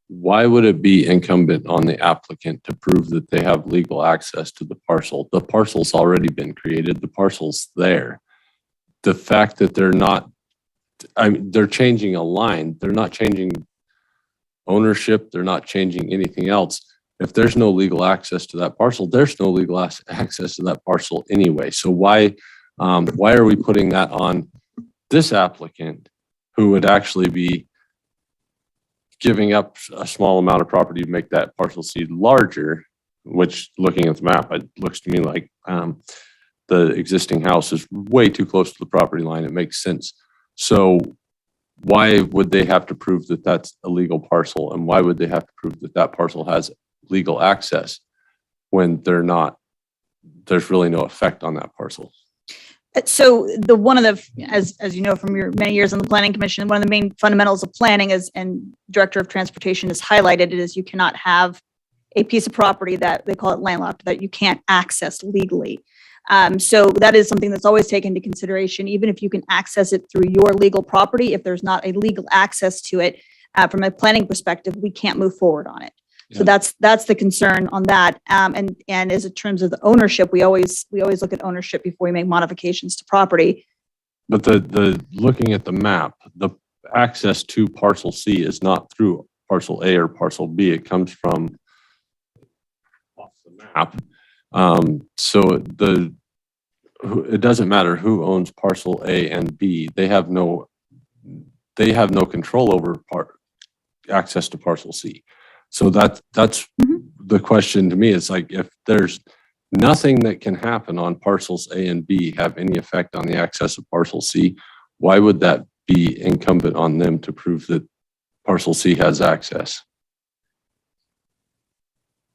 why would it be incumbent on the applicant to prove that they have legal access to the parcel? The parcel's already been created. The parcel's there. The fact that they're not, they're changing a line. They're not changing ownership. They're not changing anything else. If there's no legal access to that parcel, there's no legal access to that parcel anyway. So why are we putting that on this applicant who would actually be giving up a small amount of property to make that parcel C larger, which, looking at the map, it looks to me like the existing house is way too close to the property line. It makes sense. So why would they have to prove that that's a legal parcel? And why would they have to prove that that parcel has legal access when they're not, there's really no effect on that parcel? So as you know from your many years on the Planning Commission, one of the main fundamentals of planning is, and Director of Transportation has highlighted it, is you cannot have a piece of property that they call it landlocked, that you can't access legally. So that is something that's always taken into consideration. Even if you can access it through your legal property, if there's not a legal access to it, from a planning perspective, we can't move forward on it. So that's the concern on that. And as in terms of the ownership, we always look at ownership before we make modifications to property. But the looking at the map, the access to parcel C is not through parcel A or parcel B. It comes from off the map. So it doesn't matter who owns parcel A and B. They have no control over access to parcel C. So that's the question to me. It's like, if there's nothing that can happen on parcels A and B have any effect on the access of parcel C, why would that be incumbent on them to prove that parcel C has access?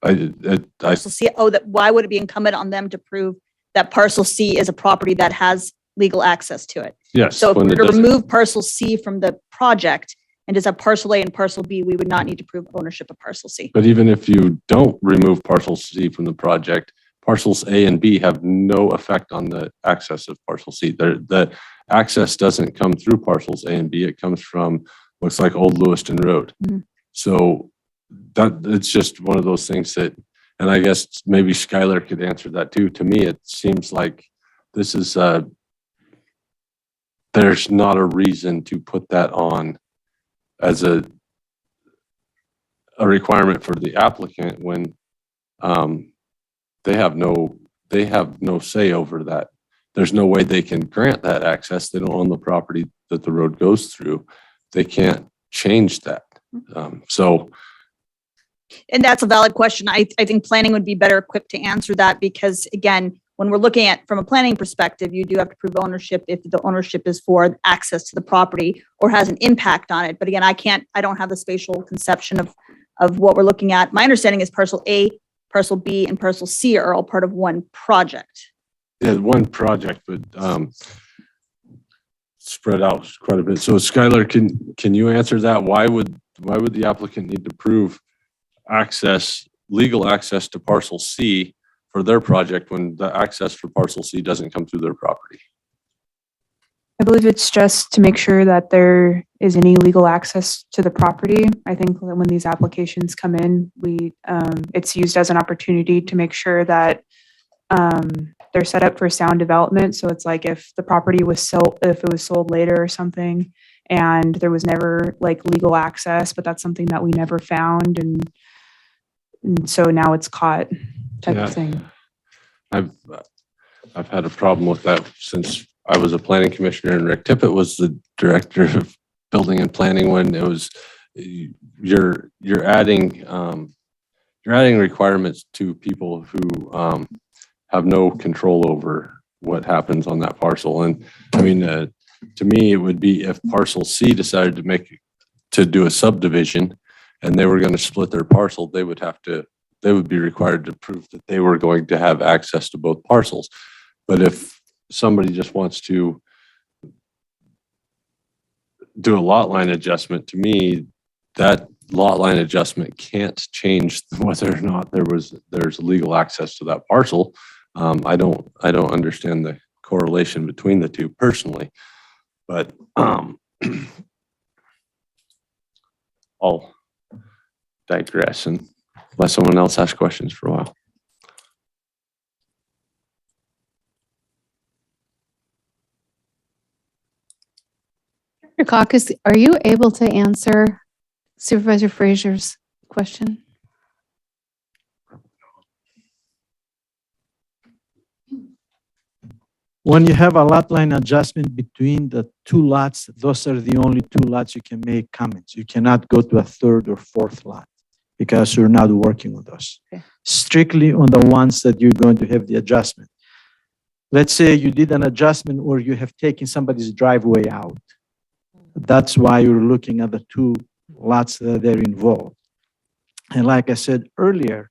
Parcel C, why would it be incumbent on them to prove that parcel C is a property that has legal access to it? Yes. So if we were to remove parcel C from the project and just have parcel A and parcel B, we would not need to prove ownership of parcel C. But even if you don't remove parcel C from the project, parcels A and B have no effect on the access of parcel C. The access doesn't come through parcels A and B. It comes from, looks like Old Lewiston Road. Mm-hmm. So it's just one of those things that, and I guess maybe Skylar could answer that too. To me, it seems like this is, there's not a reason to put that on as a requirement for the applicant when they have no say over that. There's no way they can grant that access. They don't own the property that the road goes through. They can't change that. And that's a valid question. I think planning would be better equipped to answer that because again, when we're looking at from a planning perspective, you do have to prove ownership if the ownership is for access to the property or has an impact on it. But again, I don't have the spatial conception of what we're looking at. My understanding is parcel A, parcel B, and parcel C are all part of one project. Yeah, one project, but spread out quite a bit. So Skylar, can you answer that? Why would the applicant need to prove legal access to parcel C for their project when the access for parcel C doesn't come through their property? I believe it's just to make sure that there is any legal access to the property. I think when these applications come in, it's used as an opportunity to make sure that they're set up for sound development. So it's like if the property was sold, if it was sold later or something, and there was never like legal access, but that's something that we never found, and so now it's caught type of thing. I've had a problem with that since I was a planning commissioner and Rick Tippett was the director of building and planning when it was you're adding requirements to people who have no control over what happens on that parcel. And I mean, to me, it would be if parcel C decided to do a subdivision and they were going to split their parcel, they would be required to prove that they were going to have access to both parcels. But if somebody just wants to do a lot line adjustment, to me, that lot line adjustment can't change whether or not there's legal access to that parcel. I don't understand the correlation between the two personally, but I'll digress and let someone else ask questions for a while. Dr. Caucus, are you able to answer Supervisor Frazier's question? When you have a lot line adjustment between the two lots, those are the only two lots you can make comments. You cannot go to a third or fourth lot because you're not working with those. Okay. Strictly on the ones that you're going to have the adjustment. Let's say you did an adjustment or you have taken somebody's driveway out. That's why you're looking at the two lots that are involved. And like I said earlier,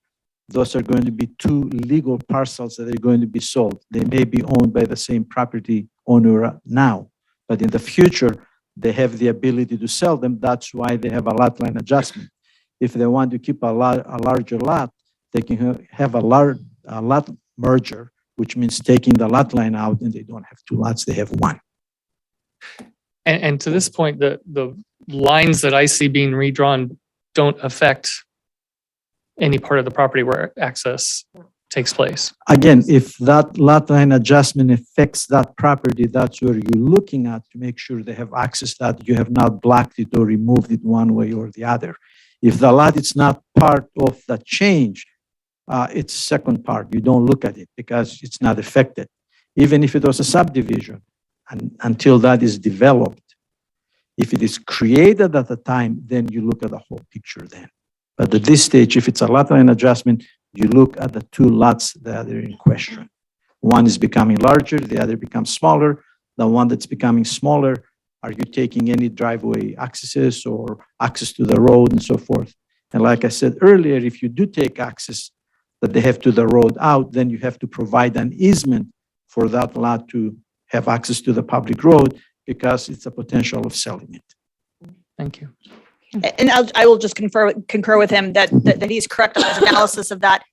those are going to be two legal parcels that are going to be sold. They may be owned by the same property owner now, but in the future, they have the ability to sell them. That's why they have a lot line adjustment. If they want to keep a larger lot, they can have a lot merger, which means taking the lot line out and they don't have two lots, they have one. And to this point, the lines that I see being redrawn don't affect any part of the property where access takes place. Again, if that lot line adjustment affects that property, that's where you're looking at to make sure they have access, that you have not blocked it or removed it one way or the other. If the lot is not part of the change, it's second part. You don't look at it because it's not affected. Even if it was a subdivision, and until that is developed, if it is created at the time, then you look at the whole picture then. But at this stage, if it's a lot line adjustment, you look at the two lots that are in question. One is becoming larger, the other becomes smaller. The one that's becoming smaller, are you taking any driveway accesses or access to the road and so forth? And like I said earlier, if you do take access that they have to the road out, then you have to provide an easement for that lot to have access to the public road because it's a potential of selling it. Thank you. And I will just concur with him that he's correct on his analysis of that,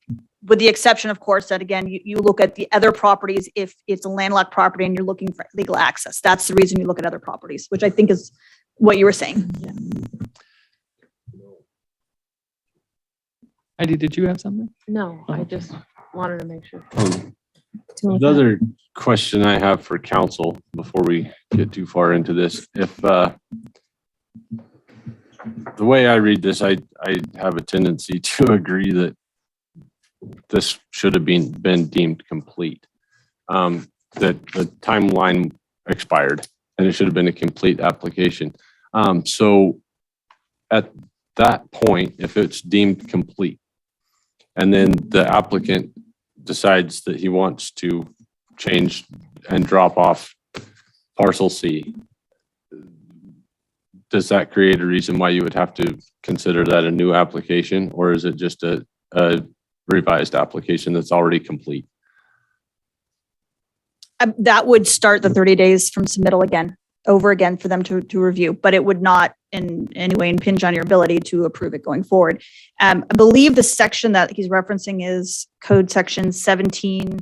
with the exception, of course, that again, you look at the other properties if it's a landlocked property and you're looking for legal access. That's the reason you look at other properties, which I think is what you were saying. Heidi, did you have something? No, I just wanted to make sure. Another question I have for council before we get too far into this, the way I read this, I have a tendency to agree that this should have been deemed complete. That the timeline expired and it should have been a complete application. So at that point, if it's deemed complete, and then the applicant decides that he wants to change and drop off parcel C, does that create a reason why you would have to consider that a new application, or is it just a revised application that's already complete? That would start the 30 days from submittal over again for them to review, but it would not in any way impinge on your ability to approve it going forward. I believe the section that he's referencing is code section 30E.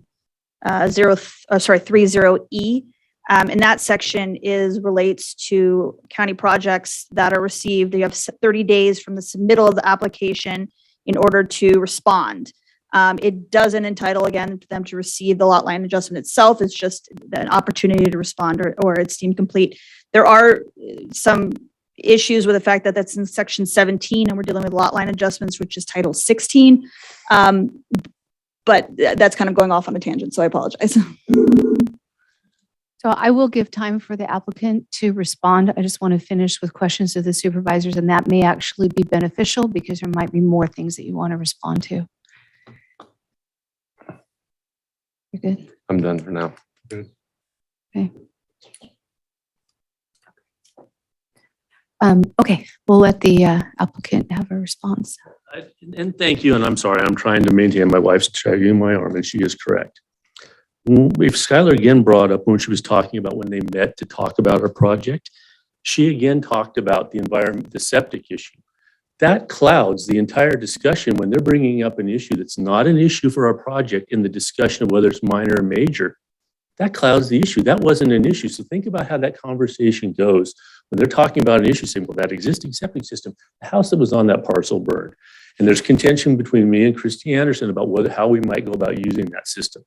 And that section relates to county projects that are received. You have 30 days from the submittal of the application in order to respond. It doesn't entitle again for them to receive the lot line adjustment itself. It's just an opportunity to respond or it's deemed complete. There are some issues with the fact that that's in section 17 and we're dealing with lot line adjustments, which is title 16. But that's kind of going off on a tangent, so I apologize. So I will give time for the applicant to respond. I just want to finish with questions of the supervisors, and that may actually be beneficial because there might be more things that you want to respond to. You're good? I'm done for now. Okay. Okay, we'll let the applicant have a response. And thank you, and I'm sorry, I'm trying to maintain, my wife's dragging my arm, and she is correct. If Skylar again brought up when she was talking about when they met to talk about our project, she again talked about the environment, the septic issue. That clouds the entire discussion when they're bringing up an issue that's not an issue for our project in the discussion of whether it's minor or major. That clouds the issue. That wasn't an issue. So think about how that conversation goes when they're talking about an issue, saying, well, that existing septic system, the house that was on that parcel burned. And there's contention between me and Christy Anderson about how we might go about using that system.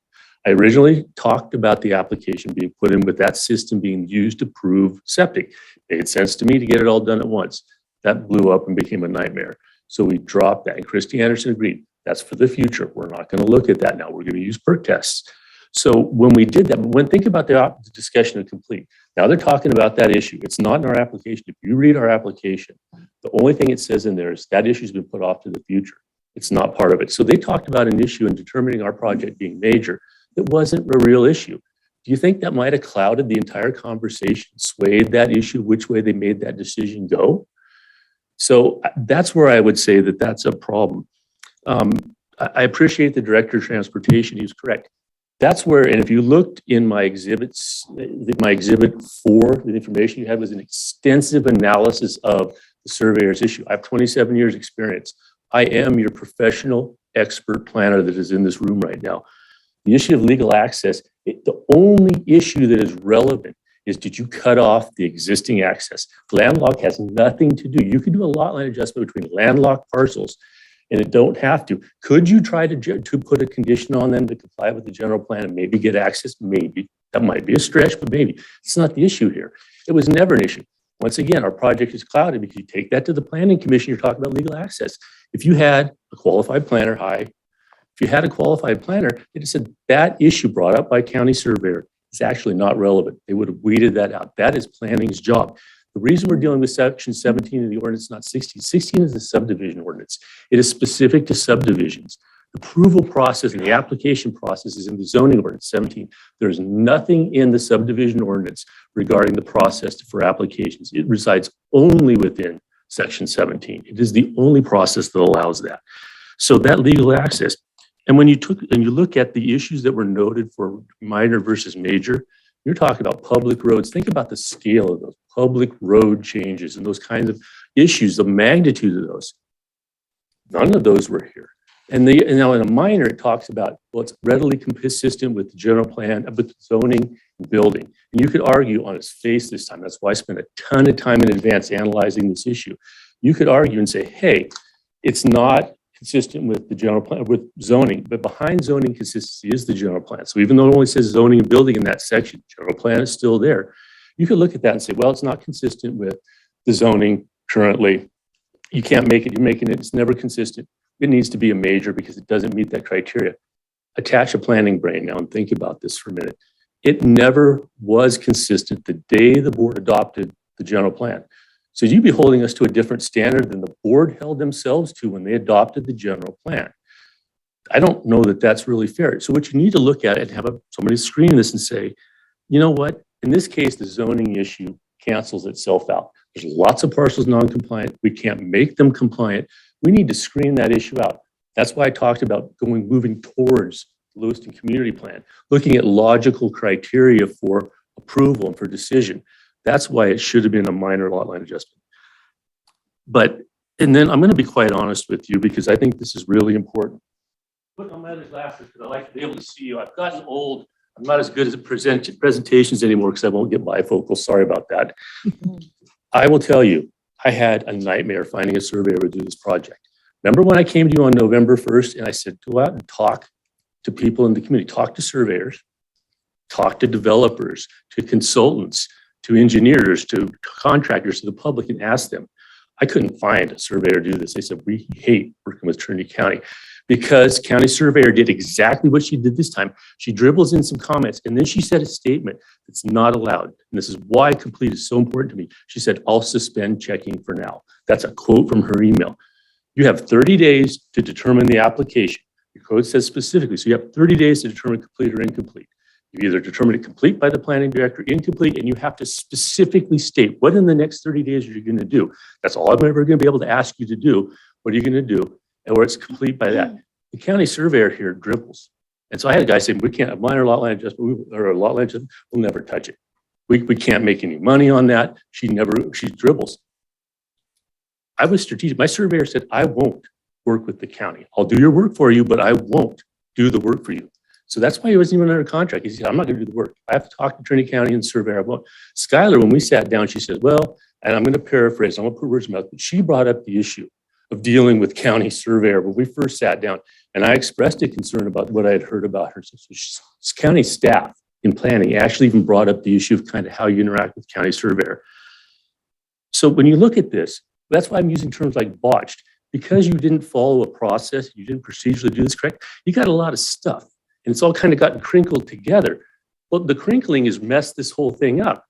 I originally talked about the application being put in with that system being used to prove septic. It made sense to me to get it all done at once. That blew up and became a nightmare. So we dropped that, and Christy Anderson agreed. That's for the future. We're not going to look at that now. We're going to use perk tests. So when we did that, think about the discussion of complete. Now they're talking about that issue. It's not in our application. If you read our application, the only thing it says in there is that issue has been put off to the future. It's not part of it. So they talked about an issue in determining our project being major. It wasn't a real issue. Do you think that might have clouded the entire conversation, swayed that issue, which way they made that decision go? So that's where I would say that that's a problem. I appreciate the director of transportation. He was correct. That's where, and if you looked in my exhibits, my exhibit 4, the information you had was an extensive analysis of the surveyor's issue. I have 27 years experience. I am your professional expert planner that is in this room right now. The issue of legal access, the only issue that is relevant is, did you cut off the existing access? Landlocked has nothing to do. You can do a lot line adjustment between landlocked parcels and it don't have to. Could you try to put a condition on them to comply with the general plan and maybe get access? Maybe. That might be a stretch, but maybe. It's not the issue here. It was never an issue. Once again, our project is clouded because you take that to the planning commission, you're talking about legal access. If you had a qualified planner, if you had a qualified planner, they just said that issue brought up by county surveyor is actually not relevant. They would have weeded that out. That is planning's job. The reason we're dealing with section 17 of the ordinance, not 16. 16 is the subdivision ordinance. It is specific to subdivisions. The approval process and the application process is in the zoning ordinance 17. There's nothing in the subdivision ordinance regarding the process for applications. It resides only within section 17. It is the only process that allows that. So that legal access, and when you look at the issues that were noted for minor versus major, you're talking about public roads. Think about the scale of those public road changes and those kinds of issues, the magnitude of those. None of those were here. And now in a minor, it talks about, well, it's readily consistent with the general plan, with zoning and building. And you could argue on its face this time. That's why I spent a ton of time in advance analyzing this issue. You could argue and say, hey, it's not consistent with the general plan, with zoning, but behind zoning consistency is the general plan. So even though it only says zoning and building in that section, general plan is still there. You could look at that and say, well, it's not consistent with the zoning currently you can't make it, you're making it, it's never consistent. It needs to be a major because it doesn't meet that criteria. Attach a planning brain now and think about this for a minute. It never was consistent the day the board adopted the general plan. So you'd be holding us to a different standard than the board held themselves to when they adopted the general plan. I don't know that that's really fair. So what you need to look at and have somebody screen this and say, you know what? In this case, the zoning issue cancels itself out. There's lots of parcels non-compliant. We can't make them compliant. We need to screen that issue out. That's why I talked about moving towards the Lewiston Community Plan, looking at logical criteria for approval and for decision. That's why it should have been a minor lot line adjustment. And then I'm going to be quite honest with you because I think this is really important. Put on my other glasses because I like to be able to see you. I've gotten old. I'm not as good at presentations anymore because I won't get bifocal. Sorry about that. I will tell you, I had a nightmare finding a surveyor to do this project. Remember when I came to you on November 1st and I said, go out and talk to people in the community, talk to surveyors, talk to developers, to consultants, to engineers, to contractors, to the public, and ask them. I couldn't find a surveyor to do this. They said, we hate working with Trinity County because county surveyor did exactly what she did this time. She dribbles in some comments and then she said a statement that's not allowed. And this is why complete is so important to me. She said, I'll suspend checking for now. That's a quote from her email. You have 30 days to determine the application. Your code says specifically, so you have 30 days to determine complete or incomplete. You either determine it complete by the planning director, incomplete, and you have to specifically state what in the next 30 days are you going to do. That's all I'm ever going to be able to ask you to do. What are you going to do? And where it's complete by that. The county surveyor here dribbles. And so I had a guy say, we can't, a minor lot line adjustment or a lot line adjustment, we'll never touch it. We can't make any money on that. She dribbles. I was strategic. My surveyor said, I won't work with the county. I'll do your work for you, but I won't do the work for you. So that's why he wasn't even under contract. He said, I'm not going to do the work. I have to talk to Trinity County and surveyor. I won't. Skylar, when we sat down, she said, well, and I'm going to paraphrase, I'm going to put words in my mouth, but she brought up the issue of dealing with county surveyor when we first sat down. And I expressed a concern about what I had heard about her. So county staff in planning actually even brought up the issue of kind of how you interact with county surveyor. So when you look at this, that's why I'm using terms like botched. Because you didn't follow a process, you didn't procedurally do this correct, you got a lot of stuff. And it's all kind of gotten crinkled together. Well, the crinkling has messed this whole thing up.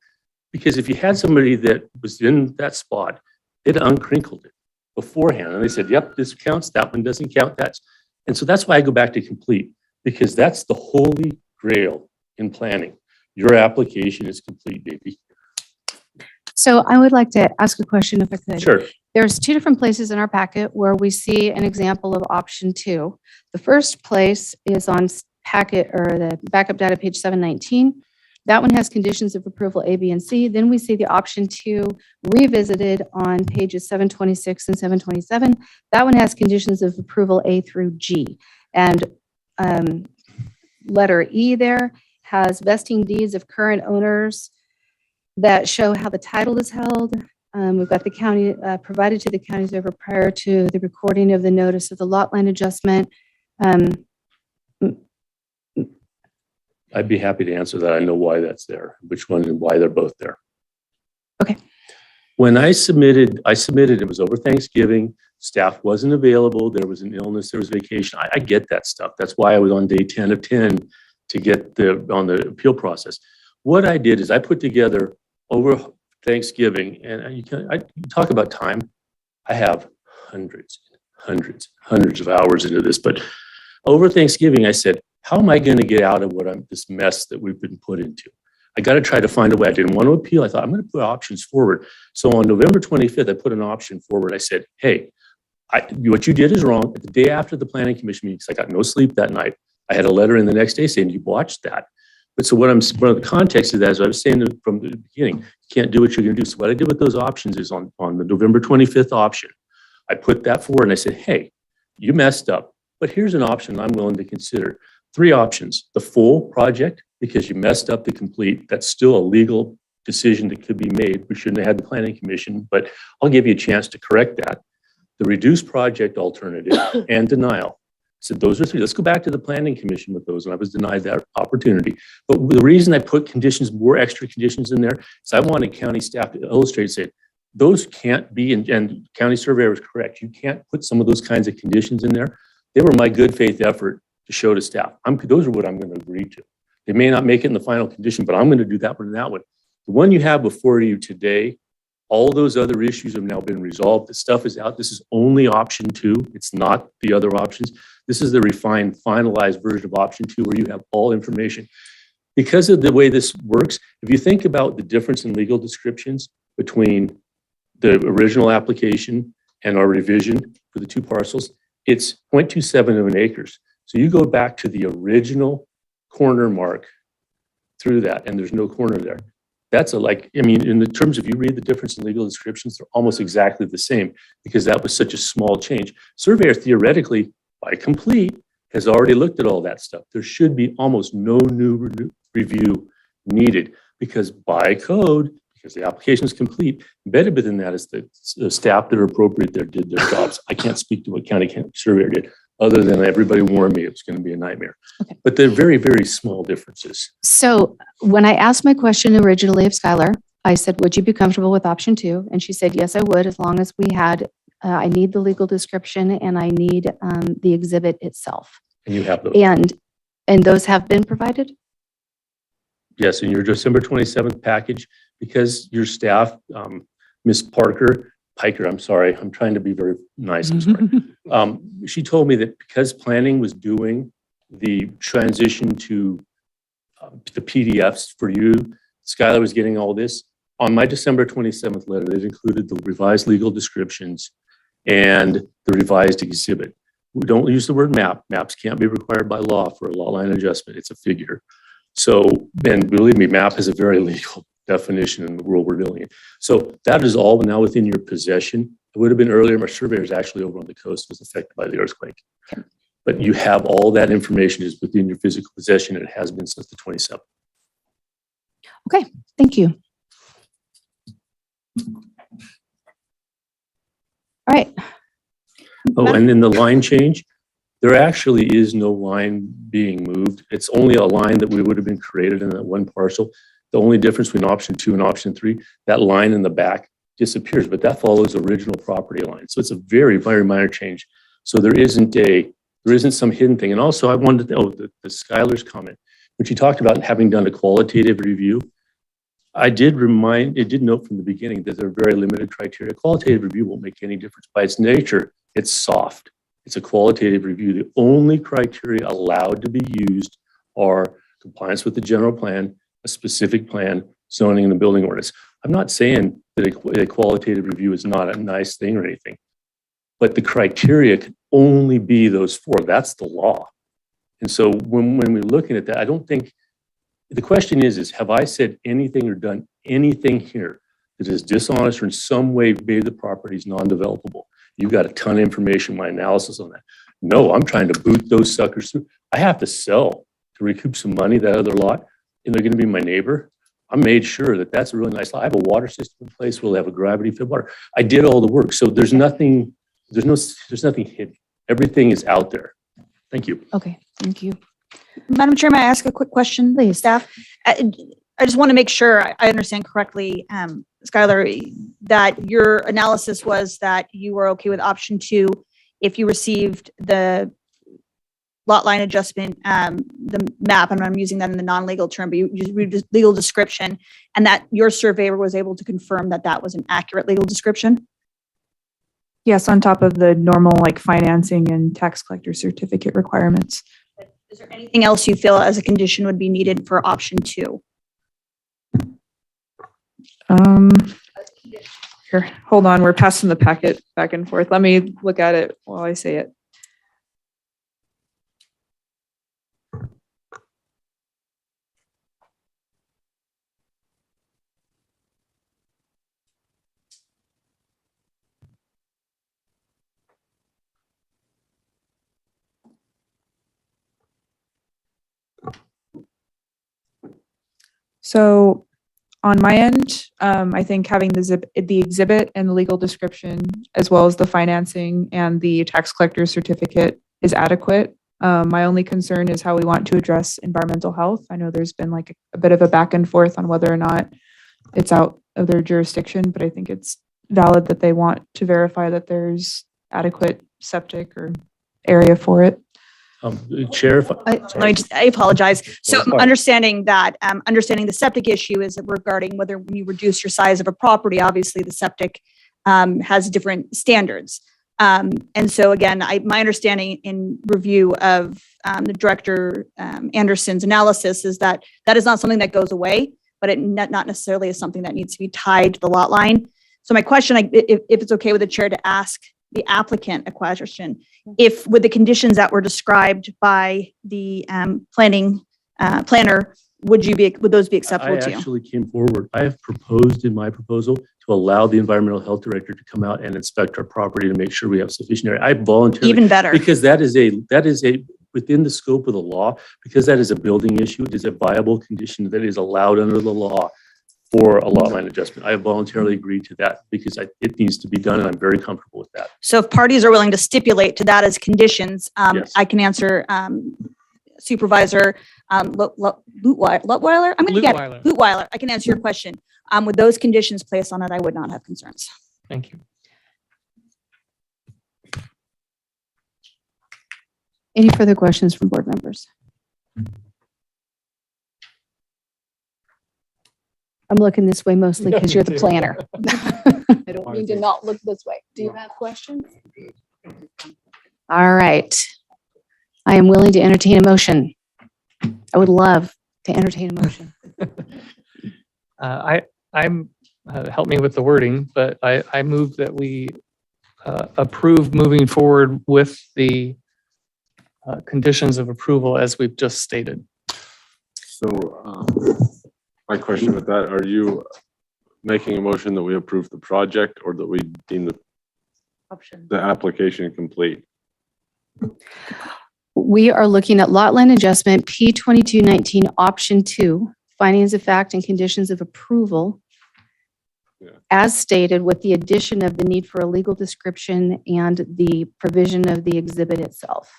Because if you had somebody that was in that spot, they'd uncrinkled it beforehand. And they said, yep, this counts, that one doesn't count. And so that's why I go back to complete, because that's the holy grail in planning. Your application is complete, baby. So I would like to ask a question if I could. Sure. There's two different places in our packet where we see an example of option 2. The first place is on packet or the backup data page 719. That one has conditions of approval A, B, and C. Then we see the option 2 revisited on pages 726 and 727. That one has conditions of approval A through G. And letter E there has vesting deeds of current owners that show how the title is held. We've got the county provided to the county server prior to the recording of the notice of the lot line adjustment. I'd be happy to answer that. I know why that's there, which one and why they're both there. Okay. When I submitted, it was over Thanksgiving. Staff wasn't available. There was an illness, there was vacation. I get that stuff. That's why I was on day 10 of 10 to get on the appeal process. What I did is I put together over Thanksgiving, and you talk about time. I have hundreds of hours into this, but over Thanksgiving, I said, how am I going to get out of this mess that we've been put into? I got to try to find a way. I didn't want to appeal. I thought I'm going to put options forward. So on November 25th, I put an option forward. I said, hey, what you did is wrong. The day after the planning commission meeting, because I got no sleep that night, I had a letter in the next day saying, you watched that. But so one of the context of that is I was saying from the beginning, you can't do what you're going to do. So what I did with those options is on the November 25th option, I put that forward and I said, hey, you messed up, but here's an option I'm willing to consider. 3 options: the full project, because you messed up the complete. That's still a legal decision that could be made. We shouldn't have had the planning commission, but I'll give you a chance to correct that. The reduced project alternative and denial. So those are 3. Let's go back to the planning commission with those, and I was denied that opportunity. But the reason I put more extra conditions in there is I wanted county staff to illustrate, say, those can't be, and county surveyor is correct, you can't put some of those kinds of conditions in there. They were my good faith effort to show to staff. Those are what I'm going to agree to. They may not make it in the final condition, but I'm going to do that one and that one. The one you have before you today, all those other issues have now been resolved. The stuff is out. This is only option 2. It's not the other options. This is the refined, finalized version of option 2 where you have all information. Because of the way this works, if you think about the difference in legal descriptions between the original application and our revision for the 2 parcels, it's 0.27 acres. So you go back to the original corner mark through that, and there's no corner there. That's in the terms of you read the difference in legal descriptions, they're almost exactly the same because that was such a small change. Surveyor theoretically, by complete, has already looked at all that stuff. There should be almost no new review needed because by code, because the application is complete, embedded within that is the staff that are appropriate there did their jobs. I can't speak to what county surveyor did, other than everybody warned me it was going to be a nightmare. Okay. But they're very, very small differences. So when I asked my question originally of Skylar, I said, would you be comfortable with option 2? And she said, yes, I would, as long as we had, I need the legal description and I need the exhibit itself. And you have those. And those have been provided? Yes, in your December 27th package, because your staff, Ms. Piker, I'm sorry, I'm trying to be very nice, I'm sorry. She told me that because planning was doing the transition to the PDFs for you, Skylar was getting all this. On my December 27th letter, it included the revised legal descriptions and the revised exhibit. We don't use the word map. Maps can't be required by law for a lot line adjustment. It's a figure. So, and believe me, map is a very legal definition in the world we're dealing in. So that is all now within your possession. It would have been earlier. My surveyor is actually over on the coast, was affected by the earthquake. Okay. But you have all that information is within your physical possession, and it has been since the 27th. Okay, thank you. All right. Oh, and then the line change, there actually is no line being moved. It's only a line that we would have been created in that one parcel. The only difference between option 2 and option 3, that line in the back disappears, but that follows original property line. So it's a very, very minor change. So there isn't some hidden thing. And also I wanted to, the Skylar's comment, when she talked about having done a qualitative review, I did note from the beginning that there are very limited criteria. Qualitative review won't make any difference. By its nature, it's soft. It's a qualitative review. The only criteria allowed to be used are compliance with the general plan, a specific plan, zoning, and the building ordinance. I'm not saying that a qualitative review is not a nice thing or anything, but the criteria can only be those 4. That's the law. And so when we're looking at that, I don't think, the question is have I said anything or done anything here that is dishonest or in some way made the properties non-developable? You've got a ton of information, my analysis on that. No, I'm trying to boot those suckers through. I have to sell to recoup some money, that other lot, and they're going to be my neighbor. I made sure that that's a really nice lot. I have a water system in place. We'll have a gravity fed water. I did all the work. So there's nothing hidden. Everything is out there. Thank you. Okay, thank you. Madam Chair, may I ask a quick question, please, staff? I just want to make sure I understand correctly, Skylar, that your analysis was that you were okay with option 2 if you received the lot line adjustment, the map, and I'm using that in the non-legal term, but you read the legal description, and that your surveyor was able to confirm that that was an accurate legal description? Yes, on top of the normal like financing and tax collector certificate requirements. Is there anything else you feel as a condition would be needed for option 2? Here, hold on. We're passing the packet back and forth. Let me look at it while I say it. So on my end, I think having the exhibit and the legal description, as well as the financing and the tax collector certificate is adequate. My only concern is how we want to address environmental health. I know there's been like a bit of a back and forth on whether or not it's out of their jurisdiction, but I think it's valid that they want to verify that there's adequate septic or area for it. Chair, if I apologize. So Go for it. understanding that, understanding the septic issue is regarding whether when you reduce your size of a property, obviously the septic has different standards. And so again, my understanding in review of the Director Anderson's analysis is that that is not something that goes away, but it not necessarily is something that needs to be tied to the lot line. So my question, if it's okay with the chair to ask the applicant a question, if with the conditions that were described by the planner, would those be acceptable to I you? actually came forward. I have proposed in my proposal to allow the environmental health director to come out and inspect our property to make sure we have sufficient area. I voluntarily. Even better. Because that is a within the scope of the law, because that is a building issue. It is a viable condition that is allowed under the law for a lot line adjustment. I have voluntarily agreed to that because it needs to be done, and I'm very comfortable with that. So if parties are willing to stipulate to that as conditions, Yes. I can answer Supervisor Lutweiler. I'm going to get Lutweiler. Lutweiler. I can answer your question. With those conditions placed on it, I would not have concerns. Thank you. Any further questions from board members? I'm looking this way mostly because you're the planner. I don't mean to not look this way. Do you have questions? All right. I am willing to entertain a motion. I would love to entertain a motion. I'm help me with the wording, but I move that we approve moving forward with the conditions of approval as we've just stated. So my question with that, are you making a motion that we approve the project or that we deem the application complete? We are looking at lot line adjustment P2219 option 2, findings of fact and conditions of approval as stated with the addition of the need for a legal description and the provision of the exhibit itself.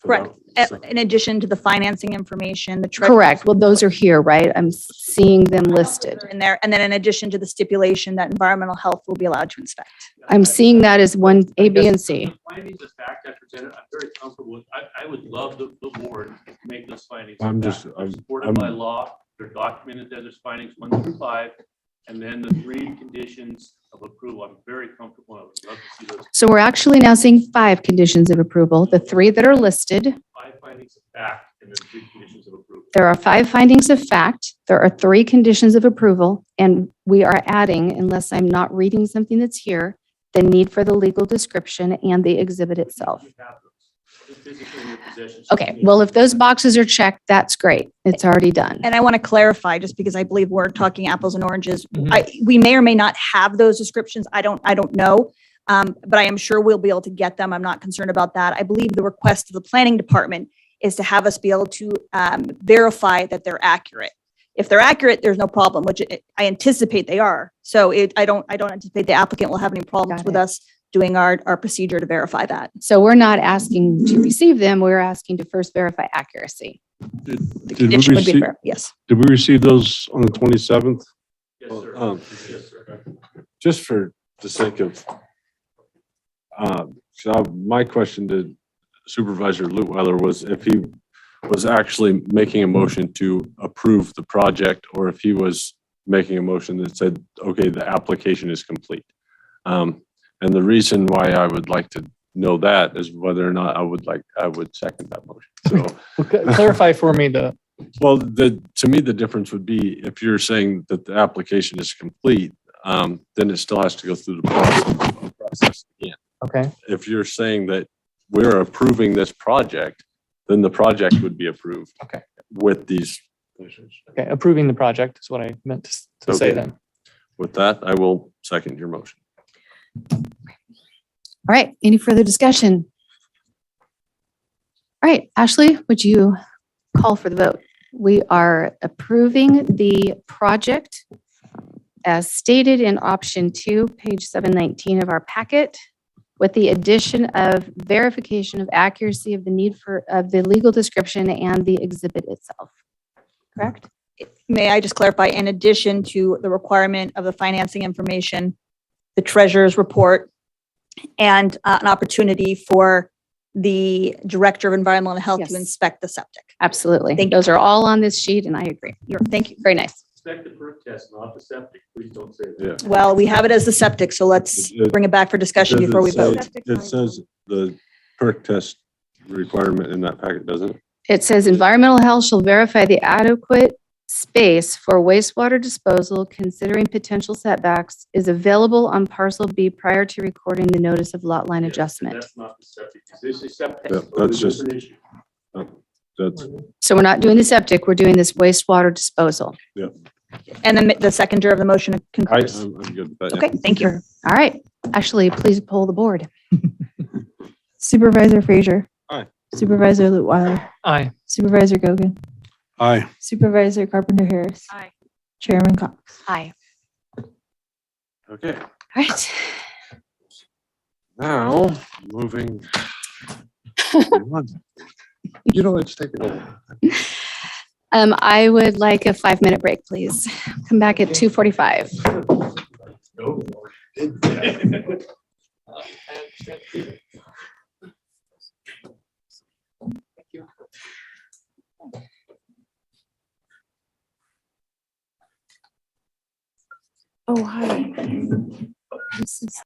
Correct. In addition to the financing information, the Correct. Well, those are here, right? I'm seeing them listed. in there, and then in addition to the stipulation that environmental health will be allowed to inspect. I'm seeing that as one A, B, and C. The findings of fact I presented, I'm very comfortable with. I would love the board to make those findings. I'm supported by law. They're documented as there's findings 1 through 5, and then the 3 conditions of approval. I'm very comfortable. I would love to see those. So we're actually now seeing 5 conditions of approval, the 3 that are listed. 5 findings of fact and then 3 conditions of approval. There are 5 findings of fact. There are 3 conditions of approval, and we are adding, unless I'm not reading something that's here, the need for the legal description and the exhibit itself. Okay, well, if those boxes are checked, that's great. It's already done. And I want to clarify, just because I believe we're talking apples and oranges, we may or may not have those descriptions. I don't know. But I am sure we'll be able to get them. I'm not concerned about that. I believe the request of the planning department is to have us be able to verify that they're accurate. If they're accurate, there's no problem, which I anticipate they are. So I don't anticipate the applicant will have any problems with us doing our procedure to verify that. So we're not asking to receive them. We're asking to first verify accuracy. Did we receive those on the 27th? Yes, sir. Yes, sir. Just for the sake of, so my question to Supervisor Lutweiler was if he was actually making a motion to approve the project or if he was making a motion that said, okay, the application is complete. And the reason why I would like to know that is whether or not I would second that motion. So Clarify for me well, to me, the difference would be if you're saying that the application is complete, then it still has to go through the process again. Okay. If you're saying that we're approving this project, then the project would be approved. Okay. With these. Okay, approving the project is what I meant to say then. With that, I will second your motion. All right, any further discussion? All right, Ashley, would you call for the vote? We are approving the project as stated in option 2, page 719 of our packet, with the addition of verification of accuracy of the need of the legal description and the exhibit itself. Correct? May I just clarify, in addition to the requirement of the financing information, the treasurer's report, and an opportunity for the Director of Environmental Health to Yes. inspect the septic. Absolutely. Thank you. Those are all on this sheet and I agree. Thank you. Very nice. Expect the perk test, not the septic. Please don't say that. Yeah. Well, we have it as the septic, so let's bring it back for discussion before we vote. It says the perk test requirement in that packet, doesn't it? It says environmental health shall verify the adequate space for wastewater disposal considering potential setbacks is available on parcel B prior to recording the notice of lot line adjustment. That's not the septic. This is septic. Yeah, that's just- Different issue. That's, So we're not doing the septic, we're doing this wastewater disposal. yeah. And then the seconder of the motion concurs. I'm good with that. yeah. Okay, thank you. All right. Actually, please poll the board. Supervisor Frazier. Aye. Supervisor Lutwiler. Aye. Supervisor Gogan. Aye. Supervisor Carpenter Harris. Aye. Chairman Cox. Aye. Okay, All right. now moving. You know, let's take it over. I would like a 5-minute break, please. Come back at 2:45. Oh, hi. This is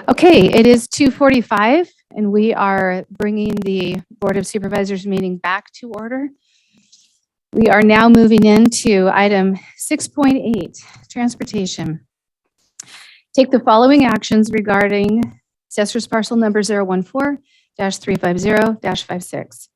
Okay, it is 2:45 and we are bringing the Board of Supervisors meeting back to order. We are now moving into item 6.8, transportation. Take the following actions regarding assessor's parcel number 014-350-56.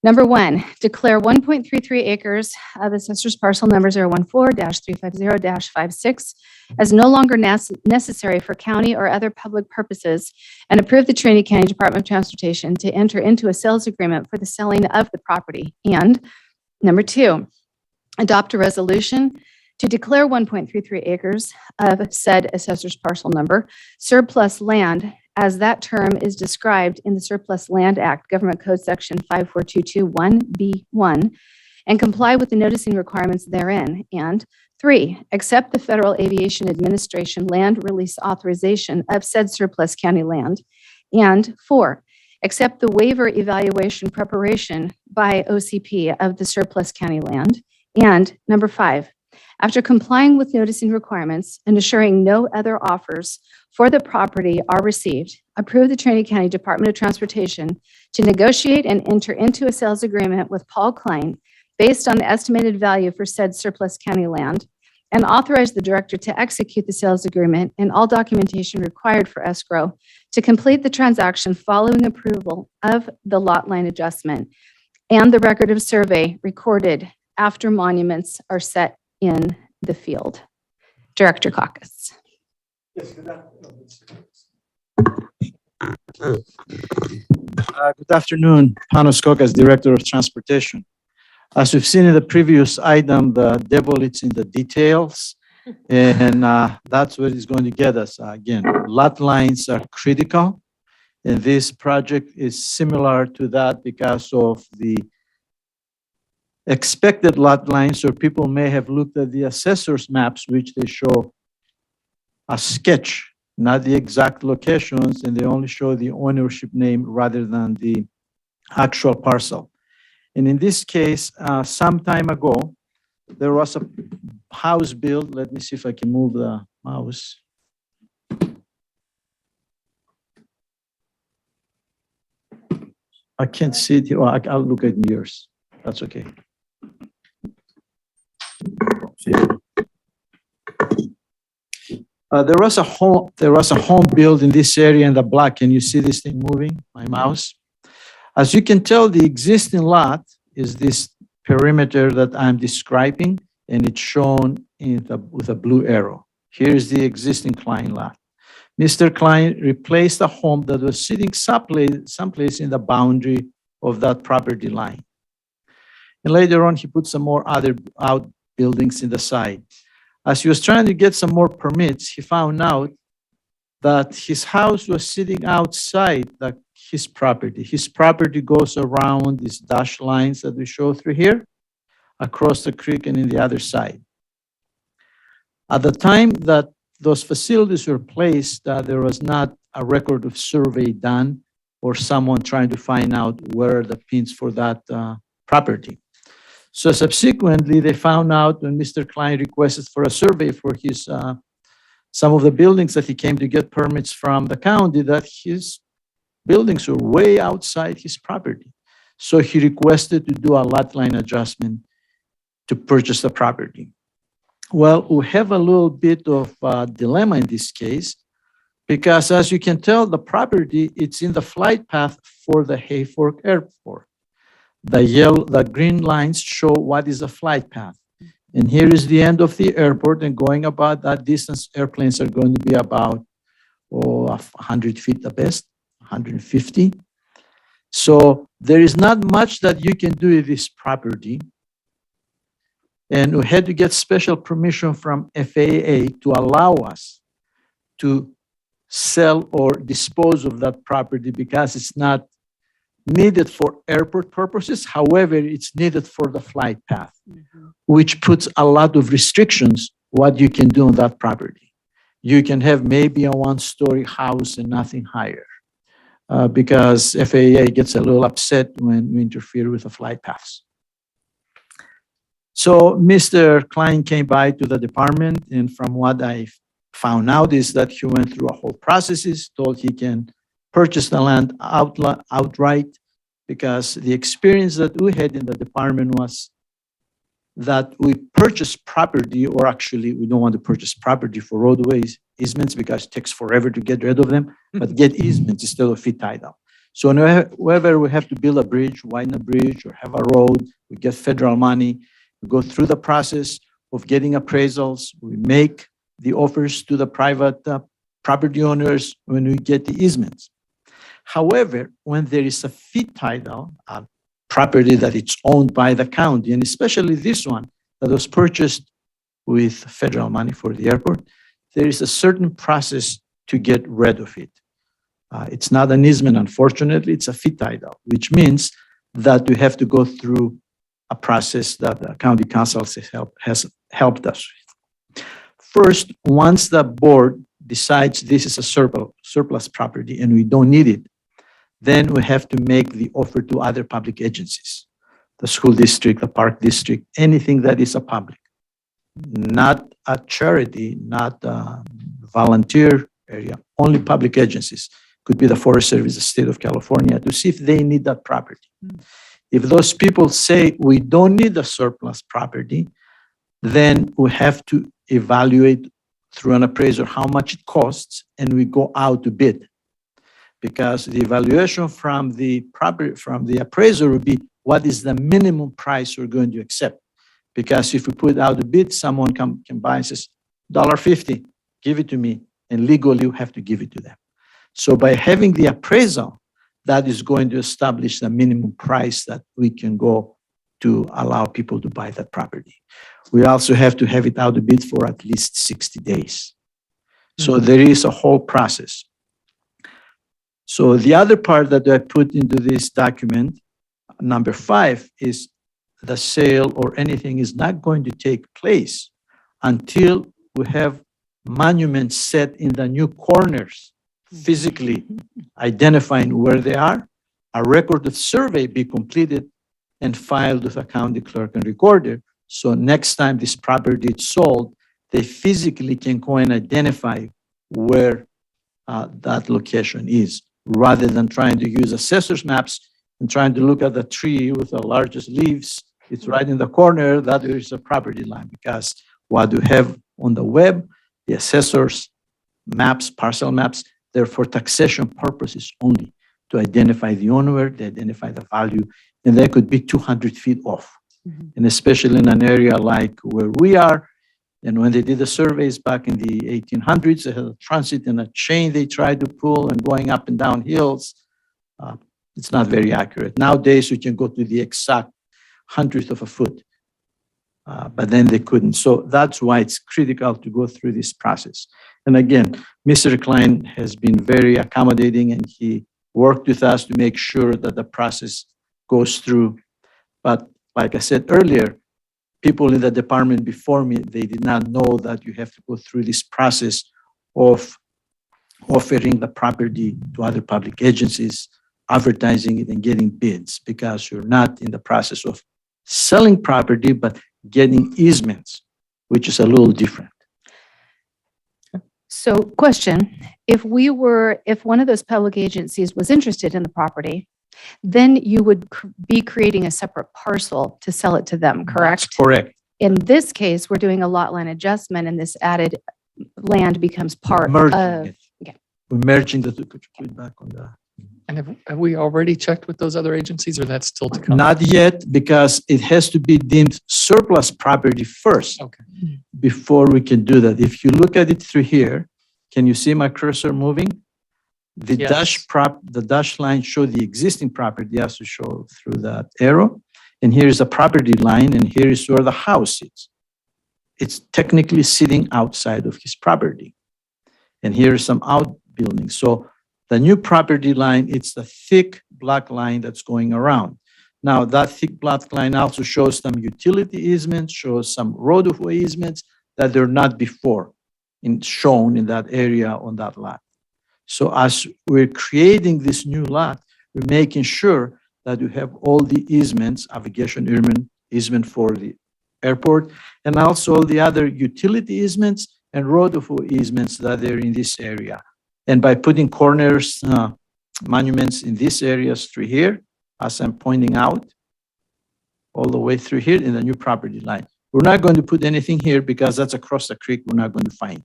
Number 1, declare 1.33 acres of assessor's parcel number 014-350-56 as no longer necessary for county or other public purposes and approve the Trinity County Department of Transportation to enter into a sales agreement for the selling of the property. And number 2, adopt a resolution to declare 1.33 acres of said assessor's parcel number surplus land as that term is described in the Surplus Land Act, Government Code Section 54221B1, and comply with the noticing requirements therein. And 3, accept the Federal Aviation Administration land release authorization of said surplus county land. And 4, accept the waiver evaluation preparation by OCP of the surplus county land. And number 5, after complying with noticing requirements and assuring no other offers for the property are received, approve the Trinity County Department of Transportation to negotiate and enter into a sales agreement with Paul Klein based on the estimated value for said surplus county land, and authorize the director to execute the sales agreement and all documentation required for escrow to complete the transaction following approval of the lot line adjustment and the record of survey recorded after monuments are set in the field. Director Caucus. Good afternoon, Panos Caucus, Director of Transportation. As we've seen in the previous item, the devil is in the details, and that's what is going to get us. Again, lot lines are critical, and this project is similar to that because of the expected lot lines, or people may have looked at the assessor's maps, which they show a sketch, not the exact locations, and they only show the ownership name rather than the actual parcel. And in this case, some time ago, there was a house built. Let me see if I can move the mouse. I can't see it here. Well, I'll look at yours. That's okay. There was a home built in this area in the black. Can you see this thing moving, my mouse? As you can tell, the existing lot is this perimeter that I'm describing, and it's shown with a blue arrow. Here's the existing Klein lot. Mr. Klein replaced a home that was sitting someplace in the boundary of that property line. And later on, he put some more other outbuildings in the side. As he was trying to get some more permits, he found out that his house was sitting outside his property. His property goes around these dashed lines that we show through here, across the creek and in the other side. At the time that those facilities were placed, there was not a record of survey done or someone trying to find out where are the pins for that property. So subsequently, they found out when Mr. Klein requested for a survey for his some of the buildings that he came to get permits from the county, that his buildings were way outside his property. So he requested to do a lot line adjustment to purchase the property. Well, we have a little bit of a dilemma in this case, because as you can tell, the property, it's in the flight path for the Hayfork Airport. The green lines show what is a flight path. And here is the end of the airport, and going about that distance, airplanes are going to be about 100 feet at best, 150. So there is not much that you can do with this property. And we had to get special permission from FAA to allow us to sell or dispose of that property because it's not needed for airport purposes. However, it's needed for the flight path, which puts a lot of restrictions what you can do on that property. You can have maybe a one-story house and nothing higher because FAA gets a little upset when we interfere with the flight paths. So Mr. Klein came by to the department, and from what I found out is that he went through a whole processes, told he can purchase the land outright, because the experience that we had in the department was that we purchase property, or actually we don't want to purchase property for roadways easements because it takes forever to get rid of them, but get easements instead of fee title. So whenever we have to build a bridge, widen a bridge, or have a road, we get federal money, we go through the process of getting appraisals, we make the offers to the private property owners when we get the easements. However, when there is a fee title, a property that it's owned by the county, and especially this one that was purchased with federal money for the airport, there is a certain process to get rid of it. It's not an easement, unfortunately, it's a fee title, which means that we have to go through a process that the county council has helped us with. First, once the board decides this is a surplus property and we don't need it, then we have to make the offer to other public agencies, the school district, the park district, anything that is a public, not a charity, not a volunteer area, only public agencies. Could be the Forest Service, the state of California, to see if they need that property. If those people say we don't need the surplus property, then we have to evaluate through an appraiser how much it costs, and we go out to bid. Because the evaluation from the appraiser would be what is the minimum price we're going to accept. Because if we put out a bid, someone can buy and says, $1.50, give it to me, and legally you have to give it to them. So by having the appraisal, that is going to establish the minimum price that we can go to allow people to buy that property. We also have to have it out of bid for at least 60 days. So there is a whole process. So the other part that I put into this document, number 5, is the sale or anything is not going to take place until we have monuments set in the new corners, physically identifying where they are, a record of survey be completed and filed with a county clerk and recorder. So next time this property is sold, they physically can go and identify where that location is, rather than trying to use assessor's maps and trying to look at the tree with the largest leaves. It's right in the corner, that is a property line, because what you have on the web, the assessor's maps, parcel maps, they're for taxation purposes only, to identify the owner, to identify the value, and they could be 200 feet off. And especially in an area like where we are, and when they did the surveys back in the 1800s, they had a transit and a chain they tried to pull and going up and down hills. It's not very accurate. Nowadays, we can go to the exact hundredth of a foot, but then they couldn't. So that's why it's critical to go through this process. And again, Mr. Klein has been very accommodating, and he worked with us to make sure that the process goes through. But like I said earlier, people in the department before me, they did not know that you have to go through this process of offering the property to other public agencies, advertising it and getting bids, because you're not in the process of selling property, but getting easements, which is a little different. So question, if one of those public agencies was interested in the property, then you would be creating a separate parcel to sell it to them, correct? That's correct. In this case, we're doing a lot line adjustment, and this added land becomes part Merging of. it. Okay. We're merging the two. Could you put it back on the? And have we already checked with those other agencies, or that's still to come? Not yet, because it has to be deemed surplus property first. Okay. Before we can do that. If you look at it through here, can you see my cursor moving? The Yes. the dash line show the existing property, has to show through that arrow. And here is a property line, and here is where the house is. It's technically sitting outside of his property. And here is some outbuildings. So the new property line, it's the thick black line that's going around. Now, that thick black line also shows some utility easements, shows some road-of-way easements that they're not before shown in that area on that lot. So as we're creating this new lot, we're making sure that you have all the easements, navigation easement for the airport, and also all the other utility easements and road-of-way easements that are in this area. And by putting corners, monuments in these areas through here, as I'm pointing out, all the way through here in the new property line. We're not going to put anything here because that's across the creek. We're not going to find it.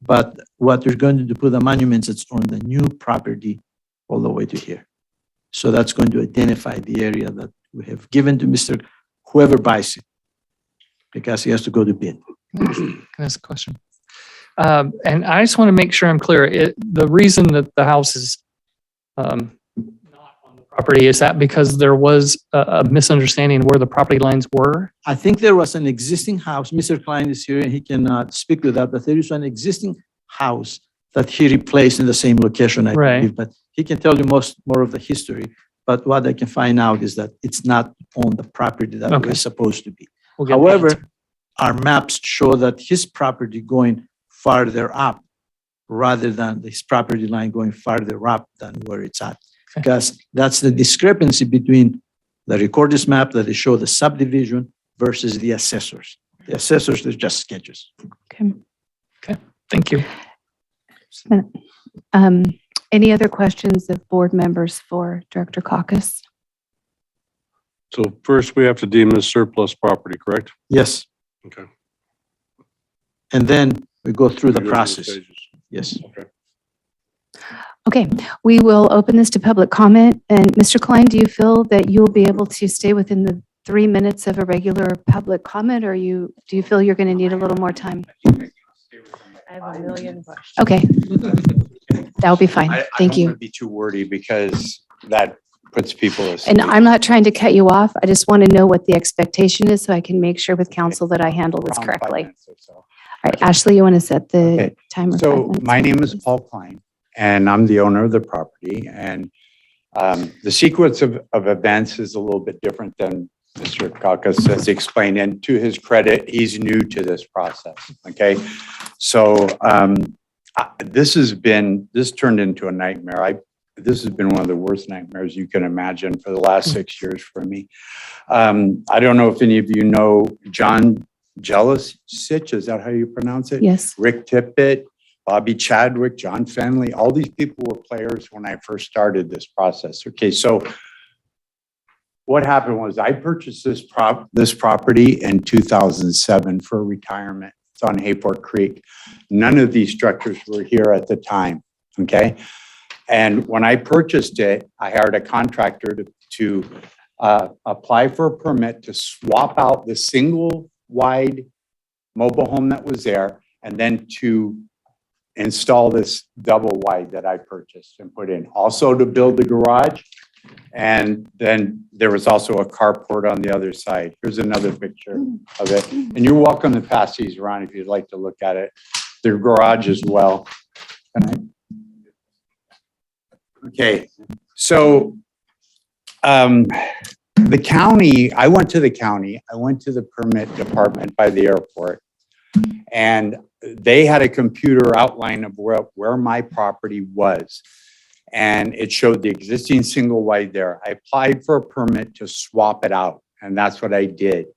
But what we're going to do, put the monuments, it's on the new property all the way to here. So that's going to identify the area that we have given to Mr. whoever buys it, because he has to go to bid. Can I ask a question? And I just want to make sure I'm clear. The reason that the house is not on the property, is that because there was a misunderstanding where the property lines were? I think there was an existing house. Mr. Klein is here and he can speak to that, but there is an existing house that he replaced in the same location, I believe, but he can tell you more of the history. But what I can find out is that it's not on the property that it was supposed to be. However, our maps show that his property going farther up rather than his property line going farther up than where it's at. Because that's the discrepancy between the recorder's map that they show the subdivision versus the assessors. The assessors, they're just sketches. Okay. Thank you. Any other questions of board members for Director Caucus? So first we have to deem this surplus property, correct? Yes. Okay. And then we go through the We go through the process. stages. Yes. Okay. Okay, we will open this to public comment. And Mr. Klein, do you feel that you'll be able to stay within the 3 minutes of a regular public comment, or do you feel you're going to need a little more time? I have a million questions. Okay, that'll be fine. I Thank don't you. want to be too wordy because that puts people And asleep. I'm not trying to cut you off. I just want to know what the expectation is so I can make sure with council that I handle this Around 5 correctly. minutes or so. All right, Ashley, you want to set the Okay. timer? 5 So minutes? my name is Paul Klein and I'm the owner of the property. And the sequence of events is a little bit different than Mr. Caucus has explained. And to his credit, he's new to this process. Okay. So this turned into a nightmare. This has been one of the worst nightmares you can imagine for the last 6 years for me. I don't know if any of you know John Jelisich, is that how you pronounce it? Yes. Rick Tippett, Bobby Chadwick, John Fenley, all these people were players when I first started this process. Okay, so what happened was I purchased this property in 2007 for retirement. It's on Hayport Creek. None of these structures were here at the time, okay? And when I purchased it, I hired a contractor to apply for a permit to swap out the single wide mobile home that was there and then to install this double wide that I purchased and put in. Also to build the garage. And then there was also a carport on the other side. Here's another picture of it. And you're welcome to pass these around if you'd like to look at it. The garage as well. Okay, so the county, I went to the permit department by the airport, and they had a computer outline of where my property was. And it showed the existing single wide there. I applied for a permit to swap it out, and that's what I did.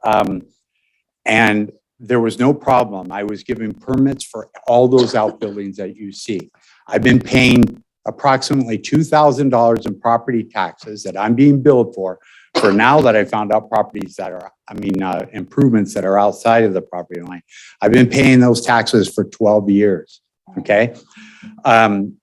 And there was no problem. I was given permits for all those outbuildings that you see. I've been paying approximately $2,000 in property taxes that I'm being billed for now that I found out properties that are, improvements that are outside of the property line. I've been paying those taxes for 12 years, okay?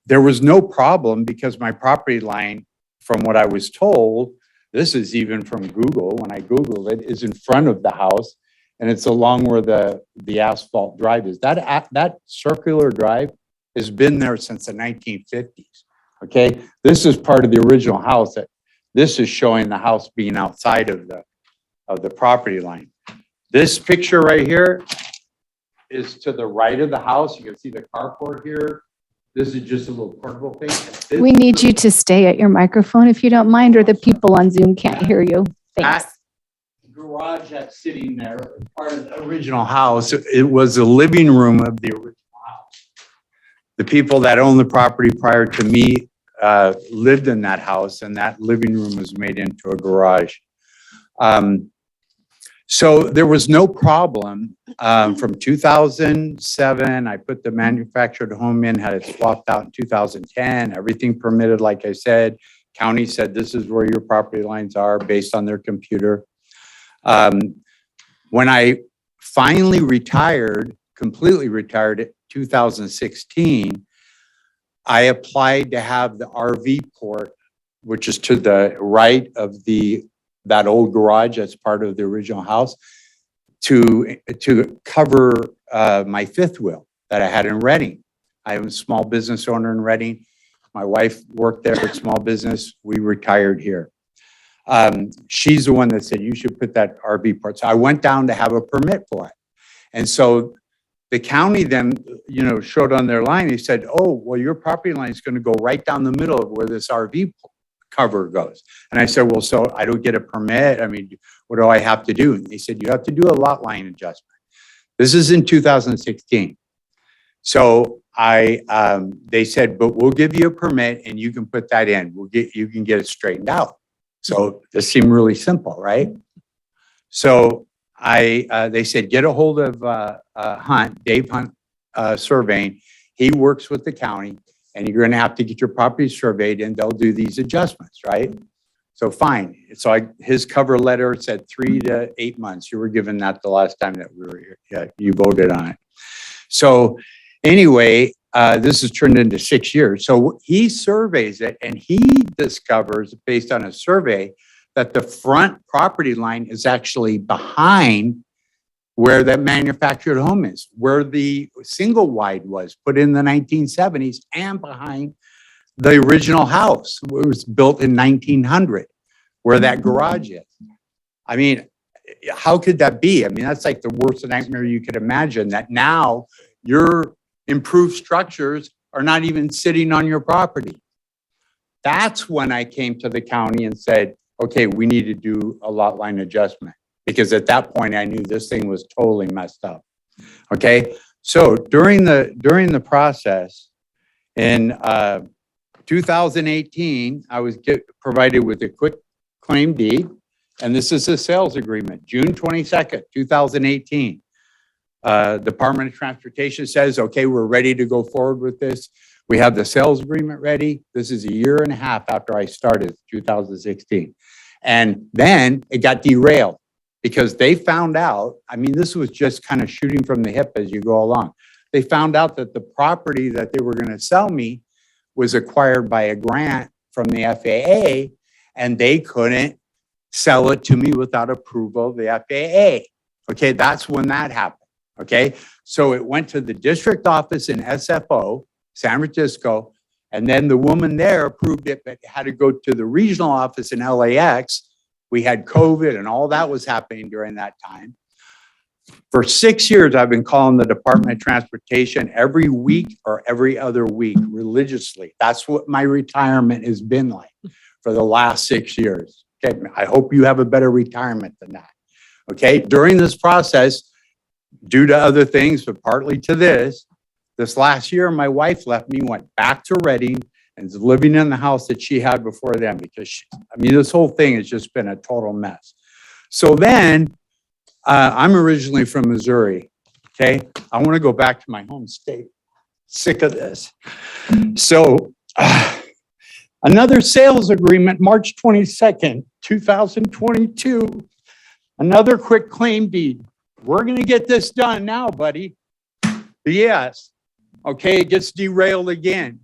There was no problem because my property line, from what I was told, this is even from Google, when I Googled it, is in front of the house and it's along where the asphalt drive is. That circular drive has been there since the 1950s, okay? This is part of the original house. This is showing the house being outside of the property line. This picture right here is to the right of the house. You can see the carport here. This is just a little portable thing. We need you to stay at your microphone if you don't mind, or the people on Zoom can't hear you. Thanks. That garage that's sitting there, part of the original house, it was the living room of the original house. The people that owned the property prior to me lived in that house, and that living room was made into a garage. So there was no problem. From 2007, I put the manufactured home in, had it swapped out in 2010, everything permitted, like I said. County said, this is where your property lines are based on their computer. When I finally retired, completely retired in 2016, I applied to have the RV port, which is to the right of that old garage that's part of the original house, to cover my fifth wheel that I had in Reading. I am a small business owner in Reading. My wife worked there at small business. We retired here. She's the one that said, you should put that RV port. So I went down to have a permit for it. And so the county then, showed on their line, he said, oh, well, your property line is going to go right down the middle of where this RV cover goes. And I said, well, so I don't get a permit. I mean, what do I have to do? And they said, you have to do a lot line adjustment. This is in 2016. So they said, but we'll give you a permit and you can put that in. You can get it straightened out. So this seemed really simple, right? So they said, get a hold of Dave Hunt Surveying. He works with the county and you're gonna have to get your property surveyed and they'll do these adjustments, right? So fine. So his cover letter said 3 to 8 months. You were given that the last time that we were here. Yeah, you voted on it. So anyway, this has turned into 6 years. So he surveys it and he discovers, based on a survey, that the front property line is actually behind where that manufactured home is, where the single wide was put in the 1970s and behind the original house. It was built in 1900, where that garage is. I mean, how could that be? I mean, that's like the worst nightmare you could imagine, that now your improved structures are not even sitting on your property. That's when I came to the county and said, okay, we need to do a lot line adjustment, because at that point I knew this thing was totally messed up. Okay, so during the process in 2018, I was provided with a quick claim deed, and this is a sales agreement, June 22nd, 2018. Department of Transportation says, okay, we're ready to go forward with this. We have the sales agreement ready. This is 1.5 years after I started, 2016. And then it got derailed because they found out, I mean, this was just kind of shooting from the hip as you go along. They found out that the property that they were going to sell me was acquired by a grant from the FAA, and they couldn't sell it to me without approval of the FAA. Okay, that's when that happened. Okay, so it went to the district office in SFO, San Francisco, and then the woman there approved it, but it had to go to the regional office in LAX. We had COVID and all that was happening during that time. For 6 years, I've been calling the Department of Transportation every week or every other week religiously. That's what my retirement has been like for the last 6 years. Okay, I hope you have a better retirement than that. Okay, during this process, due to other things, but partly to this last year, my wife left me, went back to Reading, and is living in the house that she had before then, because this whole thing has just been a total mess. So then, I'm originally from Missouri. Okay, I want to go back to my home state. Sick of this. So another sales agreement, March 22nd, 2022. Another quick claim deed. We're going to get this done now, buddy. Yes. Okay, it gets derailed again.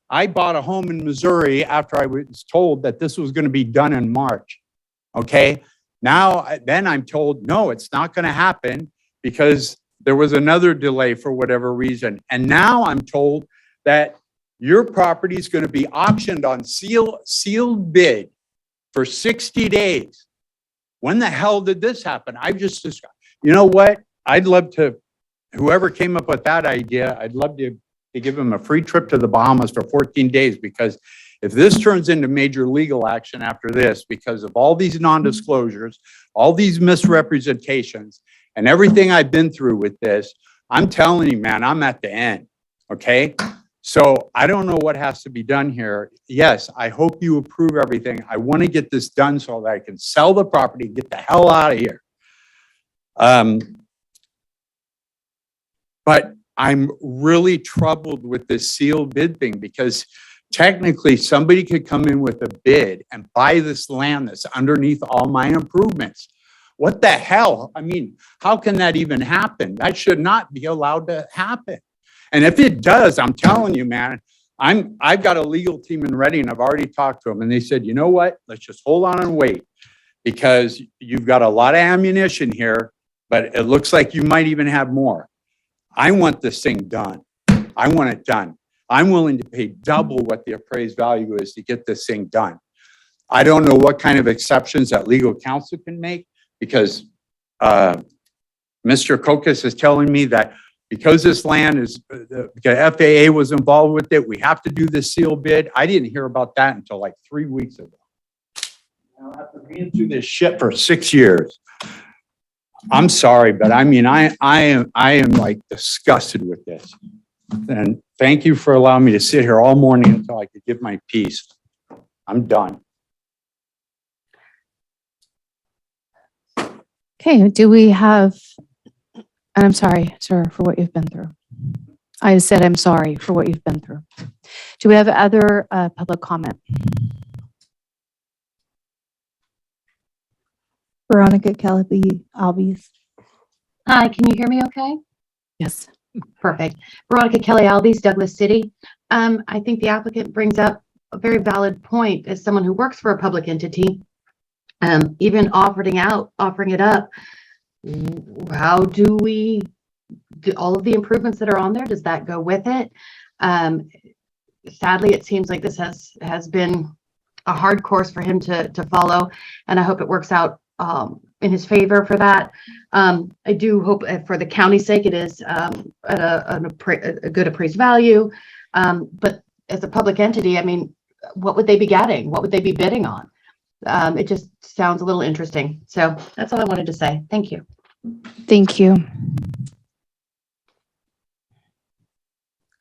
I bought a home in Missouri after I was told that this was going to be done in March. Okay, then I'm told, no, it's not going to happen because there was another delay for whatever reason. And now I'm told that your property is going to be auctioned on sealed bid for 60 days. When the hell did this happen? You know what? I'd love to, whoever came up with that idea, I'd love to give them a free trip to the Bahamas for 14 days, because if this turns into major legal action after this, because of all these non-disclosures, all these misrepresentations, and everything I've been through with this, I'm telling you, man, I'm at the end. Okay? So I don't know what has to be done here. Yes, I hope you approve everything. I want to get this done so that I can sell the property, get the hell out of here. But I'm really troubled with this sealed bid thing because technically somebody could come in with a bid and buy this land that's underneath all my improvements. What the hell? I mean, how can that even happen? That should not be allowed to happen. And if it does, I'm telling you, man, I've got a legal team in Reading. I've already talked to them and they said, you know what? Let's just hold on and wait because you've got a lot of ammunition here, but it looks like you might even have more. I want this thing done. I want it done. I'm willing to pay double what the appraised value is to get this thing done. I don't know what kind of exceptions that legal counsel can make because Mr. Kokos is telling me that because this land is, the FAA was involved with it, we have to do this seal bid. I didn't hear about that until like 3 weeks ago. After being through this shit for 6 years. I'm sorry, but I mean, I am like disgusted with this. And thank you for allowing me to sit here all morning until I could get my piece. I'm done. Okay, do we have, and I'm sorry, sir, for what you've been through. I said I'm sorry for what you've been through. Do we have other public comment? Veronica Kelly Albies. Hi, can you hear me okay? Yes. Perfect. Veronica Kelly Albies, Douglas City. I think the applicant brings up a very valid point as someone who works for a public entity, even offering it up. How do we do all of the improvements that are on there? Does that go with it? Sadly, it seems like this has been a hard course for him to follow, and I hope it works out in his favor for that. I do hope for the county's sake it is at a good appraised value. But as a public entity, I mean, what would they be getting? What would they be bidding on? It just sounds a little interesting. So that's all I wanted to say. Thank you. Thank you.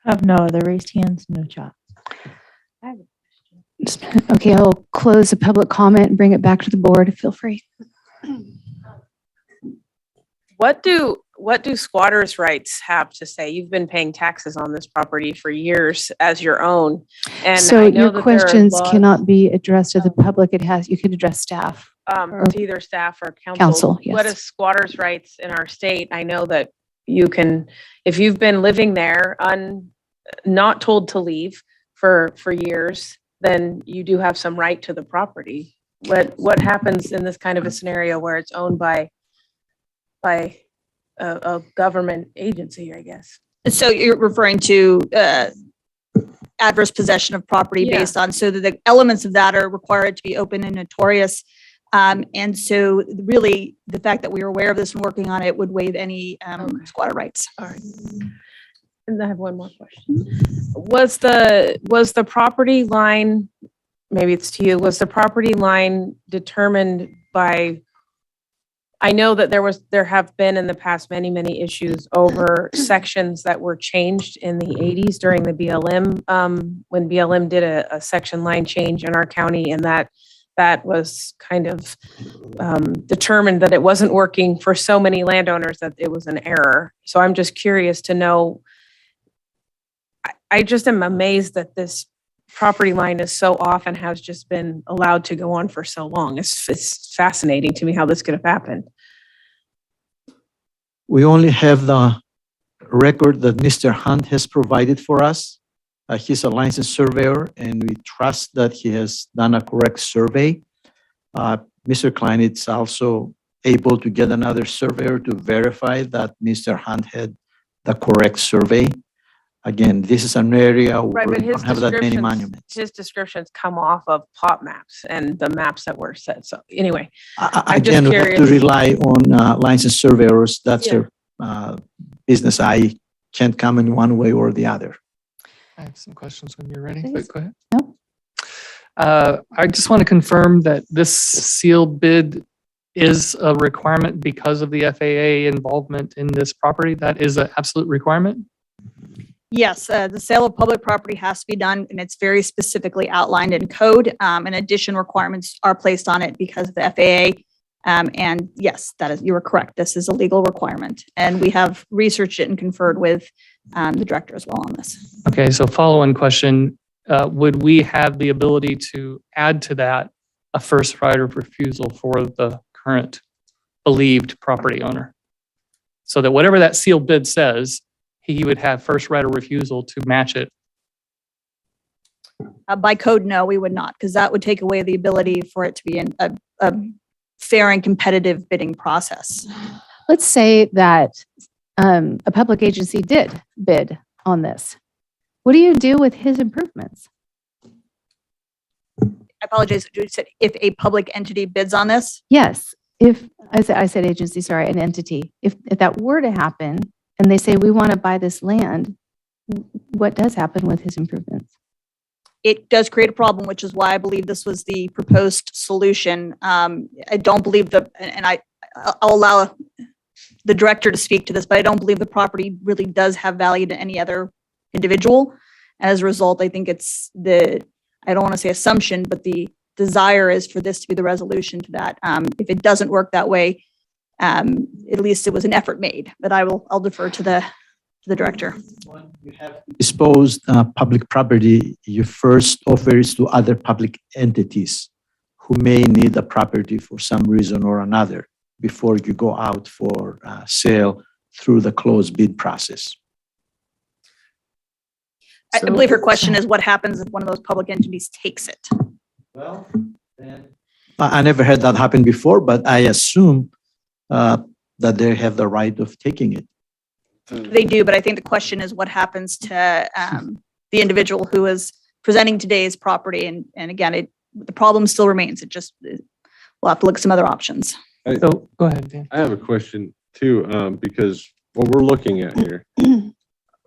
I have no other raised hands, no chat. Okay, I'll close the public comment and bring it back to the board. Feel free. What do squatters' rights have to say? You've been paying taxes on this property for years as your own. And So I know your that questions there are laws, cannot be addressed to the public. You can address staff. to either staff or council. Council, What yes. is squatters' rights in our state? I know that you can, if you've been living there not told to leave for years, then you do have some right to the property. What happens in this kind of a scenario where it's owned by a government agency, I guess? So you're referring to adverse possession of property Yeah. based on, so that the elements of that are required to be open and notorious. And so really the fact that we are aware of this and working on it would waive any squatter rights. All right. And I have one more question. Was the property line, maybe it's to you, was the property line determined by, I know that there have been in the past many issues over sections that were changed in the 80s during the BLM, when BLM did a section line change in our county, and that was kind of determined that it wasn't working for so many landowners that it was an error. So I'm just curious to know, I just am amazed that this property line is so off and has just been allowed to go on for so long. It's fascinating to me how this could have happened. We only have the record that Mr. Hunt has provided for us. He's a licensed surveyor, and we trust that he has done a correct survey. Mr. Klein is also able to get another surveyor to verify that Mr. Hunt had the correct survey. Again, this is an area Right, where but we don't have that many monuments. his descriptions come off of plot maps and the maps that were set. So anyway, I'm just Again, we have to curious. rely on licensed surveyors. That's Yeah. their business. I can't comment one way or the other. I have some questions when you're ready, but Please. go ahead. No. I just want to confirm that this sealed bid is a requirement because of the FAA involvement in this property. That is an absolute requirement? Yes, the sale of public property has to be done, and it's very specifically outlined in code. In addition, requirements are placed on it because of the FAA And yes, you are correct. This is a legal requirement. And we have researched it and conferred with the director as well on this. Okay, so follow-on question, would we have the ability to add to that a first right of refusal for the current believed property owner? So that whatever that sealed bid says, he would have first right of refusal to match it. By code, no, we would not, because that would take away the ability for it to be a fair and competitive bidding process. Let's say that a public agency did bid on this. What do you do with his improvements? I apologize. You said if a public entity bids on this? Yes, if I said agency, sorry, an entity. If that were to happen and they say we want to buy this land, what does happen with his improvements? It does create a problem, which is why I believe this was the proposed solution. I don't believe I'll allow the director to speak to this, but I don't believe the property really does have value to any other individual. As a result, I think it's I don't want to say assumption, but the desire is for this to be the resolution to that. If it doesn't work that way, at least it was an effort made, but I'll defer to the director. Disposed public property, your first offer is to other public entities who may need the property for some reason or another before you go out for sale through the closed bid process. I believe her question is what happens if one of those public entities takes it? Well, I never had that happen before, but I assume that they have the right of taking it. They do, but I think the question is what happens to the individual who is presenting today's property. And again, the problem still remains. We'll have to look at some other options. So go ahead, Dan. I have a question too, because what we're looking at here,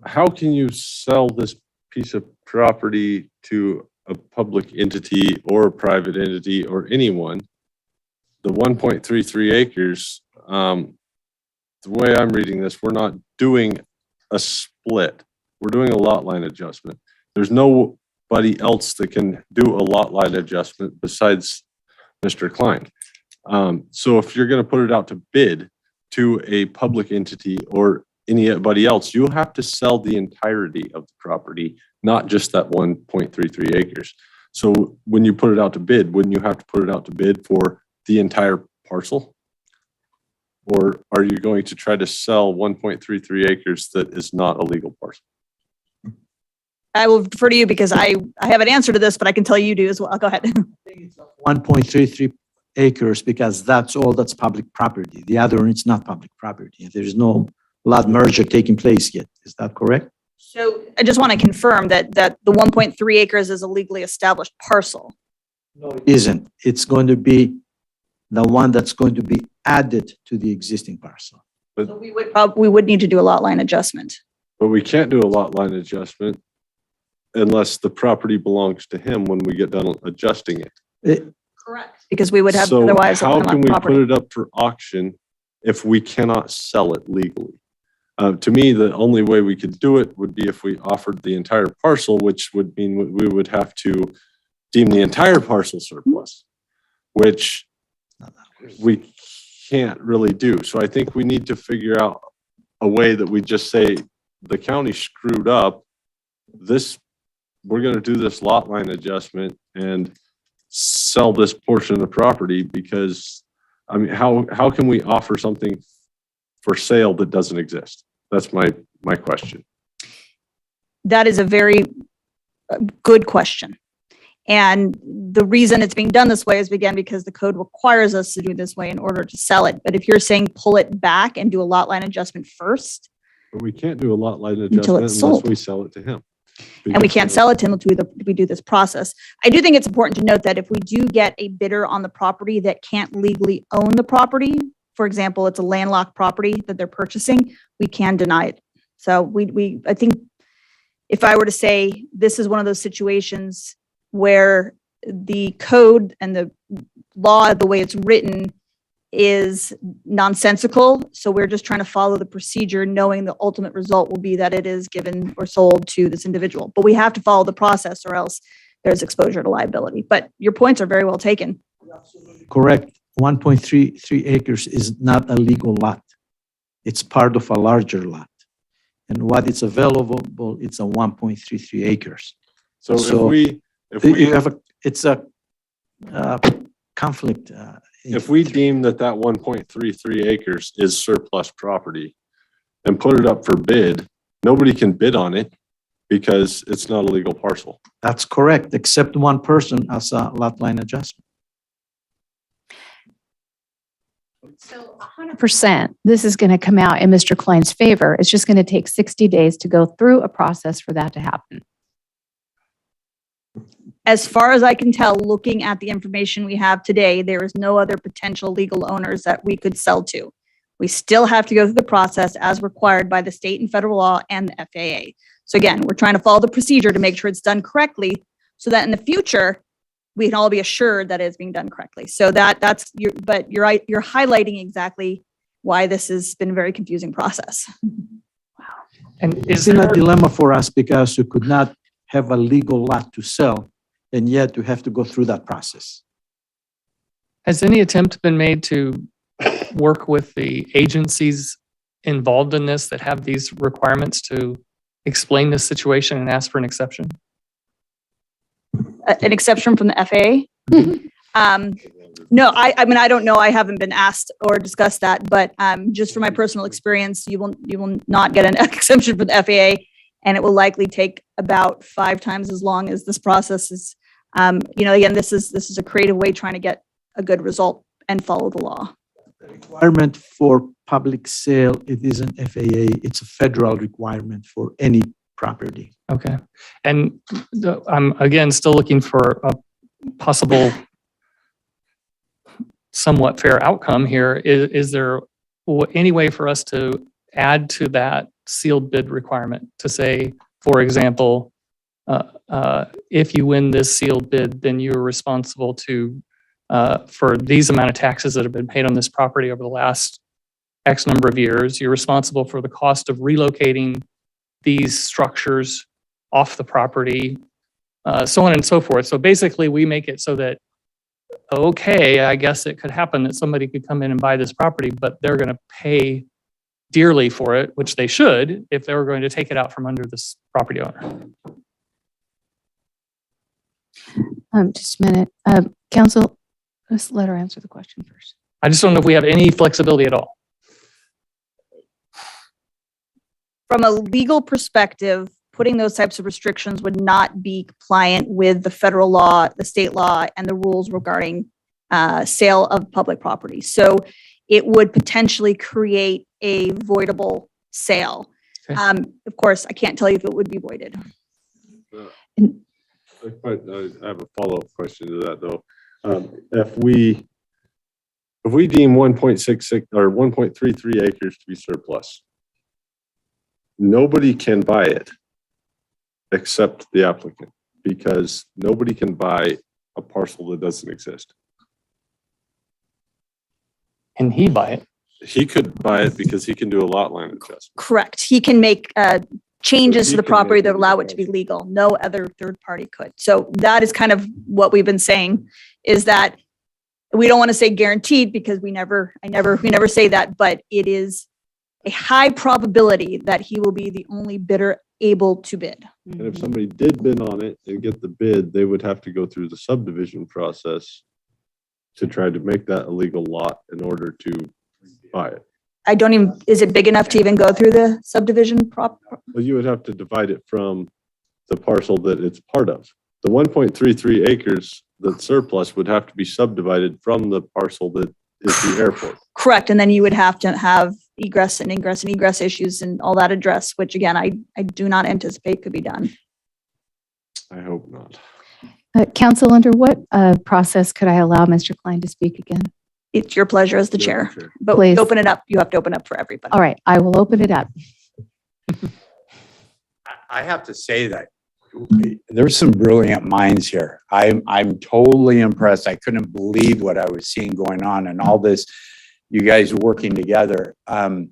how can you sell this piece of property to a public entity or a private entity or anyone? The 1.33 acres, the way I'm reading this, we're not doing a split. We're doing a lot line adjustment. There's nobody else that can do a lot line adjustment besides Mr. Klein. So if you're going to put it out to bid to a public entity or anybody else, you'll have to sell the entirety of the property, not just that 1.33 acres. So when you put it out to bid, wouldn't you have to put it out to bid for the entire parcel? Or are you going to try to sell 1.33 acres that is not a legal parcel? I will defer to you because I have an answer to this, but I can tell you do as well. Go ahead. 1.33 acres because that's all that's public property. The other one is not public property. There's no lot merger taking place yet. Is that correct? So I just want to confirm that the 1.3 acres is a legally established parcel. No, it isn't. It's going to be the one that's going to be added to the existing parcel. So we would need to do a lot line adjustment. But we can't do a lot line adjustment unless the property belongs to him when we get done adjusting it. Correct. Because we would have So otherwise. how can we property. put it up for auction if we cannot sell it legally? To me, the only way we could do it would be if we offered the entire parcel, which would mean we would have to deem the entire parcel surplus, which we can't really do. So I think we need to figure out a way that we just say the county screwed up. We're going to do this lot line adjustment and sell this portion of the property because, I mean, how can we offer something for sale that doesn't exist? That's my question. That is a very good question. And the reason it's being done this way is again because the code requires us to do this way in order to sell it. But if you're saying pull it back and do a lot line adjustment first. But we can't do a lot line adjustment unless we sell it to him. And we can't sell it to him until we do this process. I do think it's important to note that if we do get a bidder on the property that can't legally own the property, for example, it's a landlocked property that they're purchasing, we can deny it. So I think if I were to say this is one of those situations where the code and the law, the way it's written, is nonsensical. So we're just trying to follow the procedure, knowing the ultimate result will be that it is given or sold to this individual. But we have to follow the process or else there's exposure to liability. But your points are very well taken. Correct. 1.33 acres is not a legal lot. It's part of a larger lot. And what is available, it's a 1.33 acres. So if So we, You have it's a conflict. if we deem that 1.33 acres is surplus property and put it up for bid, nobody can bid on it because it's not a legal parcel. That's correct, except one person as a lot line adjustment. So 100%, this is going to come out in Mr. Klein's favor. It's just going to take 60 days to go through a process for that to happen. As far as I can tell, looking at the information we have today, there is no other potential legal owners that we could sell to. We still have to go through the process as required by the state and federal law and the FAA. So again, we're trying to follow the procedure to make sure it's done correctly so that in the future, we can all be assured that it's being done correctly. So but you're right, you're highlighting exactly why this has been a very confusing process. And it's in a dilemma for us because you could not have a legal lot to sell, and yet you have to go through that process. Has any attempt been made to work with the agencies involved in this that have these requirements to explain this situation and ask for an exception? An exception from the FAA? No, I mean, I don't know. I haven't been asked or discussed that, but just from my personal experience, you will not get an exception from the FAA, and it will likely take about 5 times as long as this process is. Again, this is a creative way trying to get a good result and follow the law. The requirement for public sale, it isn't FAA, it's a federal requirement for any property. Okay. And I'm again still looking for a possible somewhat fair outcome here. Is there any way for us to add to that sealed bid requirement to say, for example, if you win this sealed bid, then you're responsible to for these amount of taxes that have been paid on this property over the last X number of years. You're responsible for the cost of relocating these structures off the property, so on and so forth. So basically we make it so that, okay, I guess it could happen that somebody could come in and buy this property, but they're going to pay dearly for it, which they should if they were going to take it out from under this property owner. Just a minute. Council, let's let her answer the question first. I just don't know if we have any flexibility at all. From a legal perspective, putting those types of restrictions would not be compliant with the federal law, the state law, and the rules regarding sale of public property. So it would potentially create a voidable sale. Okay. Of course, I can't tell you if it would be voided. I have a follow-up question to that though. If we deem 1.66 or 1.33 acres to be surplus, nobody can buy it except the applicant, because nobody can buy a parcel that doesn't exist. Can he buy it? He could buy it because he can do a lot line adjustment. Correct. He can make changes So to he the can property make that it allow it to be legal. No other third party could. So that is kind of what we've been saying, is that we don't want to say guaranteed because we never say that, but it is a high probability that he will be the only bidder able to bid. And if somebody did bid on it and get the bid, they would have to go through the subdivision process to try to make that a legal lot in order to buy it. Is it big enough to even go through the subdivision Well, you would have to divide it from the parcel that it's part of. The 1.33 acres that's surplus would have to be subdivided from the parcel that is the airport. Correct. And then you would have to have egress and egress issues and all that addressed, which again, I do not anticipate could be done. I hope not. Council, under what process could I allow Mr. Klein to speak again? It's your pleasure as the chair, but Please. open it up. You have to open up for everybody. All right, I will open it up. I have to say that there's some brilliant minds here. I'm totally impressed. I couldn't believe what I was seeing going on and all this, you guys working together. I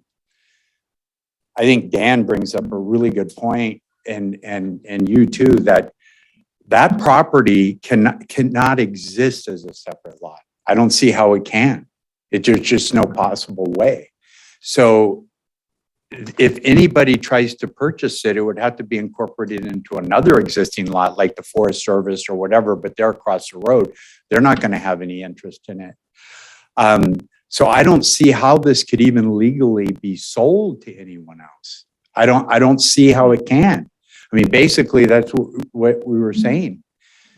think Dan brings up a really good point, and you too, that property cannot exist as a separate lot. I don't see how it can. There's just no possible way. So if anybody tries to purchase it, it would have to be incorporated into another existing lot, like the Forest Service or whatever, but they're across the road. They're not going to have any interest in it. So I don't see how this could even legally be sold to anyone else. I don't see how it can. I mean, basically, that's what we were saying.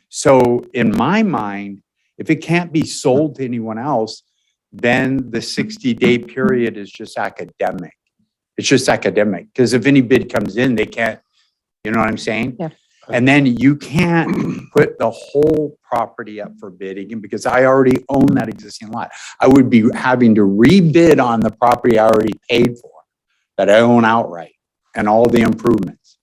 So in my mind, if it can't be sold to anyone else, then the 60-day period is just academic. It's just academic, because if any bid comes in, they can't, you know what I'm saying? Yeah. And then you can't put the whole property up for bidding, because I already own that existing lot. I would be having to rebid on the property I already paid for, that I own outright, and all the improvements.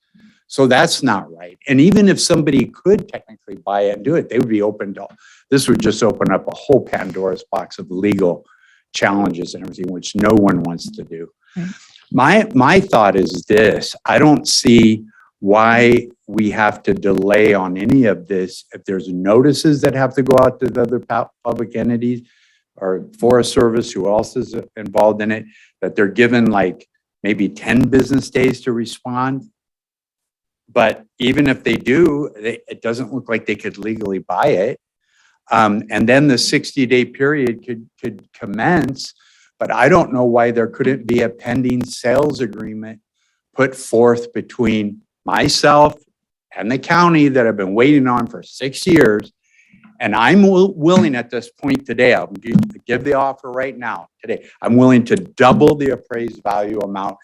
So that's not right. And even if somebody could technically buy it and do it, they would be open to, this would just open up a whole Pandora's box of legal challenges and everything, which no one wants to do. Right. My thought is this: I don't see why we have to delay on any of this. If there's notices that have to go out to the other public entities or Forest Service, who else is involved in it, that they're given like maybe 10 business days to respond. But even if they do, it doesn't look like they could legally buy it. And then the 60-day period could commence. But I don't know why there couldn't be a pending sales agreement put forth between myself and the county that I've been waiting on for 6 years. And I'm willing at this point today, I'll give the offer right now, today, I'm willing to double the appraised value amount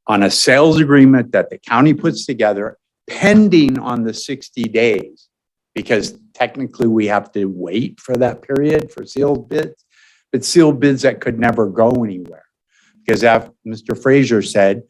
on a sales agreement that the county puts together, pending on the 60 days, because technically we have to wait for that period for sealed bids. But sealed bids that could never go anywhere, because Mr. Fraser said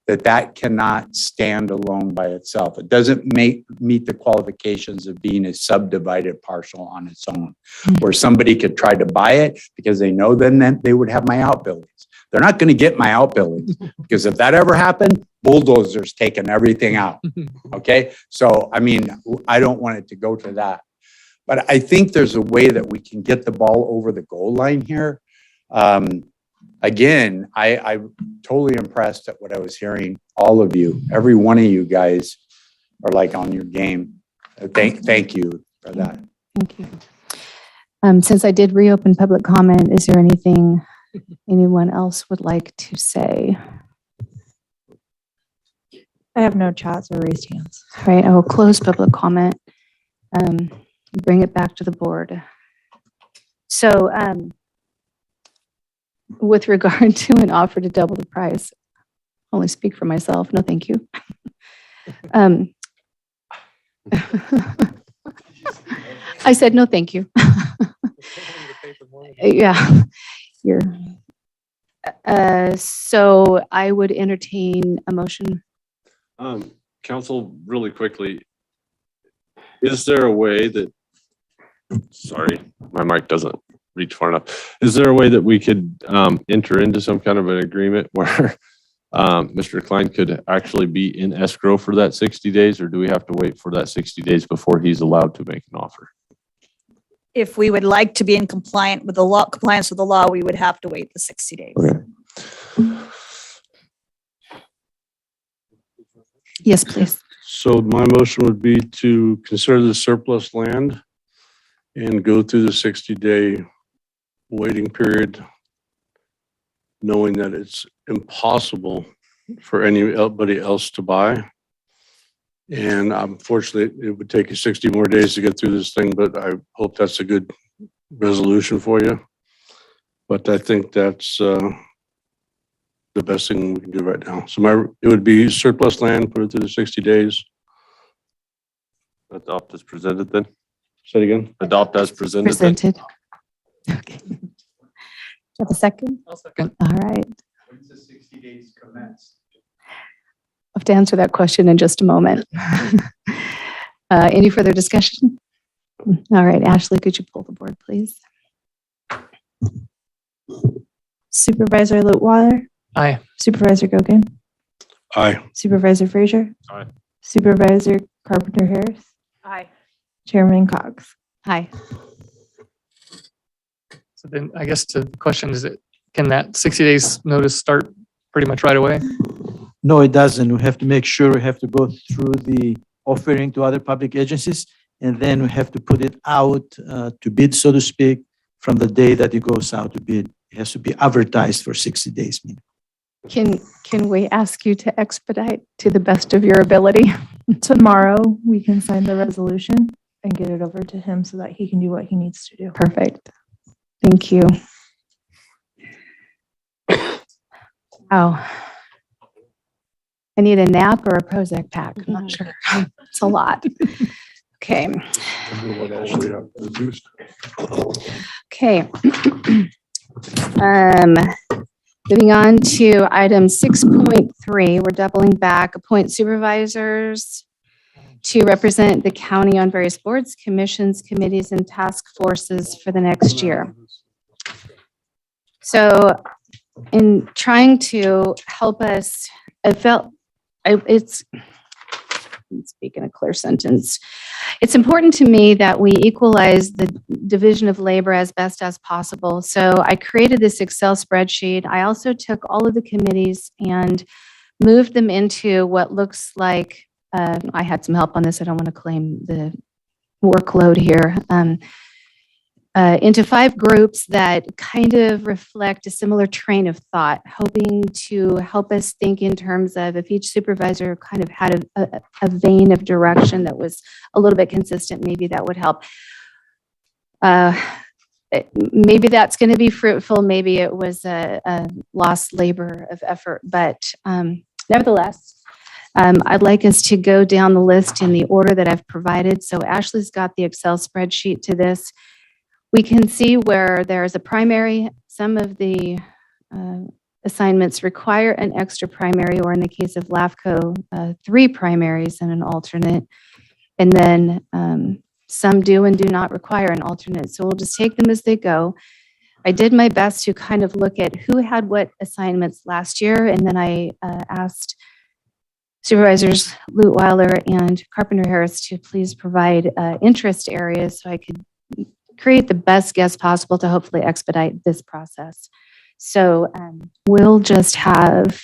that cannot stand alone by itself. It doesn't meet the qualifications of being a subdivided parcel on its own, where somebody could try to buy it because they know then they would have my outbuildings. They're not going to get my outbuildings, because if that ever happened, bulldozers taking everything out. Okay, so I mean, I don't want it to go to that. But I think there's a way that we can get the ball over the goal line here. Again, I'm totally impressed at what I was hearing. All of you, every one of you guys are like on your game. Thank you for that. Thank you. Since I did reopen public comment, is there anything anyone else would like to say? I have no chats or raised hands. All right, I will close public comment. Bring it back to the board. So with regard to an offer to double the price, I'll only speak for myself. No, thank you. I said, no, thank you. Yeah. So I would entertain a motion. Council, really quickly, is there a way that, sorry, my mic doesn't reach far enough. Is there a way that we could enter into some kind of an agreement where Mr. Klein could actually be in escrow for that 60 days, or do we have to wait for that 60 days before he's allowed to make an offer? If we would like to be in compliance with the law, we would have to wait the 60 days. Okay. Yes, please. So my motion would be to consider the surplus land and go through the 60-day waiting period, knowing that it's impossible for anybody else to buy. And unfortunately, it would take you 60 more days to get through this thing, but I hope that's a good resolution for you. But I think that's the best thing we can do right now. So it would be surplus land, put it through the 60 days. Adopt as presented then? Say it again. Adopt as presented. Presented. Okay. Do you have a second? I'll second. All right. When's the 60 days commence? I'll have to answer that question in just a moment. Any further discussion? All right, Ashley, could you pull the board, please? Supervisor Lutwiler, Aye. Supervisor Gogan, Aye. Supervisor Fraser, Aye. Supervisor Carpenter Harris, Aye. Chairman Cox. Hi. So then I guess the question is, can that 60 days notice start pretty much right away? No, it doesn't. We have to make sure we have to go through the offering to other public agencies, and then we have to put it out to bid, so to speak, from the day that it goes out to bid. It has to be advertised for 60 days. Can we ask you to expedite to the best of your ability? Tomorrow, we can sign the resolution and get it over to him so that he can do what he needs to do. Perfect. Thank you. Oh. I need a nap or a Prozac pack. I'm not sure. It's a lot. Okay. Okay. Moving on to item 6.3, we're doubling back, appoint supervisors to represent the county on various boards, commissions, committees, and task forces for the next year. So in trying to help us, I felt it's, I'm speaking a clear sentence. It's important to me that we equalize the division of labor as best as possible. So I created this Excel spreadsheet. I also took all of the committees and moved them into what looks like, I had some help on this. I don't want to claim the workload here. Into 5 groups that kind of reflect a similar train of thought, hoping to help us think in terms of if each supervisor kind of had a vein of direction that was a little bit consistent, maybe that would help. Maybe that's going to be fruitful. Maybe it was a lost labor of effort, but nevertheless, I'd like us to go down the list in the order that I've provided. So Ashley's got the Excel spreadsheet to this. We can see where there's a primary. Some of the assignments require an extra primary, or in the case of LAFCO, 3 primaries and an alternate. And then some do and do not require an alternate. So we'll just take them as they go. I did my best to kind of look at who had what assignments last year. And then I asked Supervisors Lutweiler and Carpenter Harris to please provide interest areas so I could create the best guess possible to hopefully expedite this process. So we'll just have,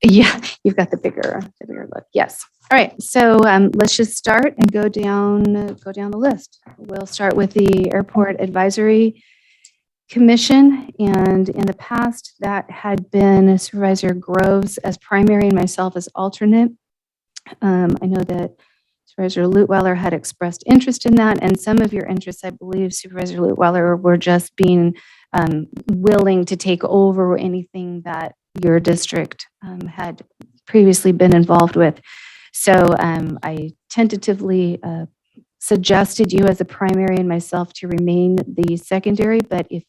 yeah, you've got the bigger look. Yes. All right. So let's just start and go down the list. We'll start with the Airport Advisory Commission. And in the past, that had been Supervisor Groves as primary and myself as alternate. I know that Supervisor Lutweiler had expressed interest in that, and some of your interests, I believe, Supervisor Lutweiler, were just being willing to take over anything that your district had previously been involved with. So I tentatively suggested you as a primary and myself to remain the secondary, but if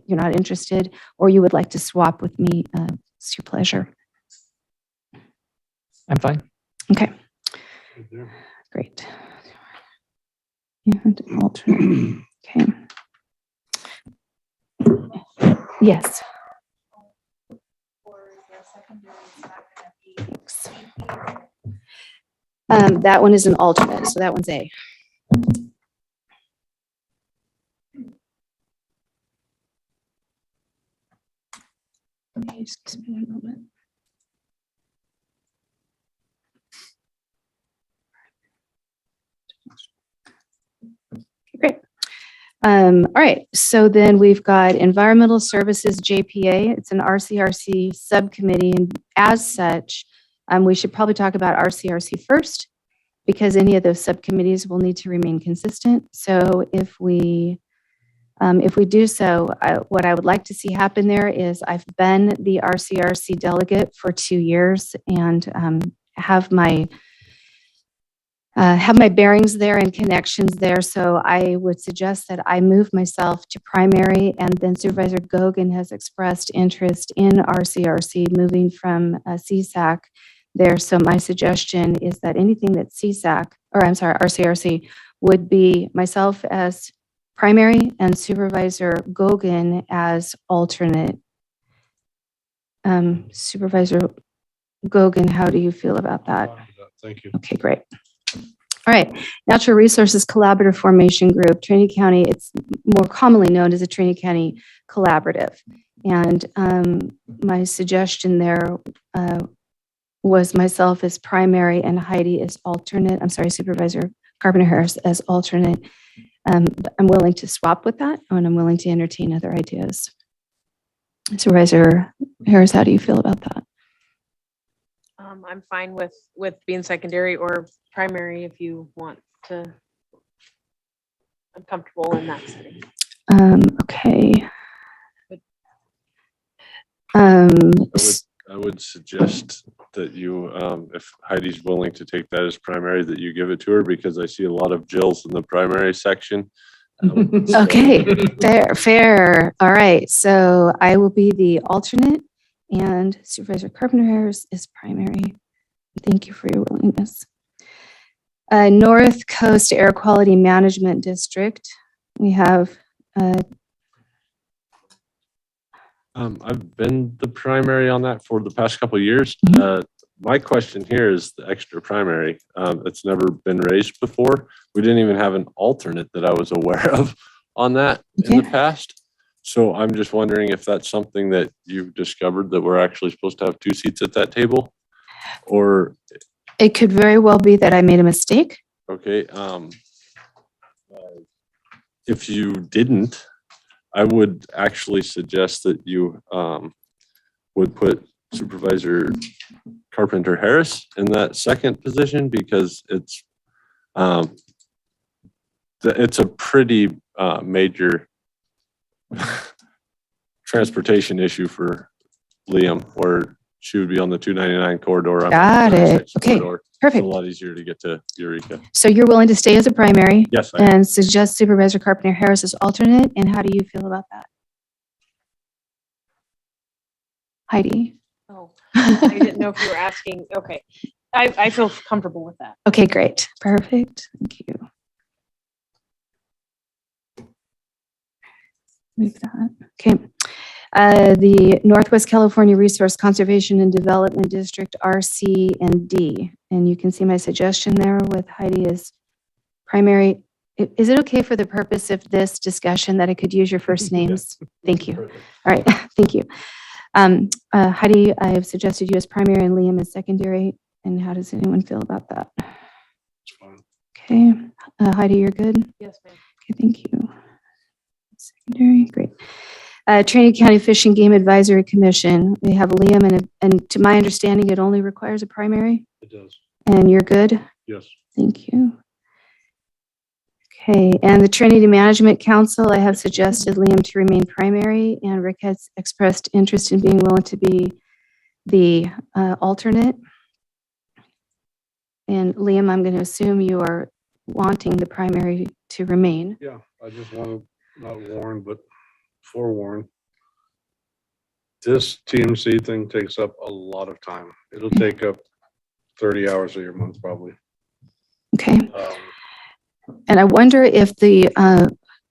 you're not interested or you would like to swap with me, it's your pleasure. I'm fine. Okay. Great. And alternate. Okay. Yes. Thanks. That one is an alternate, so that one's A. Okay, excuse me one moment. Great. All right, so then we've got Environmental Services JPA. It's an RCRC subcommittee, and as such, we should probably talk about RCRC first, because any of those subcommittees will need to remain consistent. So if we do so, what I would like to see happen there is I've been the RCRC delegate for 2 years and have my bearings there and connections there. So I would suggest that I move myself to primary, and then Supervisor Gogan has expressed interest in RCRC moving from CSAC there. So my suggestion is that anything that RCRC would be myself as primary and Supervisor Gogan as alternate. Supervisor Gogan, how do you feel about that? Thank you. Okay, great. All All right, Natural Resources Collaborative Formation Group, Trinity County, it's more commonly known as a Trinity County Collaborative. And my suggestion there was myself as primary and Heidi as alternate. I'm sorry, Supervisor Carpenter Harris as alternate. But I'm willing to swap with that, and I'm willing to entertain other ideas. Supervisor Harris, how do you feel about that? I'm fine with being secondary or primary if you want to. I'm comfortable in that setting. Okay. I would suggest that you, if Heidi's willing to take that as primary, that you give it to her, because I see a lot of Jills in the primary section. Okay, fair. All right, so I will be the alternate and Supervisor Carpenter Harris is primary. Thank you for your willingness. North Coast Air Quality Management District. We have I've been the primary on that for the past couple of years. My question here is the extra primary. It's never been raised before. We didn't even have an alternate that I was aware of on that in the past. So I'm just wondering if that's something that you've discovered, that we're actually supposed to have 2 seats at that table, or it could very well be that I made a mistake. okay. If you didn't, I would actually suggest that you would put Supervisor Carpenter Harris in that second position, because it's a pretty major transportation issue for Liam, where she would be on the 299 corridor. Got it. Okay, perfect. It's a lot easier to get to Eureka. So you're willing to stay as a primary? Yes, I am. And suggest Supervisor Carpenter Harris as alternate. And how do you feel about that? Heidi? Oh, I didn't know if you were asking. Okay. I feel comfortable with that. Okay, great. Perfect. Thank you. Move that. Okay. The Northwest California Resource Conservation and Development District, RC and D. And you can see my suggestion there with Heidi as primary. Is it okay for the purpose of this discussion that I could use your first names? Thank you. All right, thank you. Heidi, I have suggested you as primary and Liam as secondary. And how does anyone feel about that? Okay, Heidi, you're good? Yes, ma'am. Okay, thank you. Secondary, great. Trinity County Fish and Game Advisory Commission, we have Liam, and to my understanding, it only requires a primary? It does. And you're good? Yes. Thank you. Okay, and the Trinity Management Council, I have suggested Liam to remain primary, and Rick has expressed interest in being willing to be the alternate. And Liam, I'm going to assume you are wanting the primary to remain. Yeah, I just want to not warn, but forewarn. This TMC thing takes up a lot of time. It'll take up 30 hours of your month probably. Okay. And I wonder if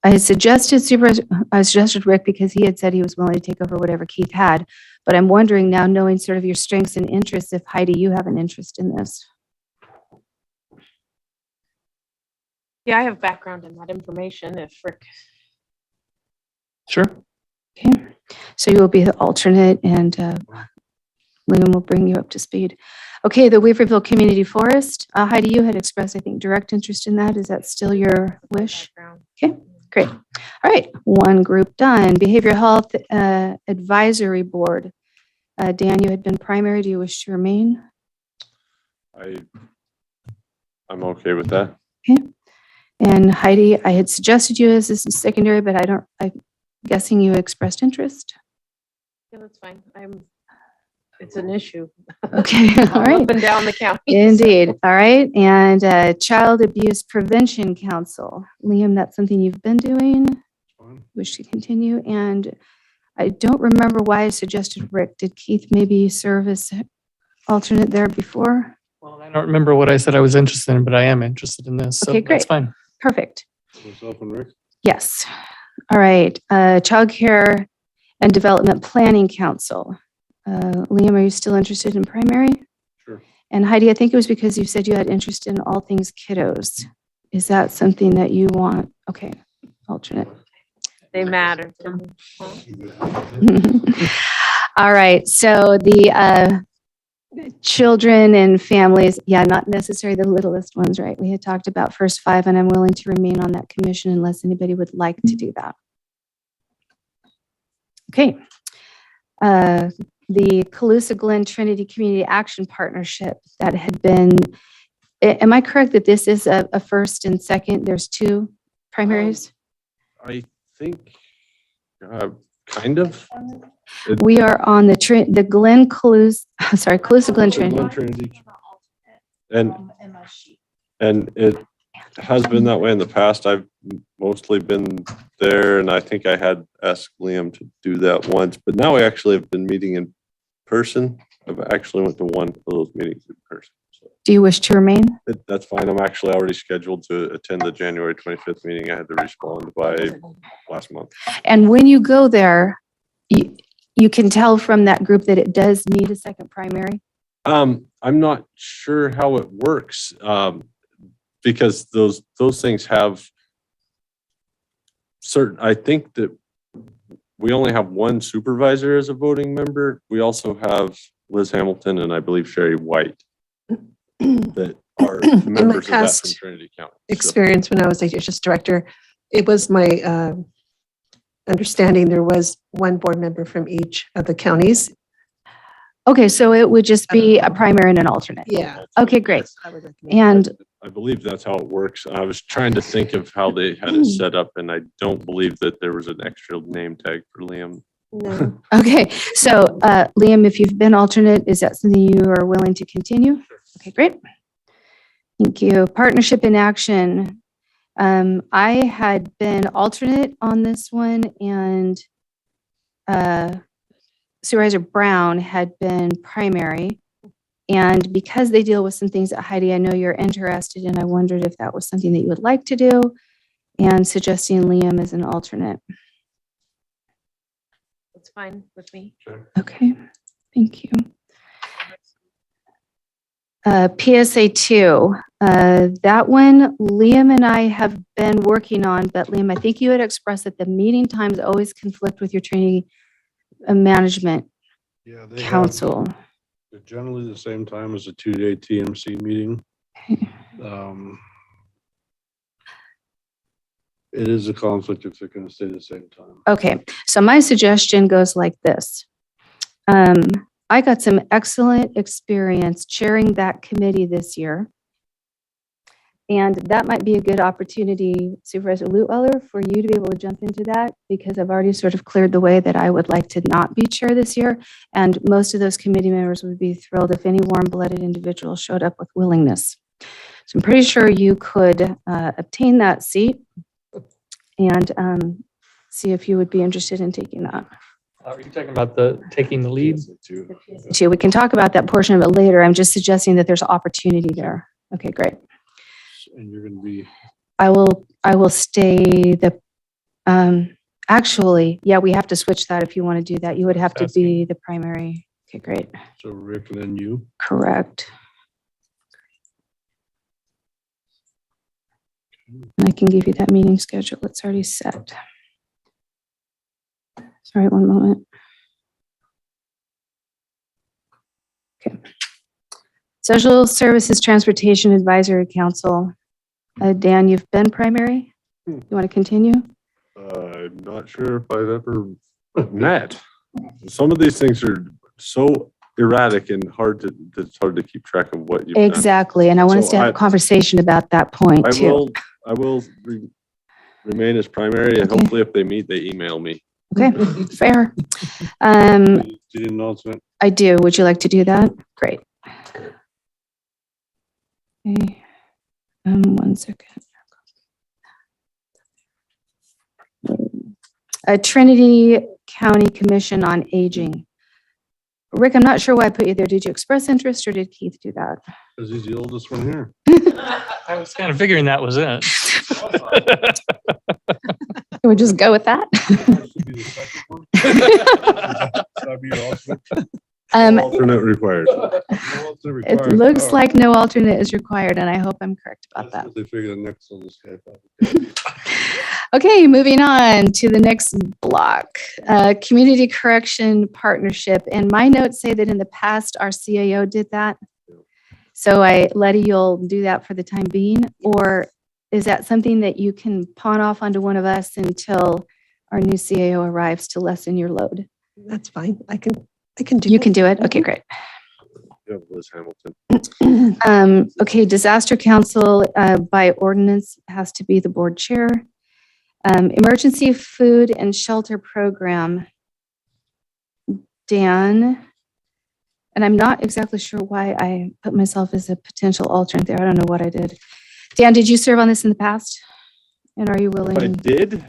I suggested Rick because he had said he was willing to take over whatever Keith had, but I'm wondering now, knowing sort of your strengths and interests, if Heidi, you have an interest in this. Yeah, I have background in that information if Rick. Sure. Okay, so you will be the alternate, and Liam will bring you up to speed. Okay, the Weaverville Community Forest. Heidi, you had expressed, I think, direct interest in that. Is that still your wish? Okay, great. All right, one group done. Behavioral Health Advisory Board. Dan, you had been primary. Do you wish to remain? I'm okay with that. Okay. And Heidi, I had suggested you as a secondary, but I'm guessing you expressed interest. Yeah, that's fine. It's an issue. Okay, all right. Up and down the county. Indeed. All right. And Child Abuse Prevention Council. Liam, that's something you've been doing. Wish to continue. And I don't remember why I suggested Rick. Did Keith maybe serve as alternate there before? Well, I don't remember what I said I was interested in, but I am interested in this. So Okay, great. that's fine. Perfect. Myself and Rick? Yes. All right. Child Care and Development Planning Council. Liam, are you still interested in primary? Sure. And Heidi, I think it was because you said you had interest in all things kiddos. Is that something that you want? Okay, alternate. They matter. All right, so the children and families, yeah, not necessarily the littlest ones, right? We had talked about first 5, and I'm willing to remain on that commission unless anybody would like to do that. Okay. The Colusa Glen Trinity Community Action Partnership that had been, am I correct that this is a first and second? There's 2 primaries? I think, kind of. We are on the Glen Colusa, sorry, Colusa Glen Trinity. Trinity. And it has been that way in the past. I've mostly been there, and I think I had asked Liam to do that once, but now we actually have been meeting in person. I've actually went to one of those meetings in person. So Do you wish to remain? that's fine. I'm actually already scheduled to attend the January 25th meeting. I had to respond by last month. And when you go there, you can tell from that group that it does need a second primary. I'm not sure how it works, because those things have certain, I think that we only have one supervisor as a voting member. We also have Liz Hamilton and I believe Sherry White that are members of that past from Trinity County. Experience when I was a justice director, it was my understanding there was one board member from each of the counties. Okay, so it would just be a primary and an alternate. Yeah. Okay, great. And I believe that's how it works. I was trying to think of how they had it set up, and I don't believe that there was an extra name tag for Liam. No. okay, so Liam, if you've been alternate, is that something you are willing to continue? Okay, great. Thank you. Partnership in Action. I had been alternate on this one, and Supervisor Brown had been primary. And because they deal with some things that Heidi, I know you're interested in, I wondered if that was something that you would like to do, and suggesting Liam as an alternate. It's fine with me. Okay, thank you. PSA 2, that one Liam and I have been working on, but Liam, I think you had expressed that the meeting times always conflict with your training management Yeah, council. They're generally the same time as a 2-day TMC meeting. It is a conflict if they're going to stay the same time. Okay, so my suggestion goes like this. I got some excellent experience chairing that committee this year. And that might be a good opportunity, Supervisor Lutweiler, for you to be able to jump into that, because I've already sort of cleared the way that I would like to not be chair this year. And most of those committee members would be thrilled if any warm-blooded individual showed up with willingness. So I'm pretty sure you could obtain that seat and see if you would be interested in taking that. Are you talking about taking the lead? We can talk about that portion of it later. I'm just suggesting that there's opportunity there. Okay, great. And you're going to be. I will stay the, actually, yeah, we have to switch that if you want to do that. You would have to be the primary. Okay, great. So Rick and then you. Correct. And I can give you that meeting schedule. It's already set. Sorry, one moment. Okay. Social Services Transportation Advisory Council. Dan, you've been primary? You want to continue? I'm not sure if I've ever met. Some of these things are so erratic and it's hard to keep track of what you've done. Exactly, and I want us to have a conversation about that point too. I will remain as primary, and hopefully if they meet, they email me. Okay, fair. You did an alternate. I do. Would you like to do that? Great. Okay. 1 second. Trinity County Commission on Aging. Rick, I'm not sure why I put you there. Did you express interest or did Keith do that? Because he's the oldest one here. I was kind of figuring that was it. Can we just go with that? Alternate required. It looks like no alternate is required, and I hope I'm correct about that. They figure the next on this guy. Okay, moving on to the next block, Community Correction Partnership. And my notes say that in the past, our CAO did that. So Letty, you'll do that for the time being, or is that something that you can pawn off onto one of us until our new CAO arrives to lessen your load? That's fine. I can do You it. can do it? Okay, great. Yeah, Liz Hamilton. Okay, Disaster Council by ordinance has to be the board chair. Emergency Food and Shelter Program. Dan, and I'm not exactly sure why I put myself as a potential alternate there. I don't know what I did. Dan, did you serve on this in the past? And are you willing? I did.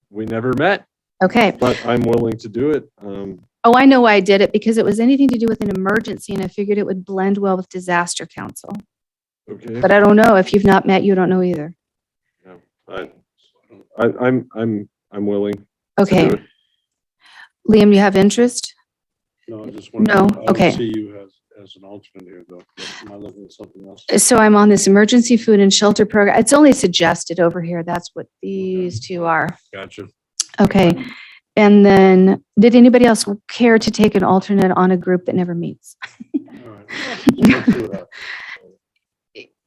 We never met, Okay. but I'm willing to do it. Oh, I know why I did it, because it was anything to do with an emergency and I figured it would blend well with Disaster Council. Okay. But I don't know. If you've not met, you don't know either. I'm willing. to Okay. do it. Liam, you have interest? No, I just No, wanted, I would okay. see you as an alternate here, though. Am I looking at something else? So I'm on this Emergency Food and Shelter Program. It's only suggested over here. That's what these two are. Gotcha. Okay. And then, did anybody else care to take an alternate on a group that never meets? All right. Let's see what happens.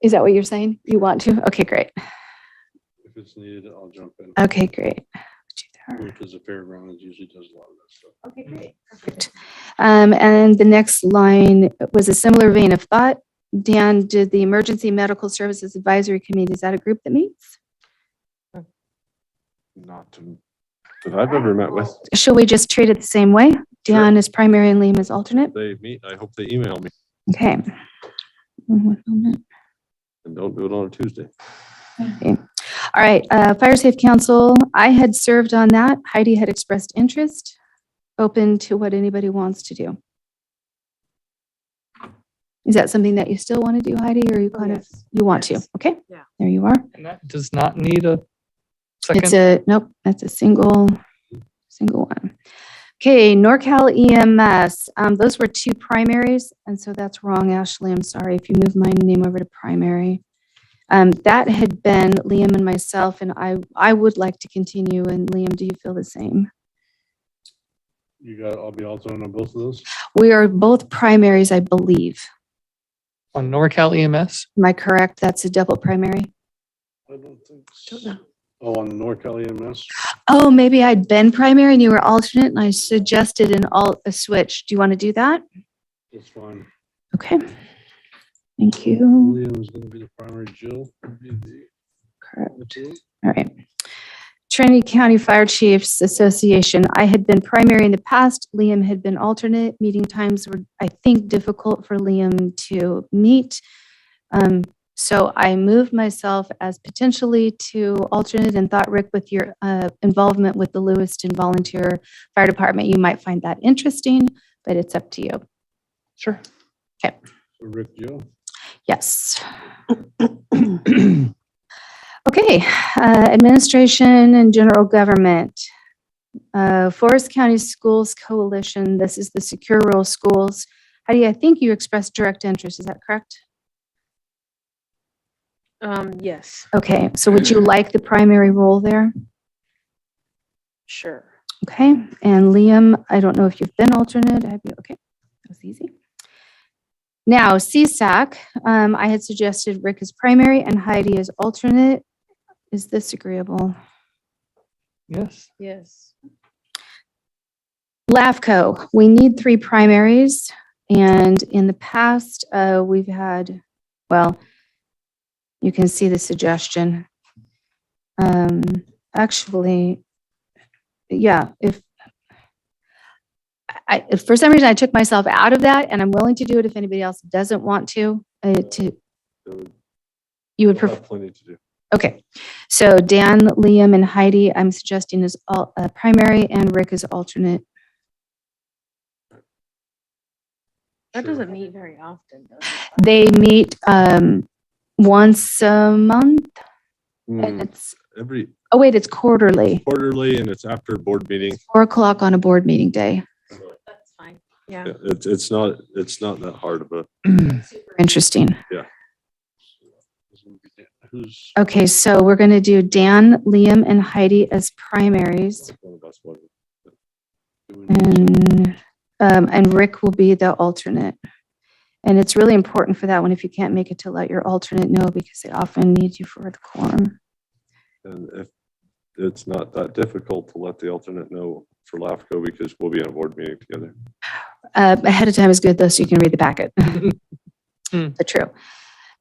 Is that what you're saying? You want to? Okay, great. If it's needed, I'll jump in. Okay, great. Because the fairgrounds usually does a lot of that stuff. Okay, great. Perfect. And the next line was a similar vein of thought. Dan, did the Emergency Medical Services Advisory Committee, is that a group that meets? Not that I've ever met with. Shall we just treat it the same way? Dan is primary and Liam is alternate? They meet. I hope they email me Okay. One moment. and don't do it on a Tuesday. Okay. All right, Fire Safe Council, I had served on that. Heidi had expressed interest, open to what anybody wants to do. Is that something that you still want to do, Heidi, or you kind of, you want to? Okay, Yeah. there you are. And that does not need a It's second. nope, that's a single one. Okay, NorCal EMS, those were two primaries, and so that's wrong, Ashley. I'm sorry if you move my name over to primary. That had been Liam and myself, and I would like to continue. And Liam, do you feel the same? I'll be alternate on both of those. We are both primaries, I believe. On NorCal EMS? Am I correct? That's a double primary. I don't think so. Oh, on the NorCal EMS? Oh, maybe I'd been primary and you were alternate, and I suggested a switch. Do you want to do that? That's fine. Okay. Thank you. Liam is going to be the primary. Jill will be the Correct. All right. Trinity County Fire Chiefs Association. I had been primary in the past. Liam had been alternate. Meeting times were, I think, difficult for Liam to meet. So I moved myself as potentially to alternate and thought, Rick, with your involvement with the Lewiston Volunteer Fire Department, you might find that interesting, but it's up to you. Sure. Okay. So Rick, Jill. Yes. Okay, administration and general government. Forest County Schools Coalition, this is the Secure Rural Schools. Heidi, I think you expressed direct interest, is that correct? Yes. Okay, so would you like the primary role there? Sure. Okay, and Liam, I don't know if you've been alternate, have you? Okay, that was easy. Now, CSAC, I had suggested Rick as primary and Heidi as alternate. Is this agreeable? Yes. Yes. LAFCO, we need 3 primaries. And in the past, we've had, well, you can see the suggestion. Actually, yeah, if for some reason I took myself out of that, and I'm willing to do it if anybody else doesn't want to, you would prefer. Plenty to do. Okay, so Dan, Liam, and Heidi, I'm suggesting is all primary, and Rick is alternate. That doesn't meet very often, does it? They meet once a month, and it's oh wait, it's quarterly. Quarterly, and it's after board meeting. 4 o'clock on a board meeting day. That's fine. Yeah. It's not that hard of a, Interesting. yeah. Okay, so we're going to do Dan, Liam, and Heidi as primaries. And Rick will be the alternate. And it's really important for that one, if you can't make it, to let your alternate know, because they often need you for the quorum. And if it's not that difficult to let the alternate know for LAFCO, because we'll be in a board meeting together. Ahead of time is good, though, so you can read the packet. But true.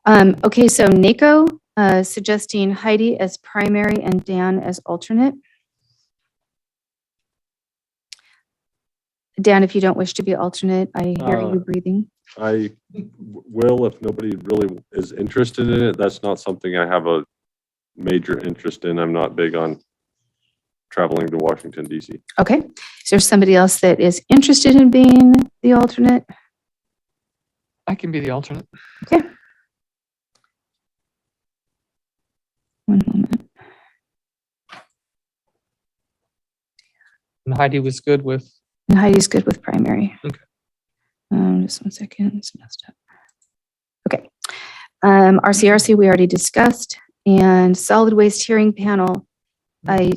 Okay, so NACO suggesting Heidi as primary and Dan as alternate. Dan, if you don't wish to be alternate, I hear you breathing. I will, if nobody really is interested in it. That's not something I have a major interest in. I'm not big on traveling to Washington, DC. Okay, is there somebody else that is interested in being the alternate? I can be the alternate. Okay. One moment. And Heidi was good with. And Heidi's good with primary. Okay. Just 1 second, it's messed up. Okay. RCRC we already discussed, and solid waste hearing panel. I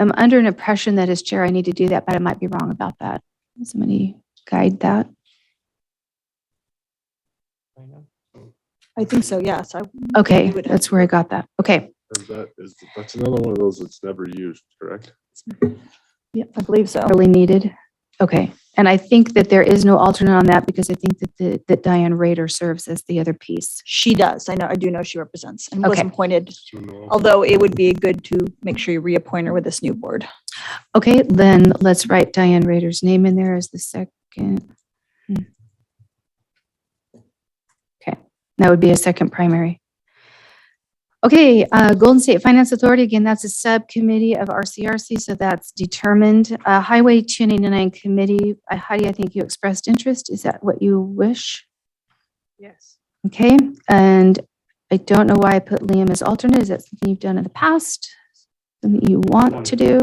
am under an impression that as chair I need to do that, but I might be wrong about that. Somebody guide that. I think so, yes. Okay, that's where I got that. Okay. That's another one of those that's never used, correct? Yeah, I believe so. Really needed. Okay. And I think that there is no alternate on that, because I think that that Diane Rader serves as the other piece. She does. I do know she represents and was Okay. appointed, although it would be good to make sure you reappoint her with this new board. Okay, then let's write Diane Rader's name in there as the second. Okay, that would be a second primary. Okay, Golden State Finance Authority, again, that's a subcommittee of RCRC, so that's determined. Highway 299 Committee, Heidi, I think you expressed interest. Is that what you wish? Yes. Okay, and I don't know why I put Liam as alternate. Is that something you've done in the past? Something you want to do?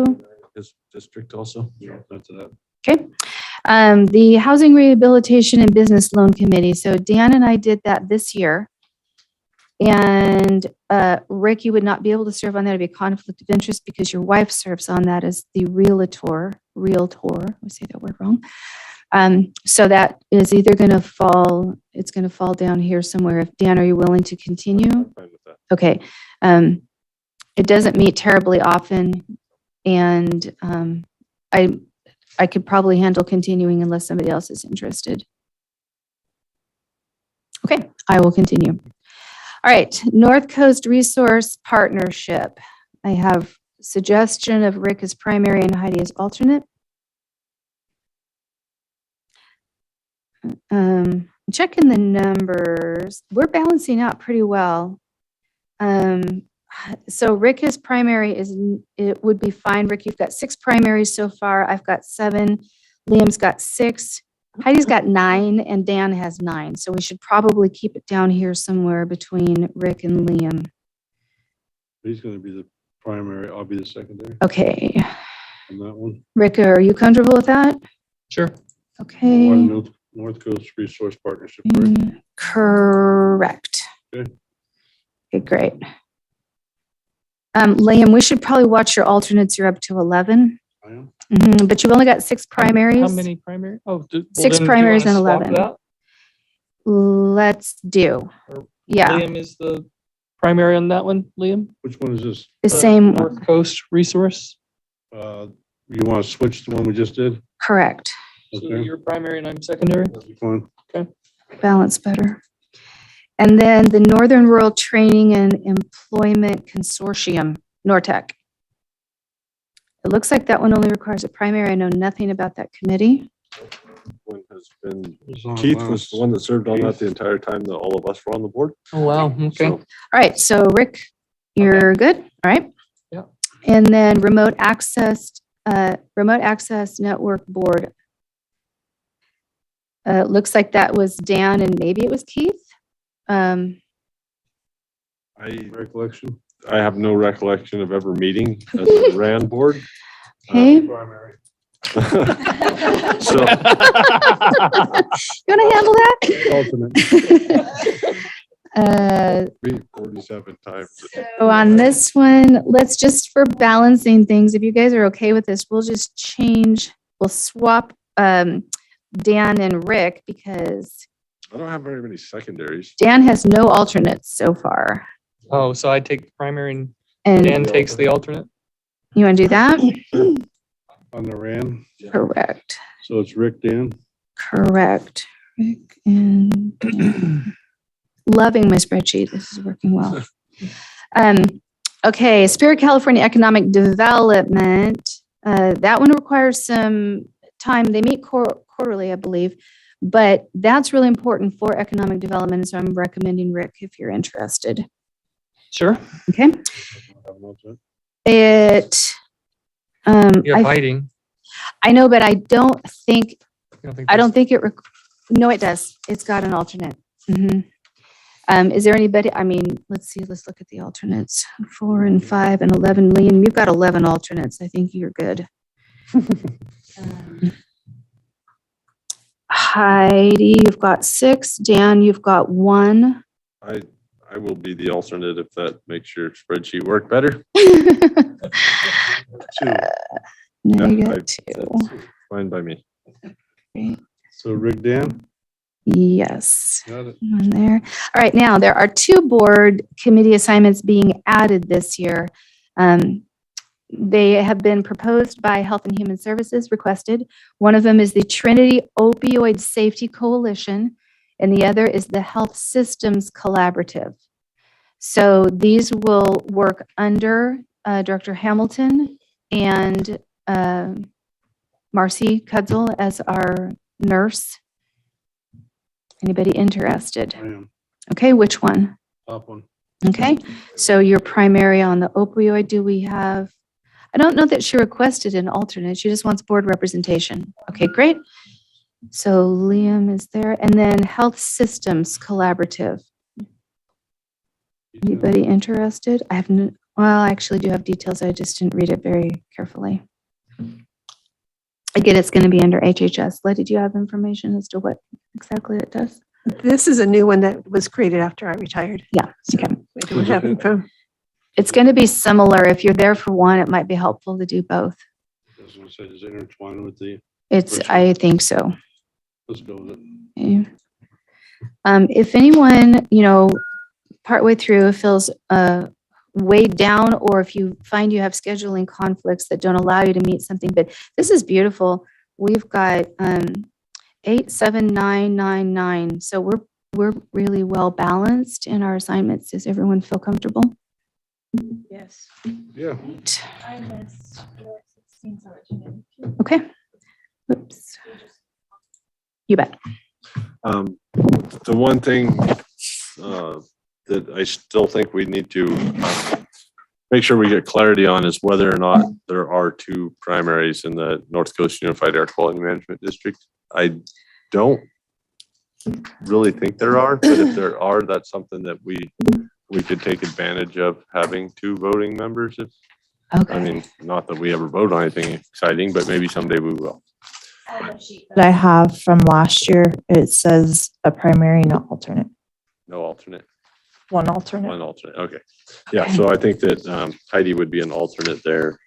His district also. Yeah, that's that. Okay. The Housing Rehabilitation and Business Loan Committee. So Dan and I did that this year. And Rick, you would not be able to serve on that. It'd be a conflict of interest because your wife serves on that as the realtor. I say that word wrong. So that is either going to fall, it's going to fall down here somewhere. If Dan, are you willing to continue? I'm fine with that. Okay. It doesn't meet terribly often. And I could probably handle continuing unless somebody else is interested. Okay, I will continue. All right, North Coast Resource Partnership. I have suggestion of Rick as primary and Heidi as alternate. Checking the numbers, we're balancing out pretty well. So Rick as primary it would be fine. Rick, you've got 6 primaries so far. I've got 7. Liam's got 6. Heidi's got 9 and Dan has 9. So we should probably keep it down here somewhere between Rick and Liam. He's going to be the primary. I'll be the secondary Okay. on that one. Rick, are you comfortable with that? Sure. Okay. North Coast Resource Partnership. Correct. Okay. Okay, great. Liam, we should probably watch your alternates. You're up to 11. I am. But you've only got 6 primaries. How many primaries? Oh, 6 primaries and 11. Let's do. Yeah. Liam is the primary on that one, Liam? Which one is this? The same. North Coast Resource? You want to switch the one we just did? Correct. So Okay. you're primary and I'm secondary? Fine. Okay. Balance better. And then the Northern Rural Training and Employment Consortium, NORTEC. It looks like that one only requires a primary. I know nothing about that committee. One has been, on Keith last. was the one that served on that the entire time that all of us were on the board. Oh, wow. Okay. So, All right, so Rick, you're good. All right. Yeah. And then Remote Access Network Board. Looks like that was Dan and maybe it was Keith. Recollection. I have no recollection of ever meeting as a RAN board. Okay. So You want to handle that? 47 times. So on this one, let's just, for balancing things, if you guys are okay with this, we'll swap Dan and Rick, because I don't have very many secondaries. Dan has no alternates so far. Oh, so I take the primary and And Dan takes the alternate? you want to do that? On the RAM. Correct. So it's Rick, Dan. Correct. Rick and Dan. Loving my spreadsheet. This is working well. Okay, Spirit California Economic Development. That one requires some time. They meet quarterly, I believe, but that's really important for economic development. So I'm recommending Rick if you're interested. Sure. Okay. It. You're fighting. I know, but I don't think. I don't think it. No, it does. It's got an alternate. Is there anybody? I mean, let's see. Let's look at the alternates. 4 and 5 and 11. Liam, you've got 11 alternates. I think you're good. Heidi, you've got 6. Dan, you've got 1. I will be the alternate if that makes your spreadsheet work better. Now you got 2. That's fine by me. Great. So Rick, Dan. Yes. Got it. On there. All right. Now there are 2 board committee assignments being added this year. They have been proposed by Health and Human Services, requested. One of them is the Trinity Opioid Safety Coalition, and the other is the Health Systems Collaborative. So these will work under Director Hamilton and Marcy Cudzel as our nurse. Anybody interested? I am. Okay, which one? Top one. Okay, so your primary on the opioid, do we have? I don't know that she requested an alternate. She just wants board representation. Okay, great. So Liam is there. And then Health Systems Collaborative. Anybody interested? I haven't, well, I actually do have details. I just didn't read it very carefully. Again, it's going to be under HHS. Leigh, did you have information as to what exactly it does? This is a new one that was created after I retired. Yeah. Okay. We don't have info. It's going to be similar. If you're there for one, it might be helpful to do both. I was going to say, does it intertwine with the? It's, I think so. Let's go with it. Okay. If anyone, partway through feels weighed down, or if you find you have scheduling conflicts that don't allow you to meet something, but this is beautiful. We've got 8, 7, 9, 9, 9. So we're really well balanced in our assignments. Does everyone feel comfortable? Yes. Yeah. Okay. Oops. You bet. The one thing that I still think we need to make sure we get clarity on is whether or not there are 2 primaries in the North Coast Unified Air Quality Management District. I don't really think there are, but if there are, that's something that we could take advantage of, having 2 voting members. If, okay. I mean, not that we ever vote on anything exciting, but maybe someday we will. That I have from last year, it says a primary, no alternate. No alternate. One alternate. One alternate. Okay. Yeah. So I think that Heidi would be an alternate there.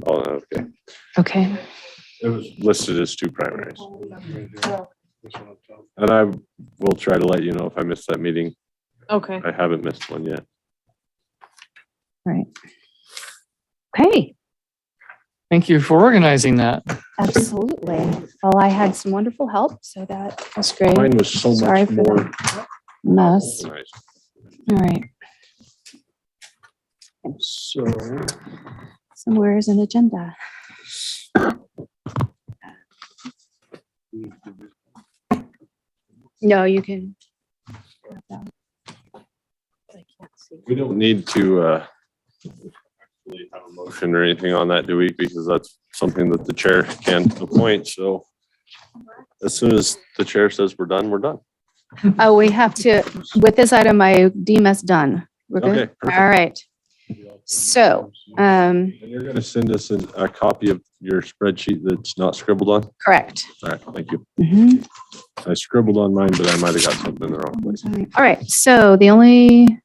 Oh, okay. Okay. It was listed as 2 primaries. And I will try to let you know if I missed that meeting. Okay. I haven't missed one yet. Right. Okay. Thank you for organizing that. Absolutely. Well, I had some wonderful help, so that was great. Mine was so Sorry much for more the mess. organized. All right. So. Somewhere is an agenda. No, you can. We don't need to really have a motion or anything on that, do we? Because that's something that the chair can appoint. So as soon as the chair says we're done, we're done. Oh, we have to, with this item, I deem us done. We're good? Okay, perfect. All right. So, And you're going to send us a copy of your spreadsheet that's not scribbled on? correct. All right, thank you. Mhm. I scribbled on mine, but I might have got something in the wrong place. All right, so the only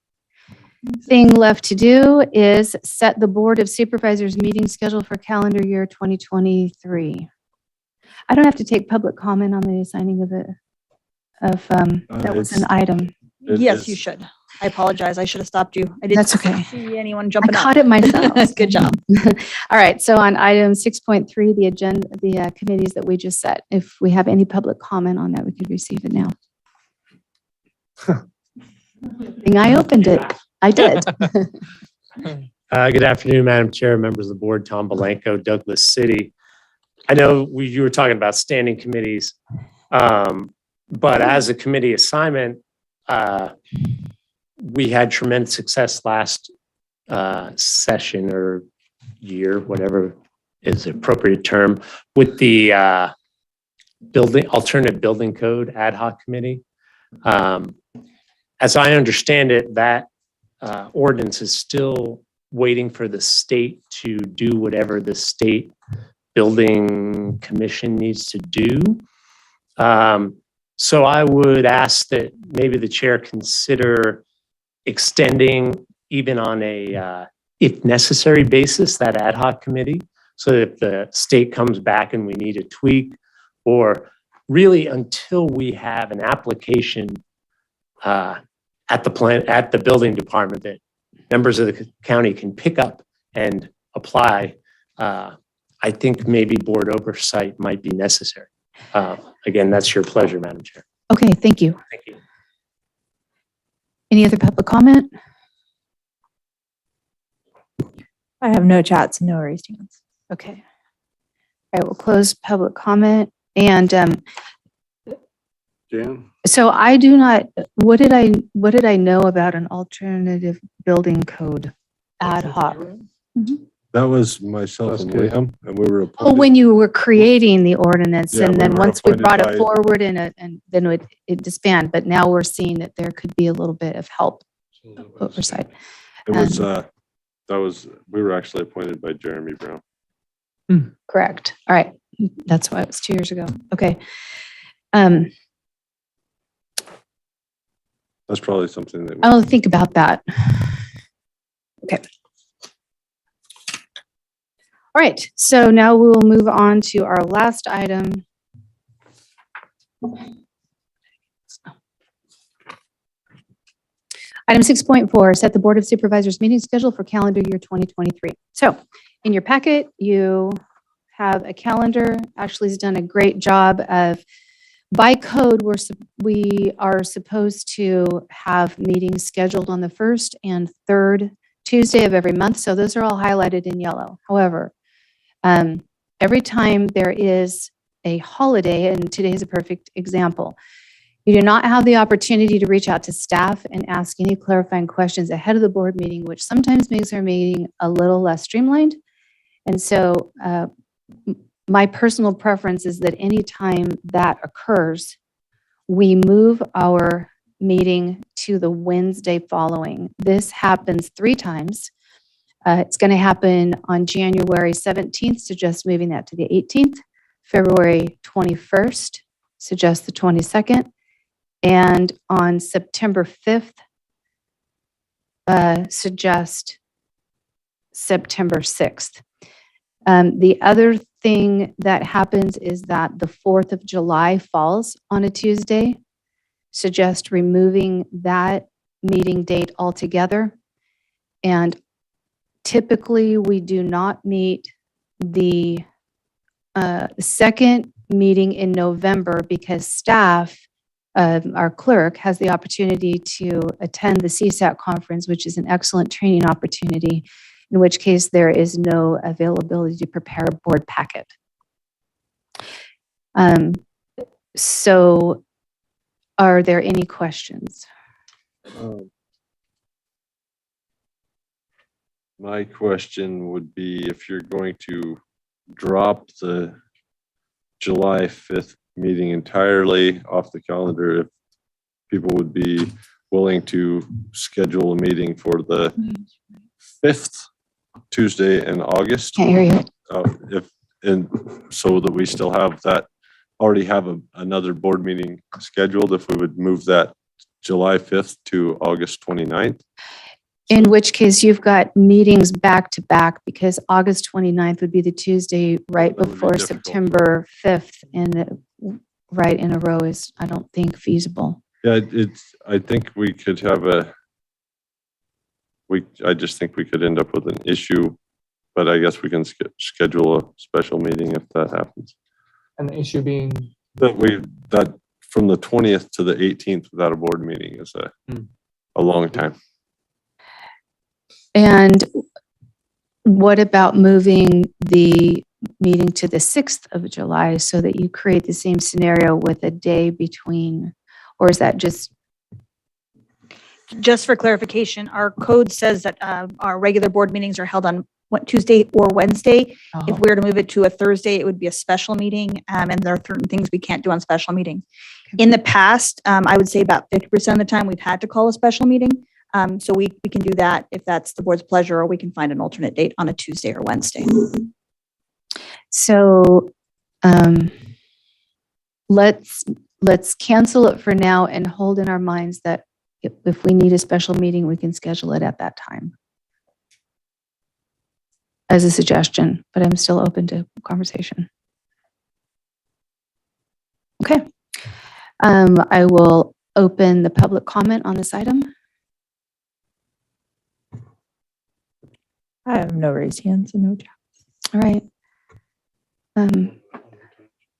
thing left to do is set the Board of Supervisors meeting schedule for calendar year 2023. I don't have to take public comment on the assigning of that was an item. Yes, you should. I apologize. I should have stopped you. I didn't That's okay. see anyone I jumping up. caught it myself. Good job. All right, so on item 6.3, the agenda, the committees that we just set, if we have any public comment on that, we could receive it now. I opened it. I did. Good afternoon, Madam Chair, members of the board, Tom Belenko, Douglas City. I know you were talking about standing committees, but as a committee assignment, we had tremendous success last session or year, whatever is the appropriate term, with the alternative building code ad hoc committee. As I understand it, that ordinance is still waiting for the state to do whatever the state building commission needs to do. So I would ask that maybe the chair consider extending even on a, if necessary basis, that ad hoc committee. So that if the state comes back and we need a tweak, or really until we have an application at the building department that members of the county can pick up and apply, I think maybe board oversight might be necessary. Again, that's your pleasure, Madam Chair. Okay, thank you. Thank you. Any other public comment? I have no chats, no raised hands. Okay. I will close public comment. And Jan? so I do not, what did I know about an alternative building code ad hoc? That was myself and William, and we were Oh, appointed. when you were creating the ordinance, Yeah, and we then were once we appointed brought by- it forward and then it disbanded, but now we're seeing that there could be a little bit of help oversight. It was, we were actually appointed by Jeremy Brown. Correct. All right. That's why it was 2 years ago. Okay. That's probably something that. I'll think about that. Okay. All right. So now we'll move on to our last item. Item 6.4, set the Board of Supervisors meeting schedule for calendar year 2023. So in your packet, you have a calendar. Ashley's done a great job of, by code, we are supposed to have meetings scheduled on the first and third Tuesday of every month. So those are all highlighted in yellow. However, every time there is a holiday, and today is a perfect example, you do not have the opportunity to reach out to staff and ask any clarifying questions ahead of the board meeting, which sometimes makes our meeting a little less streamlined. And so my personal preference is that anytime that occurs, we move our meeting to the Wednesday following. This happens 3 times. It's going to happen on January 17th, suggest moving that to the 18th. February 21st, suggest the 22nd. And on September 5th, suggest September 6th. The other thing that happens is that the 4th of July falls on a Tuesday. Suggest removing that meeting date altogether. And typically, we do not meet the second meeting in November because staff, our clerk, has the opportunity to attend the CSAT conference, which is an excellent training opportunity, in which case there is no availability to prepare a board packet. So are there any questions? My question would be if you're going to drop the July 5th meeting entirely off the calendar, if people would be willing to schedule a meeting for the 5th Tuesday in August. Can't hear you. So that we still have that, already have another board meeting scheduled, if we would move that July 5th to August 29th. In which case you've got meetings back to back because August 29th would be the Tuesday right That would be before difficult. September 5th, and right in a row is, I don't think, feasible. Yeah, I think we could have I just think we could end up with an issue, but I guess we can schedule a special meeting if that happens. And the issue being, That from the 20th to the 18th without a board meeting is a long time. And what about moving the meeting to the 6th of July so that you create the same scenario with a day between, or is that just? Just for clarification, our code says that our regular board meetings are held on Tuesday or Wednesday. If we were to move it to a Thursday, it would be a special meeting, and there are certain things we can't do on special meeting. In the past, I would say about 50% of the time we've had to call a special meeting. So we can do that if that's the board's pleasure, or we can find an alternate date on a Tuesday or Wednesday. So let's cancel it for now and hold in our minds that if we need a special meeting, we can schedule it at that time. As a suggestion, but I'm still open to conversation. Okay. I will open the public comment on this item. I have no raised hands and no chats. All right.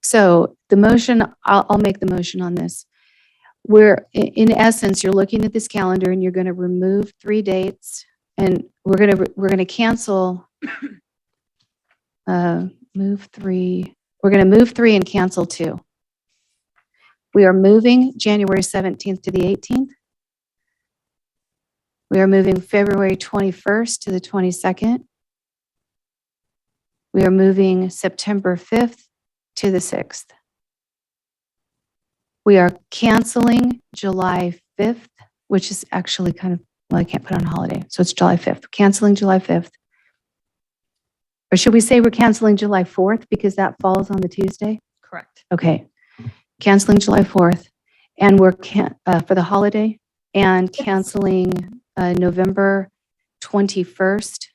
So the motion, I'll make the motion on this. In essence, you're looking at this calendar and you're going to remove 3 dates, and we're going to cancel. Move 3. We're going to move 3 and cancel 2. We are moving January 17th to the 18th. We are moving February 21st to the 22nd. We are moving September 5th to the 6th. We are canceling July 5th, which is actually kind of, well, I can't put on holiday. So it's July 5th. Canceling July 5th. Or should we say we're canceling July 4th because that falls on the Tuesday? Correct. Okay. Canceling July 4th. And we're for the holiday, and canceling November 21st.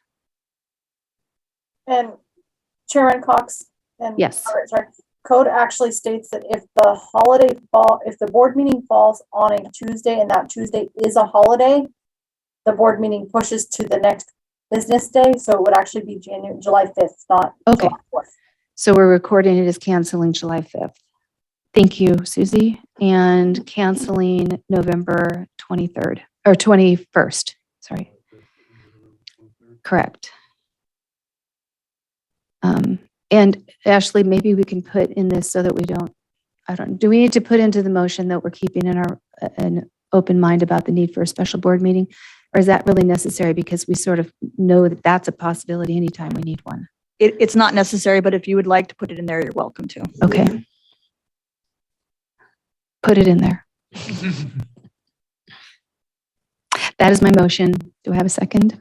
And Chairman Cox and Yes. sorry, code actually states that if the board meeting falls on a Tuesday and that Tuesday is a holiday, the board meeting pushes to the next business day. So it would actually be July 5th, not Okay. July 4th. So we're recording it as canceling July 5th. Thank you, Susie. And canceling November 23rd or 21st. Sorry. Correct. And Ashley, maybe we can put in this so that we don't, do we need to put into the motion that we're keeping an open mind about the need for a special board meeting? Or is that really necessary because we sort of know that that's a possibility anytime we need one? It's not necessary, but if you would like to put it in there, you're welcome to. Okay. Put it in there. That is my motion. Do I have a second?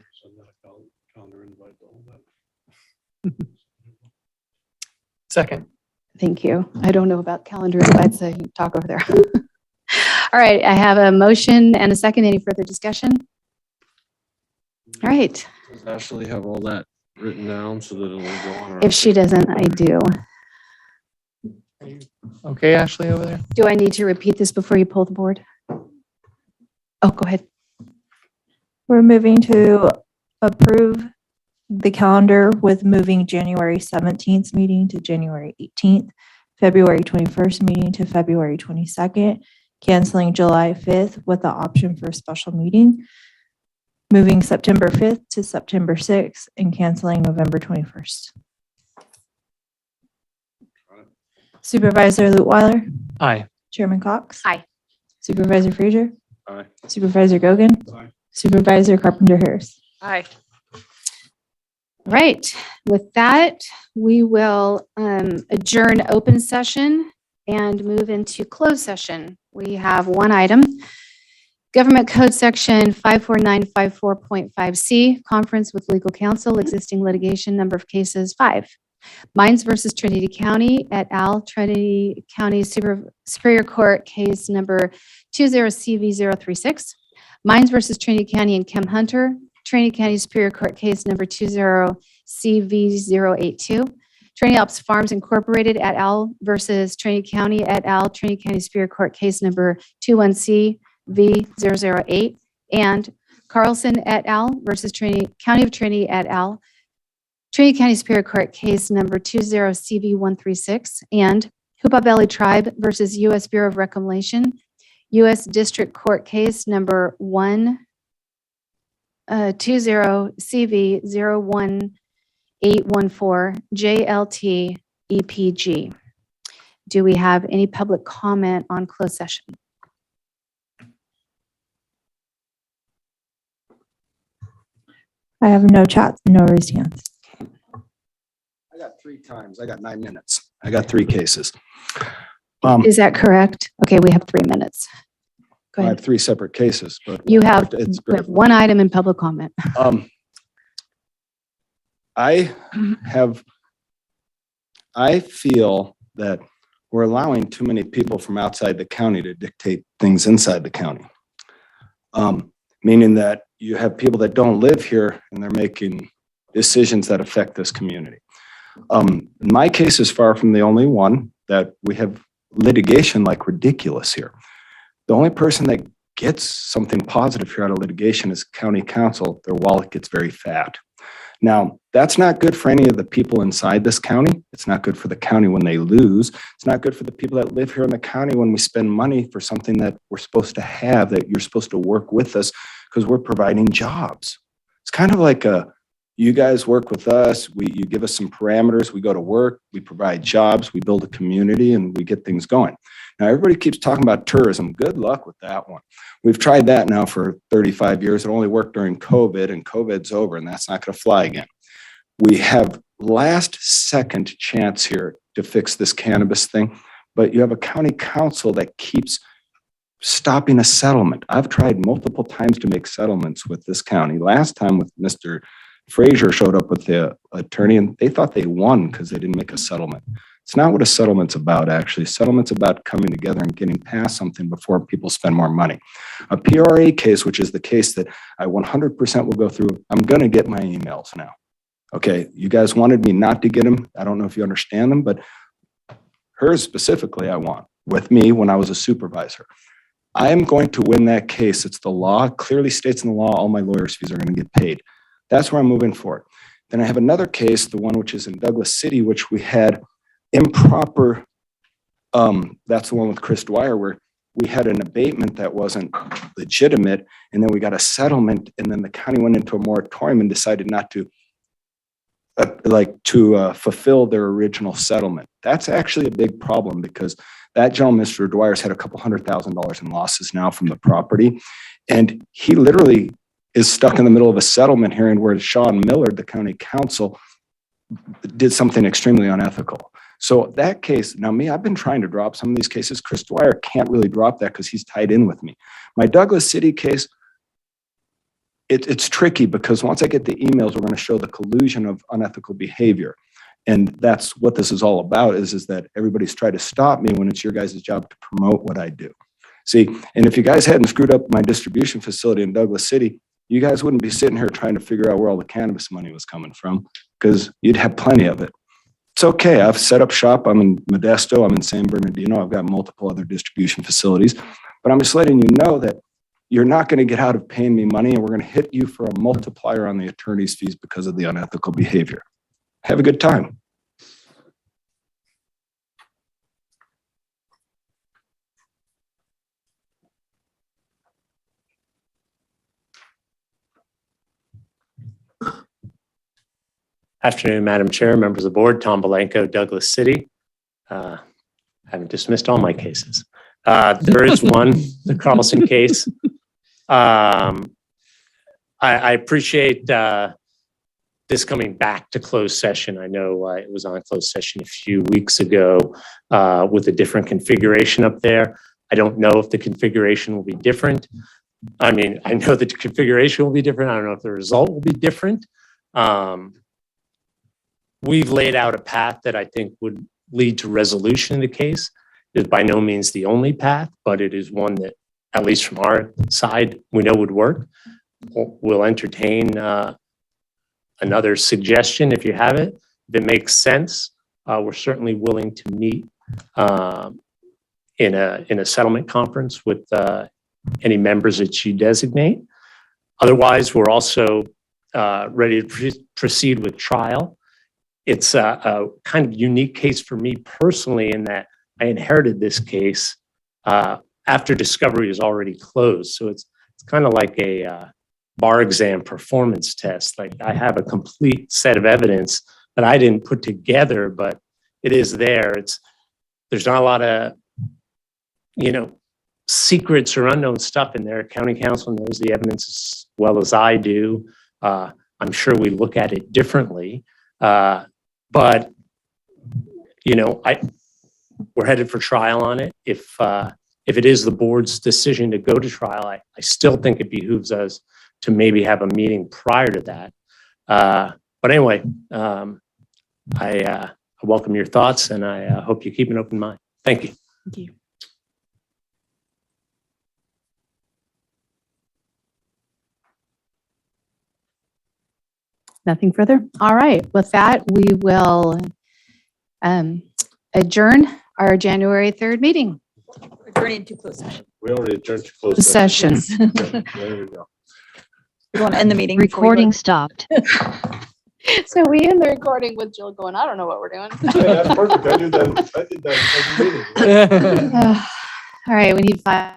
second. Thank you. I don't know about calendar invites, so you can talk over there. All right, I have a motion and a second. Any further discussion? All right. Does Ashley have all that written down so that it'll go on? If she doesn't, I do. Okay, Ashley over there. Do I need to repeat this before you pull the board? Oh, go ahead. We're moving to approve the calendar with moving January 17th meeting to January 18th, February 21st meeting to February 22nd, canceling July 5th with the option for a special meeting, moving September 5th to September 6th, and canceling November 21st. Supervisor Lutweiler. Aye. Chairman Cox. Aye. Supervisor Frazier. Aye. Supervisor Gogan. Aye. Supervisor Carpenter Harris. Aye. All right. With that, we will adjourn open session and move into closed session. We have one item. Government Code Section 54954.5C, conference with legal counsel, existing litigation, number of cases 5. Mines versus Trinity County et al., Trinity County Superior Court case number 20CV036. Mines versus Trinity County and Kem Hunter, Trinity County Superior Court case number 20CV082. Trinity Alps Farms Incorporated et al. Versus Trinity County et al., Trinity County Superior Court case number 21CV008. And Carlson et al. Versus Trinity County of Trinity et al., Trinity County Superior Court case number 20CV136. And Hoopa Valley Tribe versus U.S. Bureau of Reclamation, U.S. District Court case number 20CV01814 JLT EPG. Do we have any public comment on closed session? I have no chats, no raised hands. I got 3 times. I got 9 minutes. I got 3 cases. Is that correct? Okay, we have 3 minutes. Go I ahead. have 3 separate cases, but You have it's we have 1 item in public comment. I feel that we're allowing too many people from outside the county to dictate things inside the county. Meaning that you have people that don't live here and they're making decisions that affect this community. My case is far from the only one that we have litigation like ridiculous here. The only person that gets something positive here out of litigation is county council. Their wallet gets very fat. Now, that's not good for any of the people inside this county. It's not good for the county when they lose. It's not good for the people that live here in the county when we spend money for something that we're supposed to have, that you're supposed to work with us because we're providing jobs. It's kind of like you guys work with us, you give us some parameters, we go to work, we provide jobs, we build a community, and we get things going. Now, everybody keeps talking about tourism. Good luck with that one. We've tried that now for 35 years. It only worked during COVID, and COVID's over, and that's not going to fly again. We have last second chance here to fix this cannabis thing, but you have a county council that keeps stopping a settlement. I've tried multiple times to make settlements with this county. Last time with Mr. Frazier showed up with the attorney, and they thought they won because they didn't make a settlement. It's not what a settlement's about, actually. Settlement's about coming together and getting past something before people spend more money. A PRA case, which is the case that I 100% will go through, I'm going to get my emails now. Okay, you guys wanted me not to get them. I don't know if you understand them, but hers specifically I want with me when I was a supervisor. I am going to win that case. It's the law, clearly states in the law, all my lawyers' fees are going to get paid. That's where I'm moving forward. Then I have another case, the one which is in Douglas City, which we had improper, that's the one with Chris Dwyer, where we had an abatement that wasn't legitimate, and then we got a settlement, and then the county went into a moratorium and decided not to fulfill their original settlement. That's actually a big problem because that gentleman, Mr. Dwyer's, had a couple $100,000 in losses now from the property, and he literally is stuck in the middle of a settlement hearing where Sean Millard, the county council, did something extremely unethical. So that case, now me, I've been trying to drop some of these cases. Chris Dwyer can't really drop that because he's tied in with me. My Douglas City case, it's tricky because once I get the emails, we're going to show the collusion of unethical behavior. And that's what this is all about, is that everybody's tried to stop me when it's your guys' job to promote what I do. See, and if you guys hadn't screwed up my distribution facility in Douglas City, you guys wouldn't be sitting here trying to figure out where all the cannabis money was coming from because you'd have plenty of it. It's okay. I've set up shop. I'm in Modesto. I'm in San Bernardino. I've got multiple other distribution facilities, but I'm just letting you know that you're not going to get out of paying me money, and we're going to hit you for a multiplier on the attorney's fees because of the unethical behavior. Have a good time. Afternoon, Madam Chair, members of the board, Tom Belenko, Douglas City. I haven't dismissed all my cases. There is one, the Carlson case. I appreciate this coming back to closed session. I know it was on closed session a few weeks ago with a different configuration up there. I don't know if the configuration will be different. I mean, I know the configuration will be different. I don't know if the result will be different. We've laid out a path that I think would lead to resolution in the case. It is by no means the only path, but it is one that, at least from our side, we know would work. We'll entertain another suggestion if you have it. If it makes sense, we're certainly willing to meet in a settlement conference with any members that you designate. Otherwise, we're also ready to proceed with trial. It's a kind of unique case for me personally in that I inherited this case after discovery is already closed. So it's kind of like a bar exam performance test. Like I have a complete set of evidence that I didn't put together, but it is there. There's not a lot of, secrets or unknown stuff in there. County council knows the evidence as well as I do. I'm sure we look at it differently. But we're headed for trial on it. If it is the board's decision to go to trial, I still think it behooves us to maybe have a meeting prior to that. But anyway, I welcome your thoughts, and I hope you keep an open mind. Thank you. Thank you. Nothing further? All right. With that, we will adjourn our January 3rd meeting. Adjourn into closed session. We already adjourned to close Session. There we go. We want to end the meeting. before we Recording vote? stopped. So we end the recording with Jill going, I don't know what we're doing. That's perfect. I did that every meeting. All right, we need 5.